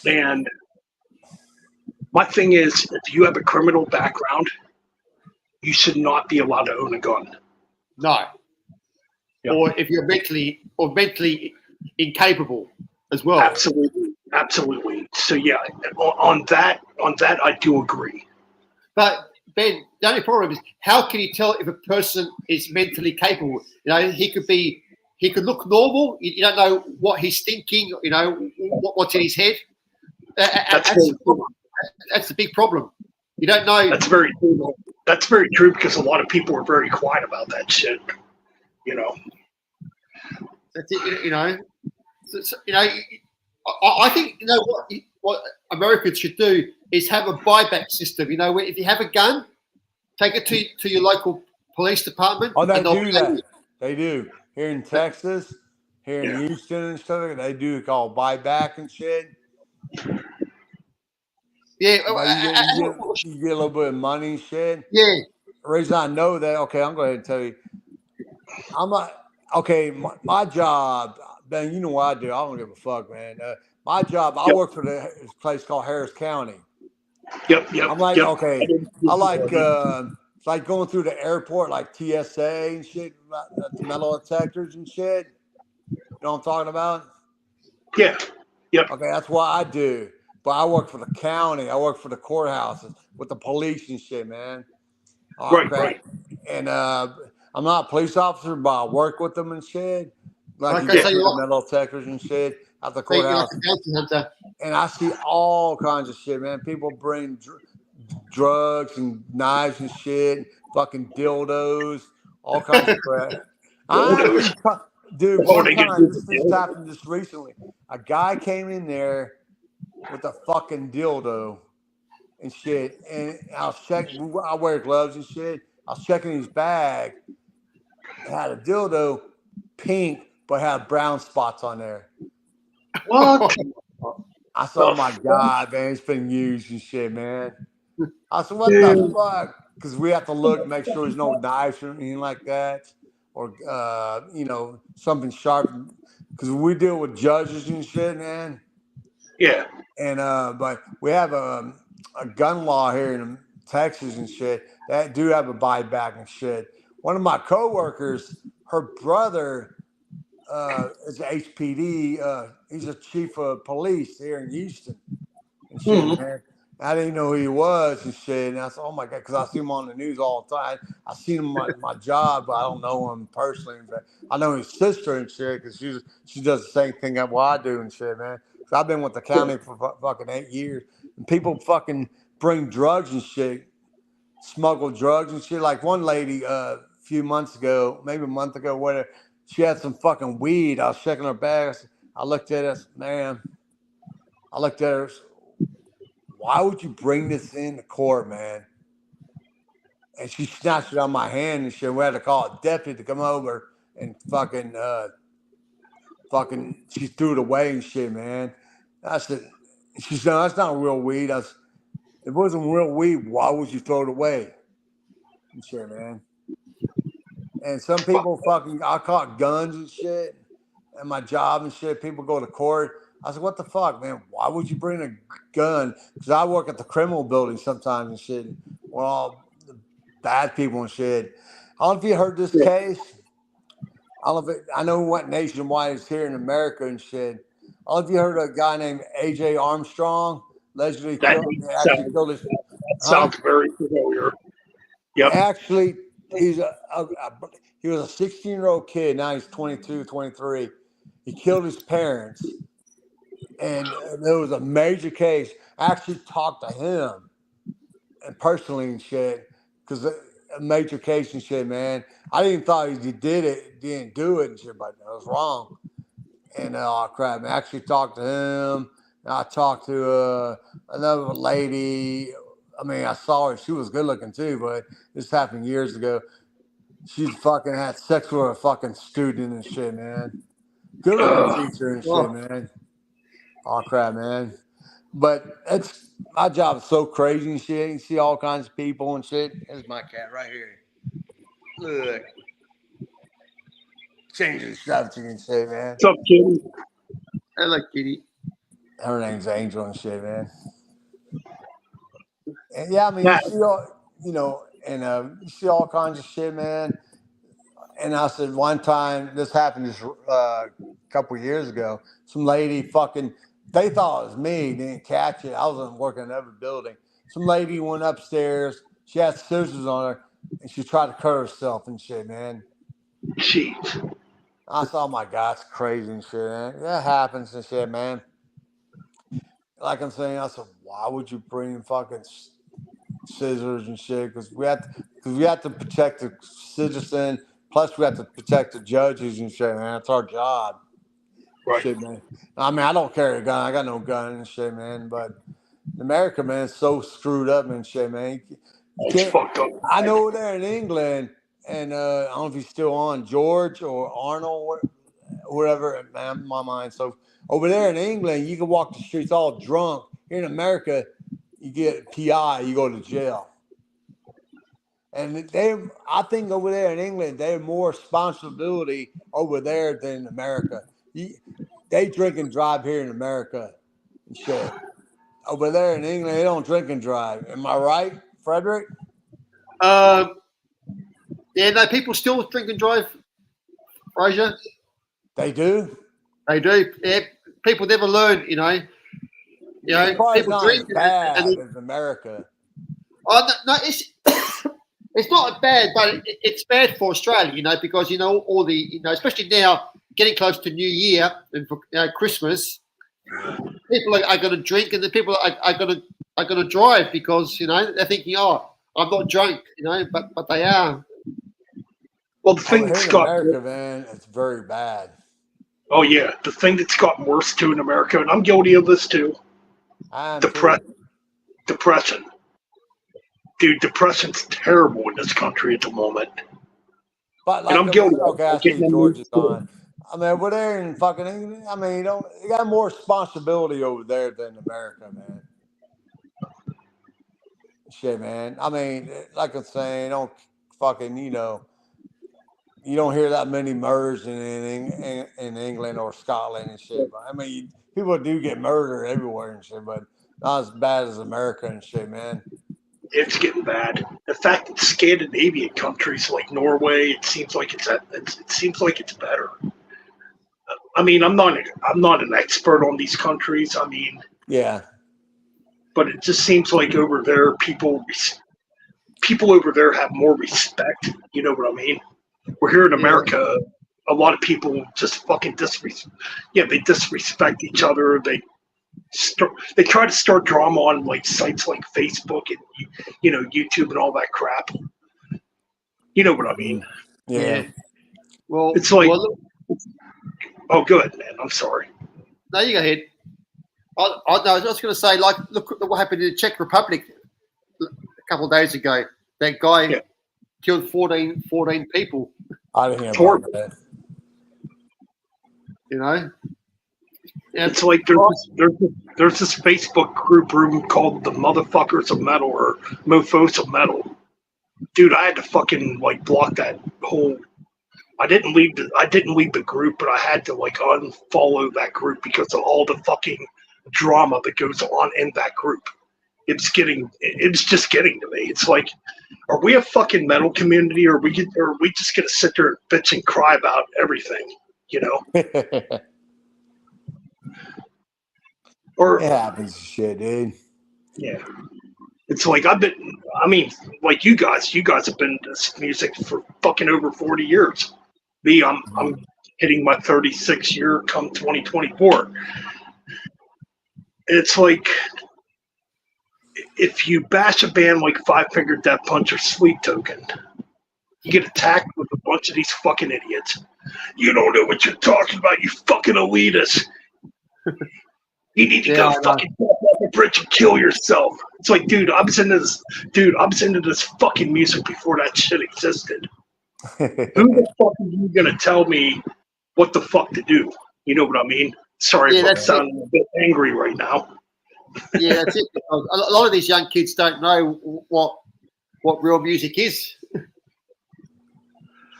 And my thing is, if you have a criminal background, you should not be allowed to own a gun. no. Yep. Or if you're mentally incapable as well. Absolutely. So yeah, on that, I do agree. But Ben, the only problem is how can you tell if a person is mentally capable? You know, he could look normal. You don't know what he's thinking. You know what's in his head. That's the big problem. You don't know. That's very true. That's very true because a lot of people are very quiet about that shit. You know. That's it. You know. So, you know. I think you know what Americans should do is have a buyback system. You know, where if you have a gun, take it to your local police department. Oh, they and they'll do pay that. you. They do. Here in Texas, here in Houston and stuff, they do call buyback and shit. Yeah. You get a little bit of money and shit. Yeah. The reason I know that, okay, I'm going to tell you. I'm not, okay, my job, Ben, you know what I do. I don't give a fuck, man. My job, I work for this place called Harris County. Yep. I'm like, okay, I like, it's like going through the airport, like TSA and shit, the metal detectors and shit. You know what I'm talking about? Yeah. Yep. Okay, that's what I do. But I work for the county. I work for the courthouses with the police and shit, man. Okay. Right. And I'm not a police officer, but I work with them and shit. Like Okay, you so get you the metal detectors and shit at the So you're courthouse. like a bounty hunter. And I see all kinds of shit, man. People bring drugs and knives and shit, fucking dildos, all kinds of crap. Dude, one time, this happened just recently. A guy came in there with a fucking dildo and shit. And I was checking, I wear gloves and shit. I was checking his bag. It had a dildo, pink, but had brown spots on there. What? I said, oh my God, man, it's been used and shit, man. I said, what the fuck? Because we have to look, make sure there's no knives or anything like that. Or, you know, something sharp. Because we deal with judges and shit, man. Yeah. And, but we have a gun law here in Texas and shit that do have a buyback and shit. One of my coworkers, her brother is HPD. He's a chief of police here in Houston and shit, man. I didn't know who he was and shit. And I said, oh my God, because I see him on the news all the time. I seen him at my job, but I don't know him personally. But I know his sister and shit because she does the same thing that I do and shit, man. So I've been with the county for fucking 8 years. And people fucking bring drugs and shit, smuggle drugs and shit. Like one lady a few months ago, maybe a month ago, whatever, she had some fucking weed. I was checking her bag. I looked at her, man. I looked at her. Why would you bring this into court, man? And she snatched it out of my hand and shit. We had to call a deputy to come over and fucking, she threw it away and shit, man. I said, she said, no, that's not real weed. If it wasn't real weed, why would you throw it away? And shit, man. And some people I caught guns and shit at my job and shit. People go to court. I said, what the fuck, man? Why would you bring a gun? Because I work at the criminal building sometimes and shit. Well, all the bad people and shit. I don't know if you heard this case. I know what nationwide is here in America and shit. I don't know if you heard of a guy named A.J. Armstrong. Allegedly killed his. Sounds very familiar. Yep. Actually, he was a 16-year-old kid. Now he's 22, 23. He killed his parents, and there was a major case. I actually talked to him and personally and shit, because a major case and shit, man. I didn't thought he didn't do it and shit, but I was wrong. And oh crap, I actually talked to him. I talked to another lady. I mean, I saw her. She was good looking too, but this happened years ago. She fucking had sex with a fucking student and shit, man. Good looking teacher and shit, man. Oh crap, man. But it's my job is so crazy and shit. You see all kinds of people and shit. There's my cat right here. Look. Changing subject and shit, man. What's up, Kitty? Hello, Kitty. Her name's Angel and shit, man. And yeah, I mean, you see all, you know, and you see all kinds of shit, man. And I said one time, this happened just a couple of years ago. Some lady fucking, they thought it was me, didn't catch it. I was working in another building. Some lady went upstairs. She had scissors on her, and she tried to cut herself and shit, man. Jeez. I said, oh my God, it's crazy and shit, man. That happens and shit, man. Like I'm saying, I said, why would you bring fucking scissors and shit? Because we have to protect the citizen. Plus, we have to protect the judges and shit, man. That's our job. Right. Shit, man. I mean, I don't carry a gun. I got no gun and shit, man. But America, man, is so screwed up and shit, man. It's fucked up. I know there in England, and I don't know if he's still on, George or Arnold, whatever, man, my mind. So over there in England, you can walk the streets all drunk. Here in America, you get PI, you go to jail. And I think over there in England, they have more responsibility over there than America. They drink and drive here in America and shit. Over there in England, they don't drink and drive. Am I right, Frederick? Yeah, no, people still drink and drive, Fraser. They do? They do. Yeah, people never learn, you know. You know, people not drink as bad and as America. Oh no, it's it's not bad, but it's bad for Australia, you know, because you know all the, you know, especially now getting close to New Year and for Christmas, people are going to drink and the people are going to drive because you know they're thinking, oh, I'm not drunk, you know, but they are. Well, the thing that's got America, man, it's very bad. Oh yeah, the thing that's gotten worse too in America, and I'm guilty of this too. Depression. Dude, depression's terrible in this country at the moment. But like, and I'm guilty. Okay, I see George is on. I mean, over there in fucking England, I mean, you got more responsibility over there than America, man. Shit, man. I mean, like I'm saying, don't fucking, you know, you don't hear that many murders in England or Scotland and shit. But I mean, people do get murdered everywhere and shit, but not as bad as America and shit, man. It's getting bad. In fact, Scandinavian countries like Norway, it seems like it's better. I mean, I'm not an expert on these countries. I mean, yeah, but it just seems like over there, people over there have more respect. You know what I mean? We're here in America. A lot of people just fucking disrespect. Yeah, they disrespect each other. They try to start drama on like sites like Facebook and, you know, YouTube and all that crap. You know what I mean? Yeah. Well, it's like, oh, good, man. I'm sorry. No, you go ahead. I was just going to say, like, look at what happened in the Czech Republic a couple of days ago. That guy killed 14 people. I didn't hear about that. You know? Yeah, it's like there's this Facebook group room called the Motherfuckers of Metal or Mofos of Metal. Dude, I had to fucking like block that whole. I didn't leave the group, but I had to like unfollow that group because of all the fucking drama that goes on in that group. It's just getting to me. It's like, are we a fucking metal community, or are we just gonna sit there and bitch and cry about everything? You know. Or, it happens, shit, dude. Yeah, it's like like you guys have been in this music for fucking over 40 years. Me, I'm hitting my 36 year come 2024. It's like if you bash a band like Five Finger Death Punch or Sleep Token, you get attacked with a bunch of these fucking idiots. You don't know what you're talking about, you fucking elitists. You need to go fucking jump off a bridge and kill yourself. It's like, dude, I was into this fucking music before that shit existed. Who the fuck are you gonna tell me what the fuck to do? You know what I mean? Sorry if I'm sounding a bit angry right now. Yeah, that's it. A lot of these young kids don't know what real music is.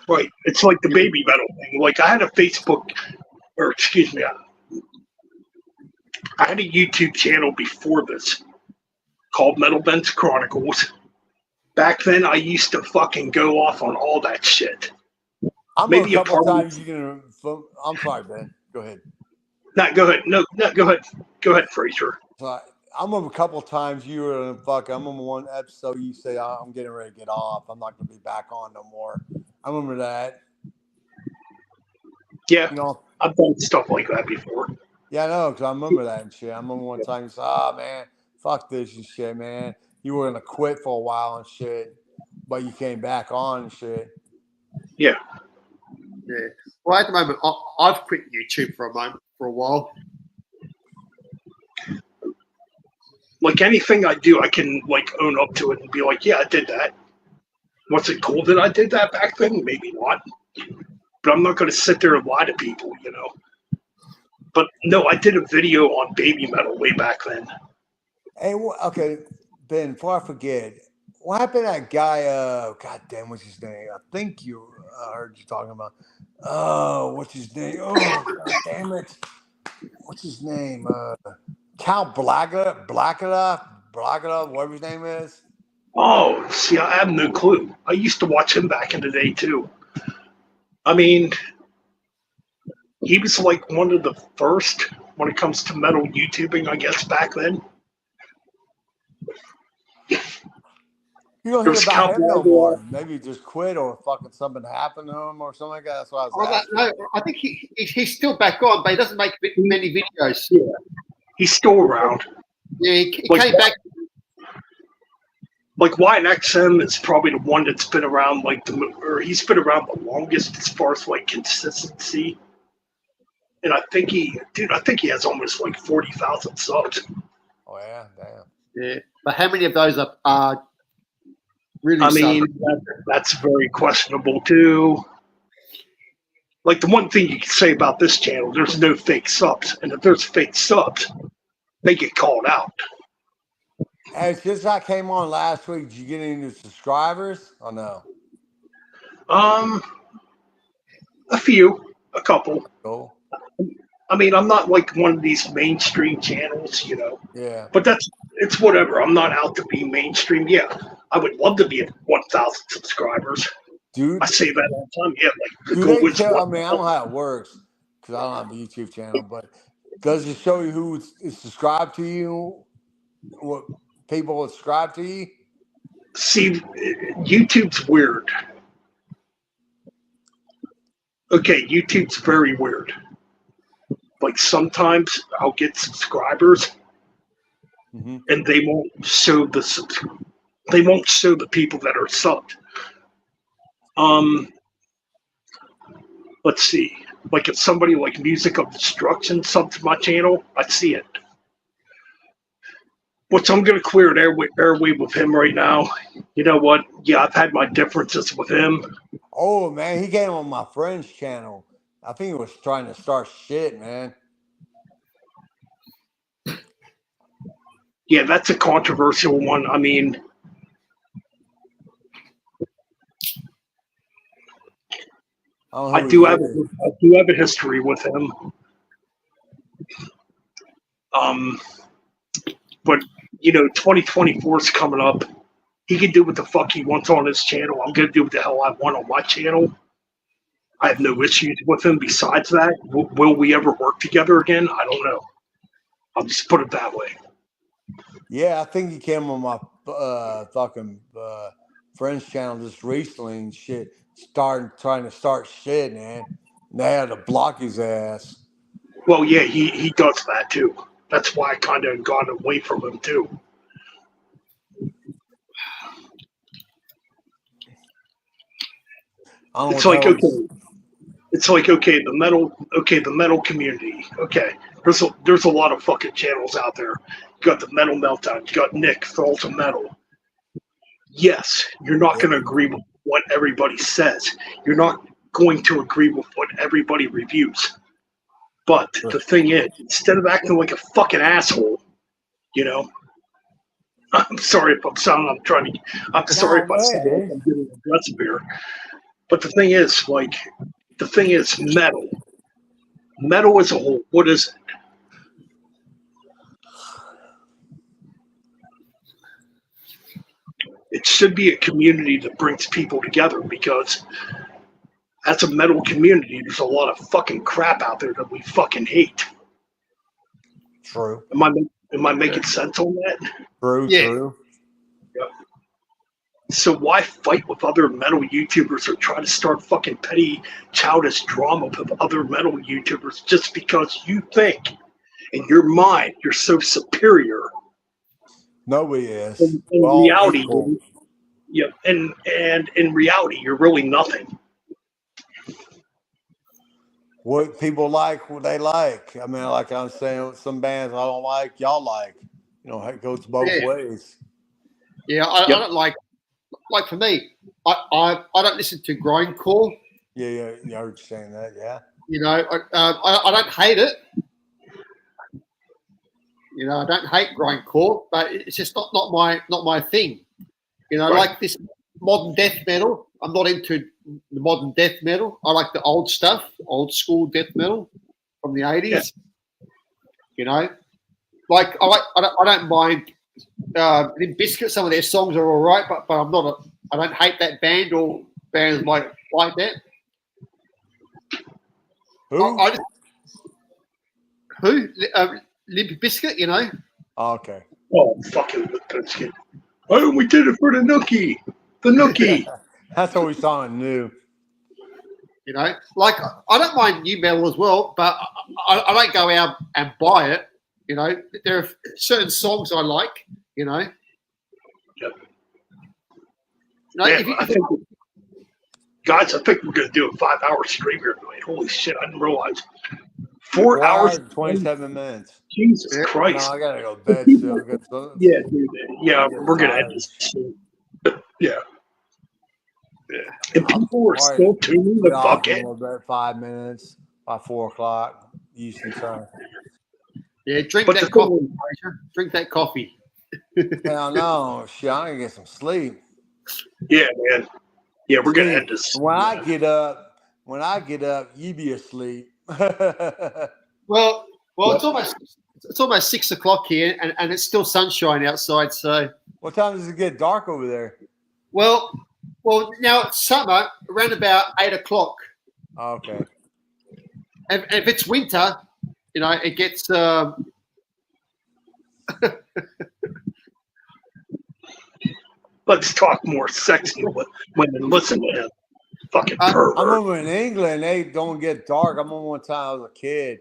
Right. It's like the baby metal thing. Like I had a Facebook, or excuse me, I had a YouTube channel before this called Metal Bends Chronicles. Back then, I used to fucking go off on all that shit. Maybe a couple times I'm sorry, Ben. Go ahead. No, go ahead. No, go ahead. Go ahead, Fraser. I remember a couple times you were I remember one episode you say, I'm getting ready to get off. I'm not going to be back on no more. I remember that. Yeah, I've done stuff like that before. Yeah, I know, because I remember that and shit. I remember one time you said, man, fuck this and shit, man. You were going to quit for a while and shit, but you came back on and shit. Yeah. Yeah. Well, at the moment, I've quit YouTube for a while. Like anything I do, I can like own up to it and be like, yeah, I did that. Was it cool that I did that back then? Maybe not. But I'm not going to sit there and lie to people, you know. But no, I did a video on baby metal way back then. Hey, okay, Ben, before I forget, what happened to that guy, God damn, what's his name? I think you heard you talking about. Oh, what's his name? Oh, God damn it. What's his name? Cal Blagada, whatever his name is. Oh, see, I have no clue. I used to watch him back in the day, too. I mean, he was like one of the first when it comes to metal YouTubing, I guess, back then. You don't hear about him no more. Maybe he just quit or fucking something happened to him or something like that. That's what I was asking. No, I think he's still back on, but he doesn't make many videos. Yeah. He's still around. Yeah, he came back. Like YNXM is probably the one that's been around he's been around the longest as far as like consistency. And I think he has almost like 40,000 subs. Oh yeah, damn. Yeah, but how many of those are really? I mean, that's very questionable too. Like the one thing you can say about this channel, there's no fake subs, and if there's fake subs, they get called out. Hey, since I came on last week, did you get any new subscribers or no? A couple. Cool. I mean, I'm not like one of these mainstream channels, you know. Yeah. But it's whatever. I'm not out to be mainstream. Yeah, I would love to be at 1,000 subscribers. Dude, I say that all the time. Yeah, like I mean, I don't know how it works because I don't have a YouTube channel, but does it show you who is subscribed to you? What people subscribe to you? See, YouTube's weird. Okay, YouTube's very weird. Like sometimes I'll get subscribers, and they won't show the people that are subbed. Let's see. Like if somebody like Music of Destruction subs to my channel, I see it. Which I'm going to clear an airway with him right now. You know what? Yeah, I've had my differences with him. Oh, man, he came on my friend's channel. I think he was trying to start shit, man. Yeah, that's a controversial one. I mean, I do have a history with him. But you know, 2024 is coming up. He can do what the fuck he wants on his channel. I'm gonna do what the hell I want on my channel. I have no issues with him. Besides that, will we ever work together again? I don't know. I'll just put it that way. Yeah, I think he came on my fucking friend's channel just recently and shit. Trying to start shit, man. They had to block his ass. Well, yeah, he does that too. That's why I kind of gone away from him too. It's like okay. It's like okay, the metal community. Okay, there's a lot of fucking channels out there. You got the Metal Meltdown. You got Nick for Ultimate Metal. Yes, you're not going to agree with what everybody says. You're not going to agree with what everybody reviews. But the thing is, instead of acting like a fucking asshole, you know, I'm sorry if I'm sounding. I'm sorry if I sound like I'm getting aggressive here. But the thing is, metal. Metal as a whole, what is it? It should be a community that brings people together because as a metal community, there's a lot of fucking crap out there that we fucking hate. True. Am I making sense on that? True. Yeah. So why fight with other metal YouTubers or try to start fucking petty, childish drama with other metal YouTubers just because you think in your mind you're so superior? Nobody is. In reality, yeah, and in reality, you're really nothing. What people like, what they like. I mean, like I'm saying, some bands I don't like, y'all like. You know, it goes both ways. Yeah, I don't like for me, I don't listen to grindcore. Yeah, I heard you saying that. Yeah. You know, I don't hate it. You know, I don't hate grindcore, but it's just not my thing. You know, like this modern death metal. I'm not into the modern death metal. I like the old stuff, old school death metal from the 80s. Yeah. You know, like I don't mind Limp Bizkit. Some of their songs are all right, but I don't hate that band or bands like that. Who? Who? Limp Bizkit, you know. Oh, okay. Oh, fucking Limp Bizkit. Oh, we did it for the Nookie. The Nookie. That's what we saw in new. You know, like I don't mind new metal as well, but I don't go out and buy it. You know, there are certain songs I like. You know. Yep. You know, I think, guys, I think we're gonna do a 5-hour stream here tonight. Holy shit! I didn't realize. 4 hours and 27 minutes. Jesus Christ! No, I gotta go to bed still. Yeah, dude. Yeah, we're gonna end this soon. Yeah. And people are still tuning the fuck in. About 5 minutes by 4 o'clock Eastern time. Yeah, drink that coffee. Drink that coffee. Hell no, shit! I'm gonna get some sleep. Yeah, man. Yeah, we're gonna end this. When I get up, you be asleep. Well, it's almost 6 o'clock here, and it's still sunshine outside. So, what time does it get dark over there? Well, now it's summer, around about 8 o'clock. Okay. And if it's winter, you know, it gets. Let's talk more sexy women. Listen to him. Fucking pervert. I remember in England, they don't get dark. I remember one time I was a kid.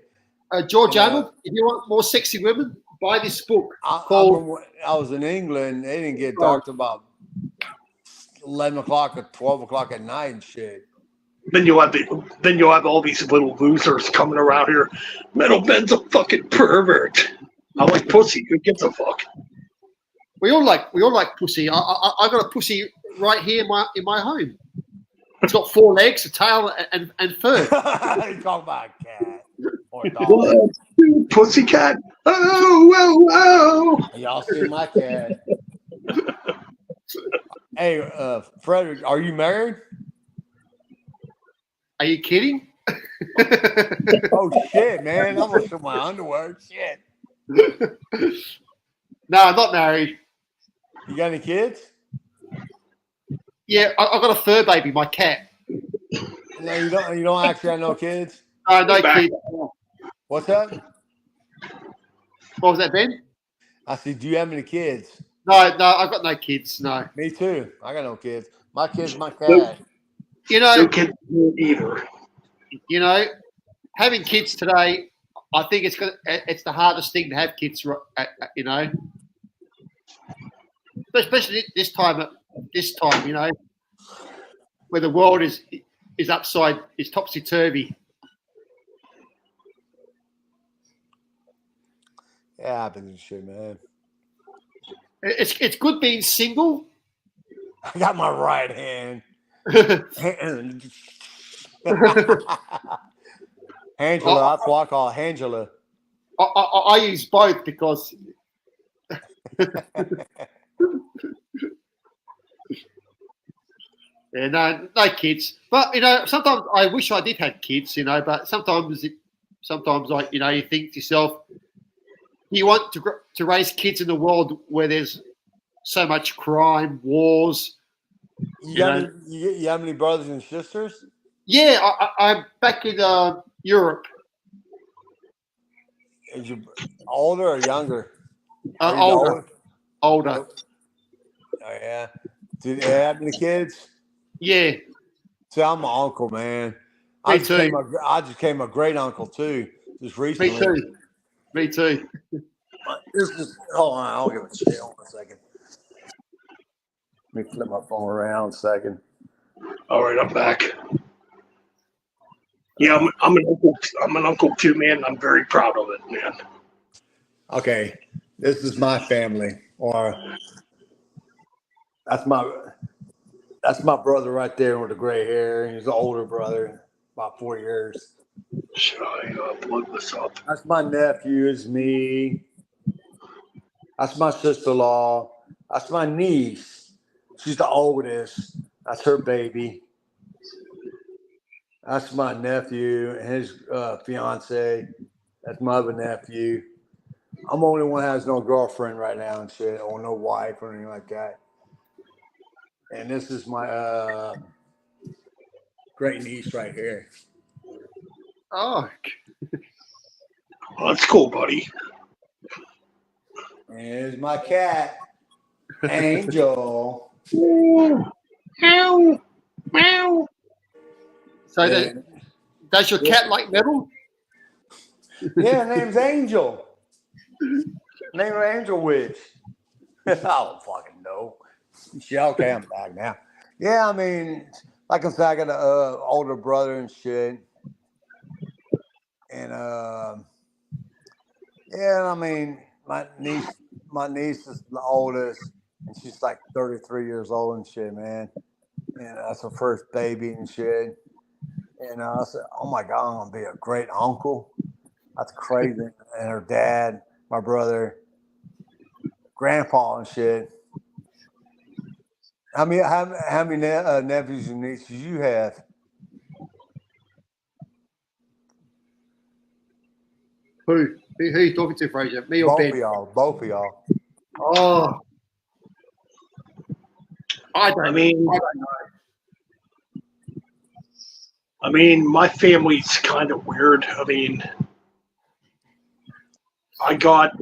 George Arnold, if you want more sexy women, buy this book. I was in England. They didn't get dark till about 11 o'clock or 12 o'clock at night and shit. Then you'll have all these little losers coming around here. Metal Ben's a fucking pervert. I like pussy. Who gives a fuck? We all like pussy. I got a pussy right here in my home. It's got 4 legs, a tail, and fur. You talk about a cat or a dog. What? Pussycat? Oh. Y'all see my cat. Hey, Frederick, are you married? Are you kidding? Oh shit, man! I'm gonna show my underwear. Shit. No, I'm not married. You got any kids? Yeah, I got a fur baby, my cat. No, you don't. You don't actually have no kids. No kids. What's that? What was that, Ben? I said, do you have any kids? No, I've got no kids. No. Me too. I got no kids. My kid's my cat. You know, no kids either. you know, having kids today, I think it's the hardest thing to have kids, you know, especially this time, you know, where the world is topsy turvy. Yeah, happens and shit, man. It's good being single. I got my right hand. Angela, that's what I call Angela. I use both because yeah, no kids. But you know, sometimes I wish I did have kids. You know, but sometimes like you know, you think to yourself, you want to raise kids in a world where there's so much crime, wars. You have any brothers and sisters? Yeah, I'm back in Europe. Is you older or younger? Older. Oh yeah. Do they have any kids? Yeah. See, I'm an uncle, man. Me I too. just became a great uncle too, just recently. Me too. Hold on, I'll give it a shit. Hold on a second. Let me flip my phone around a second. All right, I'm back. Yeah, I'm an uncle. I'm an uncle too, man. I'm very proud of it, man. Okay, this is my family, or that's my brother right there with the gray hair. He's an older brother, about 4 years. Should I plug this up? That's my nephew. Is me. That's my sister-in-law. That's my niece. She's the oldest. That's her baby. That's my nephew and his fiance. That's my other nephew. I'm the only one that has no girlfriend right now and shit, or no wife or anything like that. And this is my great niece right here. Oh. Well, that's cool, buddy. And here's my cat, Angel. Meow, meow. So does your cat like metal? Yeah, her name's Angel. Name her Angel Witch. I don't fucking know. Yeah, okay, I'm back now. Yeah, I mean, like I said, I got an older brother and shit. And yeah, I mean, my niece is the oldest, and she's like 33 years old and shit, man. And that's her first baby and shit. And I said, oh my God, I'm gonna be a great uncle. That's crazy. And her dad, my brother, grandpa and shit. How many nephews and nieces you have? Who are you talking to, Fraser? Me or Ben? Both of y'all. Oh, I don't know. I mean, my family's kind of weird. I mean, I got.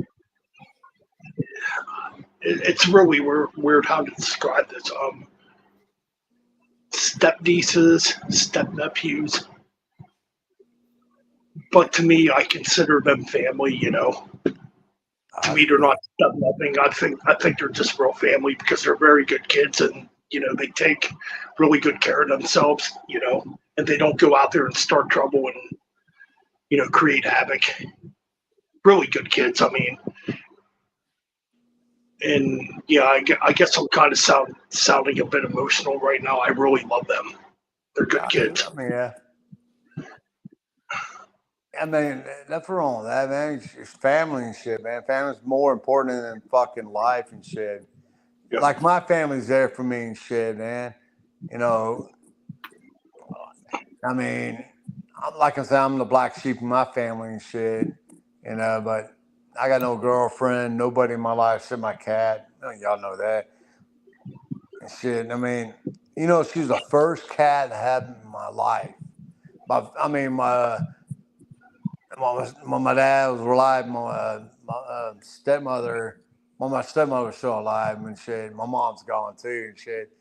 It's really weird how to describe this. Step nieces, step nephews, but to me, I consider them family. You know, to me, they're not step nothing. I think they're just real family because they're very good kids, and you know, they take really good care of themselves. You know, and they don't go out there and start trouble and you know create havoc. Really good kids. I mean. And yeah, I guess I'm kind of sounding a bit emotional right now. I really love them. They're good kids. I mean, yeah. I mean, nothing wrong with that, man. It's family and shit, man. Family's more important than fucking life and shit. Yep. Like my family's there for me and shit, man. You know, I mean, like I said, I'm the black sheep in my family and shit. You know, but I got no girlfriend, nobody in my life except my cat. Y'all know that. And shit. I mean, you know, she was the first cat I had in my life. When my dad was alive, my stepmother was still alive and shit. My mom's gone too and shit.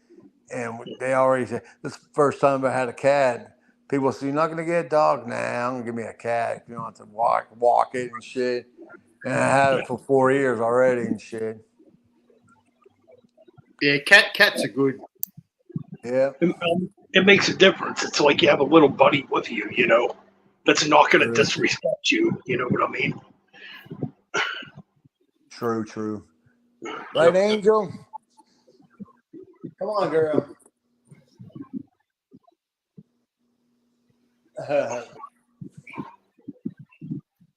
And they already said, this is the first time I had a cat. People say, you're not going to get a dog now. I'm going to give me a cat. You don't have to walk it and shit. And I had it for 4 years already and shit. Yeah, cats are good. Yeah. It makes a difference. It's like you have a little buddy with you, you know, that's not going to True. disrespect you. You know what I mean? True. Right, Angel? Come on, girl.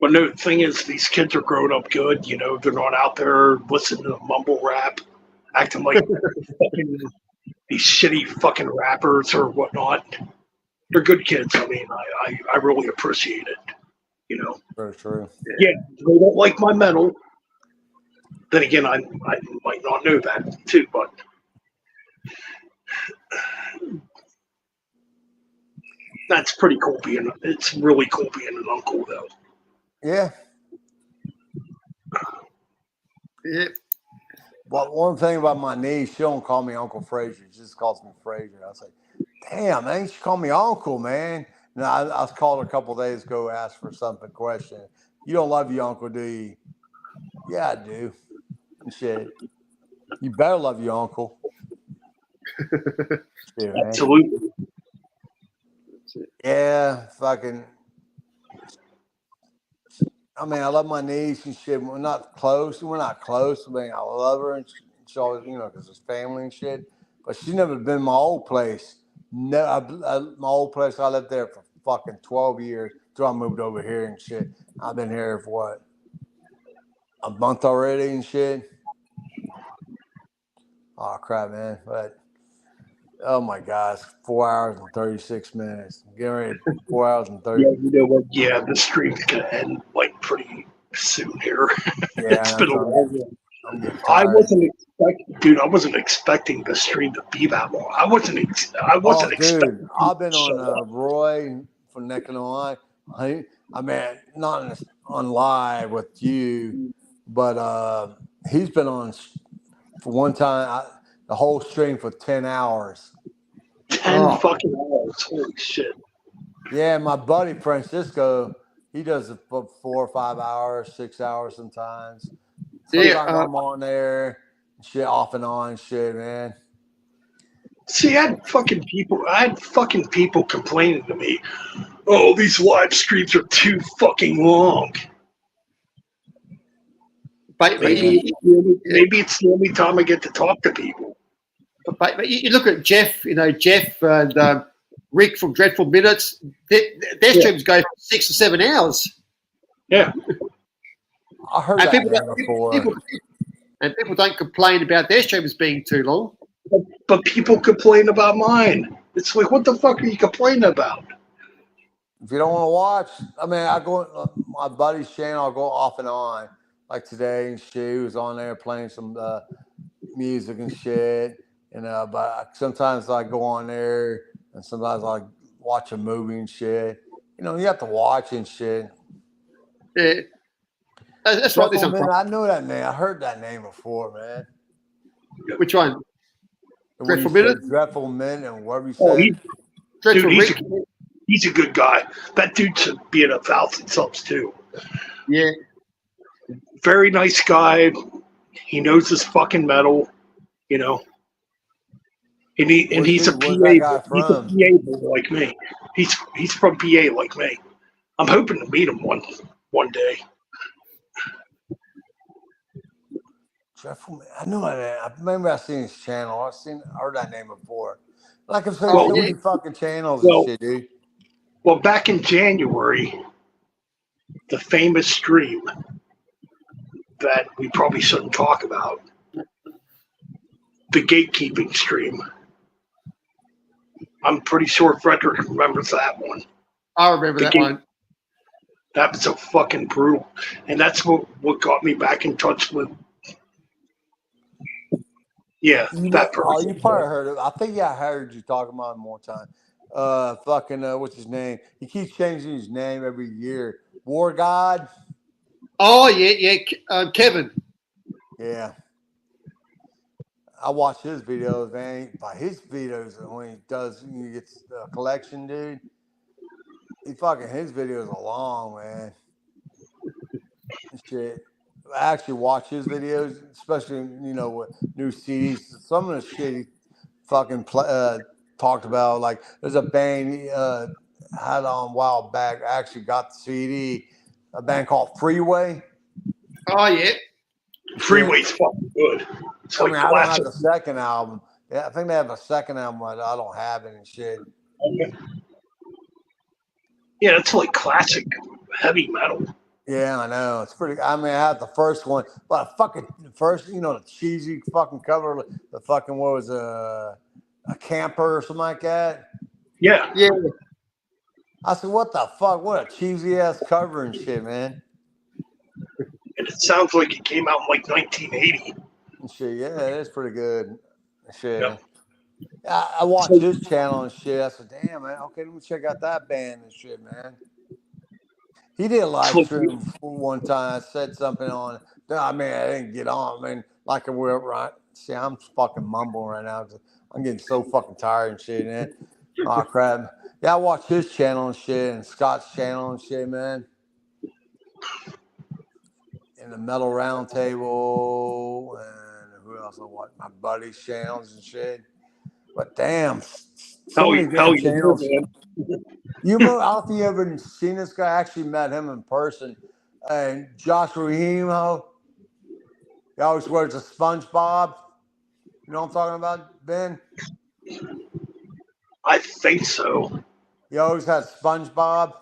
But no, the thing is, these kids are growing up good. You know, they're not out there listening to mumble rap, acting like fucking these shitty fucking rappers or whatnot. They're good kids. I mean, I really appreciate it. You know, True. yeah, they don't like my metal. Then again, I might not know that too, but that's pretty cool being. It's really cool being an uncle, though. Yeah. Yeah. But one thing about my niece, she don't call me Uncle Frazier. She just calls me Frazier. I say, damn, man, she call me Uncle, man. And I was called a couple of days ago, asked for something, question. You don't love your uncle, do you? Yeah, I do. And shit. You better love your uncle. Shit, man. Absolutely. Yeah, fucking. I mean, I love my niece and shit. We're not close. We're not close. I mean, I love her and she always, you know, because it's family and shit. But she's never been my old place. No, my old place, I lived there for fucking 12 years till I moved over here and shit. I've been here for what? A month already and shit. Oh, crap, man. But, oh my gosh, 4 hours and 36 minutes. Getting ready, 4 hours and 30 Yeah, you know what? Yeah, the stream's gonna end like pretty soon here. Yeah, It's been a long one. I'm getting I tired. wasn't expecting the stream to be that long. I wasn't expecting. Dude, I've been on Roy from Neck and Eye. I mean, not on live with you, but he's been on for one time the whole stream for 10 hours. 10 fucking hours. Holy shit. Yeah, my buddy Francisco, he does it for 4 or 5 hours, 6 hours sometimes. Sometimes I'm on there, shit off and on, shit, man. See, I had fucking people complaining to me, oh, these live streams are too fucking long. Maybe it's the only time I get to talk to people. But you look at Jeff, you know, Jeff and Rick from Dreadful Minutes, their streams go for 6 or 7 hours. Yeah. I heard that name before. People don't complain about their streams being too long. But people complain about mine. It's like, what the fuck are you complaining about? If you don't want to watch, I mean, I go on my buddy's channel, I'll go off and on. Like today and shit, he was on there playing some music and shit. And but sometimes I go on there and sometimes I watch a movie and shit. You know, you have to watch and shit. Yeah. That's right. I know that name. I heard that name before, man. Which one? Dreadful Minute? Dreadful Minute and whatever you said. He's a good guy. That dude should be at 1,000 subs too. Yeah. Very nice guy. He knows his fucking metal, you know. And he's a PA boy like me. He's from PA like me. I'm hoping to meet him one day. I know that. I remember I seen his channel. I heard that name before. Like I've seen so many fucking channels and shit, dude. Well, back in January, the famous stream that we probably shouldn't talk about, the gatekeeping stream. I'm pretty sure Frederick remembers that one. I remember that one. That was so fucking brutal. And that's what got me back in touch with. Yeah, that person. Oh, you probably heard it. I think I heard you talking about him one time. What's his name? He keeps changing his name every year. War God. Oh yeah, Kevin. Yeah. I watch his videos, man. By his videos, when he gets the collection, dude. his videos are long, man. Shit. I actually watch his videos, especially with new CDs. Some of the shit he fucking talked about, like there's a band he had on a while back. I actually got the CD, a band called Freeway. Oh yeah. Freeway's fucking good. It's like I don't classic. have the second album. Yeah, I think they have a second album, but I don't have it and shit. Okay. Yeah, it's like classic heavy metal. Yeah, I know. It's pretty. I mean, I had the first one, but fucking the first, the cheesy fucking cover, the fucking what was a camper or something like that. Yeah. Yeah. I said, what the fuck? What a cheesy ass cover and shit, man. And it sounds like it came out in like 1980. And shit, yeah, it's pretty good. Shit. Yeah. I watched his channel and shit. I said, damn, man, okay, let me check out that band and shit, man. He did a live stream one time. I said something on it. I mean, I didn't get on. I mean, like I will, right? See, I'm fucking mumbling right now because I'm getting so fucking tired and shit, man. Oh, crap. Yeah, I watch his channel and shit and Scott's channel and shit, man. And the Metal Roundtable and who else I watch? My buddy's channels and shit. But damn, so many damn channels. You know, I don't think you ever seen this guy. I actually met him in person. And Josh Rahimo. He always wears a SpongeBob. You know what I'm talking about, Ben? I think so. He always has SpongeBob.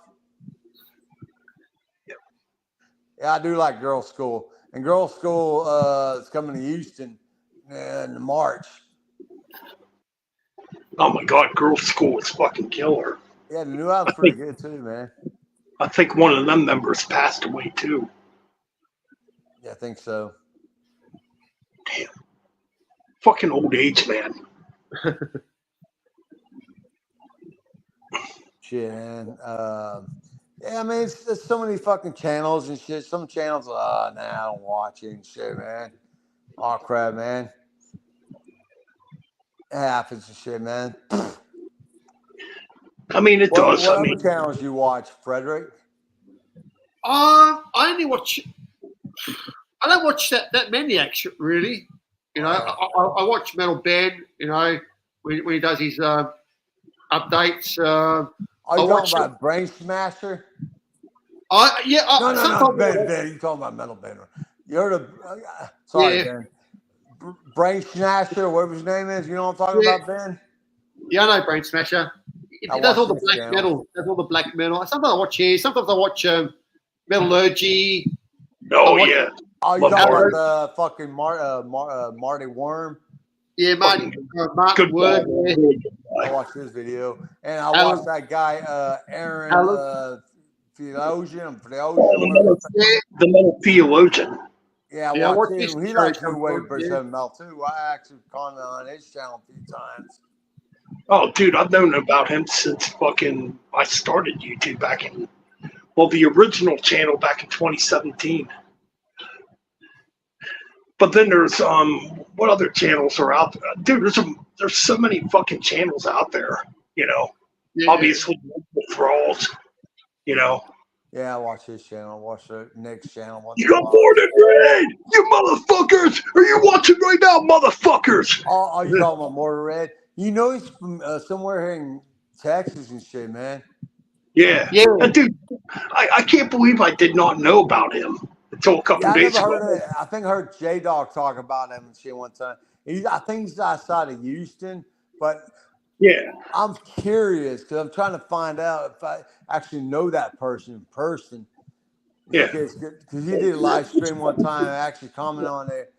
Yeah, I do like Girls School. And Girls School is coming to Houston in March. Oh my God, Girls School is fucking killer. Yeah, the new album's pretty good too, man. I think one of them members passed away too. Yeah, I think so. Damn. Fucking old age, man. Shit, man. Yeah, I mean, there's so many fucking channels and shit. Some channels, nah, I don't watch it and shit, man. Oh, crap, man. It happens and shit, man. I mean, it does. What I mean, other channels you watch, Frederick? I only watch. I don't watch that many actually. Really, I watch Metal Ben. When he does his updates. Are you talking about Brain Smasher? No, Ben. You talking about Metal Ben? You heard of? Sorry, Ben. Brain Smasher, whatever his name is. You know what I'm talking about, Ben? Yeah, I know Brain Smasher. He does all the black metal. Does all the black metal. Sometimes I watch his. Sometimes I watch Metallurgy. Oh yeah. Oh, you talking about fucking Marty Worm? Yeah, Martin Good Word. I watched his video, and I watched that guy Aaron Theologian. The Metal Theologian. Yeah, I watched him. He likes New Wave British Heavy Metal too. I actually commented on his channel a few times. Oh, dude, I've known about him since fucking I started YouTube back in, the original channel back in 2017. But then there's what other channels are out there? Dude, there's so many fucking channels out there, Obviously Thralls, Yeah, I watch his channel. I watch Nick's channel. You got born and red, you motherfuckers! Are you watching right now, motherfuckers? Oh, you talking about Mortar Red? You know he's from somewhere here in Texas and shit, man. Yeah. And dude, I can't believe I did not know about him until a couple days ago. I think I heard J-Dog talk about him and shit one time. I think he's outside of Houston, but yeah, I'm curious because I'm trying to find out if I actually know that person in person. Yeah. Because he did a live stream one time. I actually commented on it.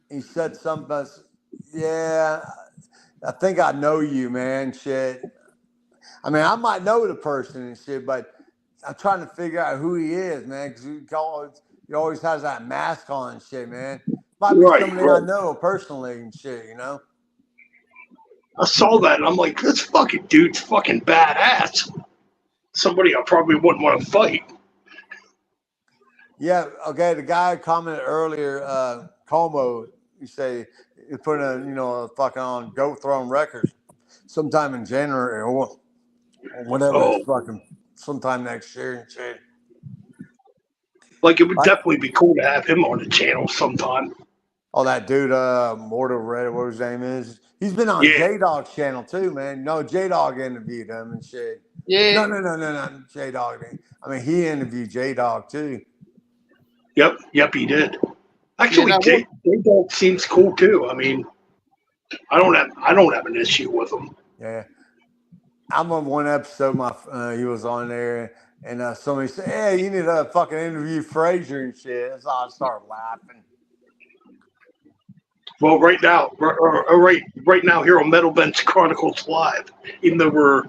He said something. Yeah, I think I know you, man. Shit. I mean, I might know the person and shit, but I'm trying to figure out who he is, man. Because he always has that mask on and shit, man. Might be somebody I know personally and shit, I saw that and I'm like, this fucking dude's fucking badass. Somebody I probably wouldn't want to fight. Yeah, okay. The guy commented earlier, Como, you say he put a fucking on Goat Throne Records sometime in January or whatever his fucking sometime next year and shit. Like, it would Right. definitely be cool to have him on the channel sometime. Oh, that dude, Mortal Red, what his name is. He's been on Yeah. J Dog's channel too, man. No, J Dog interviewed him and shit. Yeah. No. J Dog. I mean, he interviewed J Dog too. Yep, he did. Actually, Yeah, no, J-Dog seems cool too. I mean, I don't have an issue with him. Yeah. I'm on one episode. He was on there, and somebody said, "Hey, you need to fucking interview Frazier and shit." So I started laughing. Well, right now here on Metal Bench Chronicles Live, even though we're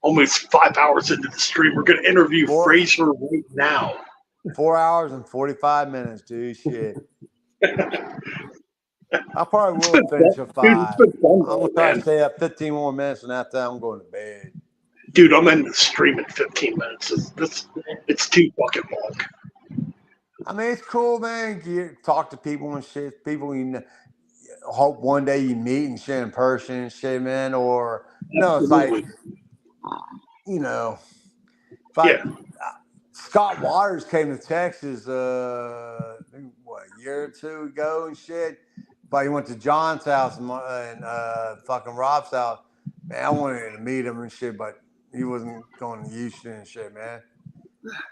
almost 5 hours into the stream, we're going to interview Frazier right now. 4 hours and 45 minutes, dude. Shit. I probably will finish at 5. I'm going to try to stay up 15 more minutes, and after that, I'm going to bed. Dude, I'm in the stream in 15 minutes. It's too fucking long. I mean, it's cool, man. You talk to people and shit. People you hope one day you meet and shit in person and shit, man. Or, it's like, Scott Waters came to Texas, a year or two ago and shit. But he went to John's house and fucking Rob's house. Man, I wanted to meet him and shit, but he wasn't going to Houston and shit, man.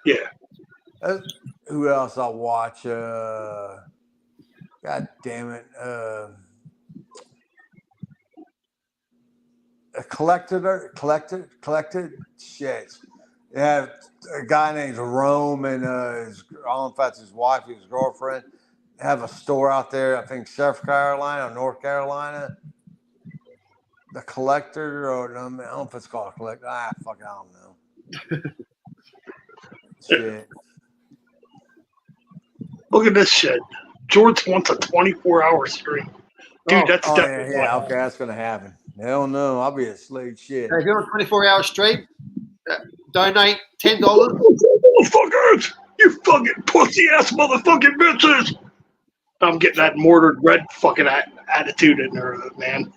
Yeah. Who else I watch? God damn it. Collected shit. They have a guy named Rome and I don't know if that's his wife, his girlfriend. They have a store out there, I think South Carolina or North Carolina. The Collector, or I don't know if it's called a Collector. I don't know. Shit. Look at this shit. George wants a 24-hour stream. Dude, that's definitely yeah, okay, that's gonna happen. Hell no, I'll be asleep. Shit. If you're on a 24-hour stream, donate $10. Motherfuckers! You fucking pussy ass motherfucking bitches! I'm getting that mortared red fucking attitude in there, man.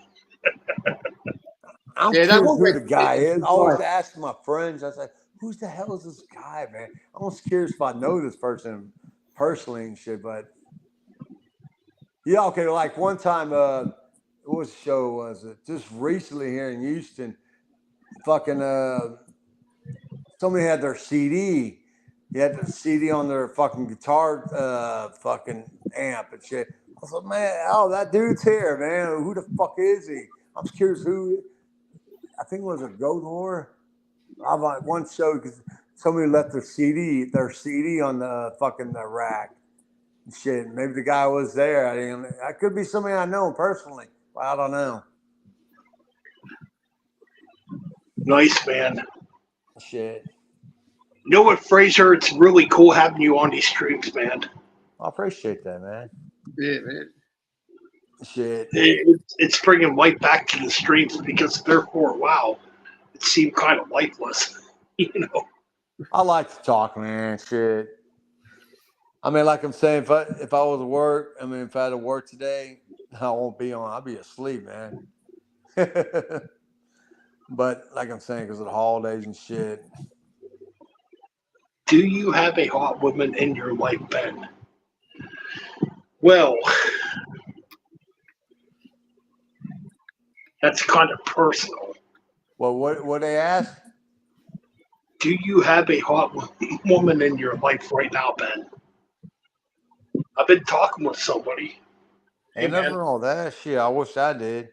I'm curious who the guy is. I always ask my friends, I was like, who's the hell is this guy, man? I'm almost curious if I know this person personally and shit, but yeah, okay, like one time, what show was it? Just recently here in Houston, fucking somebody had their CD. He had the CD on their fucking guitar fucking amp and shit. I was like, man, that dude's here, man. Who the fuck is he? I'm just curious who. I think it was a Goat Whore. I like one show because somebody left their CD on the fucking rack. And shit, maybe the guy was there. I could be somebody I know personally. But I don't know. Nice, man. Shit. You know what, Frazier? It's really cool having you on these streams, man. I appreciate that, man. Yeah, man. Shit. It's bringing life back to the streams because there for a while it seemed kind of lifeless, you know. I like to talk, man. Shit. I mean, like I'm saying, if I was to work, if I had to work today, I won't be on. I'll be asleep, man. But like I'm saying, because of the holidays and shit. Do you have a hot woman in your life, Ben? Well, that's kind of personal. Well, what they ask? Do you have a hot woman in your life right now, Ben? I've been talking with somebody. Ain't nothing wrong with that. Shit, I wish I did.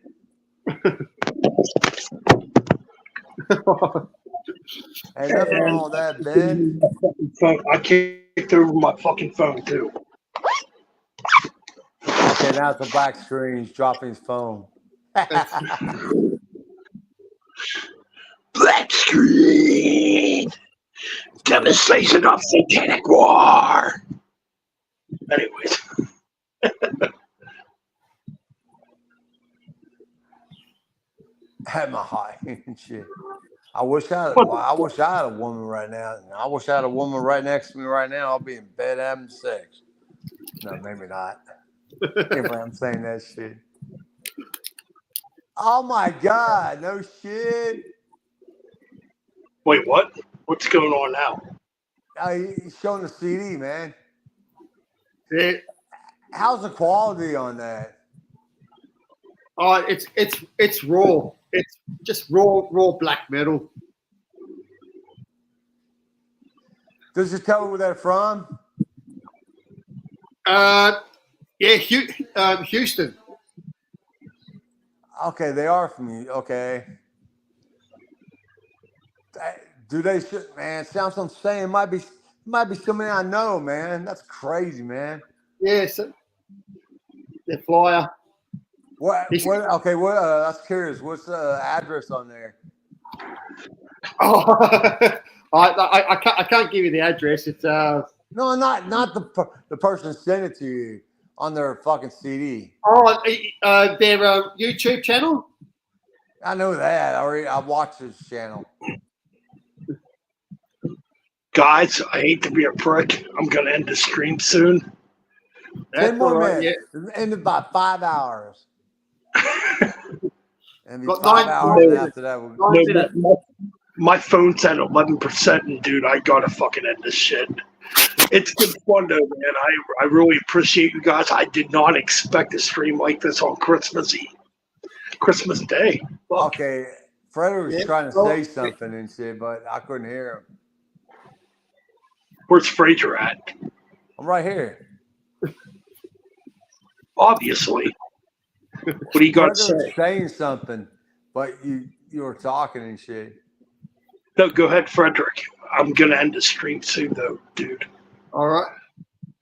Ain't nothing wrong with that, Ben. I kicked over my fucking phone, too. Okay, now it's the black screen. He's dropping his phone. Black screen! Demonstration of satanic war! Anyways. Had my high and shit. I wish I had a woman right now. I wish I had a woman right next to me right now. I'll be in bed having sex. No, maybe not. If I'm saying that shit. Oh my God! No shit. Wait, what? What's going on now? He's showing the CD, man. Yeah. How's the quality on that? Oh, it's raw. It's just raw black metal. Does it tell where they're from? Yeah, Houston. Okay, they are from you. Okay. Do they? Man, sounds what I'm saying. Might be somebody I know, man. That's crazy, man. Yes, the flyer. What? Okay. What? That's curious. What's the address on there? Oh, I can't give you the address. It's No, not the person sent it to you on their fucking CD. Their YouTube channel. I know that. I watched this channel. Guys, I hate to be a prick. I'm gonna end the stream soon. 10 more right, minutes. It's ended by 5 hours. And Got 5 9 hours minutes. after that. We'll, No, my phone's at 11%, and dude, I gotta fucking end this shit. It's been fun though, man. I really appreciate you guys. I did not expect a stream like this on Christmas Day. Fuck. okay. Frederick was trying to say something and shit, but I couldn't hear him. Where's Fraser at? I'm right here. Obviously. What do you got to Frederick say? was saying something, but you were talking and shit. No, go ahead, Frederick. I'm gonna end the stream soon, though, dude. All right.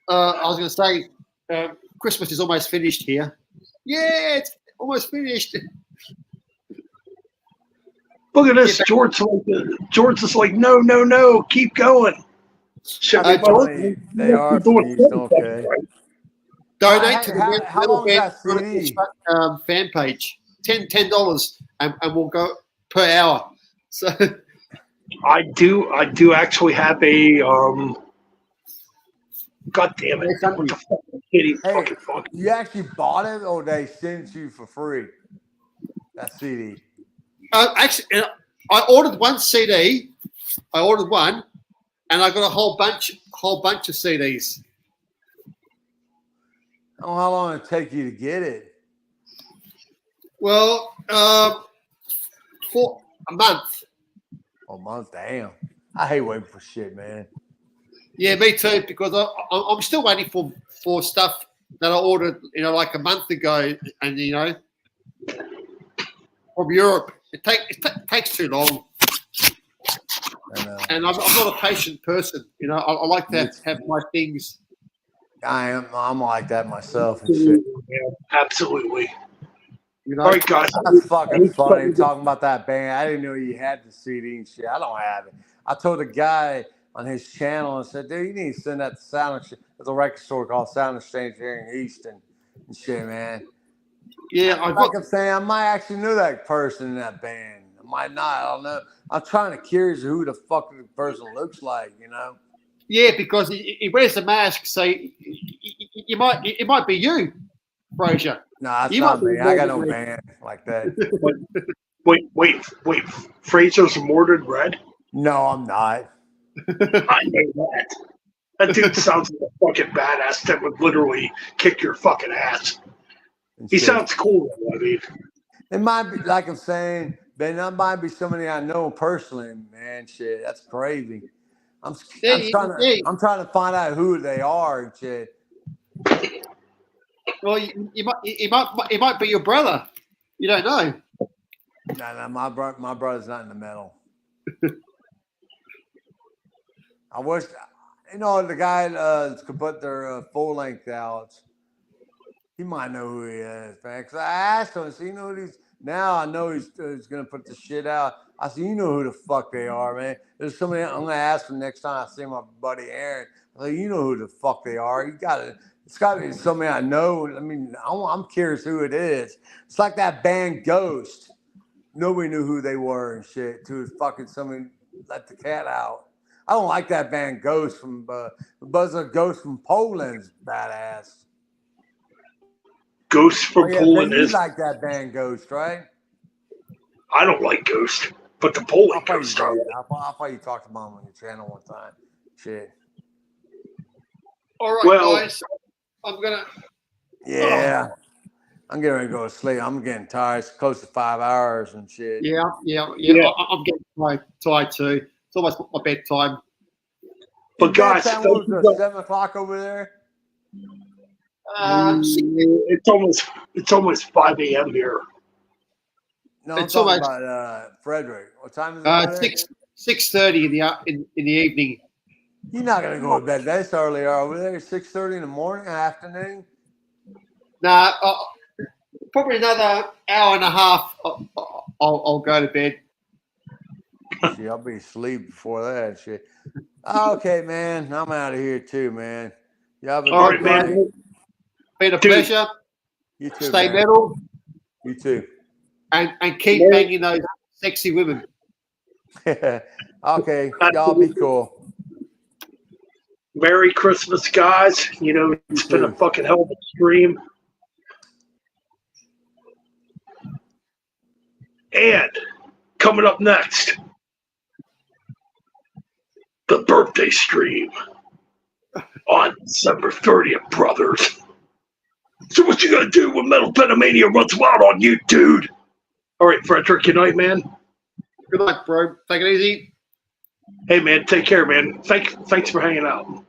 I was going to say, Christmas is almost finished here. Yeah, it's almost finished. Look at this, George. George is like, no, keep going. Shit, George, they are from Houston, okay. Donate to the how Metal long is that Band CD? fan page. $10, and we'll go per hour. So I do actually have a God damn it! What the fuck? Kitty fucking fuck. You actually bought it, or they sent it you for free? That CD. Actually, I ordered one CD. I ordered one, and I got a whole bunch of CDs. Oh, how long did it take you to get it? Well, for a month. A month, damn. I hate waiting for shit, man. Yeah, me too. Because I'm still waiting for stuff that I ordered, like a month ago, and from Europe. It takes too long. And I'm not a patient person. I like to have my things. I'm like that myself and shit. Yeah, absolutely. All right, guys. That's fucking funny talking about that band. I didn't know you had the CD and shit. I don't have it. I told a guy on his channel and said, dude, you need to send that to Sound Exchange. There's a record store called Sound Exchange here in Houston and shit, man. Yeah, I'm saying, I might actually know that person in that band. I might not. I don't know. I'm trying to curious who the fuck the person looks like, Yeah, because he wears a mask, so it might be you, Fraser. No, that's not me. I got no band like that. Wait. Fraser's Mordred Red? No, I'm not. I know that. That dude sounds like a fucking badass that would literally kick your fucking ass. He sounds cool, I mean. It might be, like I'm saying, Ben, that might be somebody I know personally, man. Shit, that's crazy. I'm trying to find out who they are and shit. Well, it might be your brother. You don't know. No, my brother's not in the metal. I wish, the guy that could put their full length out. He might know who he is, man. Because I asked him, so now I know he's going to put the shit out. I said, you know who the fuck they are, man. There's somebody I'm going to ask him next time I see my buddy Aaron. I said, you know who the fuck they are. It's got to be somebody I know. I mean, I'm curious who it is. It's like that band Ghost. Nobody knew who they were and shit. To fucking somebody let the cat out. I don't like that band Ghost from Ghost from Poland's badass. Ghost from Poland you is like that band Ghost, right? I don't like Ghost, But the polling I'll probably goes down. I'll probably talk to mom on your channel one time. Shit. All right, Well- guys. I'm gonna. Yeah. I'm getting ready to go to sleep. I'm getting tired. It's close to 5 hours and shit. Yeah. Yeah. I'm getting tired too. It's almost my bedtime. But guys, Bedtime thank was you. 7 o'clock over there. It's almost 5 a.m. here. No, I'm It's talking almost- about Frederick. What time is it? over there? 6:30 in the evening. You're not gonna go to bed this early over there. 6:30 in the morning, afternoon. Nah, probably another hour and a half. I'll go to bed. Shit, I'll be asleep before that shit. Okay, man. I'm out of here too, man. You have a All good right, night. man. Been a Dude. pleasure. You too, Stay man. metal You too. and keep Yeah. banging those sexy women. Okay, y'all be cool. Merry Christmas, guys. You know, it's been a too. fucking hell of a stream. And coming up next, the birthday stream on December 30th, brothers. So what you gonna do when Metal Pentomania runs wild on you, dude? All right, Frederick, good night, man. Good night, bro. Take it easy. Hey, man, take care, man. Thanks for hanging out.